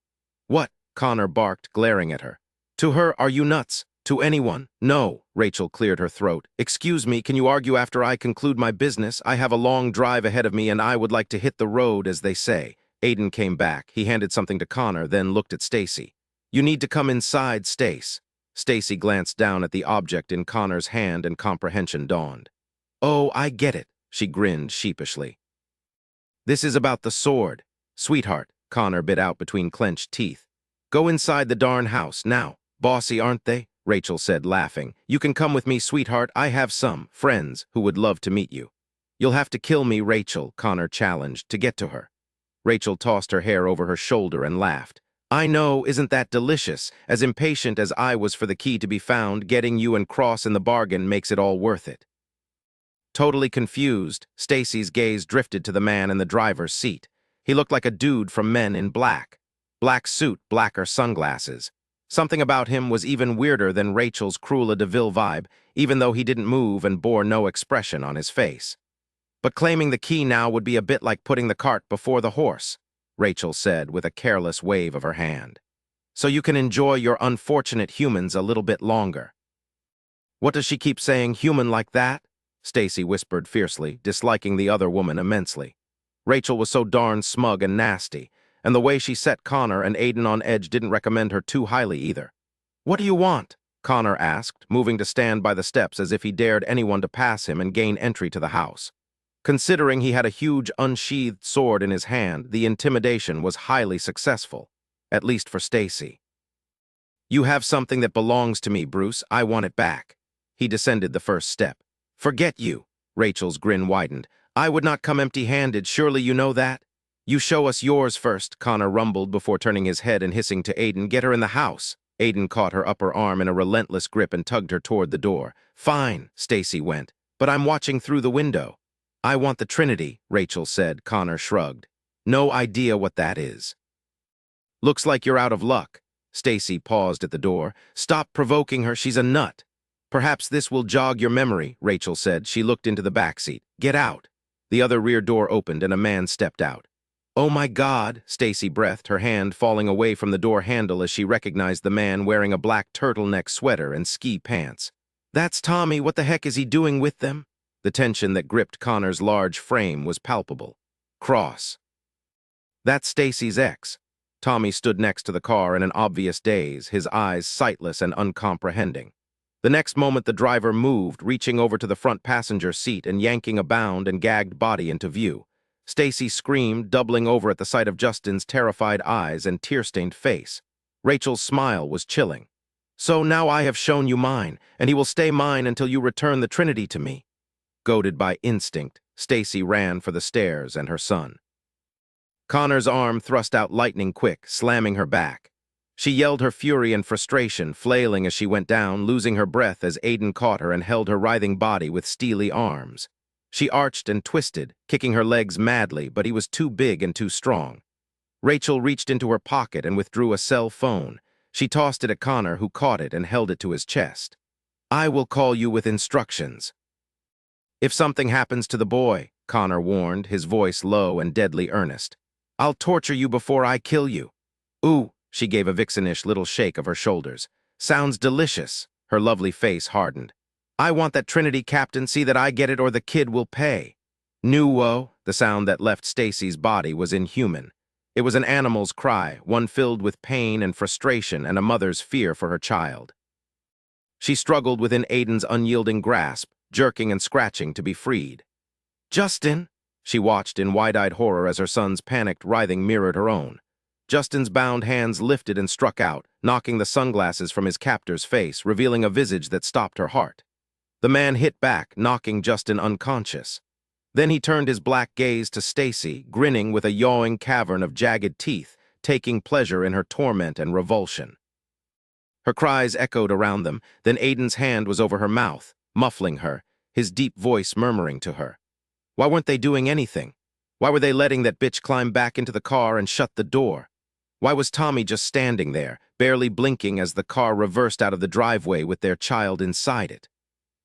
"What?" Connor barked, glaring at her. "To her, are you nuts? To anyone? No, Rachel cleared her throat. Excuse me, can you argue after I conclude my business? I have a long drive ahead of me and I would like to hit the road, as they say. Aiden came back. He handed something to Connor, then looked at Stacy. You need to come inside, Stace. Stacy glanced down at the object in Connor's hand and comprehension dawned. Oh, I get it, she grinned sheepishly. This is about the sword. Sweetheart, Connor bit out between clenched teeth. Go inside the darn house, now. Bossy, aren't they? Rachel said, laughing. You can come with me, sweetheart. I have some friends who would love to meet you. You'll have to kill me, Rachel, Connor challenged, to get to her. Rachel tossed her hair over her shoulder and laughed. I know, isn't that delicious? As impatient as I was for the key to be found, getting you and Cross in the bargain makes it all worth it. Totally confused, Stacy's gaze drifted to the man in the driver's seat. He looked like a dude from Men in Black. Black suit, blacker sunglasses. Something about him was even weirder than Rachel's Cruella de Vil vibe, even though he didn't move and bore no expression on his face. But claiming the key now would be a bit like putting the cart before the horse, Rachel said with a careless wave of her hand. So you can enjoy your unfortunate humans a little bit longer. What does she keep saying, human like that? Stacy whispered fiercely, disliking the other woman immensely. Rachel was so darn smug and nasty, and the way she set Connor and Aiden on edge didn't recommend her too highly either. What do you want? Connor asked, moving to stand by the steps as if he dared anyone to pass him and gain entry to the house. Considering he had a huge unsheathed sword in his hand, the intimidation was highly successful, at least for Stacy. You have something that belongs to me, Bruce. I want it back. He descended the first step. Forget you. Rachel's grin widened. I would not come empty-handed, surely you know that? You show us yours first, Connor rumbled before turning his head and hissing to Aiden, get her in the house. Aiden caught her upper arm in a relentless grip and tugged her toward the door. Fine, Stacy went, but I'm watching through the window. I want the Trinity, Rachel said. Connor shrugged. No idea what that is. Looks like you're out of luck. Stacy paused at the door. Stop provoking her, she's a nut. Perhaps this will jog your memory, Rachel said. She looked into the back seat. Get out. The other rear door opened and a man stepped out. Oh my God, Stacy breathed, her hand falling away from the door handle as she recognized the man wearing a black turtleneck sweater and ski pants. That's Tommy, what the heck is he doing with them? The tension that gripped Connor's large frame was palpable. Cross. That's Stacy's ex. Tommy stood next to the car in an obvious daze, his eyes sightless and uncomprehending. The next moment the driver moved, reaching over to the front passenger seat and yanking a bound and gagged body into view. Stacy screamed, doubling over at the sight of Justin's terrified eyes and tear-stained face. Rachel's smile was chilling. So now I have shown you mine, and he will stay mine until you return the Trinity to me. Goaded by instinct, Stacy ran for the stairs and her son. Connor's arm thrust out lightning quick, slamming her back. She yelled her fury and frustration, flailing as she went down, losing her breath as Aiden caught her and held her writhing body with steely arms. She arched and twisted, kicking her legs madly, but he was too big and too strong. Rachel reached into her pocket and withdrew a cell phone. She tossed it at Connor, who caught it and held it to his chest. I will call you with instructions. If something happens to the boy, Connor warned, his voice low and deadly earnest, I'll torture you before I kill you. Ooh, she gave a vixenish little shake of her shoulders. Sounds delicious. Her lovely face hardened. I want that Trinity, Captain. See that I get it or the kid will pay. Nuo, the sound that left Stacy's body was inhuman. It was an animal's cry, one filled with pain and frustration and a mother's fear for her child. She struggled within Aiden's unyielding grasp, jerking and scratching to be freed. Justin! She watched in wide-eyed horror as her son's panicked writhing mirrored her own. Justin's bound hands lifted and struck out, knocking the sunglasses from his captor's face, revealing a visage that stopped her heart. The man hit back, knocking Justin unconscious. Then he turned his black gaze to Stacy, grinning with a yawing cavern of jagged teeth, taking pleasure in her torment and revulsion. Her cries echoed around them, then Aiden's hand was over her mouth, muffling her, his deep voice murmuring to her. Why weren't they doing anything? Why were they letting that bitch climb back into the car and shut the door? Why was Tommy just standing there, barely blinking as the car reversed out of the driveway with their child inside it?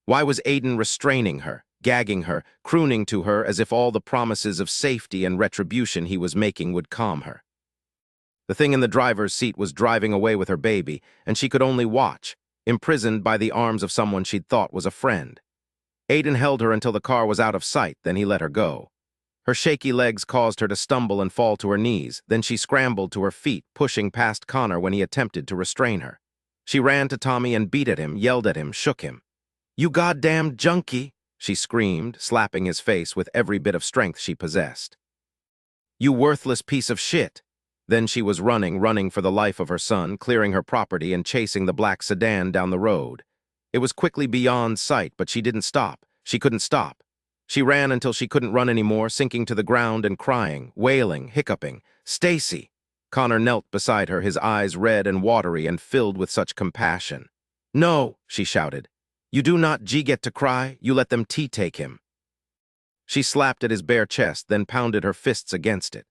Why was Aiden restraining her, gagging her, crooning to her as if all the promises of safety and retribution he was making would calm her? The thing in the driver's seat was driving away with her baby, and she could only watch, imprisoned by the arms of someone she'd thought was a friend. Aiden held her until the car was out of sight, then he let her go. Her shaky legs caused her to stumble and fall to her knees, then she scrambled to her feet, pushing past Connor when he attempted to restrain her. She ran to Tommy and beat at him, yelled at him, shook him. "You goddamn junkie!" she screamed, slapping his face with every bit of strength she possessed. "You worthless piece of shit!" Then she was running for the life of her son, clearing her property and chasing the black sedan down the road. It was quickly beyond sight, but she didn't stop. She couldn't stop. She ran until she couldn't run anymore, sinking to the ground and crying, wailing, hiccuping. "Stacy!" Connor knelt beside her, his eyes red and watery and filled with such compassion. "No," she shouted. "You do not get to cry, you let them take him." She slapped at his bare chest, then pounded her fists against it.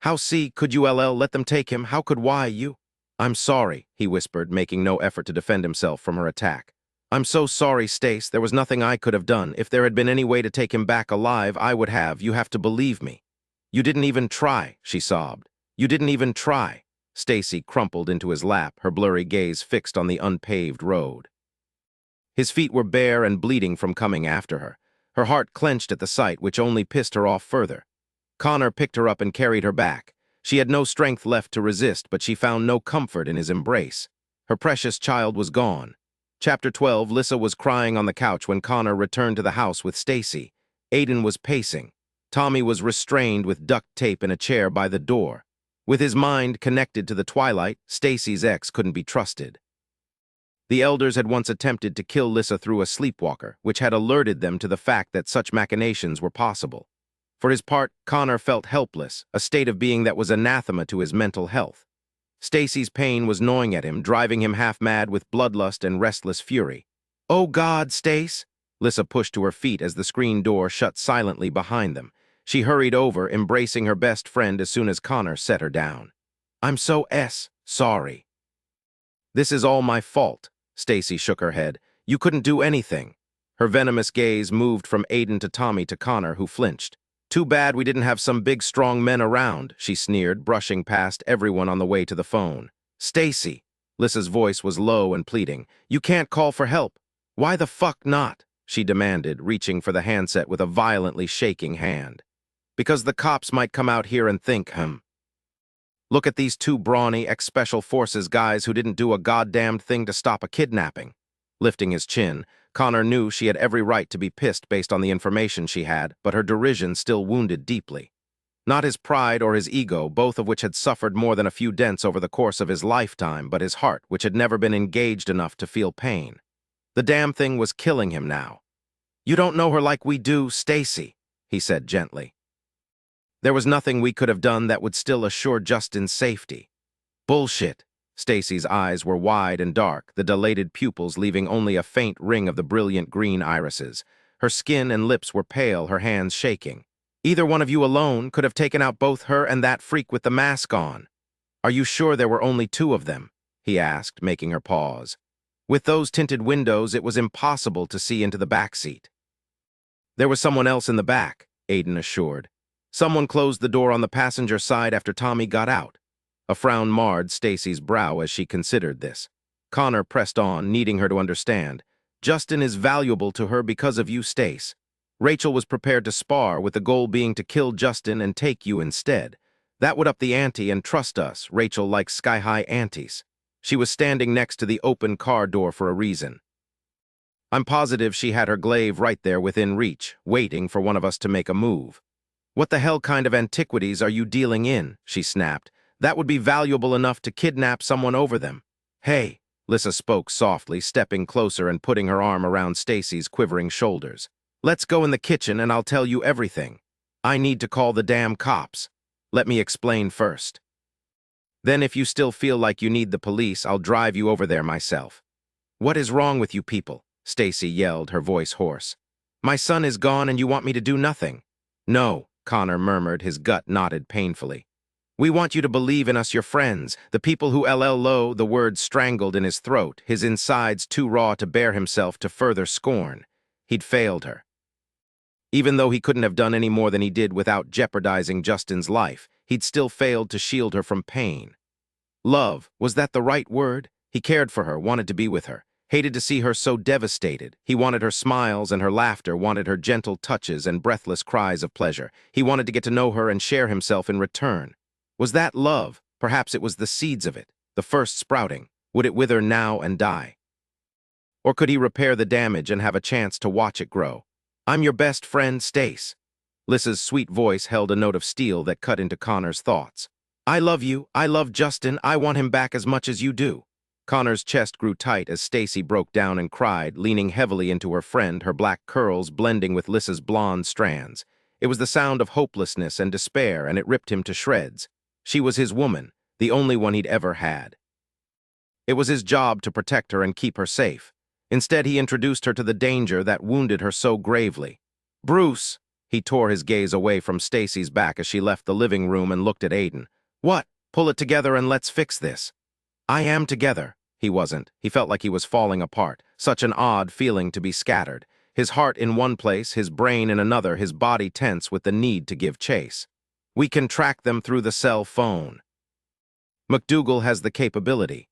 "How could you let them take him? How could you?" "I'm sorry," he whispered, making no effort to defend himself from her attack. "I'm so sorry, Stace. There was nothing I could have done. If there had been any way to take him back alive, I would have. You have to believe me." "You didn't even try," she sobbed. "You didn't even try." Stacy crumpled into his lap, her blurry gaze fixed on the unpaved road. His feet were bare and bleeding from coming after her. Her heart clenched at the sight, which only pissed her off further. Connor picked her up and carried her back. She had no strength left to resist, but she found no comfort in his embrace. Her precious child was gone. Chapter 12, Lissa was crying on the couch when Connor returned to the house with Stacy. Aiden was pacing. Tommy was restrained with duct tape in a chair by the door. With his mind connected to the Twilight, Stacy's ex couldn't be trusted. The elders had once attempted to kill Lissa through a sleepwalker, which had alerted them to the fact that such machinations were possible. For his part, Connor felt helpless, a state of being that was anathema to his mental health. Stacy's pain was gnawing at him, driving him half-mad with bloodlust and restless fury. "Oh God, Stace!" Lissa pushed to her feet as the screen door shut silently behind them. She hurried over, embracing her best friend as soon as Connor set her down. "I'm so sorry." "This is all my fault." Stacy shook her head. "You couldn't do anything." Her venomous gaze moved from Aiden to Tommy to Connor, who flinched. "Too bad we didn't have some big, strong men around," she sneered, brushing past everyone on the way to the phone. "Stacy!" Lissa's voice was low and pleading. "You can't call for help." "Why the fuck not?" she demanded, reaching for the handset with a violently shaking hand. "Because the cops might come out here and think, look at these two brawny ex-special forces guys who didn't do a goddamned thing to stop a kidnapping." Lifting his chin, Connor knew she had every right to be pissed based on the information she had, but her derision still wounded deeply. Not his pride or his ego, both of which had suffered more than a few dents over the course of his lifetime, but his heart, which had never been engaged enough to feel pain. The damn thing was killing him now. "You don't know her like we do, Stacy," he said gently. "There was nothing we could have done that would still assure Justin's safety." "Bullshit." Stacy's eyes were wide and dark, the dilated pupils leaving only a faint ring of the brilliant green irises. Her skin and lips were pale, her hands shaking. "Either one of you alone could have taken out both her and that freak with the mask on." "Are you sure there were only two of them?" he asked, making her pause. "With those tinted windows, it was impossible to see into the back seat." "There was someone else in the back," Aiden assured. "Someone closed the door on the passenger side after Tommy got out." A frown marred Stacy's brow as she considered this. Connor pressed on, needing her to understand. "Justin is valuable to her because of you, Stace. Rachel was prepared to spar, with the goal being to kill Justin and take you instead. That would up the ante, and trust us, Rachel likes sky-high antes. She was standing next to the open car door for a reason. I'm positive she had her glaive right there within reach, waiting for one of us to make a move." "What the hell kind of antiquities are you dealing in?" she snapped. "That would be valuable enough to kidnap someone over them." "Hey," Lissa spoke softly, stepping closer and putting her arm around Stacy's quivering shoulders. "Let's go in the kitchen and I'll tell you everything. I need to call the damn cops. Let me explain first. Then if you still feel like you need the police, I'll drive you over there myself." "What is wrong with you people?" Stacy yelled, her voice hoarse. "My son is gone and you want me to do nothing." "No," Connor murmured, his gut knotted painfully. "We want you to believe in us, your friends, the people who low," the words strangled in his throat, his insides too raw to bear himself to further scorn. He'd failed her. Even though he couldn't have done any more than he did without jeopardizing Justin's life, he'd still failed to shield her from pain. Love, was that the right word? He cared for her, wanted to be with her. Hated to see her so devastated. He wanted her smiles and her laughter, wanted her gentle touches and breathless cries of pleasure. He wanted to get to know her and share himself in return. Was that love? Perhaps it was the seeds of it, the first sprouting. Would it wither now and die? Or could he repair the damage and have a chance to watch it grow? "I'm your best friend, Stace." Lissa's sweet voice held a note of steel that cut into Connor's thoughts. "I love you. I love Justin. I want him back as much as you do." Connor's chest grew tight as Stacy broke down and cried, leaning heavily into her friend, her black curls blending with Lissa's blonde strands. It was the sound of hopelessness and despair, and it ripped him to shreds. She was his woman, the only one he'd ever had. It was his job to protect her and keep her safe. Instead, he introduced her to the danger that wounded her so gravely. "Bruce!" He tore his gaze away from Stacy's back as she left the living room and looked at Aiden. "What? Pull it together and let's fix this." "I am together." He wasn't. He felt like he was falling apart. Such an odd feeling to be scattered. His heart in one place, his brain in another, his body tense with the need to give chase. "We can track them through the cell phone." "McDougal has the capability."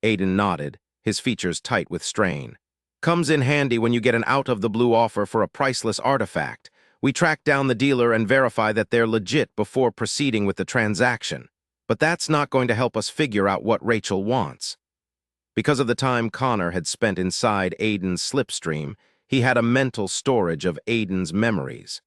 Aiden nodded, his features tight with strain. "Comes in handy when you get an out-of-the-blue offer for a priceless artifact. We track down the dealer and verify that they're legit before proceeding with the transaction. But that's not going to help us figure out what Rachel wants." Because of the time Connor had spent inside Aiden's slipstream, he had a mental storage of Aiden's memories.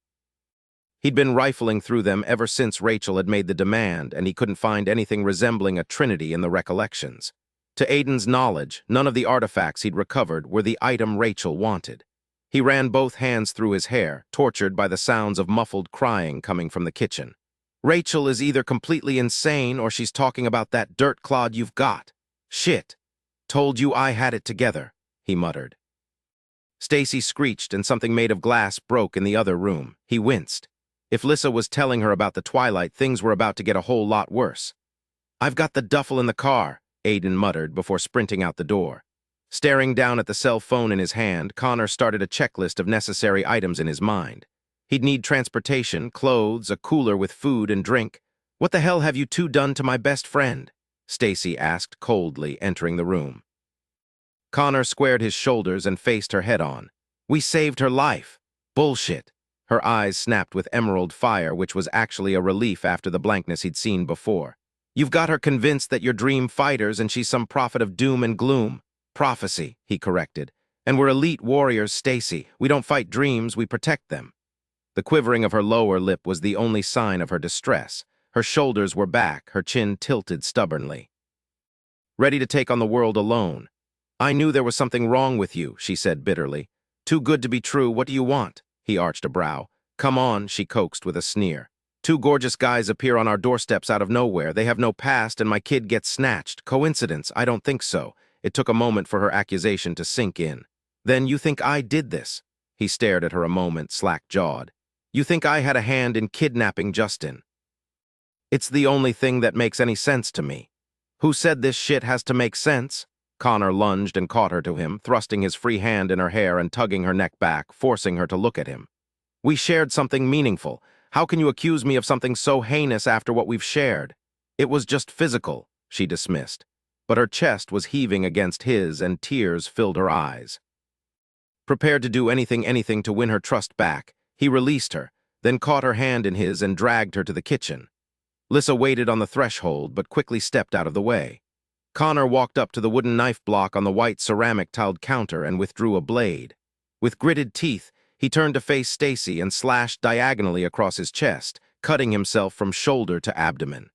He'd been rifling through them ever since Rachel had made the demand, and he couldn't find anything resembling a trinity in the recollections. To Aiden's knowledge, none of the artifacts he'd recovered were the item Rachel wanted. He ran both hands through his hair, tortured by the sounds of muffled crying coming from the kitchen. "Rachel is either completely insane or she's talking about that dirt clod you've got. Shit. Told you I had it together," he muttered. Stacy screeched and something made of glass broke in the other room. He winced. If Lissa was telling her about the Twilight, things were about to get a whole lot worse. "I've got the duffel in the car," Aiden muttered before sprinting out the door. Staring down at the cell phone in his hand, Connor started a checklist of necessary items in his mind. He'd need transportation, clothes, a cooler with food and drink. "What the hell have you two done to my best friend?" Stacy asked coldly, entering the room. Connor squared his shoulders and faced her head-on. "We saved her life." "Bullshit." Her eyes snapped with emerald fire, which was actually a relief after the blankness he'd seen before. "You've got her convinced that you're dream fighters and she's some prophet of doom and gloom." "Prophecy," he corrected. "And we're elite warriors, Stacy. We don't fight dreams, we protect them." The quivering of her lower lip was the only sign of her distress. Her shoulders were back, her chin tilted stubbornly. "Ready to take on the world alone." "I knew there was something wrong with you," she said bitterly. "Too good to be true. What do you want?" He arched a brow. "Come on," she coaxed with a sneer. "Two gorgeous guys appear on our doorsteps out of nowhere. They have no past and my kid gets snatched. Coincidence? I don't think so." It took a moment for her accusation to sink in. "Then you think I did this?" He stared at her a moment, slack-jawed. "You think I had a hand in kidnapping Justin?" "It's the only thing that makes any sense to me." "Who said this shit has to make sense?" Connor lunged and caught her to him, thrusting his free hand in her hair and tugging her neck back, forcing her to look at him. "We shared something meaningful. How can you accuse me of something so heinous after what we've shared?" "It was just physical," she dismissed. But her chest was heaving against his and tears filled her eyes. Prepared to do anything to win her trust back, he released her, then caught her hand in his and dragged her to the kitchen. Lissa waited on the threshold but quickly stepped out of the way. Connor walked up to the wooden knife block on the white ceramic-tiled counter and withdrew a blade. With gritted teeth, he turned to face Stacy and slashed diagonally across his chest, cutting himself from shoulder to abdomen.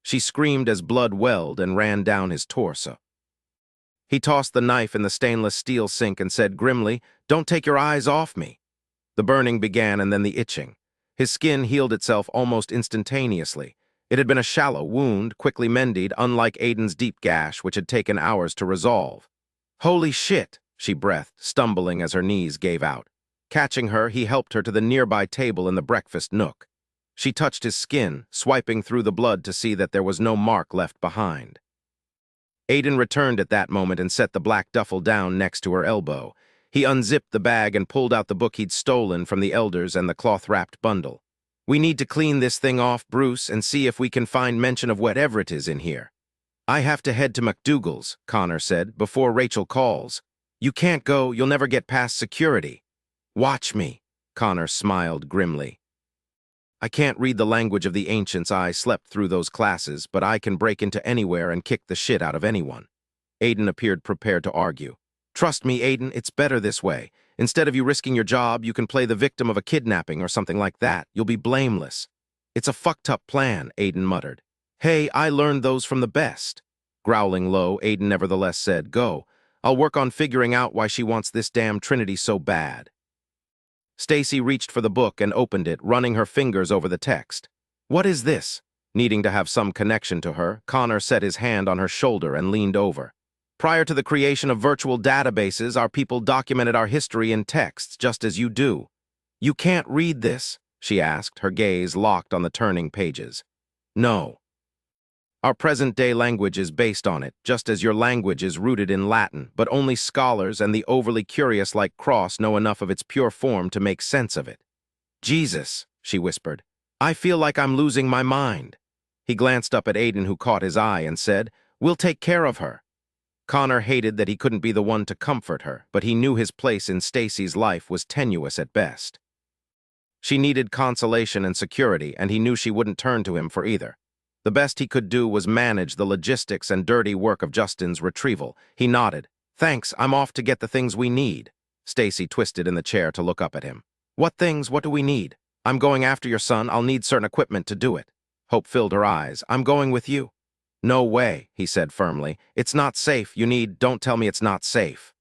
She screamed as blood welled and ran down his torso. He tossed the knife in the stainless steel sink and said grimly, "Don't take your eyes off me." The burning began and then the itching. His skin healed itself almost instantaneously. It had been a shallow wound, quickly mended, unlike Aiden's deep gash, which had taken hours to resolve. "Holy shit," she breathed, stumbling as her knees gave out. Catching her, he helped her to the nearby table in the breakfast nook. She touched his skin, swiping through the blood to see that there was no mark left behind. Aiden returned at that moment and set the black duffel down next to her elbow. He unzipped the bag and pulled out the book he'd stolen from the elders and the cloth-wrapped bundle. "We need to clean this thing off, Bruce, and see if we can find mention of whatever it is in here." "I have to head to McDougal's," Connor said, "before Rachel calls." You can't go, you'll never get past security. Watch me, Connor smiled grimly. I can't read the language of the ancients. I slept through those classes, but I can break into anywhere and kick the shit out of anyone. Aiden appeared prepared to argue. Trust me, Aiden, it's better this way. Instead of you risking your job, you can play the victim of a kidnapping or something like that. You'll be blameless. It's a fucked up plan, Aiden muttered. Hey, I learned those from the best. Growling low, Aiden nevertheless said, Go. I'll work on figuring out why she wants this damn Trinity so bad. Stacy reached for the book and opened it, running her fingers over the text. What is this? Needing to have some connection to her, Connor set his hand on her shoulder and leaned over. Prior to the creation of virtual databases, our people documented our history in texts, just as you do. You can't read this, she asked, her gaze locked on the turning pages. No. Our present-day language is based on it, just as your language is rooted in Latin, but only scholars and the overly curious like Cross know enough of its pure form to make sense of it. Jesus, she whispered. I feel like I'm losing my mind. He glanced up at Aiden, who caught his eye, and said, We'll take care of her. Connor hated that he couldn't be the one to comfort her, but he knew his place in Stacy's life was tenuous at best. She needed consolation and security, and he knew she wouldn't turn to him for either. The best he could do was manage the logistics and dirty work of Justin's retrieval. He nodded. Thanks, I'm off to get the things we need. Stacy twisted in the chair to look up at him. What things? What do we need? I'm going after your son. I'll need certain equipment to do it. Hope filled her eyes. I'm going with you. No way, he said firmly. It's not safe. Don't tell me it's not safe.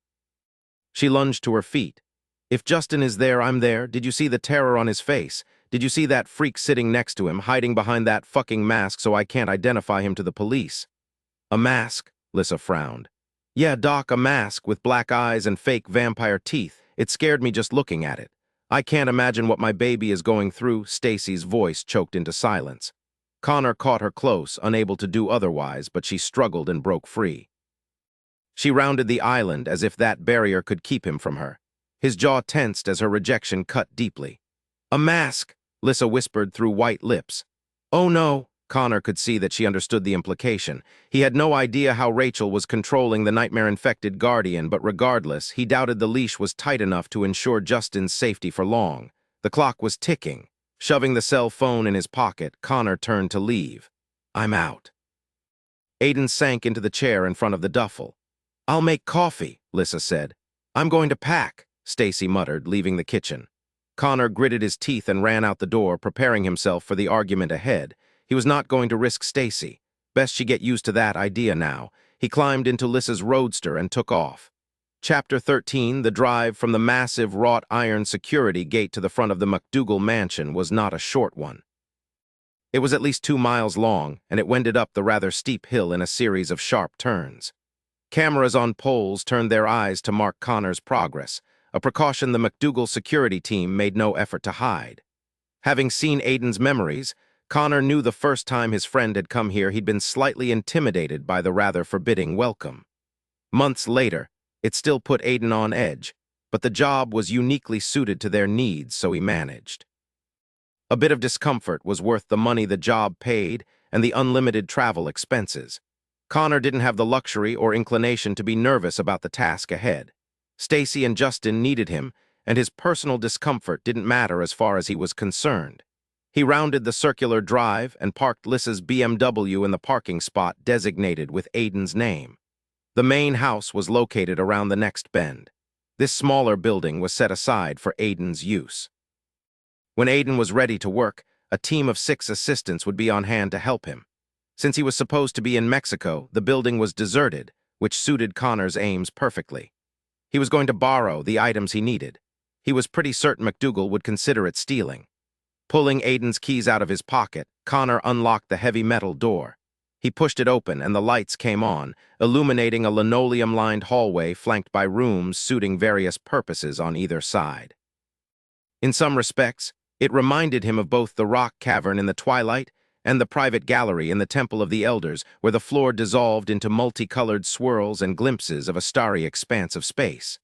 She lunged to her feet. If Justin is there, I'm there. Did you see the terror on his face? Did you see that freak sitting next to him, hiding behind that fucking mask so I can't identify him to the police? A mask, Lissa frowned. Yeah, Doc, a mask with black eyes and fake vampire teeth. It scared me just looking at it. I can't imagine what my baby is going through, Stacy's voice choked into silence. Connor caught her close, unable to do otherwise, but she struggled and broke free. She rounded the island as if that barrier could keep him from her. His jaw tensed as her rejection cut deeply. A mask, Lissa whispered through white lips. Oh no, Connor could see that she understood the implication. He had no idea how Rachel was controlling the nightmare-infected guardian, but regardless, he doubted the leash was tight enough to ensure Justin's safety for long. The clock was ticking. Shoving the cell phone in his pocket, Connor turned to leave. I'm out. Aiden sank into the chair in front of the duffel. I'll make coffee, Lissa said. I'm going to pack, Stacy muttered, leaving the kitchen. Connor gritted his teeth and ran out the door, preparing himself for the argument ahead. He was not going to risk Stacy. Best she get used to that idea now. He climbed into Lissa's roadster and took off. Chapter 13, the drive from the massive wrought iron security gate to the front of the McDougal mansion was not a short one. It was at least 2 miles long, and it wended up the rather steep hill in a series of sharp turns. Cameras on poles turned their eyes to mark Connor's progress, a precaution the McDougal security team made no effort to hide. Having seen Aiden's memories, Connor knew the first time his friend had come here he'd been slightly intimidated by the rather forbidding welcome. Months later, it still put Aiden on edge, but the job was uniquely suited to their needs, so he managed. A bit of discomfort was worth the money the job paid and the unlimited travel expenses. Connor didn't have the luxury or inclination to be nervous about the task ahead. Stacy and Justin needed him, and his personal discomfort didn't matter as far as he was concerned. He rounded the circular drive and parked Lissa's BMW in the parking spot designated with Aiden's name. The main house was located around the next bend. This smaller building was set aside for Aiden's use. When Aiden was ready to work, a team of 6 assistants would be on hand to help him. Since he was supposed to be in Mexico, the building was deserted, which suited Connor's aims perfectly. He was going to borrow the items he needed. He was pretty certain McDougal would consider it stealing. Pulling Aiden's keys out of his pocket, Connor unlocked the heavy metal door. He pushed it open and the lights came on, illuminating a linoleum-lined hallway flanked by rooms suiting various purposes on either side. In some respects, it reminded him of both the rock cavern in the Twilight and the private gallery in the Temple of the Elders, where the floor dissolved into multicolored swirls and glimpses of a starry expanse of space.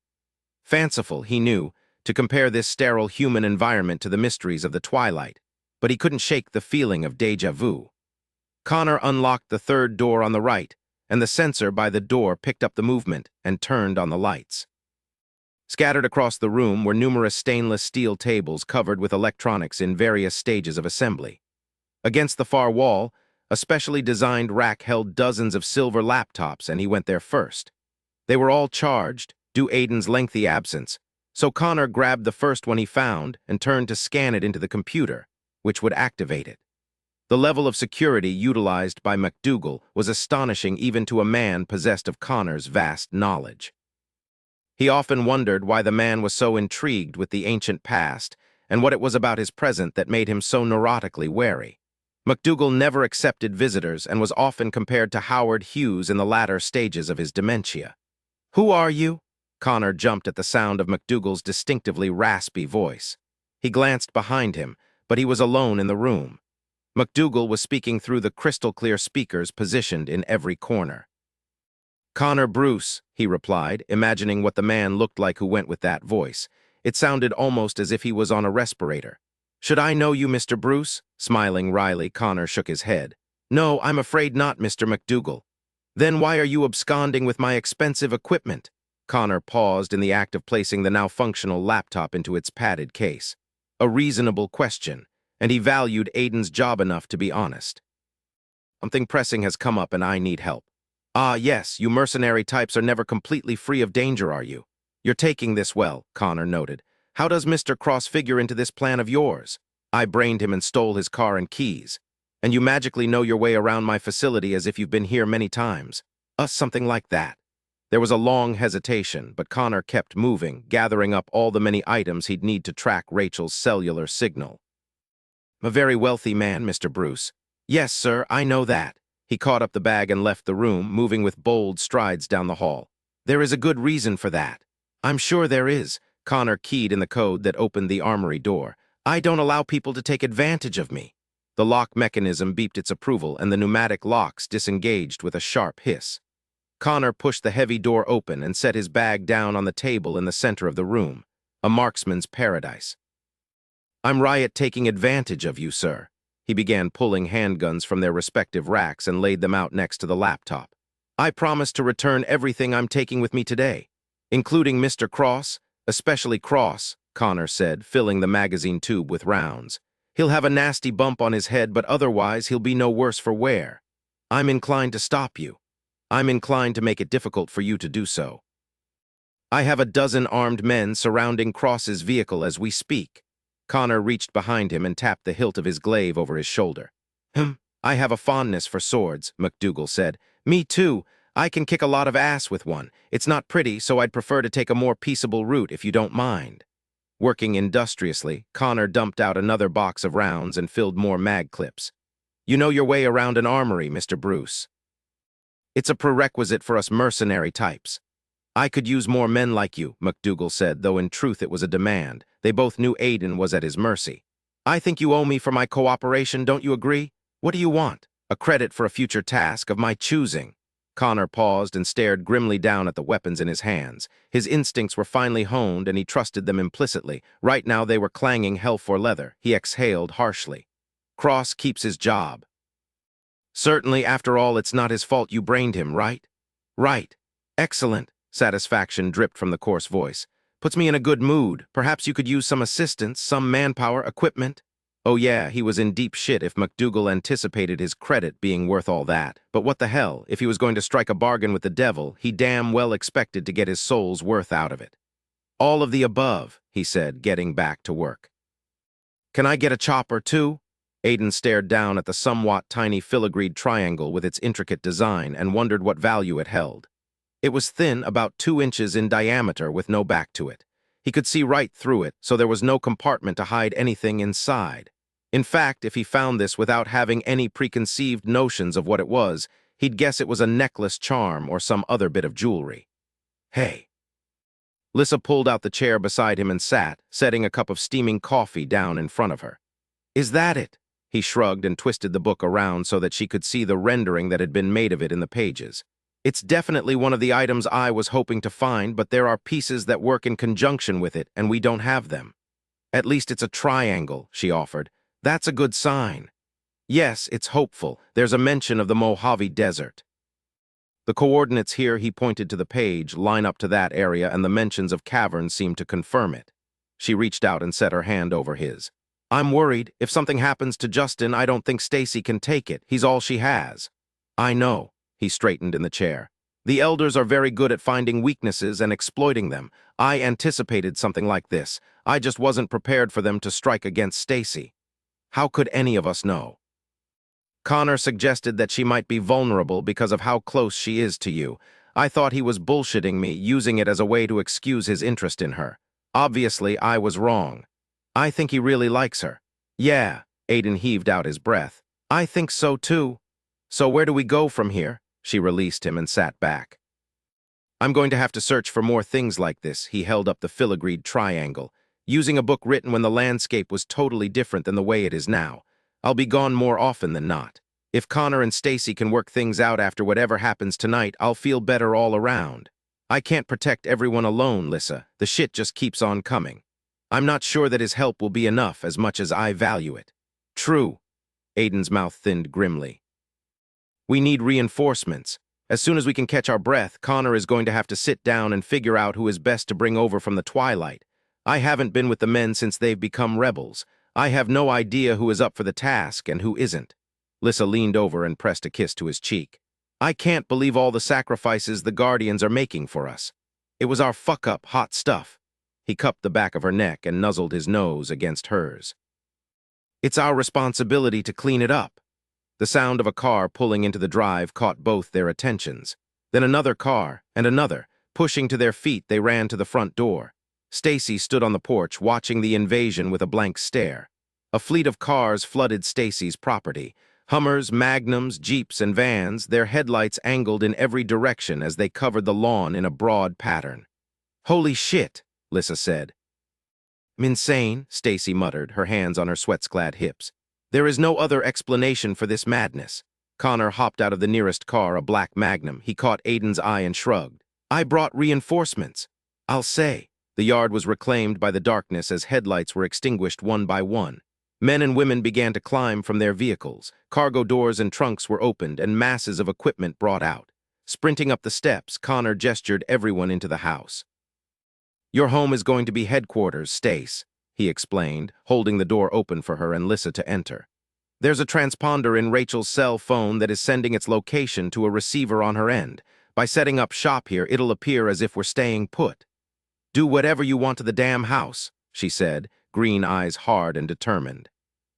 Fanciful, he knew, to compare this sterile human environment to the mysteries of the Twilight, but he couldn't shake the feeling of déjà vu. Connor unlocked the third door on the right, and the sensor by the door picked up the movement and turned on the lights. Scattered across the room were numerous stainless steel tables covered with electronics in various stages of assembly. Against the far wall, a specially designed rack held dozens of silver laptops, and he went there first. They were all charged, due Aiden's lengthy absence, so Connor grabbed the first one he found and turned to scan it into the computer, which would activate it. The level of security utilized by MacDougall was astonishing even to a man possessed of Connor's vast knowledge. He often wondered why the man was so intrigued with the ancient past and what it was about his present that made him so neurotically wary. MacDougall never accepted visitors and was often compared to Howard Hughes in the latter stages of his dementia. "Who are you?" Connor jumped at the sound of MacDougall's distinctively raspy voice. He glanced behind him, but he was alone in the room. MacDougall was speaking through the crystal-clear speakers positioned in every corner. "Connor Bruce," he replied, imagining what the man looked like who went with that voice. It sounded almost as if he was on a respirator. "Should I know you, Mr. Bruce?" Smiling wryly, Connor shook his head. "No, I'm afraid not, Mr. MacDougall." "Then why are you absconding with my expensive equipment?" Connor paused in the act of placing the now functional laptop into its padded case. A reasonable question, and he valued Aiden's job enough to be honest. "Something pressing has come up and I need help." "Ah, yes, you mercenary types are never completely free of danger, are you?" "You're taking this well," Connor noted. "How does Mr. Cross figure into this plan of yours?" "I brained him and stole his car and keys." "And you magically know your way around my facility as if you've been here many times." Something like that." There was a long hesitation, but Connor kept moving, gathering up all the many items he'd need to track Rachel's cellular signal. "A very wealthy man, Mr. Bruce." "Yes, sir, I know that." He caught up the bag and left the room, moving with bold strides down the hall. "There is a good reason for that." "I'm sure there is." Connor keyed in the code that opened the armory door. "I don't allow people to take advantage of me." The lock mechanism beeped its approval, and the pneumatic locks disengaged with a sharp hiss. Connor pushed the heavy door open and set his bag down on the table in the center of the room, a marksman's paradise. "I'm Riot taking advantage of you, sir." He began pulling handguns from their respective racks and laid them out next to the laptop. "I promise to return everything I'm taking with me today, including Mr. Cross, especially Cross," Connor said, filling the magazine tube with rounds. "He'll have a nasty bump on his head, but otherwise he'll be no worse for wear. I'm inclined to stop you. I'm inclined to make it difficult for you to do so. I have a dozen armed men surrounding Cross's vehicle as we speak." Connor reached behind him and tapped the hilt of his glaive over his shoulder. "I have a fondness for swords," MacDougall said. "Me too. I can kick a lot of ass with one. It's not pretty, so I'd prefer to take a more peaceable route if you don't mind." Working industriously, Connor dumped out another box of rounds and filled more mag clips. "You know your way around an armory, Mr. Bruce. It's a prerequisite for us mercenary types." "I could use more men like you," MacDougall said, though in truth it was a demand. They both knew Aiden was at his mercy. "I think you owe me for my cooperation, don't you agree? What do you want? A credit for a future task of my choosing." Connor paused and stared grimly down at the weapons in his hands. His instincts were finely honed and he trusted them implicitly. Right now they were clanging hell for leather. He exhaled harshly. "Cross keeps his job." "Certainly, after all, it's not his fault you brained him, right?" "Right. Excellent." Satisfaction dripped from the coarse voice. "Puts me in a good mood. Perhaps you could use some assistance, some manpower, equipment." Oh yeah, he was in deep shit if MacDougall anticipated his credit being worth all that. But what the hell, if he was going to strike a bargain with the devil, he damn well expected to get his soul's worth out of it. "All of the above," he said, getting back to work. "Can I get a chopper too?" Aiden stared down at the somewhat tiny filigreed triangle with its intricate design and wondered what value it held. It was thin, about 2 inches in diameter with no back to it. He could see right through it, so there was no compartment to hide anything inside. In fact, if he found this without having any preconceived notions of what it was, he'd guess it was a necklace charm or some other bit of jewelry. "Hey." Lissa pulled out the chair beside him and sat, setting a cup of steaming coffee down in front of her. "Is that it?" He shrugged and twisted the book around so that she could see the rendering that had been made of it in the pages. "It's definitely one of the items I was hoping to find, but there are pieces that work in conjunction with it, and we don't have them." "At least it's a triangle," she offered. "That's a good sign." "Yes, it's hopeful. There's a mention of the Mojave Desert." The coordinates here, he pointed to the page, line up to that area, and the mentions of caverns seemed to confirm it. She reached out and set her hand over his. I'm worried. If something happens to Justin, I don't think Stacy can take it. He's all she has. I know. He straightened in the chair. The elders are very good at finding weaknesses and exploiting them. I anticipated something like this. I just wasn't prepared for them to strike against Stacy. How could any of us know? Connor suggested that she might be vulnerable because of how close she is to you. I thought he was bullshitting me, using it as a way to excuse his interest in her. Obviously, I was wrong. I think he really likes her. Yeah, Aiden heaved out his breath. I think so too. So where do we go from here? She released him and sat back. I'm going to have to search for more things like this. He held up the filigreed triangle, using a book written when the landscape was totally different than the way it is now. I'll be gone more often than not. If Connor and Stacy can work things out after whatever happens tonight, I'll feel better all around. I can't protect everyone alone, Lissa. The shit just keeps on coming. I'm not sure that his help will be enough as much as I value it. True. Aiden's mouth thinned grimly. We need reinforcements. As soon as we can catch our breath, Connor is going to have to sit down and figure out who is best to bring over from the Twilight. I haven't been with the men since they've become rebels. I have no idea who is up for the task and who isn't. Lissa leaned over and pressed a kiss to his cheek. I can't believe all the sacrifices the Guardians are making for us. It was our fuck-up hot stuff. He cupped the back of her neck and nuzzled his nose against hers. It's our responsibility to clean it up. The sound of a car pulling into the drive caught both their attentions. Then another car, and another. Pushing to their feet, they ran to the front door. Stacy stood on the porch, watching the invasion with a blank stare. A fleet of cars flooded Stacy's property. Hummers, Magnums, Jeeps, and vans, their headlights angled in every direction as they covered the lawn in a broad pattern. Holy shit, Lissa said. Insane, Stacy muttered, her hands on her sweat-clad hips. There is no other explanation for this madness. Connor hopped out of the nearest car, a black Magnum. He caught Aiden's eye and shrugged. I brought reinforcements. I'll say. The yard was reclaimed by the darkness as headlights were extinguished one by one. Men and women began to climb from their vehicles. Cargo doors and trunks were opened and masses of equipment brought out. Sprinting up the steps, Connor gestured everyone into the house. Your home is going to be headquarters, Stace, he explained, holding the door open for her and Lissa to enter. There's a transponder in Rachel's cell phone that is sending its location to a receiver on her end. By setting up shop here, it'll appear as if we're staying put. Do whatever you want to the damn house, she said, green eyes hard and determined.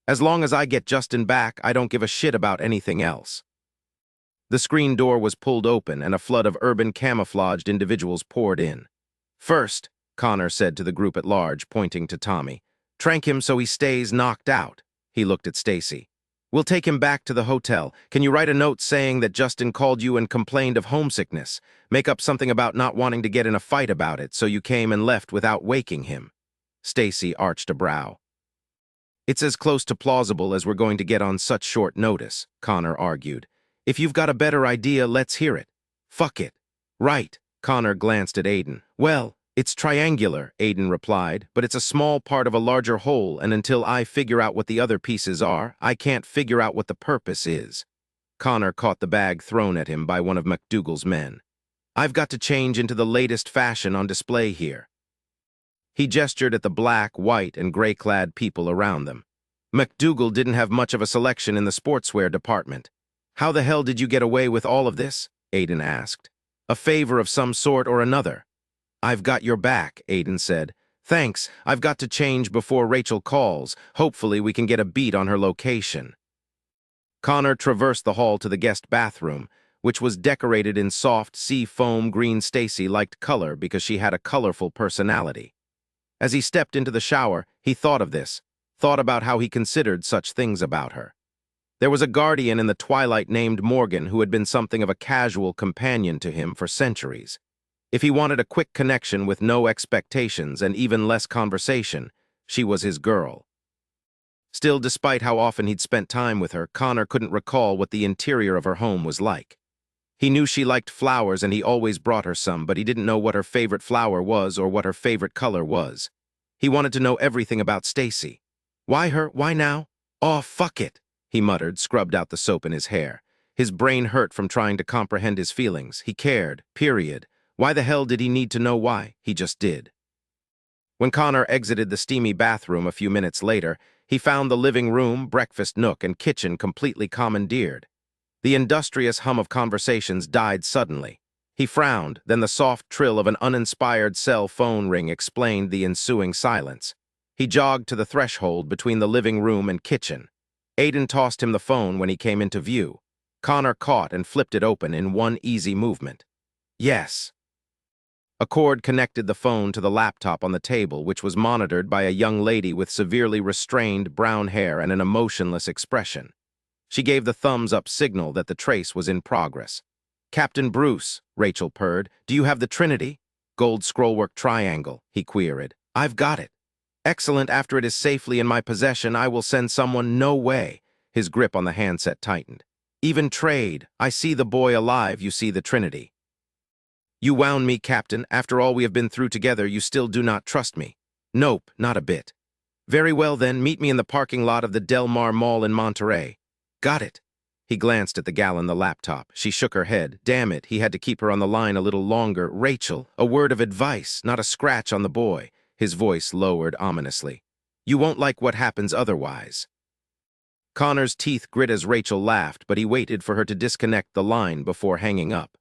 As long as I get Justin back, I don't give a shit about anything else. The screen door was pulled open and a flood of urban camouflaged individuals poured in. First, Connor said to the group at large, pointing to Tommy, trank him so he stays knocked out. He looked at Stacy. We'll take him back to the hotel. Can you write a note saying that Justin called you and complained of homesickness? Make up something about not wanting to get in a fight about it, so you came and left without waking him. Stacy arched a brow. It's as close to plausible as we're going to get on such short notice, Connor argued. If you've got a better idea, let's hear it. Fuck it. Right. Connor glanced at Aiden. Well, it's triangular, Aiden replied, but it's a small part of a larger whole, and until I figure out what the other pieces are, I can't figure out what the purpose is. Connor caught the bag thrown at him by one of McDougal's men. I've got to change into the latest fashion on display here. He gestured at the black, white, and gray-clad people around them. McDougal didn't have much of a selection in the sportswear department. How the hell did you get away with all of this? Aiden asked. A favor of some sort or another. I've got your back, Aiden said. Thanks, I've got to change before Rachel calls. Hopefully we can get a beat on her location. Connor traversed the hall to the guest bathroom, which was decorated in soft, sea foam green. Stacy liked color because she had a colorful personality. As he stepped into the shower, he thought of this, thought about how he considered such things about her. There was a guardian in the Twilight named Morgan who had been something of a casual companion to him for centuries. If he wanted a quick connection with no expectations and even less conversation, she was his girl. Still, despite how often he'd spent time with her, Connor couldn't recall what the interior of her home was like. He knew she liked flowers and he always brought her some, but he didn't know what her favorite flower was or what her favorite color was. He wanted to know everything about Stacy. Why her? Why now? Aw, fuck it, he muttered, scrubbed out the soap in his hair. His brain hurt from trying to comprehend his feelings. He cared, period. Why the hell did he need to know why? He just did. When Connor exited the steamy bathroom a few minutes later, he found the living room, breakfast nook, and kitchen completely commandeered. The industrious hum of conversations died suddenly. He frowned, then the soft trill of an uninspired cell phone ring explained the ensuing silence. He jogged to the threshold between the living room and kitchen. Aiden tossed him the phone when he came into view. Connor caught and flipped it open in one easy movement. Yes. A cord connected the phone to the laptop on the table, which was monitored by a young lady with severely restrained brown hair and an emotionless expression. She gave the thumbs-up signal that the trace was in progress. "Captain Bruce," Rachel purred, "do you have the Trinity?" "Gold scrollwork triangle," he queried. "I've got it." "Excellent. After it is safely in my possession, I will send someone." "No way." His grip on the handset tightened. "Even trade. I see the boy alive, you see the Trinity." "You wound me, Captain. After all we have been through together, you still do not trust me." "Nope, not a bit." "Very well then, meet me in the parking lot of the Del Mar Mall in Monterey." "Got it." He glanced at the gal on the laptop. She shook her head. Damn it, he had to keep her on the line a little longer. "Rachel, a word of advice, not a scratch on the boy." His voice lowered ominously. "You won't like what happens otherwise." Connor's teeth grit as Rachel laughed, but he waited for her to disconnect the line before hanging up.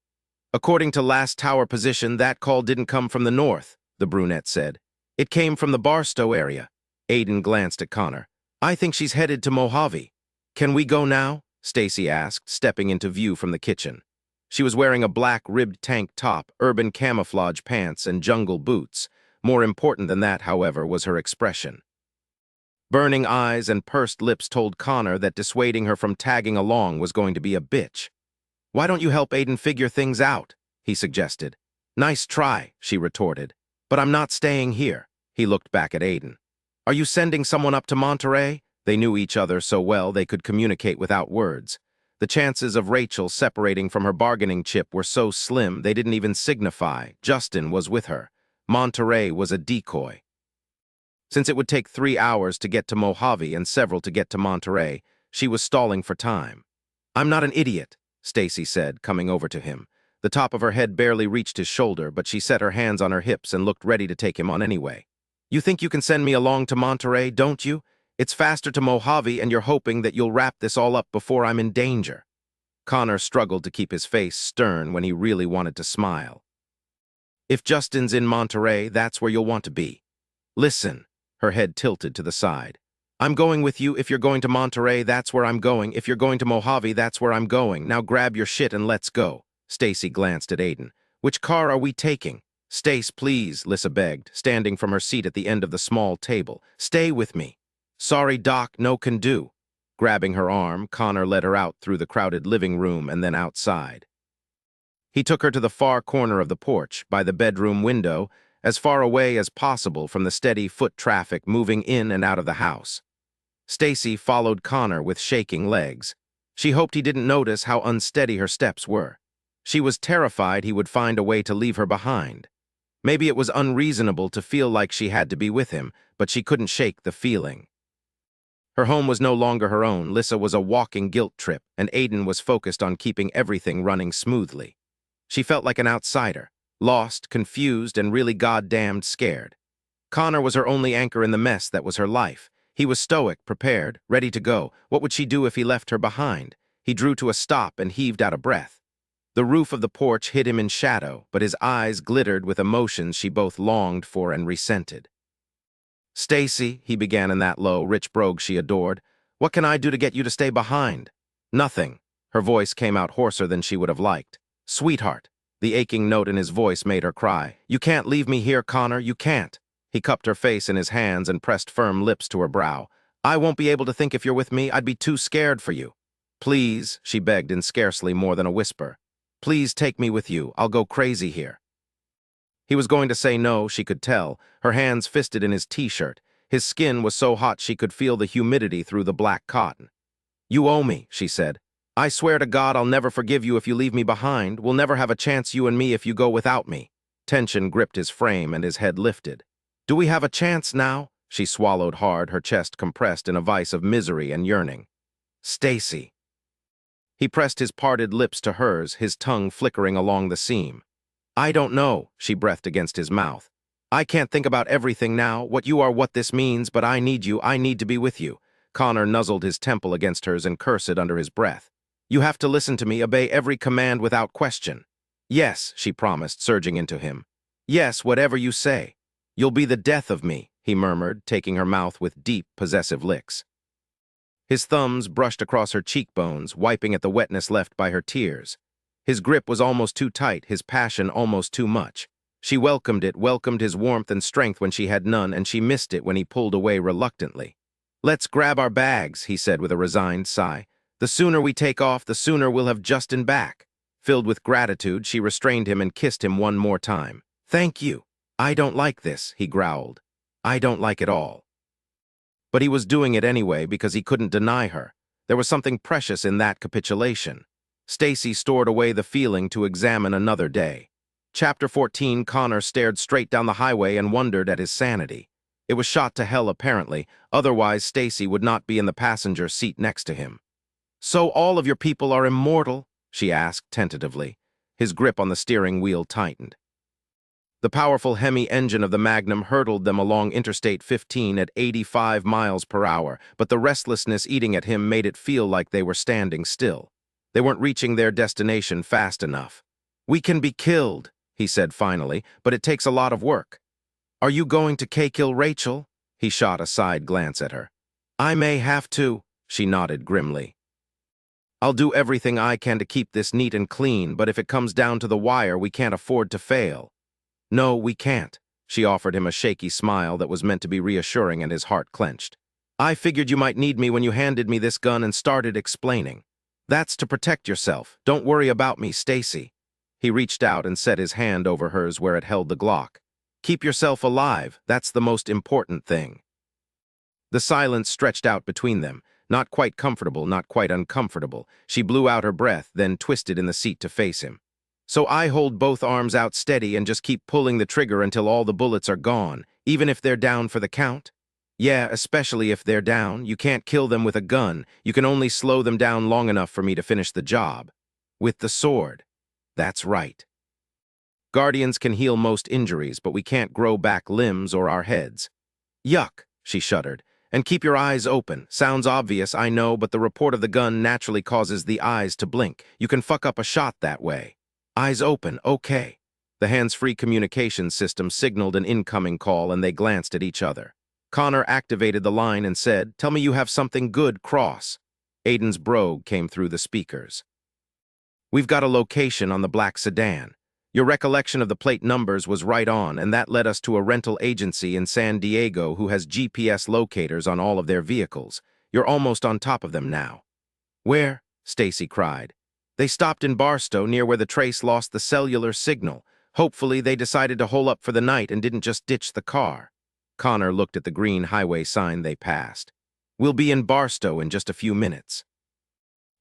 "According to last tower position, that call didn't come from the north," the brunette said. "It came from the Barstow area." Aiden glanced at Connor. "I think she's headed to Mojave." "Can we go now?" Stacy asked, stepping into view from the kitchen. She was wearing a black ribbed tank top, urban camouflage pants, and jungle boots. More important than that, however, was her expression. Burning eyes and pursed lips told Connor that dissuading her from tagging along was going to be a bitch. "Why don't you help Aiden figure things out?" he suggested. "Nice try," she retorted. "But I'm not staying here." He looked back at Aiden. "Are you sending someone up to Monterey?" They knew each other so well they could communicate without words. The chances of Rachel separating from her bargaining chip were so slim they didn't even signify. Justin was with her. Monterey was a decoy. Since it would take 3 hours to get to Mojave and several to get to Monterey, she was stalling for time. "I'm not an idiot," Stacy said, coming over to him. The top of her head barely reached his shoulder, but she set her hands on her hips and looked ready to take him on anyway. "You think you can send me along to Monterey, don't you? It's faster to Mojave, and you're hoping that you'll wrap this all up before I'm in danger." Connor struggled to keep his face stern when he really wanted to smile. "If Justin's in Monterey, that's where you'll want to be. Listen," her head tilted to the side. "I'm going with you. If you're going to Monterey, that's where I'm going. If you're going to Mojave, that's where I'm going. Now grab your shit and let's go." Stacy glanced at Aiden. "Which car are we taking?" "Stace, please," Lissa begged, standing from her seat at the end of the small table. "Stay with me." "Sorry, Doc, no can do." Grabbing her arm, Connor led her out through the crowded living room and then outside. He took her to the far corner of the porch, by the bedroom window, as far away as possible from the steady foot traffic moving in and out of the house. Stacy followed Connor with shaking legs. She hoped he didn't notice how unsteady her steps were. She was terrified he would find a way to leave her behind. Maybe it was unreasonable to feel like she had to be with him, but she couldn't shake the feeling. Her home was no longer her own. Lissa was a walking guilt trip, and Aiden was focused on keeping everything running smoothly. She felt like an outsider, lost, confused, and really goddamned scared. Connor was her only anchor in the mess that was her life. He was stoic, prepared, ready to go. What would she do if he left her behind? He drew to a stop and heaved out a breath. The roof of the porch hid him in shadow, but his eyes glittered with emotions she both longed for and resented. "Stacy," he began in that low, rich brogue she adored, "what can I do to get you to stay behind?" "Nothing." Her voice came out hoarser than she would have liked. "Sweetheart." The aching note in his voice made her cry. "You can't leave me here, Connor, you can't." He cupped her face in his hands and pressed firm lips to her brow. "I won't be able to think if you're with me. I'd be too scared for you." "Please," she begged in scarcely more than a whisper. "Please take me with you. I'll go crazy here." He was going to say no, she could tell, her hands fisted in his t-shirt. His skin was so hot she could feel the humidity through the black cotton. "You owe me," she said. "I swear to God I'll never forgive you if you leave me behind. We'll never have a chance, you and me, if you go without me." Tension gripped his frame and his head lifted. "Do we have a chance now?" She swallowed hard, her chest compressed in a vice of misery and yearning. "Stacy." He pressed his parted lips to hers, his tongue flickering along the seam. I don't know, she breathed against his mouth. I can't think about everything now, what you are, what this means, but I need you, I need to be with you. Connor nuzzled his temple against hers and cursed under his breath. You have to listen to me, obey every command without question. Yes, she promised, surging into him. Yes, whatever you say. You'll be the death of me, he murmured, taking her mouth with deep, possessive licks. His thumbs brushed across her cheekbones, wiping at the wetness left by her tears. His grip was almost too tight, his passion almost too much. She welcomed it, welcomed his warmth and strength when she had none, and she missed it when he pulled away reluctantly. Let's grab our bags, he said with a resigned sigh. The sooner we take off, the sooner we'll have Justin back. Filled with gratitude, she restrained him and kissed him one more time. Thank you. I don't like this, he growled. I don't like it all. But he was doing it anyway because he couldn't deny her. There was something precious in that capitulation. Stacy stored away the feeling to examine another day. Chapter 14, Connor stared straight down the highway and wondered at his sanity. It was shot to hell apparently, otherwise Stacy would not be in the passenger seat next to him. So all of your people are immortal? She asked tentatively. His grip on the steering wheel tightened. The powerful Hemi engine of the Magnum hurtled them along Interstate 15 at 85 miles per hour, but the restlessness eating at him made it feel like they were standing still. They weren't reaching their destination fast enough. We can be killed, he said finally, but it takes a lot of work. Are you going to kill Rachel? He shot a side glance at her. I may have to, she nodded grimly. I'll do everything I can to keep this neat and clean, but if it comes down to the wire, we can't afford to fail. No, we can't. She offered him a shaky smile that was meant to be reassuring, and his heart clenched. I figured you might need me when you handed me this gun and started explaining. That's to protect yourself. Don't worry about me, Stacy. He reached out and set his hand over hers where it held the Glock. Keep yourself alive. That's the most important thing. The silence stretched out between them. Not quite comfortable, not quite uncomfortable. She blew out her breath, then twisted in the seat to face him. So I hold both arms out steady and just keep pulling the trigger until all the bullets are gone, even if they're down for the count? Yeah, especially if they're down. You can't kill them with a gun. You can only slow them down long enough for me to finish the job. With the sword. That's right. Guardians can heal most injuries, but we can't grow back limbs or our heads. Yuck, she shuddered. And keep your eyes open. Sounds obvious, I know, but the report of the gun naturally causes the eyes to blink. You can fuck up a shot that way. Eyes open, okay. The hands-free communication system signaled an incoming call, and they glanced at each other. Connor activated the line and said, Tell me you have something good, Cross. Aiden's brogue came through the speakers. We've got a location on the black sedan. Your recollection of the plate numbers was right on, and that led us to a rental agency in San Diego who has GPS locators on all of their vehicles. You're almost on top of them now. Where? Stacy cried. They stopped in Barstow near where the trace lost the cellular signal. Hopefully they decided to hole up for the night and didn't just ditch the car. Connor looked at the green highway sign they passed. We'll be in Barstow in just a few minutes.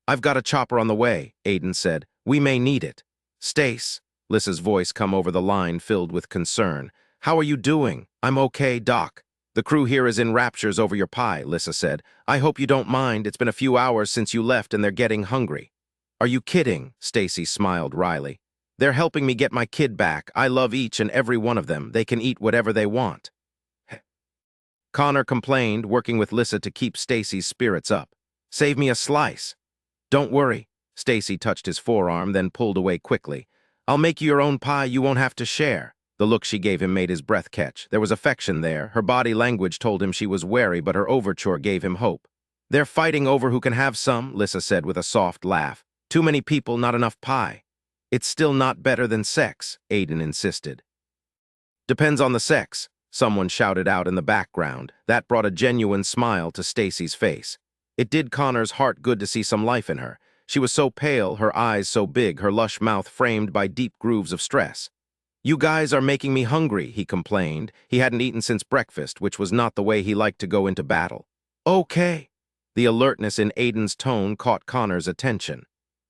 I've got a chopper on the way, Aiden said. We may need it. Stace. Lissa's voice come over the line filled with concern. How are you doing? I'm okay, Doc. The crew here is in raptures over your pie, Lissa said. I hope you don't mind. It's been a few hours since you left and they're getting hungry. Are you kidding? Stacy smiled wryly. They're helping me get my kid back. I love each and every one of them. They can eat whatever they want. Connor complained, working with Lissa to keep Stacy's spirits up. Save me a slice. Don't worry. Stacy touched his forearm, then pulled away quickly. I'll make you your own pie, you won't have to share. The look she gave him made his breath catch. There was affection there. Her body language told him she was wary, but her overture gave him hope. They're fighting over who can have some, Lissa said with a soft laugh. Too many people, not enough pie. It's still not better than sex, Aiden insisted. Depends on the sex, someone shouted out in the background. That brought a genuine smile to Stacy's face. It did Connor's heart good to see some life in her. She was so pale, her eyes so big, her lush mouth framed by deep grooves of stress. You guys are making me hungry, he complained. He hadn't eaten since breakfast, which was not the way he liked to go into battle. Okay. The alertness in Aiden's tone caught Connor's attention.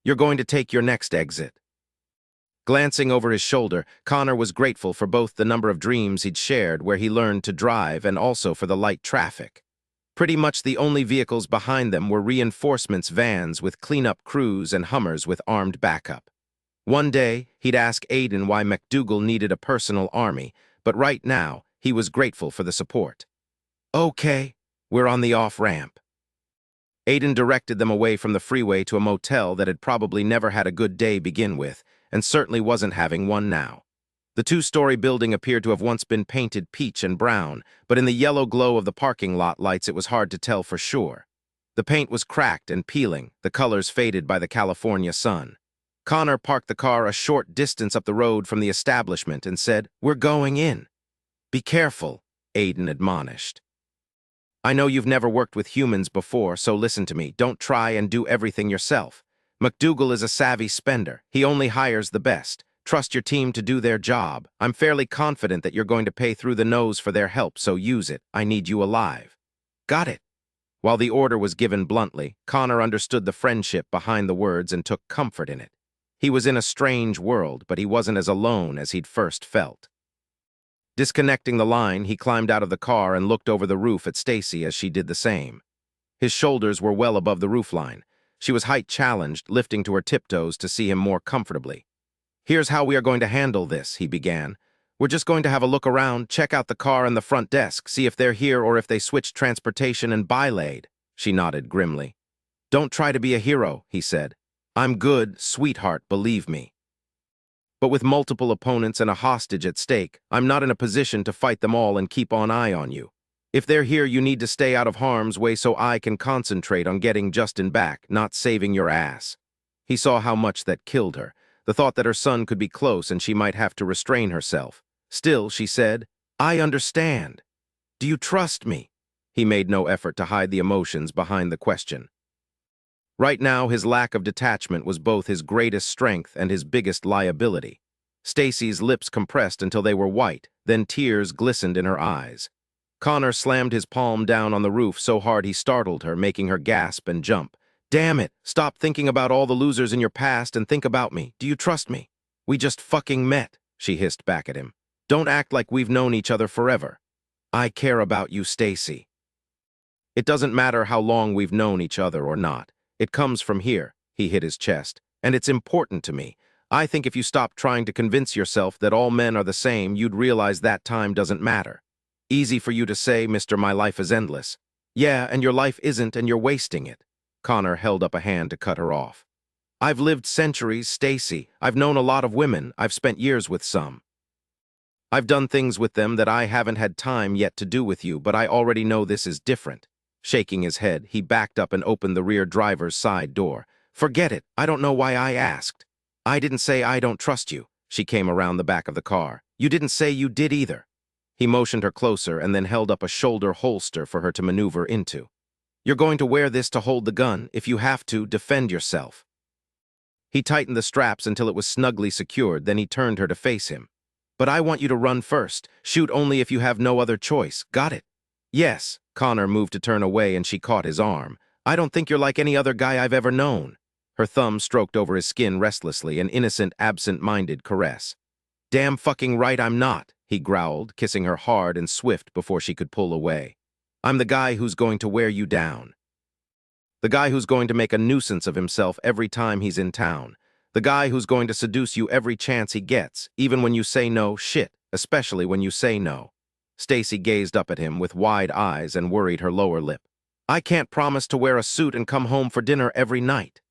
You're going to take your next exit. Glancing over his shoulder, Connor was grateful for both the number of dreams he'd shared where he learned to drive and also for the light traffic. Pretty much the only vehicles behind them were reinforcements vans with cleanup crews and Hummers with armed backup. One day, he'd ask Aiden why MacDougal needed a personal army, but right now, he was grateful for the support. Okay, we're on the off-ramp. Aiden directed them away from the freeway to a motel that had probably never had a good day begin with, and certainly wasn't having one now. The two-story building appeared to have once been painted peach and brown, but in the yellow glow of the parking lot lights it was hard to tell for sure. The paint was cracked and peeling, the colors faded by the California sun. Connor parked the car a short distance up the road from the establishment and said, "We're going in." "Be careful," Aiden admonished. "I know you've never worked with humans before, so listen to me. Don't try and do everything yourself. MacDougal is a savvy spender. He only hires the best. Trust your team to do their job. I'm fairly confident that you're going to pay through the nose for their help, so use it. I need you alive." "Got it." While the order was given bluntly, Connor understood the friendship behind the words and took comfort in it. He was in a strange world, but he wasn't as alone as he'd first felt. Disconnecting the line, he climbed out of the car and looked over the roof at Stacy as she did the same. His shoulders were well above the roofline. She was height-challenged, lifting to her tiptoes to see him more comfortably. "Here's how we are going to handle this," he began. "We're just going to have a look around, check out the car and the front desk, see if they're here or if they switched transportation and bylaid." She nodded grimly. "Don't try to be a hero," he said. "I'm good, sweetheart, believe me. But with multiple opponents and a hostage at stake, I'm not in a position to fight them all and keep an eye on you. If they're here, you need to stay out of harm's way so I can concentrate on getting Justin back, not saving your ass." He saw how much that killed her, the thought that her son could be close and she might have to restrain herself. Still, she said, "I understand. Do you trust me?" He made no effort to hide the emotions behind the question. Right now, his lack of detachment was both his greatest strength and his biggest liability. Stacy's lips compressed until they were white, then tears glistened in her eyes. Connor slammed his palm down on the roof so hard he startled her, making her gasp and jump. "Damn it! Stop thinking about all the losers in your past and think about me. Do you trust me?" "We just fucking met," she hissed back at him. "Don't act like we've known each other forever." "I care about you, Stacy. It doesn't matter how long we've known each other or not. It comes from here," he hit his chest, "and it's important to me. I think if you stop trying to convince yourself that all men are the same, you'd realize that time doesn't matter. Easy for you to say, Mr. My life is endless. Yeah, and your life isn't, and you're wasting it." Connor held up a hand to cut her off. "I've lived centuries, Stacy. I've known a lot of women. I've spent years with some. I've done things with them that I haven't had time yet to do with you, but I already know this is different." Shaking his head, he backed up and opened the rear driver's side door. "Forget it. I don't know why I asked. I didn't say I don't trust you." She came around the back of the car. "You didn't say you did either." He motioned her closer and then held up a shoulder holster for her to maneuver into. "You're going to wear this to hold the gun. If you have to, defend yourself." He tightened the straps until it was snugly secured, then he turned her to face him. "But I want you to run first. Shoot only if you have no other choice. Got it?" "Yes." Connor moved to turn away and she caught his arm. "I don't think you're like any other guy I've ever known." Her thumb stroked over his skin restlessly, an innocent, absent-minded caress. "Damn fucking right I'm not," he growled, kissing her hard and swift before she could pull away. "I'm the guy who's going to wear you down. The guy who's going to make a nuisance of himself every time he's in town. The guy who's going to seduce you every chance he gets, even when you say no, shit, especially when you say no." Stacy gazed up at him with wide eyes and worried her lower lip. "I can't promise to wear a suit and come home for dinner every night."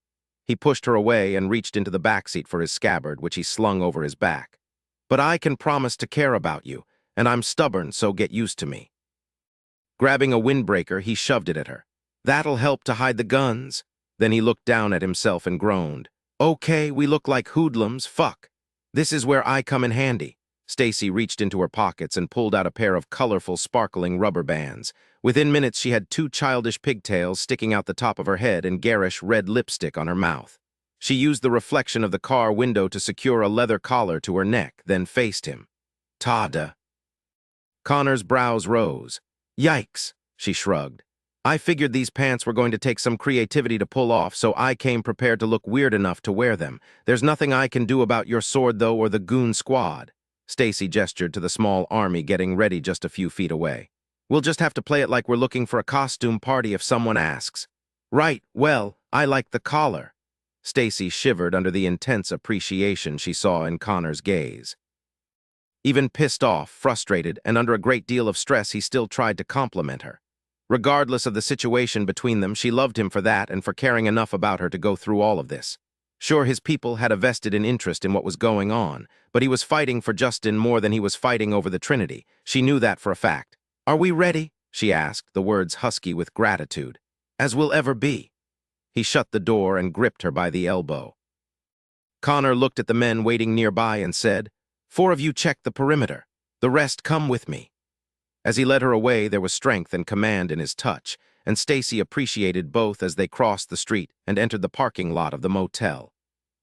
He pushed her away and reached into the backseat for his scabbard, which he slung over his back. "But I can promise to care about you, and I'm stubborn, so get used to me." Grabbing a windbreaker, he shoved it at her. "That'll help to hide the guns." Then he looked down at himself and groaned. "Okay, we look like hoodlums, fuck. This is where I come in handy." Stacy reached into her pockets and pulled out a pair of colorful, sparkling rubber bands. Within minutes, she had 2 childish pigtails sticking out the top of her head and garish red lipstick on her mouth. She used the reflection of the car window to secure a leather collar to her neck, then faced him. "Tada." Connor's brows rose. "Yikes," she shrugged. "I figured these pants were going to take some creativity to pull off, so I came prepared to look weird enough to wear them. There's nothing I can do about your sword, though, or the goon squad." Stacy gestured to the small army getting ready just a few feet away. We'll just have to play it like we're looking for a costume party if someone asks. Right, well, I like the collar. Stacy shivered under the intense appreciation she saw in Connor's gaze. Even pissed off, frustrated, and under a great deal of stress, he still tried to compliment her. Regardless of the situation between them, she loved him for that and for caring enough about her to go through all of this. Sure, his people had a vested interest in what was going on, but he was fighting for Justin more than he was fighting over the Trinity. She knew that for a fact. Are we ready? She asked, the words husky with gratitude. As we'll ever be. He shut the door and gripped her by the elbow. Connor looked at the men waiting nearby and said, 4 of you check the perimeter. The rest come with me. As he led her away, there was strength and command in his touch, and Stacy appreciated both as they crossed the street and entered the parking lot of the motel.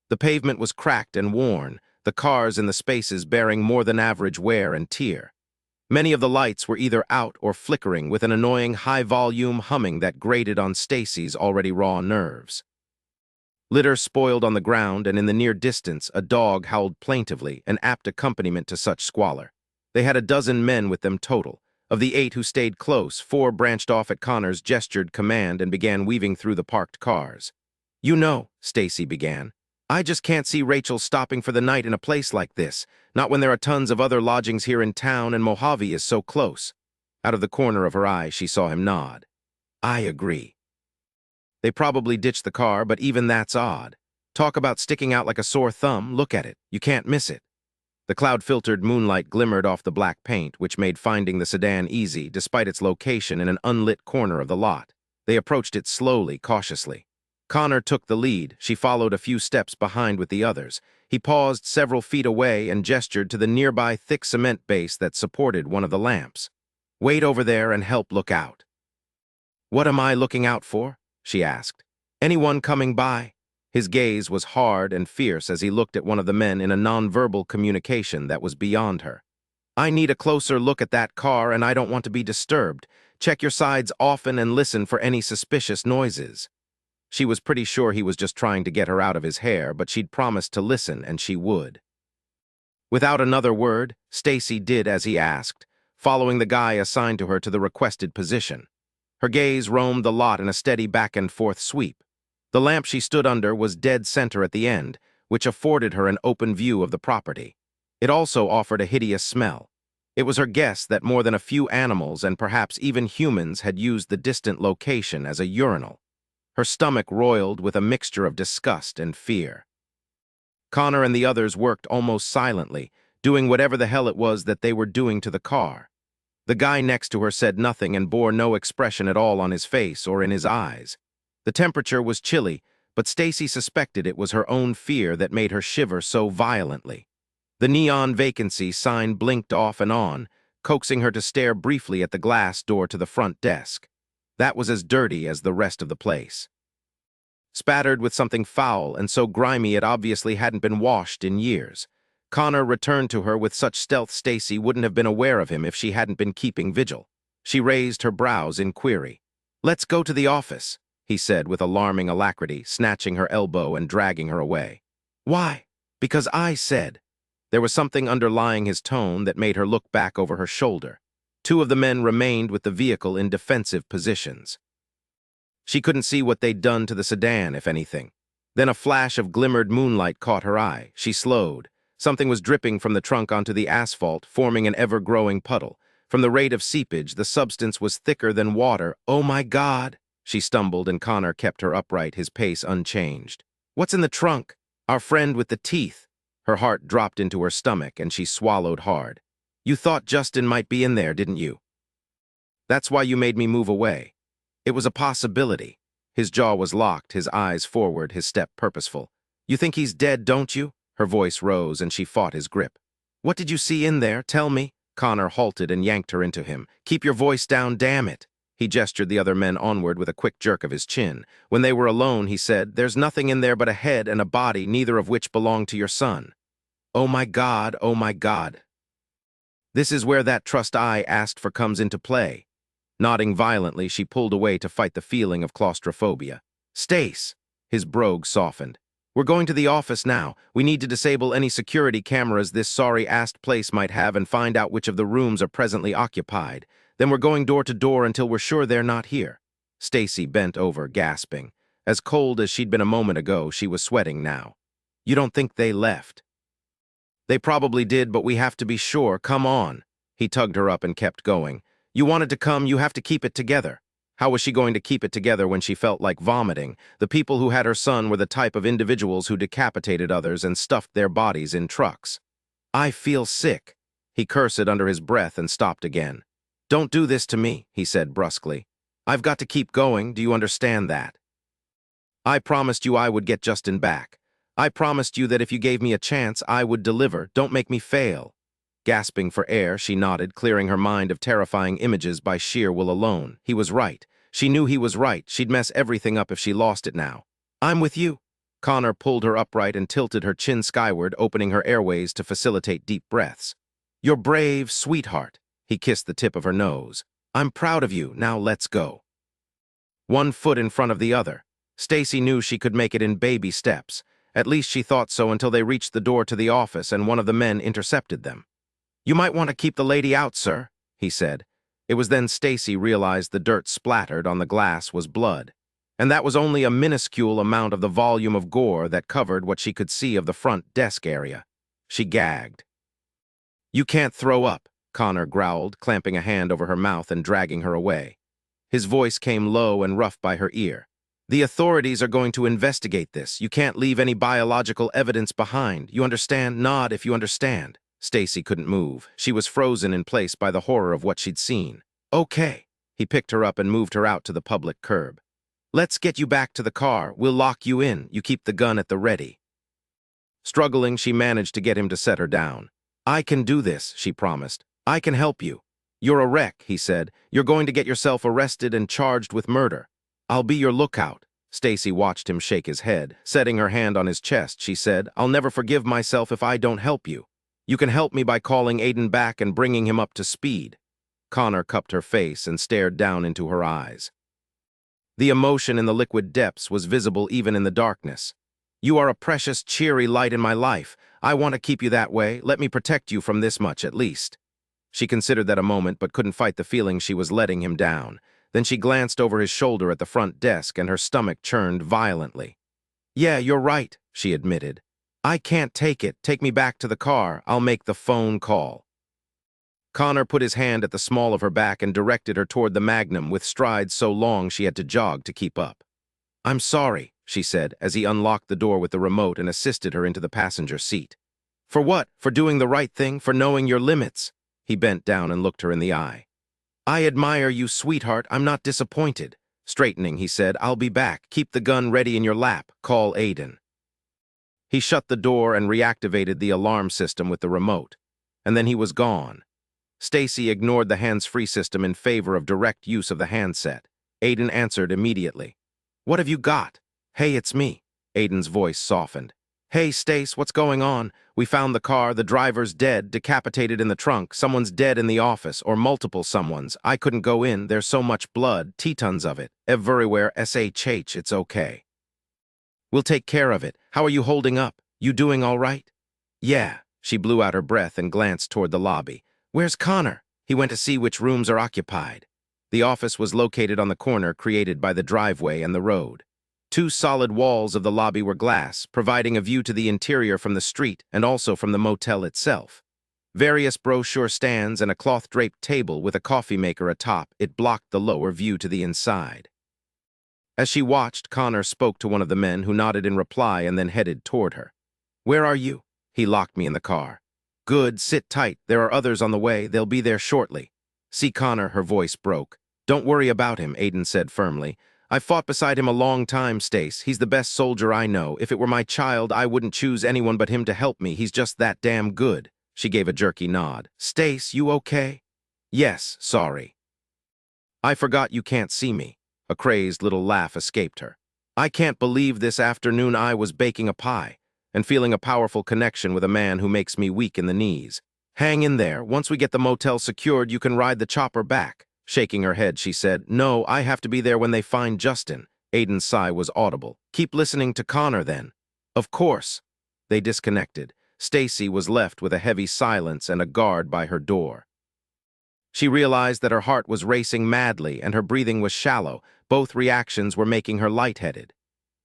The pavement was cracked and worn, the cars in the spaces bearing more than average wear and tear. Many of the lights were either out or flickering with an annoying high-volume humming that grated on Stacy's already raw nerves. Litter spoiled on the ground, and in the near distance a dog howled plaintively, an apt accompaniment to such squalor. They had a dozen men with them total. Of the 8 who stayed close, 4 branched off at Connor's gestured command and began weaving through the parked cars. You know, Stacy began, I just can't see Rachel stopping for the night in a place like this, not when there are tons of other lodgings here in town and Mojave is so close. Out of the corner of her eye, she saw him nod. I agree. They probably ditched the car, but even that's odd. Talk about sticking out like a sore thumb, look at it, you can't miss it. The cloud-filtered moonlight glimmered off the black paint, which made finding the sedan easy, despite its location in an unlit corner of the lot. They approached it slowly, cautiously. Connor took the lead. She followed a few steps behind with the others. He paused several feet away and gestured to the nearby thick cement base that supported one of the lamps. Wait over there and help look out. What am I looking out for? She asked. Anyone coming by? His gaze was hard and fierce as he looked at one of the men in a nonverbal communication that was beyond her. I need a closer look at that car and I don't want to be disturbed. Check your sides often and listen for any suspicious noises. She was pretty sure he was just trying to get her out of his hair, but she'd promised to listen and she would. Without another word, Stacy did as he asked, following the guy assigned to her to the requested position. Her gaze roamed the lot in a steady back-and-forth sweep. The lamp she stood under was dead center at the end, which afforded her an open view of the property. It also offered a hideous smell. It was her guess that more than a few animals and perhaps even humans had used the distant location as a urinal. Her stomach roiled with a mixture of disgust and fear. Connor and the others worked almost silently, doing whatever the hell it was that they were doing to the car. The guy next to her said nothing and bore no expression at all on his face or in his eyes. The temperature was chilly, but Stacy suspected it was her own fear that made her shiver so violently. The neon vacancy sign blinked off and on, coaxing her to stare briefly at the glass door to the front desk. That was as dirty as the rest of the place. Spattered with something foul and so grimy it obviously hadn't been washed in years. Connor returned to her with such stealth Stacy wouldn't have been aware of him if she hadn't been keeping vigil. She raised her brows in query. Let's go to the office, he said with alarming alacrity, snatching her elbow and dragging her away. Why? Because I said. There was something underlying his tone that made her look back over her shoulder. 2 of the men remained with the vehicle in defensive positions. She couldn't see what they'd done to the sedan, if anything. Then a flash of glimmered moonlight caught her eye. She slowed. Something was dripping from the trunk onto the asphalt, forming an ever-growing puddle. From the rate of seepage, the substance was thicker than water. Oh my God! She stumbled, and Connor kept her upright, his pace unchanged. What's in the trunk? Our friend with the teeth. Her heart dropped into her stomach, and she swallowed hard. You thought Justin might be in there, didn't you? That's why you made me move away. It was a possibility. His jaw was locked, his eyes forward, his step purposeful. You think he's dead, don't you? Her voice rose, and she fought his grip. What did you see in there? Tell me. Connor halted and yanked her into him. Keep your voice down, damn it. He gestured the other men onward with a quick jerk of his chin. When they were alone, he said, There's nothing in there but a head and a body, neither of which belong to your son. Oh my God, oh my God. This is where that trust I asked for comes into play. Nodding violently, she pulled away to fight the feeling of claustrophobia. Stace! His brogue softened. We're going to the office now. We need to disable any security cameras this sorry-assed place might have and find out which of the rooms are presently occupied. Then we're going door to door until we're sure they're not here. Stacy bent over, gasping. As cold as she'd been a moment ago, she was sweating now. You don't think they left? They probably did, but we have to be sure. Come on. He tugged her up and kept going. You wanted to come, you have to keep it together. How was she going to keep it together when she felt like vomiting? The people who had her son were the type of individuals who decapitated others and stuffed their bodies in trucks. I feel sick. He cursed under his breath and stopped again. Don't do this to me, he said brusquely. I've got to keep going, do you understand that? I promised you I would get Justin back. I promised you that if you gave me a chance, I would deliver. Don't make me fail. Gasping for air, she nodded, clearing her mind of terrifying images by sheer will alone. He was right. She knew he was right. She'd mess everything up if she lost it now. I'm with you. Connor pulled her upright and tilted her chin skyward, opening her airways to facilitate deep breaths. You're brave, sweetheart. He kissed the tip of her nose. I'm proud of you. Now let's go. One foot in front of the other. Stacy knew she could make it in baby steps. At least she thought so until they reached the door to the office and one of the men intercepted them. You might want to keep the lady out, sir, he said. It was then Stacy realized the dirt splattered on the glass was blood, and that was only a minuscule amount of the volume of gore that covered what she could see of the front desk area. She gagged. You can't throw up, Connor growled, clamping a hand over her mouth and dragging her away. His voice came low and rough by her ear. The authorities are going to investigate this. You can't leave any biological evidence behind. You understand? Nod if you understand. Stacy couldn't move. She was frozen in place by the horror of what she'd seen. Okay. He picked her up and moved her out to the public curb. Let's get you back to the car. We'll lock you in. You keep the gun at the ready. Struggling, she managed to get him to set her down. I can do this, she promised. I can help you. You're a wreck, he said. You're going to get yourself arrested and charged with murder. I'll be your lookout. Stacy watched him shake his head. Setting her hand on his chest, she said, I'll never forgive myself if I don't help you. You can help me by calling Aiden back and bringing him up to speed. Connor cupped her face and stared down into her eyes. The emotion in the liquid depths was visible even in the darkness. You are a precious, cheery light in my life. I want to keep you that way. Let me protect you from this much, at least. She considered that a moment, but couldn't fight the feeling she was letting him down. Then she glanced over his shoulder at the front desk, and her stomach churned violently. Yeah, you're right, she admitted. I can't take it. Take me back to the car. I'll make the phone call. Connor put his hand at the small of her back and directed her toward the Magnum with strides so long she had to jog to keep up. I'm sorry, she said, as he unlocked the door with the remote and assisted her into the passenger seat. For what? For doing the right thing? For knowing your limits? He bent down and looked her in the eye. I admire you, sweetheart. I'm not disappointed. Straightening, he said, I'll be back. Keep the gun ready in your lap. Call Aiden. He shut the door and reactivated the alarm system with the remote. And then he was gone. Stacy ignored the hands-free system in favor of direct use of the handset. Aiden answered immediately. What have you got? Hey, it's me. Aiden's voice softened. Hey, Stace, what's going on? We found the car, the driver's dead, decapitated in the trunk, someone's dead in the office, or multiple someone's. I couldn't go in, there's so much blood, T-tons of it. Everywhere, SHH, it's okay. We'll take care of it. How are you holding up? You doing all right? Yeah. She blew out her breath and glanced toward the lobby. Where's Connor? He went to see which rooms are occupied. The office was located on the corner created by the driveway and the road. 2 solid walls of the lobby were glass, providing a view to the interior from the street and also from the motel itself. Various brochure stands and a cloth-draped table with a coffee maker atop, it blocked the lower view to the inside. As she watched, Connor spoke to one of the men who nodded in reply and then headed toward her. Where are you? He locked me in the car. Good, sit tight. There are others on the way. They'll be there shortly. See Connor, her voice broke. Don't worry about him, Aiden said firmly. I've fought beside him a long time, Stace. He's the best soldier I know. If it were my child, I wouldn't choose anyone but him to help me. He's just that damn good. She gave a jerky nod. Stace, you okay? Yes, sorry. I forgot you can't see me. A crazed little laugh escaped her. I can't believe this afternoon I was baking a pie and feeling a powerful connection with a man who makes me weak in the knees. Hang in there. Once we get the motel secured, you can ride the chopper back. Shaking her head, she said, No, I have to be there when they find Justin. Aiden's sigh was audible. Keep listening to Connor, then. Of course. They disconnected. Stacy was left with a heavy silence and a guard by her door. She realized that her heart was racing madly and her breathing was shallow. Both reactions were making her lightheaded.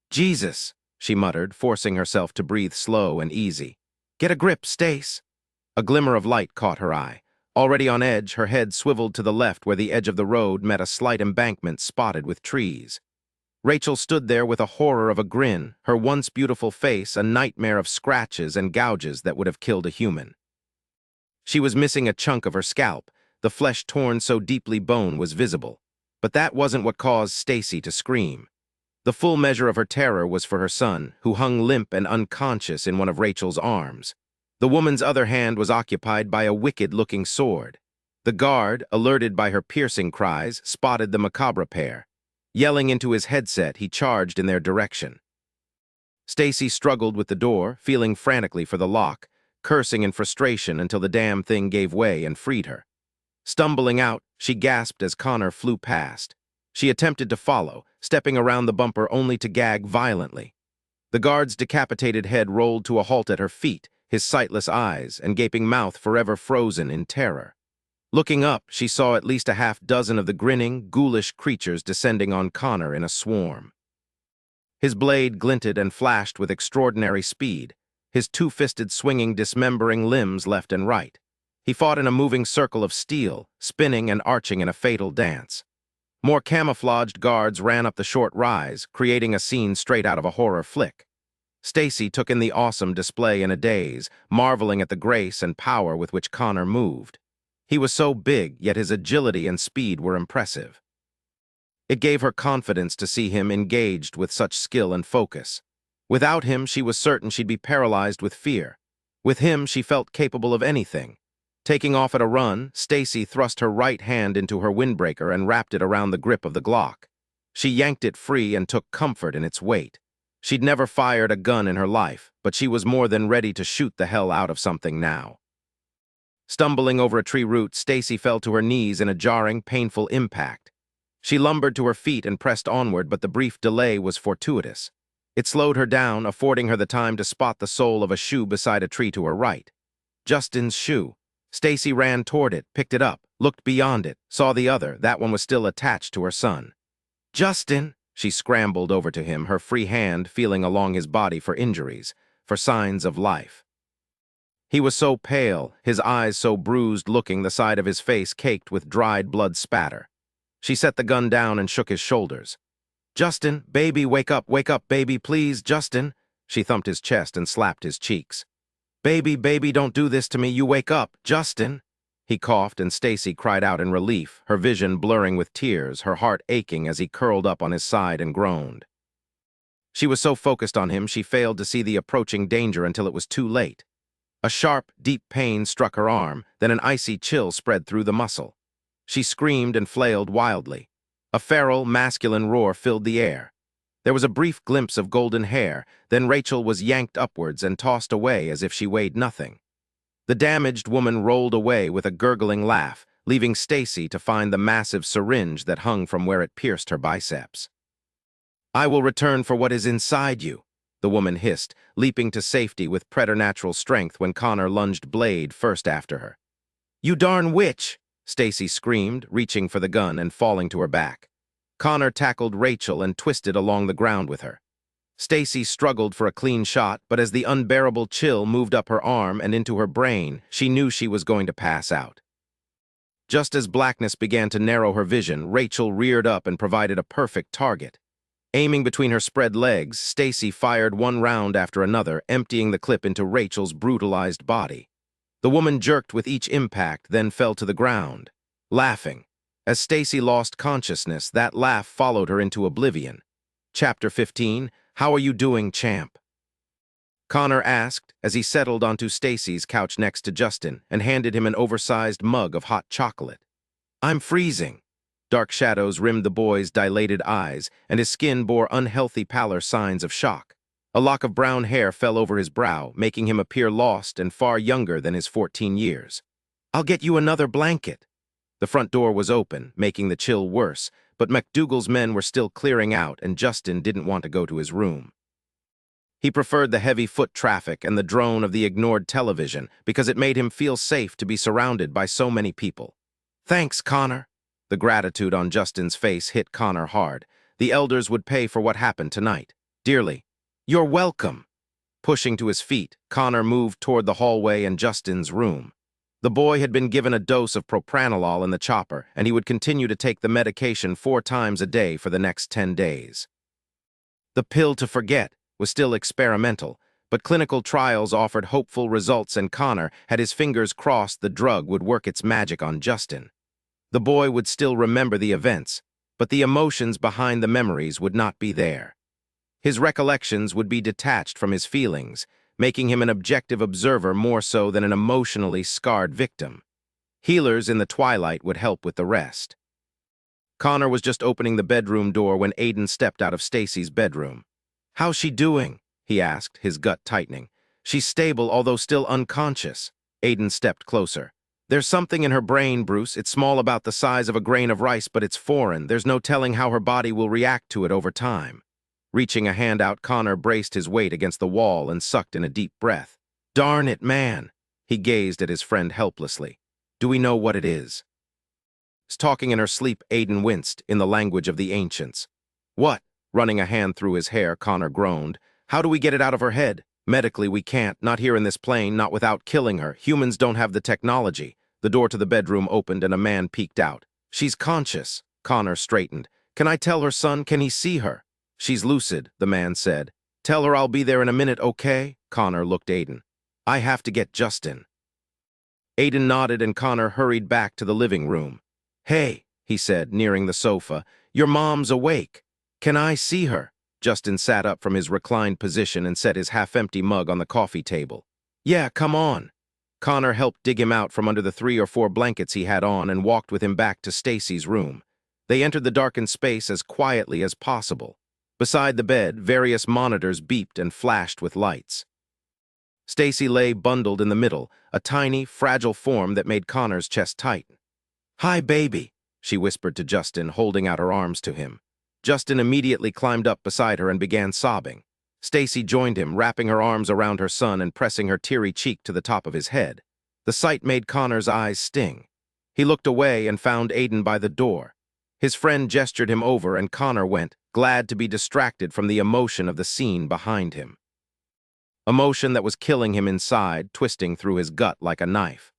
"Jesus," she muttered, forcing herself to breathe slow and easy. "Get a grip, Stace." A glimmer of light caught her eye. Already on edge, her head swiveled to the left where the edge of the road met a slight embankment spotted with trees. Rachel stood there with a horror of a grin, her once beautiful face a nightmare of scratches and gouges that would have killed a human. She was missing a chunk of her scalp, the flesh torn so deeply bone was visible. But that wasn't what caused Stacy to scream. The full measure of her terror was for her son, who hung limp and unconscious in one of Rachel's arms. The woman's other hand was occupied by a wicked-looking sword. The guard, alerted by her piercing cries, spotted the macabre pair. Yelling into his headset, he charged in their direction. Stacy struggled with the door, feeling frantically for the lock, cursing in frustration until the damn thing gave way and freed her. Stumbling out, she gasped as Connor flew past. She attempted to follow, stepping around the bumper only to gag violently. The guard's decapitated head rolled to a halt at her feet, his sightless eyes and gaping mouth forever frozen in terror. Looking up, she saw at least a half-dozen of the grinning, ghoulish creatures descending on Connor in a swarm. His blade glinted and flashed with extraordinary speed, his two-fisted swinging dismembering limbs left and right. He fought in a moving circle of steel, spinning and arching in a fatal dance. More camouflaged guards ran up the short rise, creating a scene straight out of a horror flick. Stacy took in the awesome display in a daze, marveling at the grace and power with which Connor moved. He was so big, yet his agility and speed were impressive. It gave her confidence to see him engaged with such skill and focus. Without him, she was certain she'd be paralyzed with fear. With him, she felt capable of anything. Taking off at a run, Stacy thrust her right hand into her windbreaker and wrapped it around the grip of the Glock. She yanked it free and took comfort in its weight. She'd never fired a gun in her life, but she was more than ready to shoot the hell out of something now. Stumbling over a tree root, Stacy fell to her knees in a jarring, painful impact. She lumbered to her feet and pressed onward, but the brief delay was fortuitous. It slowed her down, affording her the time to spot the sole of a shoe beside a tree to her right. Justin's shoe. Stacy ran toward it, picked it up, looked beyond it, saw the other. That one was still attached to her son. "Justin!" She scrambled over to him, her free hand feeling along his body for injuries, for signs of life. He was so pale, his eyes so bruised-looking, the side of his face caked with dried blood spatter. She set the gun down and shook his shoulders. "Justin, baby, wake up, baby, please, Justin." She thumped his chest and slapped his cheeks. Baby, don't do this to me, you wake up, Justin." He coughed and Stacy cried out in relief, her vision blurring with tears, her heart aching as he curled up on his side and groaned. She was so focused on him she failed to see the approaching danger until it was too late. A sharp, deep pain struck her arm, then an icy chill spread through the muscle. She screamed and flailed wildly. A feral, masculine roar filled the air. There was a brief glimpse of golden hair, then Rachel was yanked upwards and tossed away as if she weighed nothing. The damaged woman rolled away with a gurgling laugh, leaving Stacy to find the massive syringe that hung from where it pierced her biceps. "I will return for what is inside you," the woman hissed, leaping to safety with preternatural strength when Connor lunged blade first after her. "You darn witch!" Stacy screamed, reaching for the gun and falling to her back. Connor tackled Rachel and twisted along the ground with her. Stacy struggled for a clean shot, but as the unbearable chill moved up her arm and into her brain, she knew she was going to pass out. Just as blackness began to narrow her vision, Rachel reared up and provided a perfect target. Aiming between her spread legs, Stacy fired one round after another, emptying the clip into Rachel's brutalized body. The woman jerked with each impact, then fell to the ground, laughing. As Stacy lost consciousness, that laugh followed her into oblivion. Chapter 15, How Are You Doing, Champ? Connor asked as he settled onto Stacy's couch next to Justin and handed him an oversized mug of hot chocolate. "I'm freezing." Dark shadows rimmed the boy's dilated eyes, and his skin bore unhealthy pallor signs of shock. A lock of brown hair fell over his brow, making him appear lost and far younger than his 14 years. "I'll get you another blanket." The front door was open, making the chill worse, but MacDougal's men were still clearing out and Justin didn't want to go to his room. He preferred the heavy foot traffic and the drone of the ignored television because it made him feel safe to be surrounded by so many people. Thanks, Connor. The gratitude on Justin's face hit Connor hard. The elders would pay for what happened tonight. Dearly. You're welcome. Pushing to his feet, Connor moved toward the hallway and Justin's room. The boy had been given a dose of propranolol in the chopper, and he would continue to take the medication 4 times a day for the next 10 days. The pill to forget was still experimental, but clinical trials offered hopeful results, and Connor had his fingers crossed the drug would work its magic on Justin. The boy would still remember the events, but the emotions behind the memories would not be there. His recollections would be detached from his feelings, making him an objective observer more so than an emotionally scarred victim. Healers in the Twilight would help with the rest. Connor was just opening the bedroom door when Aiden stepped out of Stacy's bedroom. "How's she doing?" he asked, his gut tightening. "She's stable, although still unconscious." Aiden stepped closer. "There's something in her brain, Bruce. It's small, about the size of a grain of rice, but it's foreign. There's no telling how her body will react to it over time." Reaching a hand out, Connor braced his weight against the wall and sucked in a deep breath. "Darn it, man!" He gazed at his friend helplessly. "Do we know what it is?" Talking in her sleep, Aiden winced, in the language of the ancients. "What?" Running a hand through his hair, Connor groaned. "How do we get it out of her head? Medically, we can't. Not here in this plane, not without killing her. Humans don't have the technology." The door to the bedroom opened and a man peeked out. "She's conscious." Connor straightened. "Can I tell her, son? Can he see her?" "She's lucid," the man said. "Tell her I'll be there in a minute, okay?" Connor looked Aiden. "I have to get Justin." Aiden nodded and Connor hurried back to the living room. "Hey," he said, nearing the sofa, "your mom's awake. Can I see her?" Justin sat up from his reclined position and set his half-empty mug on the coffee table. "Yeah, come on." Connor helped dig him out from under the 3 or 4 blankets he had on and walked with him back to Stacy's room. They entered the darkened space as quietly as possible. Beside the bed, various monitors beeped and flashed with lights. Stacy lay bundled in the middle, a tiny, fragile form that made Connor's chest tighten. "Hi, baby," she whispered to Justin, holding out her arms to him. Justin immediately climbed up beside her and began sobbing. Stacy joined him, wrapping her arms around her son and pressing her teary cheek to the top of his head. The sight made Connor's eyes sting. He looked away and found Aiden by the door. His friend gestured him over and Connor went, glad to be distracted from the emotion of the scene behind him. Emotion that was killing him inside, twisting through his gut like a knife.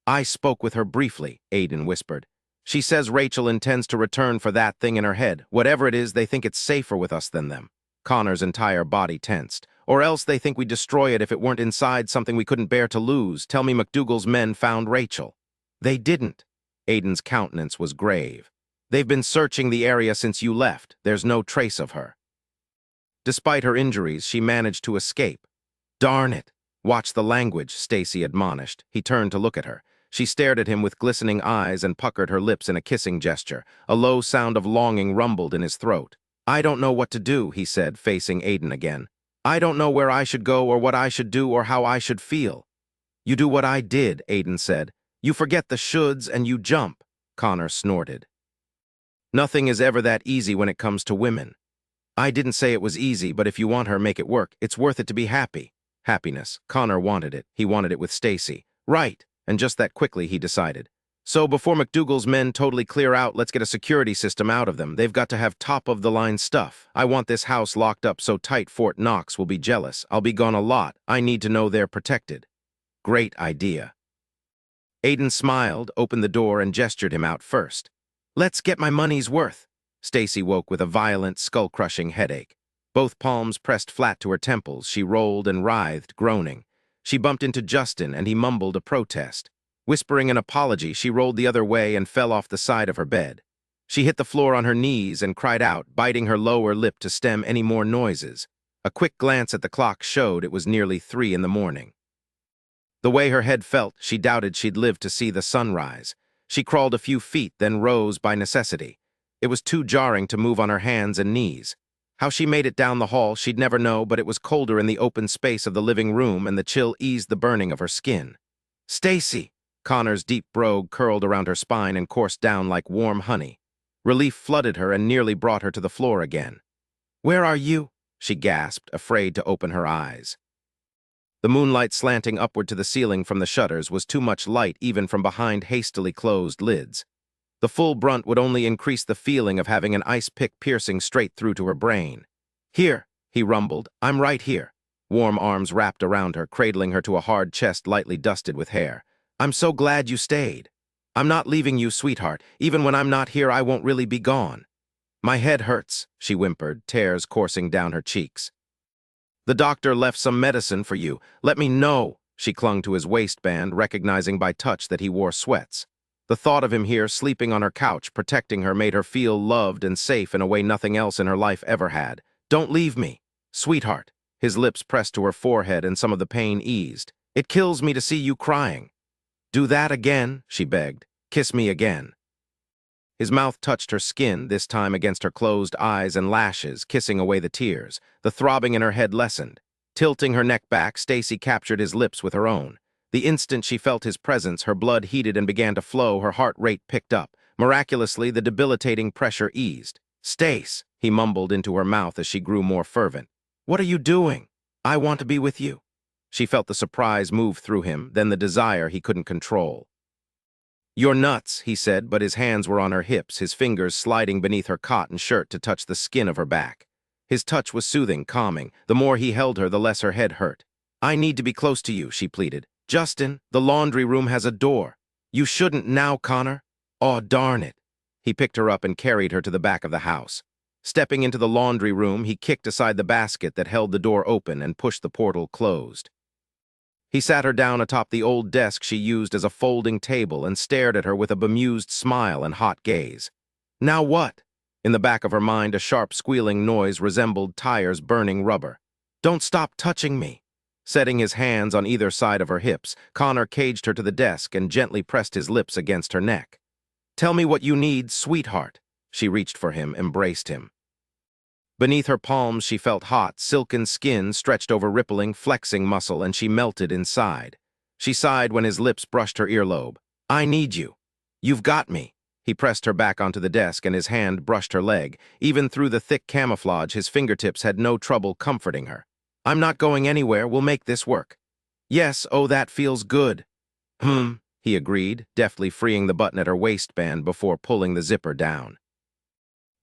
"I spoke with her briefly," Aiden whispered. "She says Rachel intends to return for that thing in her head. Whatever it is, they think it's safer with us than them." Connor's entire body tensed. "Or else they think we'd destroy it if it weren't inside something we couldn't bear to lose. Tell me McDougal's men found Rachel." "They didn't." Aiden's countenance was grave. "They've been searching the area since you left. There's no trace of her." Despite her injuries, she managed to escape. "Darn it." "Watch the language," Stacy admonished. He turned to look at her. She stared at him with glistening eyes and puckered her lips in a kissing gesture. A low sound of longing rumbled in his throat. "I don't know what to do," he said, facing Aiden again. "I don't know where I should go or what I should do or how I should feel." "You do what I did," Aiden said. "You forget the shoulds and you jump." Connor snorted. "Nothing is ever that easy when it comes to women." "I didn't say it was easy, but if you want her, make it work. It's worth it to be happy." Happiness. Connor wanted it. He wanted it with Stacy. Right. And just that quickly, he decided. "So before McDougal's men totally clear out, let's get a security system out of them. They've got to have top-of-the-line stuff. I want this house locked up so tight Fort Knox will be jealous. I'll be gone a lot. I need to know they're protected." "Great idea." Aiden smiled, opened the door, and gestured him out first. "Let's get my money's worth." Stacy woke with a violent, skull-crushing headache. Both palms pressed flat to her temples, she rolled and writhed, groaning. She bumped into Justin, and he mumbled a protest. Whispering an apology, she rolled the other way and fell off the side of her bed. She hit the floor on her knees and cried out, biting her lower lip to stem any more noises. A quick glance at the clock showed it was nearly 3 in the morning. The way her head felt, she doubted she'd live to see the sunrise. She crawled a few feet, then rose by necessity. It was too jarring to move on her hands and knees. How she made it down the hall, she'd never know, but it was colder in the open space of the living room, and the chill eased the burning of her skin. "Stacy!" Connor's deep brogue curled around her spine and coursed down like warm honey. Relief flooded her and nearly brought her to the floor again. "Where are you?" she gasped, afraid to open her eyes. The moonlight slanting upward to the ceiling from the shutters was too much light even from behind hastily closed lids. The full brunt would only increase the feeling of having an ice pick piercing straight through to her brain. "Here," he rumbled, "I'm right here." Warm arms wrapped around her, cradling her to a hard chest lightly dusted with hair. "I'm so glad you stayed. I'm not leaving you, sweetheart. Even when I'm not here, I won't really be gone." "My head hurts," she whimpered, tears coursing down her cheeks. "The doctor left some medicine for you. Let me know." She clung to his waistband, recognizing by touch that he wore sweats. The thought of him here, sleeping on her couch, protecting her, made her feel loved and safe in a way nothing else in her life ever had. "Don't leave me, sweetheart." His lips pressed to her forehead and some of the pain eased. "It kills me to see you crying." "Do that again," she begged. "Kiss me again." His mouth touched her skin, this time against her closed eyes and lashes, kissing away the tears. The throbbing in her head lessened. Tilting her neck back, Stacy captured his lips with her own. The instant she felt his presence, her blood heated and began to flow, her heart rate picked up. Miraculously, the debilitating pressure eased. "Stace," he mumbled into her mouth as she grew more fervent. "What are you doing?" "I want to be with you." She felt the surprise move through him, then the desire he couldn't control. "You're nuts," he said, but his hands were on her hips, his fingers sliding beneath her cotton shirt to touch the skin of her back. His touch was soothing, calming. The more he held her, the less her head hurt. "I need to be close to you," she pleaded. "Justin, the laundry room has a door." "You shouldn't now, Connor." "Aw, darn it." He picked her up and carried her to the back of the house. Stepping into the laundry room, he kicked aside the basket that held the door open and pushed the portal closed. He sat her down atop the old desk she used as a folding table and stared at her with a bemused smile and hot gaze. "Now what?" In the back of her mind, a sharp squealing noise resembled tires burning rubber. "Don't stop touching me." Setting his hands on either side of her hips, Connor caged her to the desk and gently pressed his lips against her neck. "Tell me what you need, sweetheart." She reached for him, embraced him. Beneath her palms, she felt hot, silken skin stretched over rippling, flexing muscle, and she melted inside. She sighed when his lips brushed her earlobe. "I need you. You've got me." He pressed her back onto the desk and his hand brushed her leg. Even through the thick camouflage, his fingertips had no trouble comforting her. "I'm not going anywhere. We'll make this work." "Yes, oh, that feels good." He agreed, deftly freeing the button at her waistband before pulling the zipper down.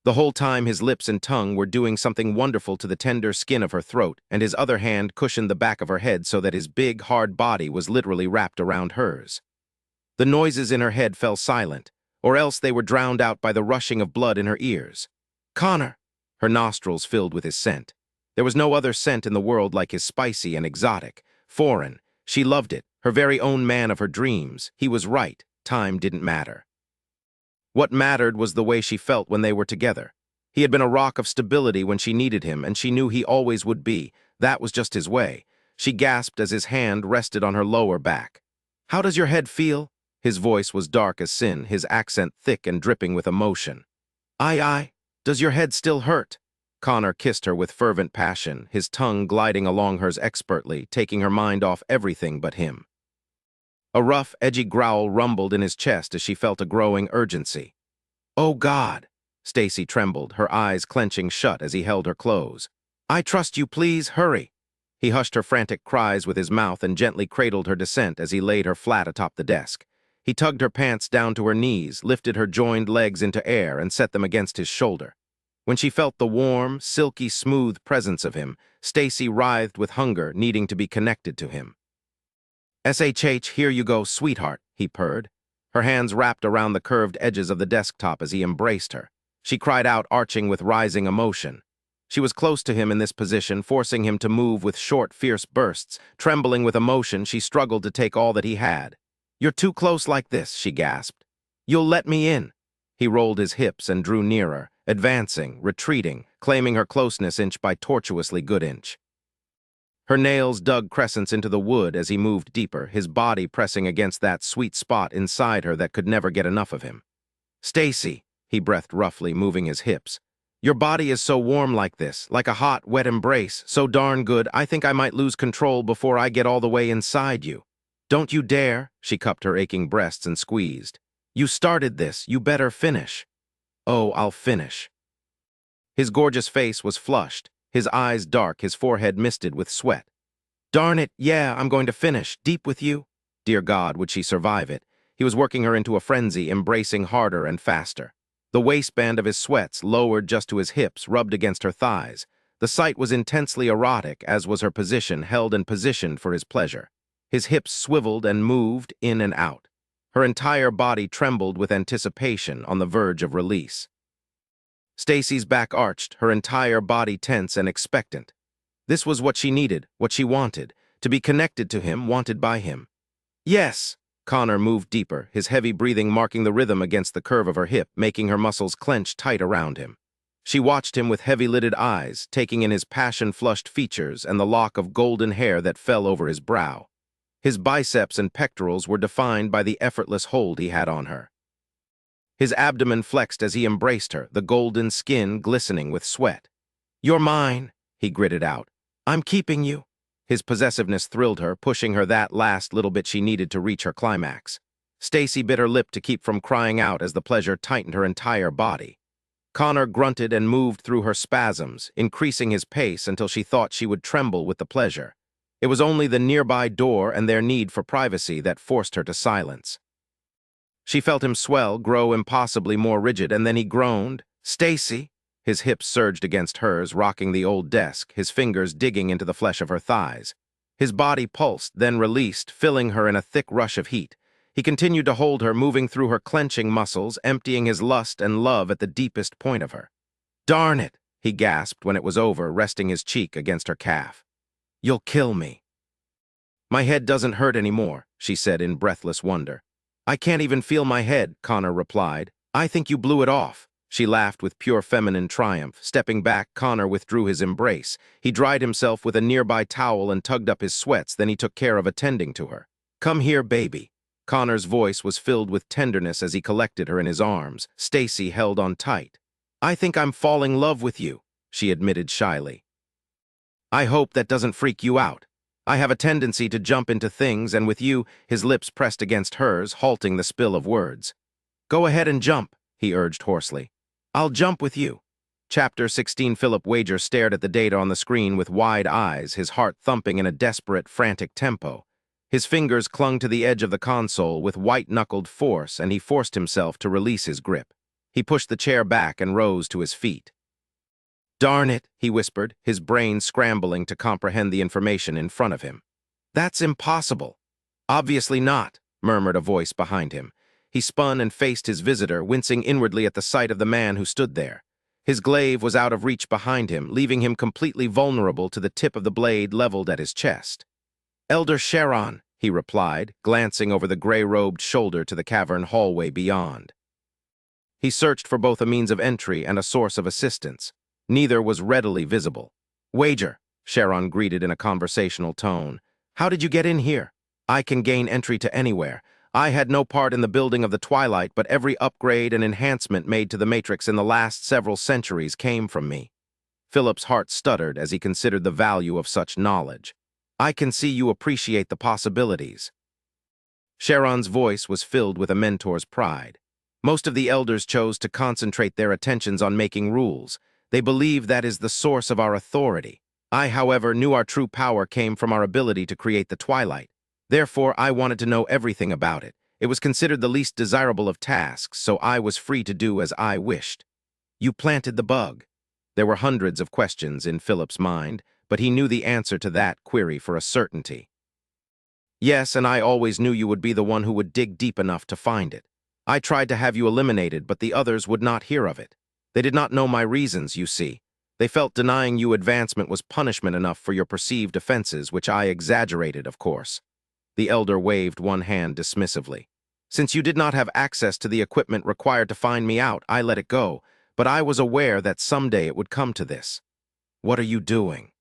The whole time his lips and tongue were doing something wonderful to the tender skin of her throat, and his other hand cushioned the back of her head so that his big, hard body was literally wrapped around hers. The noises in her head fell silent, or else they were drowned out by the rushing of blood in her ears. "Connor!" Her nostrils filled with his scent. There was no other scent in the world like his, spicy and exotic, foreign. She loved it, her very own man of her dreams. He was right. Time didn't matter. What mattered was the way she felt when they were together. He had been a rock of stability when she needed him, and she knew he always would be. That was just his way. She gasped as his hand rested on her lower back. "How does your head feel?" His voice was dark as sin, his accent thick and dripping with emotion. "Aye. Does your head still hurt?" Connor kissed her with fervent passion, his tongue gliding along hers expertly, taking her mind off everything but him. A rough, edgy growl rumbled in his chest as she felt a growing urgency. "Oh, God!" Stacy trembled, her eyes clenching shut as he held her close. "I trust you, please, hurry." He hushed her frantic cries with his mouth and gently cradled her descent as he laid her flat atop the desk. He tugged her pants down to her knees, lifted her joined legs into air, and set them against his shoulder. When she felt the warm, silky smooth presence of him, Stacy writhed with hunger, needing to be connected to him. "SHH, here you go, sweetheart," he purred. Her hands wrapped around the curved edges of the desktop as he embraced her. She cried out, arching with rising emotion. She was close to him in this position, forcing him to move with short, fierce bursts. Trembling with emotion, she struggled to take all that he had. "You're too close like this," she gasped. "You'll let me in." He rolled his hips and drew nearer, advancing, retreating, claiming her closeness inch by tortuously good inch. Her nails dug crescents into the wood as he moved deeper, his body pressing against that sweet spot inside her that could never get enough of him. "Stacy," he breathed roughly, moving his hips. "Your body is so warm like this, like a hot, wet embrace, so darn good, I think I might lose control before I get all the way inside you." "Don't you dare," she cupped her aching breasts and squeezed. "You started this, you better finish." "Oh, I'll finish." His gorgeous face was flushed, his eyes dark, his forehead misted with sweat. "Darn it, yeah, I'm going to finish, deep with you." Dear God, would she survive it? He was working her into a frenzy, embracing harder and faster. The waistband of his sweats, lowered just to his hips, rubbed against her thighs. The sight was intensely erotic, as was her position, held and positioned for his pleasure. His hips swiveled and moved in and out. Her entire body trembled with anticipation, on the verge of release. Stacy's back arched, her entire body tense and expectant. This was what she needed, what she wanted, to be connected to him, wanted by him. Yes! Connor moved deeper, his heavy breathing marking the rhythm against the curve of her hip, making her muscles clench tight around him. She watched him with heavy-lidded eyes, taking in his passion-flushed features and the lock of golden hair that fell over his brow. His biceps and pectorals were defined by the effortless hold he had on her. His abdomen flexed as he embraced her, the golden skin glistening with sweat. "You're mine," he gritted out. "I'm keeping you." His possessiveness thrilled her, pushing her that last little bit she needed to reach her climax. Stacy bit her lip to keep from crying out as the pleasure tightened her entire body. Connor grunted and moved through her spasms, increasing his pace until she thought she would tremble with the pleasure. It was only the nearby door and their need for privacy that forced her to silence. She felt him swell, grow impossibly more rigid, and then he groaned, "Stacy!" His hips surged against hers, rocking the old desk, his fingers digging into the flesh of her thighs. His body pulsed, then released, filling her in a thick rush of heat. He continued to hold her, moving through her clenching muscles, emptying his lust and love at the deepest point of her. "Darn it!" he gasped when it was over, resting his cheek against her calf. "You'll kill me." "My head doesn't hurt anymore," she said in breathless wonder. "I can't even feel my head," Connor replied. "I think you blew it off." She laughed with pure feminine triumph. Stepping back, Connor withdrew his embrace. He dried himself with a nearby towel and tugged up his sweats, then he took care of attending to her. "Come here, baby." Connor's voice was filled with tenderness as he collected her in his arms. Stacy held on tight. "I think I'm falling in love with you," she admitted shyly. "I hope that doesn't freak you out. I have a tendency to jump into things, and with you," his lips pressed against hers, halting the spill of words. "Go ahead and jump," he urged hoarsely. "I'll jump with you." Chapter 16. Philip Wager stared at the data on the screen with wide eyes, his heart thumping in a desperate, frantic tempo. His fingers clung to the edge of the console with white-knuckled force, and he forced himself to release his grip. He pushed the chair back and rose to his feet. "Darn it," he whispered, his brain scrambling to comprehend the information in front of him. "That's impossible." "Obviously not," murmured a voice behind him. He spun and faced his visitor, wincing inwardly at the sight of the man who stood there. His glaive was out of reach behind him, leaving him completely vulnerable to the tip of the blade leveled at his chest. "Elder Sharon," he replied, glancing over the gray-robed shoulder to the cavern hallway beyond. He searched for both a means of entry and a source of assistance. Neither was readily visible. "Wager," Sharon greeted in a conversational tone. "How did you get in here?" "I can gain entry to anywhere. I had no part in the building of the Twilight, but every upgrade and enhancement made to the Matrix in the last several centuries came from me." Philip's heart stuttered as he considered the value of such knowledge. "I can see you appreciate the possibilities." Sharon's voice was filled with a mentor's pride. Most of the elders chose to concentrate their attentions on making rules. They believe that is the source of our authority. I, however, knew our true power came from our ability to create the Twilight. Therefore, I wanted to know everything about it. It was considered the least desirable of tasks, so I was free to do as I wished. "You planted the bug." There were hundreds of questions in Philip's mind, but he knew the answer to that query for a certainty. "Yes, and I always knew you would be the one who would dig deep enough to find it. I tried to have you eliminated, but the others would not hear of it. They did not know my reasons, you see. They felt denying you advancement was punishment enough for your perceived offenses, which I exaggerated, of course." The elder waved one hand dismissively. "Since you did not have access to the equipment required to find me out, I let it go, but I was aware that someday it would come to this." "What are you doing?"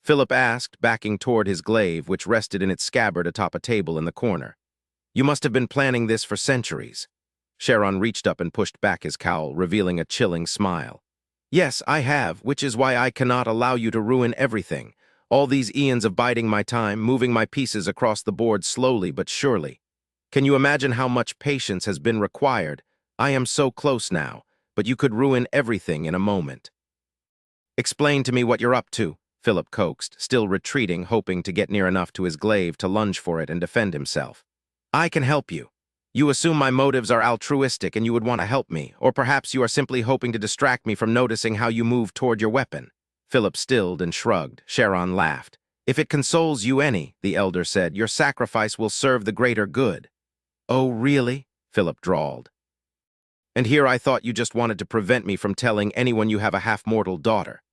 Philip asked, backing toward his glaive, which rested in its scabbard atop a table in the corner. "You must have been planning this for centuries." Sharon reached up and pushed back his cowl, revealing a chilling smile. "Yes, I have, which is why I cannot allow you to ruin everything. All these eons of biding my time, moving my pieces across the board slowly but surely. Can you imagine how much patience has been required? I am so close now, but you could ruin everything in a moment." "Explain to me what you're up to," Philip coaxed, still retreating, hoping to get near enough to his glaive to lunge for it and defend himself. "I can help you." You assume my motives are altruistic and you would want to help me, or perhaps you are simply hoping to distract me from noticing how you move toward your weapon. Philip stilled and shrugged. Sharon laughed. If it consoles you any, the elder said, your sacrifice will serve the greater good. Oh, really? Philip drawled. And here I thought you just wanted to prevent me from telling anyone you have a half-mortal daughter.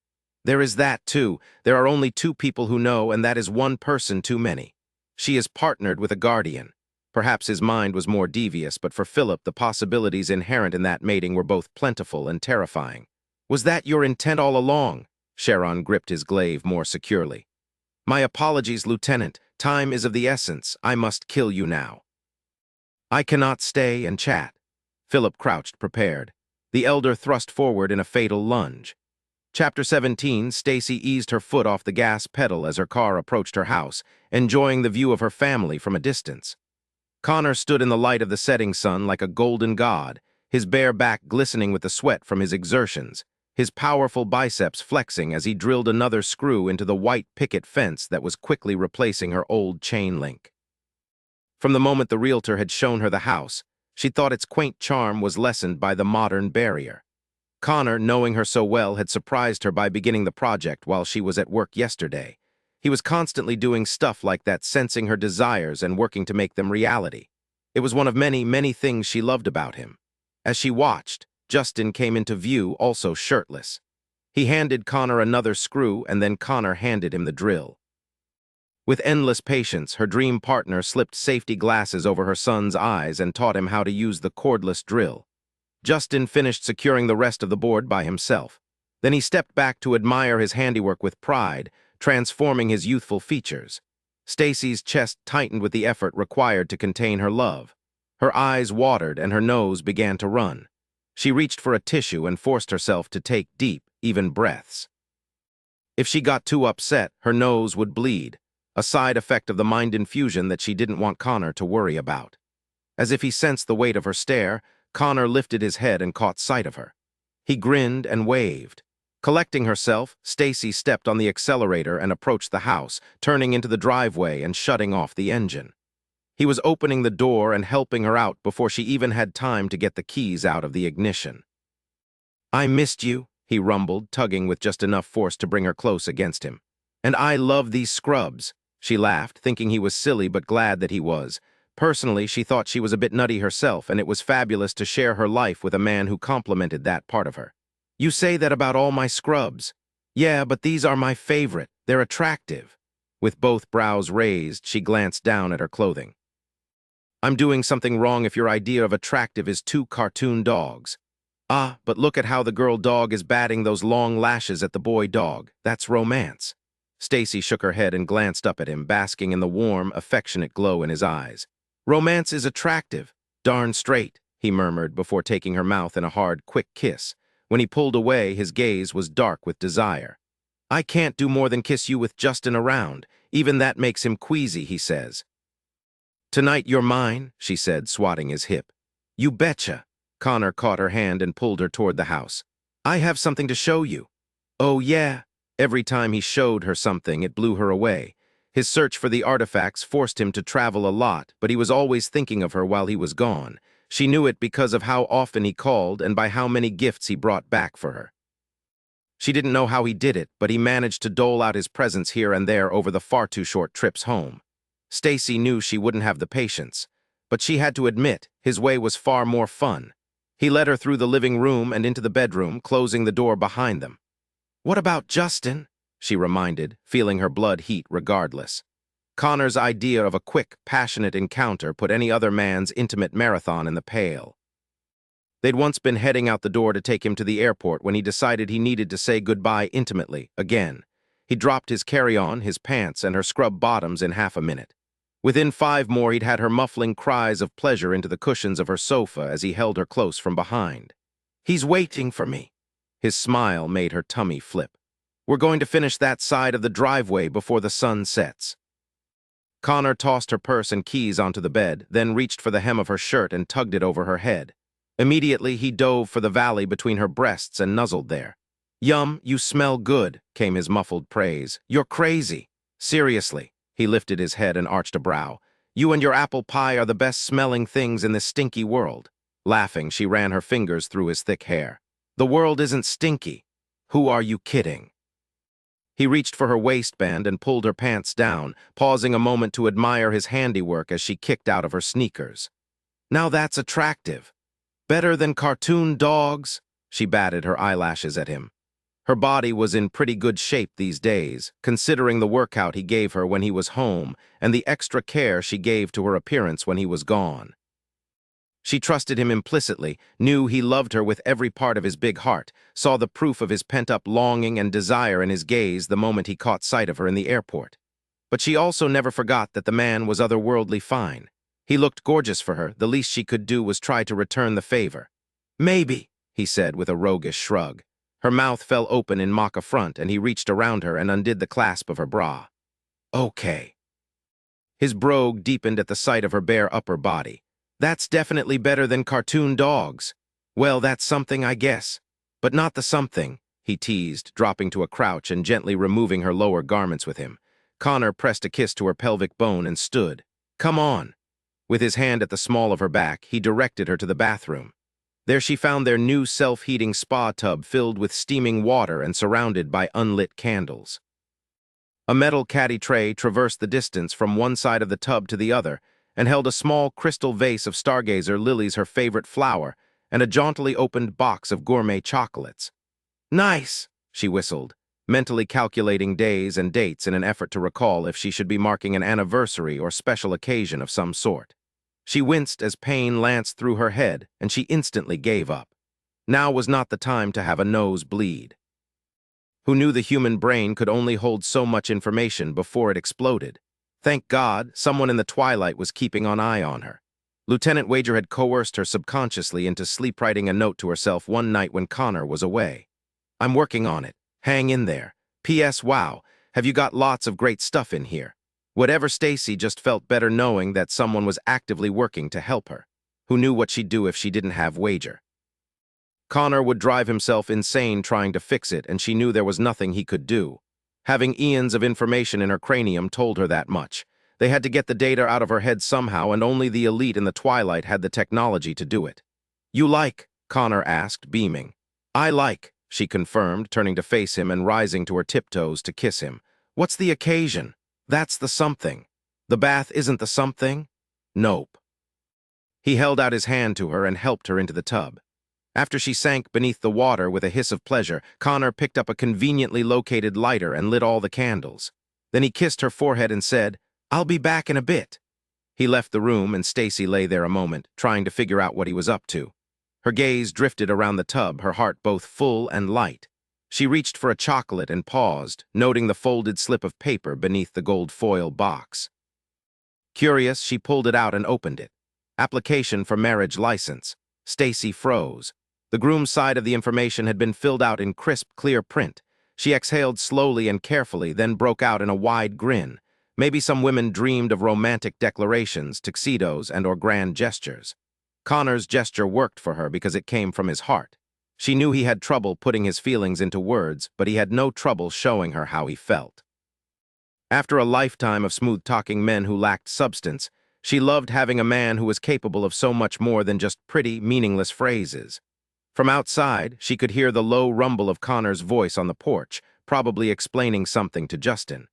There is that, too. There are only 2 people who know, and that is 1 person too many. She is partnered with a guardian. Perhaps his mind was more devious, but for Philip, the possibilities inherent in that mating were both plentiful and terrifying. Was that your intent all along? Sharon gripped his glaive more securely. My apologies, Lieutenant. Time is of the essence. I must kill you now. I cannot stay and chat. Philip crouched, prepared. The elder thrust forward in a fatal lunge. Chapter 17, Stacy eased her foot off the gas pedal as her car approached her house, enjoying the view of her family from a distance. Connor stood in the light of the setting sun like a golden god, his bare back glistening with the sweat from his exertions, his powerful biceps flexing as he drilled another screw into the white picket fence that was quickly replacing her old chain link. From the moment the realtor had shown her the house, she thought its quaint charm was lessened by the modern barrier. Connor, knowing her so well, had surprised her by beginning the project while she was at work yesterday. He was constantly doing stuff like that, sensing her desires and working to make them reality. It was one of many, many things she loved about him. As she watched, Justin came into view, also shirtless. He handed Connor another screw, and then Connor handed him the drill. With endless patience, her dream partner slipped safety glasses over her son's eyes and taught him how to use the cordless drill. Justin finished securing the rest of the board by himself. Then he stepped back to admire his handiwork with pride, transforming his youthful features. Stacy's chest tightened with the effort required to contain her love. Her eyes watered and her nose began to run. She reached for a tissue and forced herself to take deep, even breaths. If she got too upset, her nose would bleed, a side effect of the mind infusion that she didn't want Connor to worry about. As if he sensed the weight of her stare, Connor lifted his head and caught sight of her. He grinned and waved. Collecting herself, Stacy stepped on the accelerator and approached the house, turning into the driveway and shutting off the engine. He was opening the door and helping her out before she even had time to get the keys out of the ignition. I missed you, he rumbled, tugging with just enough force to bring her close against him. And I love these scrubs. She laughed, thinking he was silly but glad that he was. Personally, she thought she was a bit nutty herself, and it was fabulous to share her life with a man who complimented that part of her. You say that about all my scrubs. Yeah, but these are my favorite. They're attractive. With both brows raised, she glanced down at her clothing. I'm doing something wrong if your idea of attractive is 2 cartoon dogs. Ah, but look at how the girl dog is batting those long lashes at the boy dog. That's romance. Stacy shook her head and glanced up at him, basking in the warm, affectionate glow in his eyes. Romance is attractive. Darn straight, he murmured before taking her mouth in a hard, quick kiss. When he pulled away, his gaze was dark with desire. I can't do more than kiss you with Justin around. Even that makes him queasy, he says. Tonight you're mine, she said, swatting his hip. You betcha. Connor caught her hand and pulled her toward the house. I have something to show you. Oh, yeah. Every time he showed her something, it blew her away. His search for the artifacts forced him to travel a lot, but he was always thinking of her while he was gone. She knew it because of how often he called and by how many gifts he brought back for her. She didn't know how he did it, but he managed to dole out his presents here and there over the far too short trips home. Stacy knew she wouldn't have the patience, but she had to admit his way was far more fun. He led her through the living room and into the bedroom, closing the door behind them. What about Justin? She reminded, feeling her blood heat regardless. Connor's idea of a quick, passionate encounter put any other man's intimate marathon in the pale. They'd once been heading out the door to take him to the airport when he decided he needed to say goodbye intimately, again. He dropped his carry-on, his pants, and her scrub bottoms in half a minute. Within 5 more, he'd had her muffling cries of pleasure into the cushions of her sofa as he held her close from behind. He's waiting for me. His smile made her tummy flip. We're going to finish that side of the driveway before the sun sets. Connor tossed her purse and keys onto the bed, then reached for the hem of her shirt and tugged it over her head. Immediately, he dove for the valley between her breasts and nuzzled there. Yum, you smell good, came his muffled praise. You're crazy. Seriously. He lifted his head and arched a brow. You and your apple pie are the best-smelling things in this stinky world. Laughing, she ran her fingers through his thick hair. The world isn't stinky. Who are you kidding? He reached for her waistband and pulled her pants down, pausing a moment to admire his handiwork as she kicked out of her sneakers. Now that's attractive. Better than cartoon dogs? She batted her eyelashes at him. Her body was in pretty good shape these days, considering the workout he gave her when he was home and the extra care she gave to her appearance when he was gone. She trusted him implicitly, knew he loved her with every part of his big heart, saw the proof of his pent-up longing and desire in his gaze the moment he caught sight of her in the airport. But she also never forgot that the man was otherworldly fine. He looked gorgeous for her. The least she could do was try to return the favor. Maybe, he said with a roguish shrug. Her mouth fell open in mock affront, and he reached around her and undid the clasp of her bra. Okay. His brogue deepened at the sight of her bare upper body. That's definitely better than cartoon dogs. Well, that's something, I guess. But not the something, he teased, dropping to a crouch and gently removing her lower garments with him. Connor pressed a kiss to her pelvic bone and stood. Come on. With his hand at the small of her back, he directed her to the bathroom. There she found their new self-heating spa tub filled with steaming water and surrounded by unlit candles. A metal caddy tray traversed the distance from one side of the tub to the other and held a small crystal vase of stargazer lilies, her favorite flower, and a jauntily opened box of gourmet chocolates. Nice, she whistled, mentally calculating days and dates in an effort to recall if she should be marking an anniversary or special occasion of some sort. She winced as pain lanced through her head, and she instantly gave up. Now was not the time to have a nose bleed. Who knew the human brain could only hold so much information before it exploded? Thank God, someone in the Twilight was keeping an eye on her. Lieutenant Wager had coerced her subconsciously into sleep-writing a note to herself one night when Connor was away. I'm working on it. Hang in there. P.S. Wow, have you got lots of great stuff in here? Whatever, Stacy just felt better knowing that someone was actively working to help her. Who knew what she'd do if she didn't have Wager? Connor would drive himself insane trying to fix it, and she knew there was nothing he could do. Having eons of information in her cranium told her that much. They had to get the data out of her head somehow, and only the elite in the Twilight had the technology to do it. You like? Connor asked, beaming. I like, she confirmed, turning to face him and rising to her tiptoes to kiss him. What's the occasion? That's the something. The bath isn't the something? Nope. He held out his hand to her and helped her into the tub. After she sank beneath the water with a hiss of pleasure, Connor picked up a conveniently located lighter and lit all the candles. Then he kissed her forehead and said, I'll be back in a bit. He left the room and Stacy lay there a moment, trying to figure out what he was up to. Her gaze drifted around the tub, her heart both full and light. She reached for a chocolate and paused, noting the folded slip of paper beneath the gold foil box. Curious, she pulled it out and opened it. Application for marriage license. Stacy froze. The groom's side of the information had been filled out in crisp, clear print. She exhaled slowly and carefully, then broke out in a wide grin. Maybe some women dreamed of romantic declarations, tuxedos, and/or grand gestures. Connor's gesture worked for her because it came from his heart. She knew he had trouble putting his feelings into words, but he had no trouble showing her how he felt. After a lifetime of smooth-talking men who lacked substance, she loved having a man who was capable of so much more than just pretty, meaningless phrases. From outside, she could hear the low rumble of Connor's voice on the porch, probably explaining something to Justin.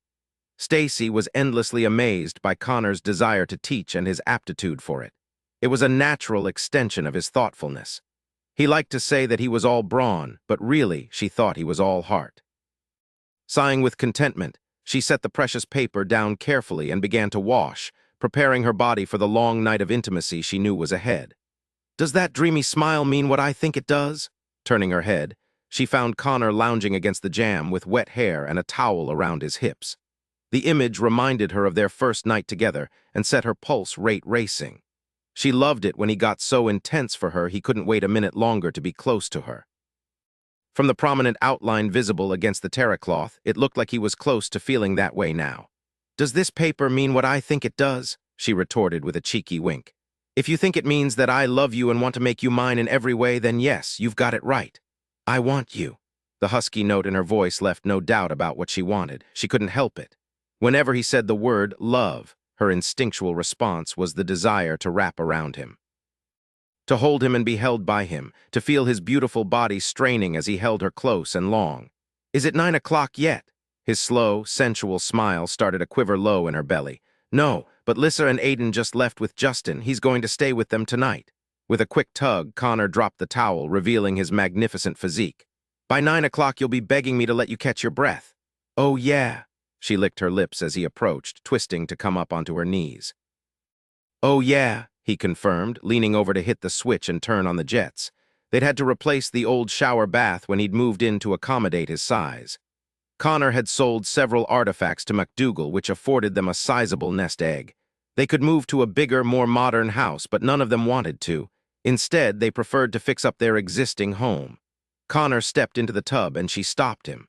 Stacy was endlessly amazed by Connor's desire to teach and his aptitude for it. It was a natural extension of his thoughtfulness. He liked to say that he was all brawn, but really, she thought he was all heart. Sighing with contentment, she set the precious paper down carefully and began to wash, preparing her body for the long night of intimacy she knew was ahead. Does that dreamy smile mean what I think it does? Turning her head, she found Connor lounging against the jamb with wet hair and a towel around his hips. The image reminded her of their first night together and set her pulse rate racing. She loved it when he got so intense for her he couldn't wait a minute longer to be close to her. From the prominent outline visible against the terracloth, it looked like he was close to feeling that way now. Does this paper mean what I think it does? She retorted with a cheeky wink. If you think it means that I love you and want to make you mine in every way, then yes, you've got it right. I want you. The husky note in her voice left no doubt about what she wanted. She couldn't help it. Whenever he said the word love, Her instinctual response was the desire to wrap around him, to hold him and be held by him, to feel his beautiful body straining as he held her close and long. "Is it 9 o'clock yet?" His slow, sensual smile started to quiver low in her belly. "No, but Lissa and Aiden just left with Justin. He's going to stay with them tonight." With a quick tug, Connor dropped the towel, revealing his magnificent physique. "By 9 o'clock, you'll be begging me to let you catch your breath." "Oh, yeah." She licked her lips as he approached, twisting to come up onto her knees. "Oh, yeah," he confirmed, leaning over to hit the switch and turn on the jets. They'd had to replace the old shower bath when he'd moved in to accommodate his size. Connor had sold several artifacts to MacDougal, which afforded them a sizable nest egg. They could move to a bigger, more modern house, but none of them wanted to. Instead, they preferred to fix up their existing home. Connor stepped into the tub and she stopped him.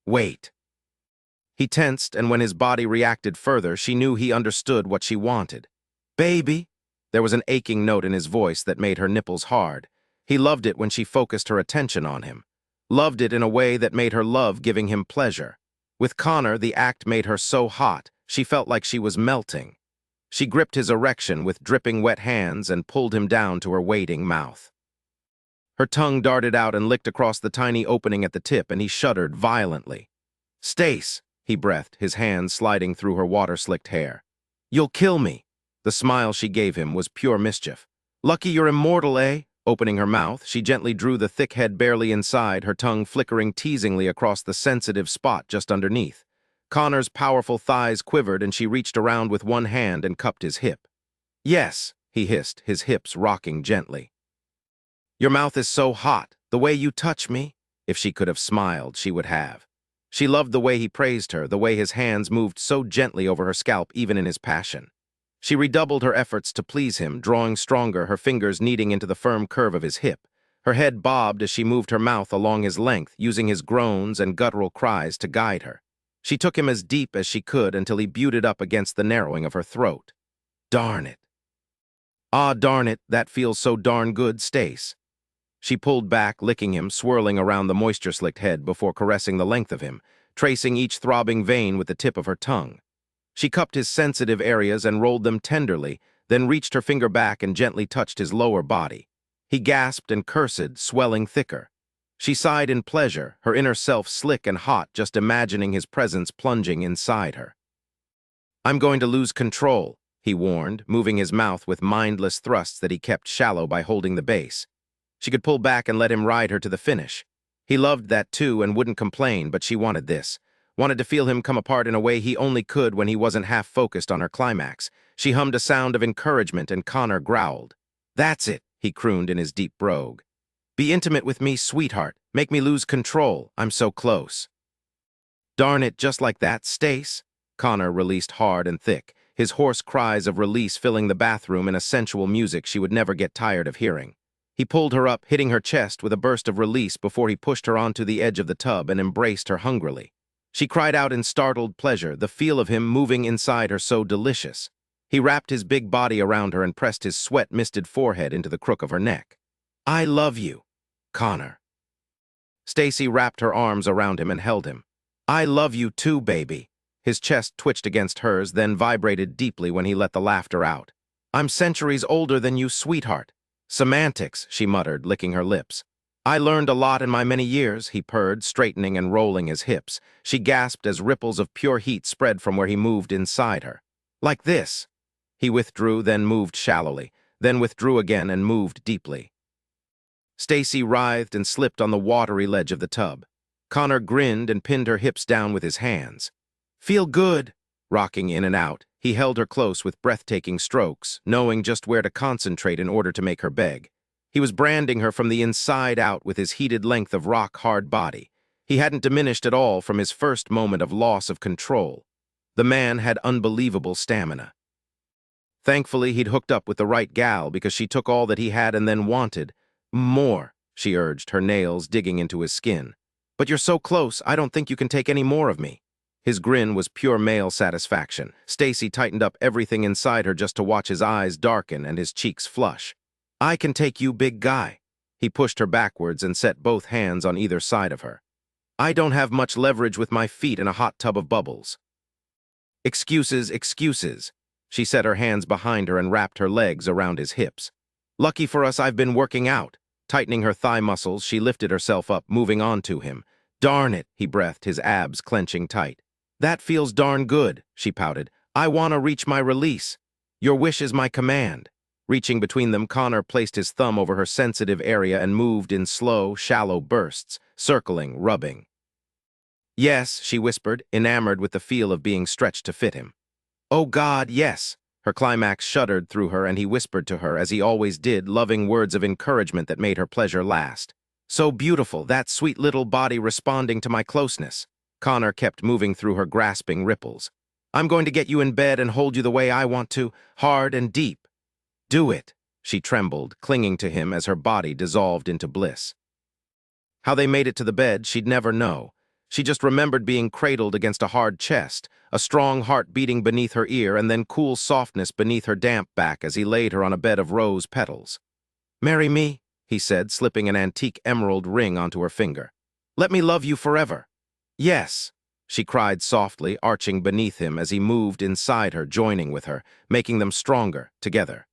"Wait." He tensed, and when his body reacted further, she knew he understood what she wanted. "Baby." There was an aching note in his voice that made her nipples hard. He loved it when she focused her attention on him. Loved it in a way that made her love giving him pleasure. With Connor, the act made her so hot, she felt like she was melting. She gripped his erection with dripping wet hands and pulled him down to her waiting mouth. Her tongue darted out and licked across the tiny opening at the tip, and he shuddered violently. "Stace," he breathed, his hands sliding through her water-slicked hair. "You'll kill me." The smile she gave him was pure mischief. "Lucky you're immortal, eh?" Opening her mouth, she gently drew the thick head barely inside, her tongue flickering teasingly across the sensitive spot just underneath. Connor's powerful thighs quivered, and she reached around with one hand and cupped his hip. "Yes," he hissed, his hips rocking gently. "Your mouth is so hot, the way you touch me." If she could have smiled, she would have. She loved the way he praised her, the way his hands moved so gently over her scalp even in his passion. She redoubled her efforts to please him, drawing stronger, her fingers kneading into the firm curve of his hip. Her head bobbed as she moved her mouth along his length, using his groans and guttural cries to guide her. She took him as deep as she could until he butted up against the narrowing of her throat. "Darn it." "Ah, darn it, that feels so darn good, Stace." She pulled back, licking him, swirling around the moisture-slicked head before caressing the length of him, tracing each throbbing vein with the tip of her tongue. She cupped his sensitive areas and rolled them tenderly, then reached her finger back and gently touched his lower body. He gasped and cursed, swelling thicker. She sighed in pleasure, her inner self slick and hot just imagining his presence plunging inside her. "I'm going to lose control," he warned, moving his mouth with mindless thrusts that he kept shallow by holding the base. She could pull back and let him ride her to the finish. He loved that too and wouldn't complain, but she wanted this. Wanted to feel him come apart in a way he only could when he wasn't half focused on her climax. She hummed a sound of encouragement and Connor growled. "That's it," he crooned in his deep brogue. "Be intimate with me, sweetheart. Make me lose control. I'm so close." "Darn it, just like that, Stace." Connor released hard and thick, his hoarse cries of release filling the bathroom in a sensual music she would never get tired of hearing. He pulled her up, hitting her chest with a burst of release before he pushed her onto the edge of the tub and embraced her hungrily. She cried out in startled pleasure, the feel of him moving inside her so delicious. He wrapped his big body around her and pressed his sweat-misted forehead into the crook of her neck. "I love you, Connor." Stacy wrapped her arms around him and held him. "I love you too, baby." His chest twitched against hers, then vibrated deeply when he let the laughter out. "I'm centuries older than you, sweetheart." "Semantics," she muttered, licking her lips. "I learned a lot in my many years," he purred, straightening and rolling his hips. She gasped as ripples of pure heat spread from where he moved inside her. "Like this." He withdrew, then moved shallowly, then withdrew again and moved deeply. Stacy writhed and slipped on the watery ledge of the tub. Connor grinned and pinned her hips down with his hands. "Feel good." Rocking in and out, he held her close with breathtaking strokes, knowing just where to concentrate in order to make her beg. He was branding her from the inside out with his heated length of rock-hard body. He hadn't diminished at all from his first moment of loss of control. The man had unbelievable stamina. Thankfully, he'd hooked up with the right gal because she took all that he had and then wanted more, she urged, her nails digging into his skin. "But you're so close, I don't think you can take any more of me." His grin was pure male satisfaction. Stacy tightened up everything inside her just to watch his eyes darken and his cheeks flush. "I can take you, big guy." He pushed her backwards and set both hands on either side of her. "I don't have much leverage with my feet in a hot tub of bubbles." "Excuses, excuses." She set her hands behind her and wrapped her legs around his hips. Lucky for us, I've been working out. Tightening her thigh muscles, she lifted herself up, moving on to him. Darn it, he breathed, his abs clenching tight. That feels darn good, she pouted. I want to reach my release. Your wish is my command. Reaching between them, Connor placed his thumb over her sensitive area and moved in slow, shallow bursts, circling, rubbing. Yes, she whispered, enamored with the feel of being stretched to fit him. Oh God, yes. Her climax shuddered through her, and he whispered to her, as he always did, loving words of encouragement that made her pleasure last. So beautiful, that sweet little body responding to my closeness. Connor kept moving through her grasping ripples. I'm going to get you in bed and hold you the way I want to, hard and deep. Do it, she trembled, clinging to him as her body dissolved into bliss. How they made it to the bed, she'd never know. She just remembered being cradled against a hard chest, a strong heart beating beneath her ear, and then cool softness beneath her damp back as he laid her on a bed of rose petals. Marry me, he said, slipping an antique emerald ring onto her finger. Let me love you forever. Yes, she cried softly, arching beneath him as he moved inside her, joining with her, making them stronger, together.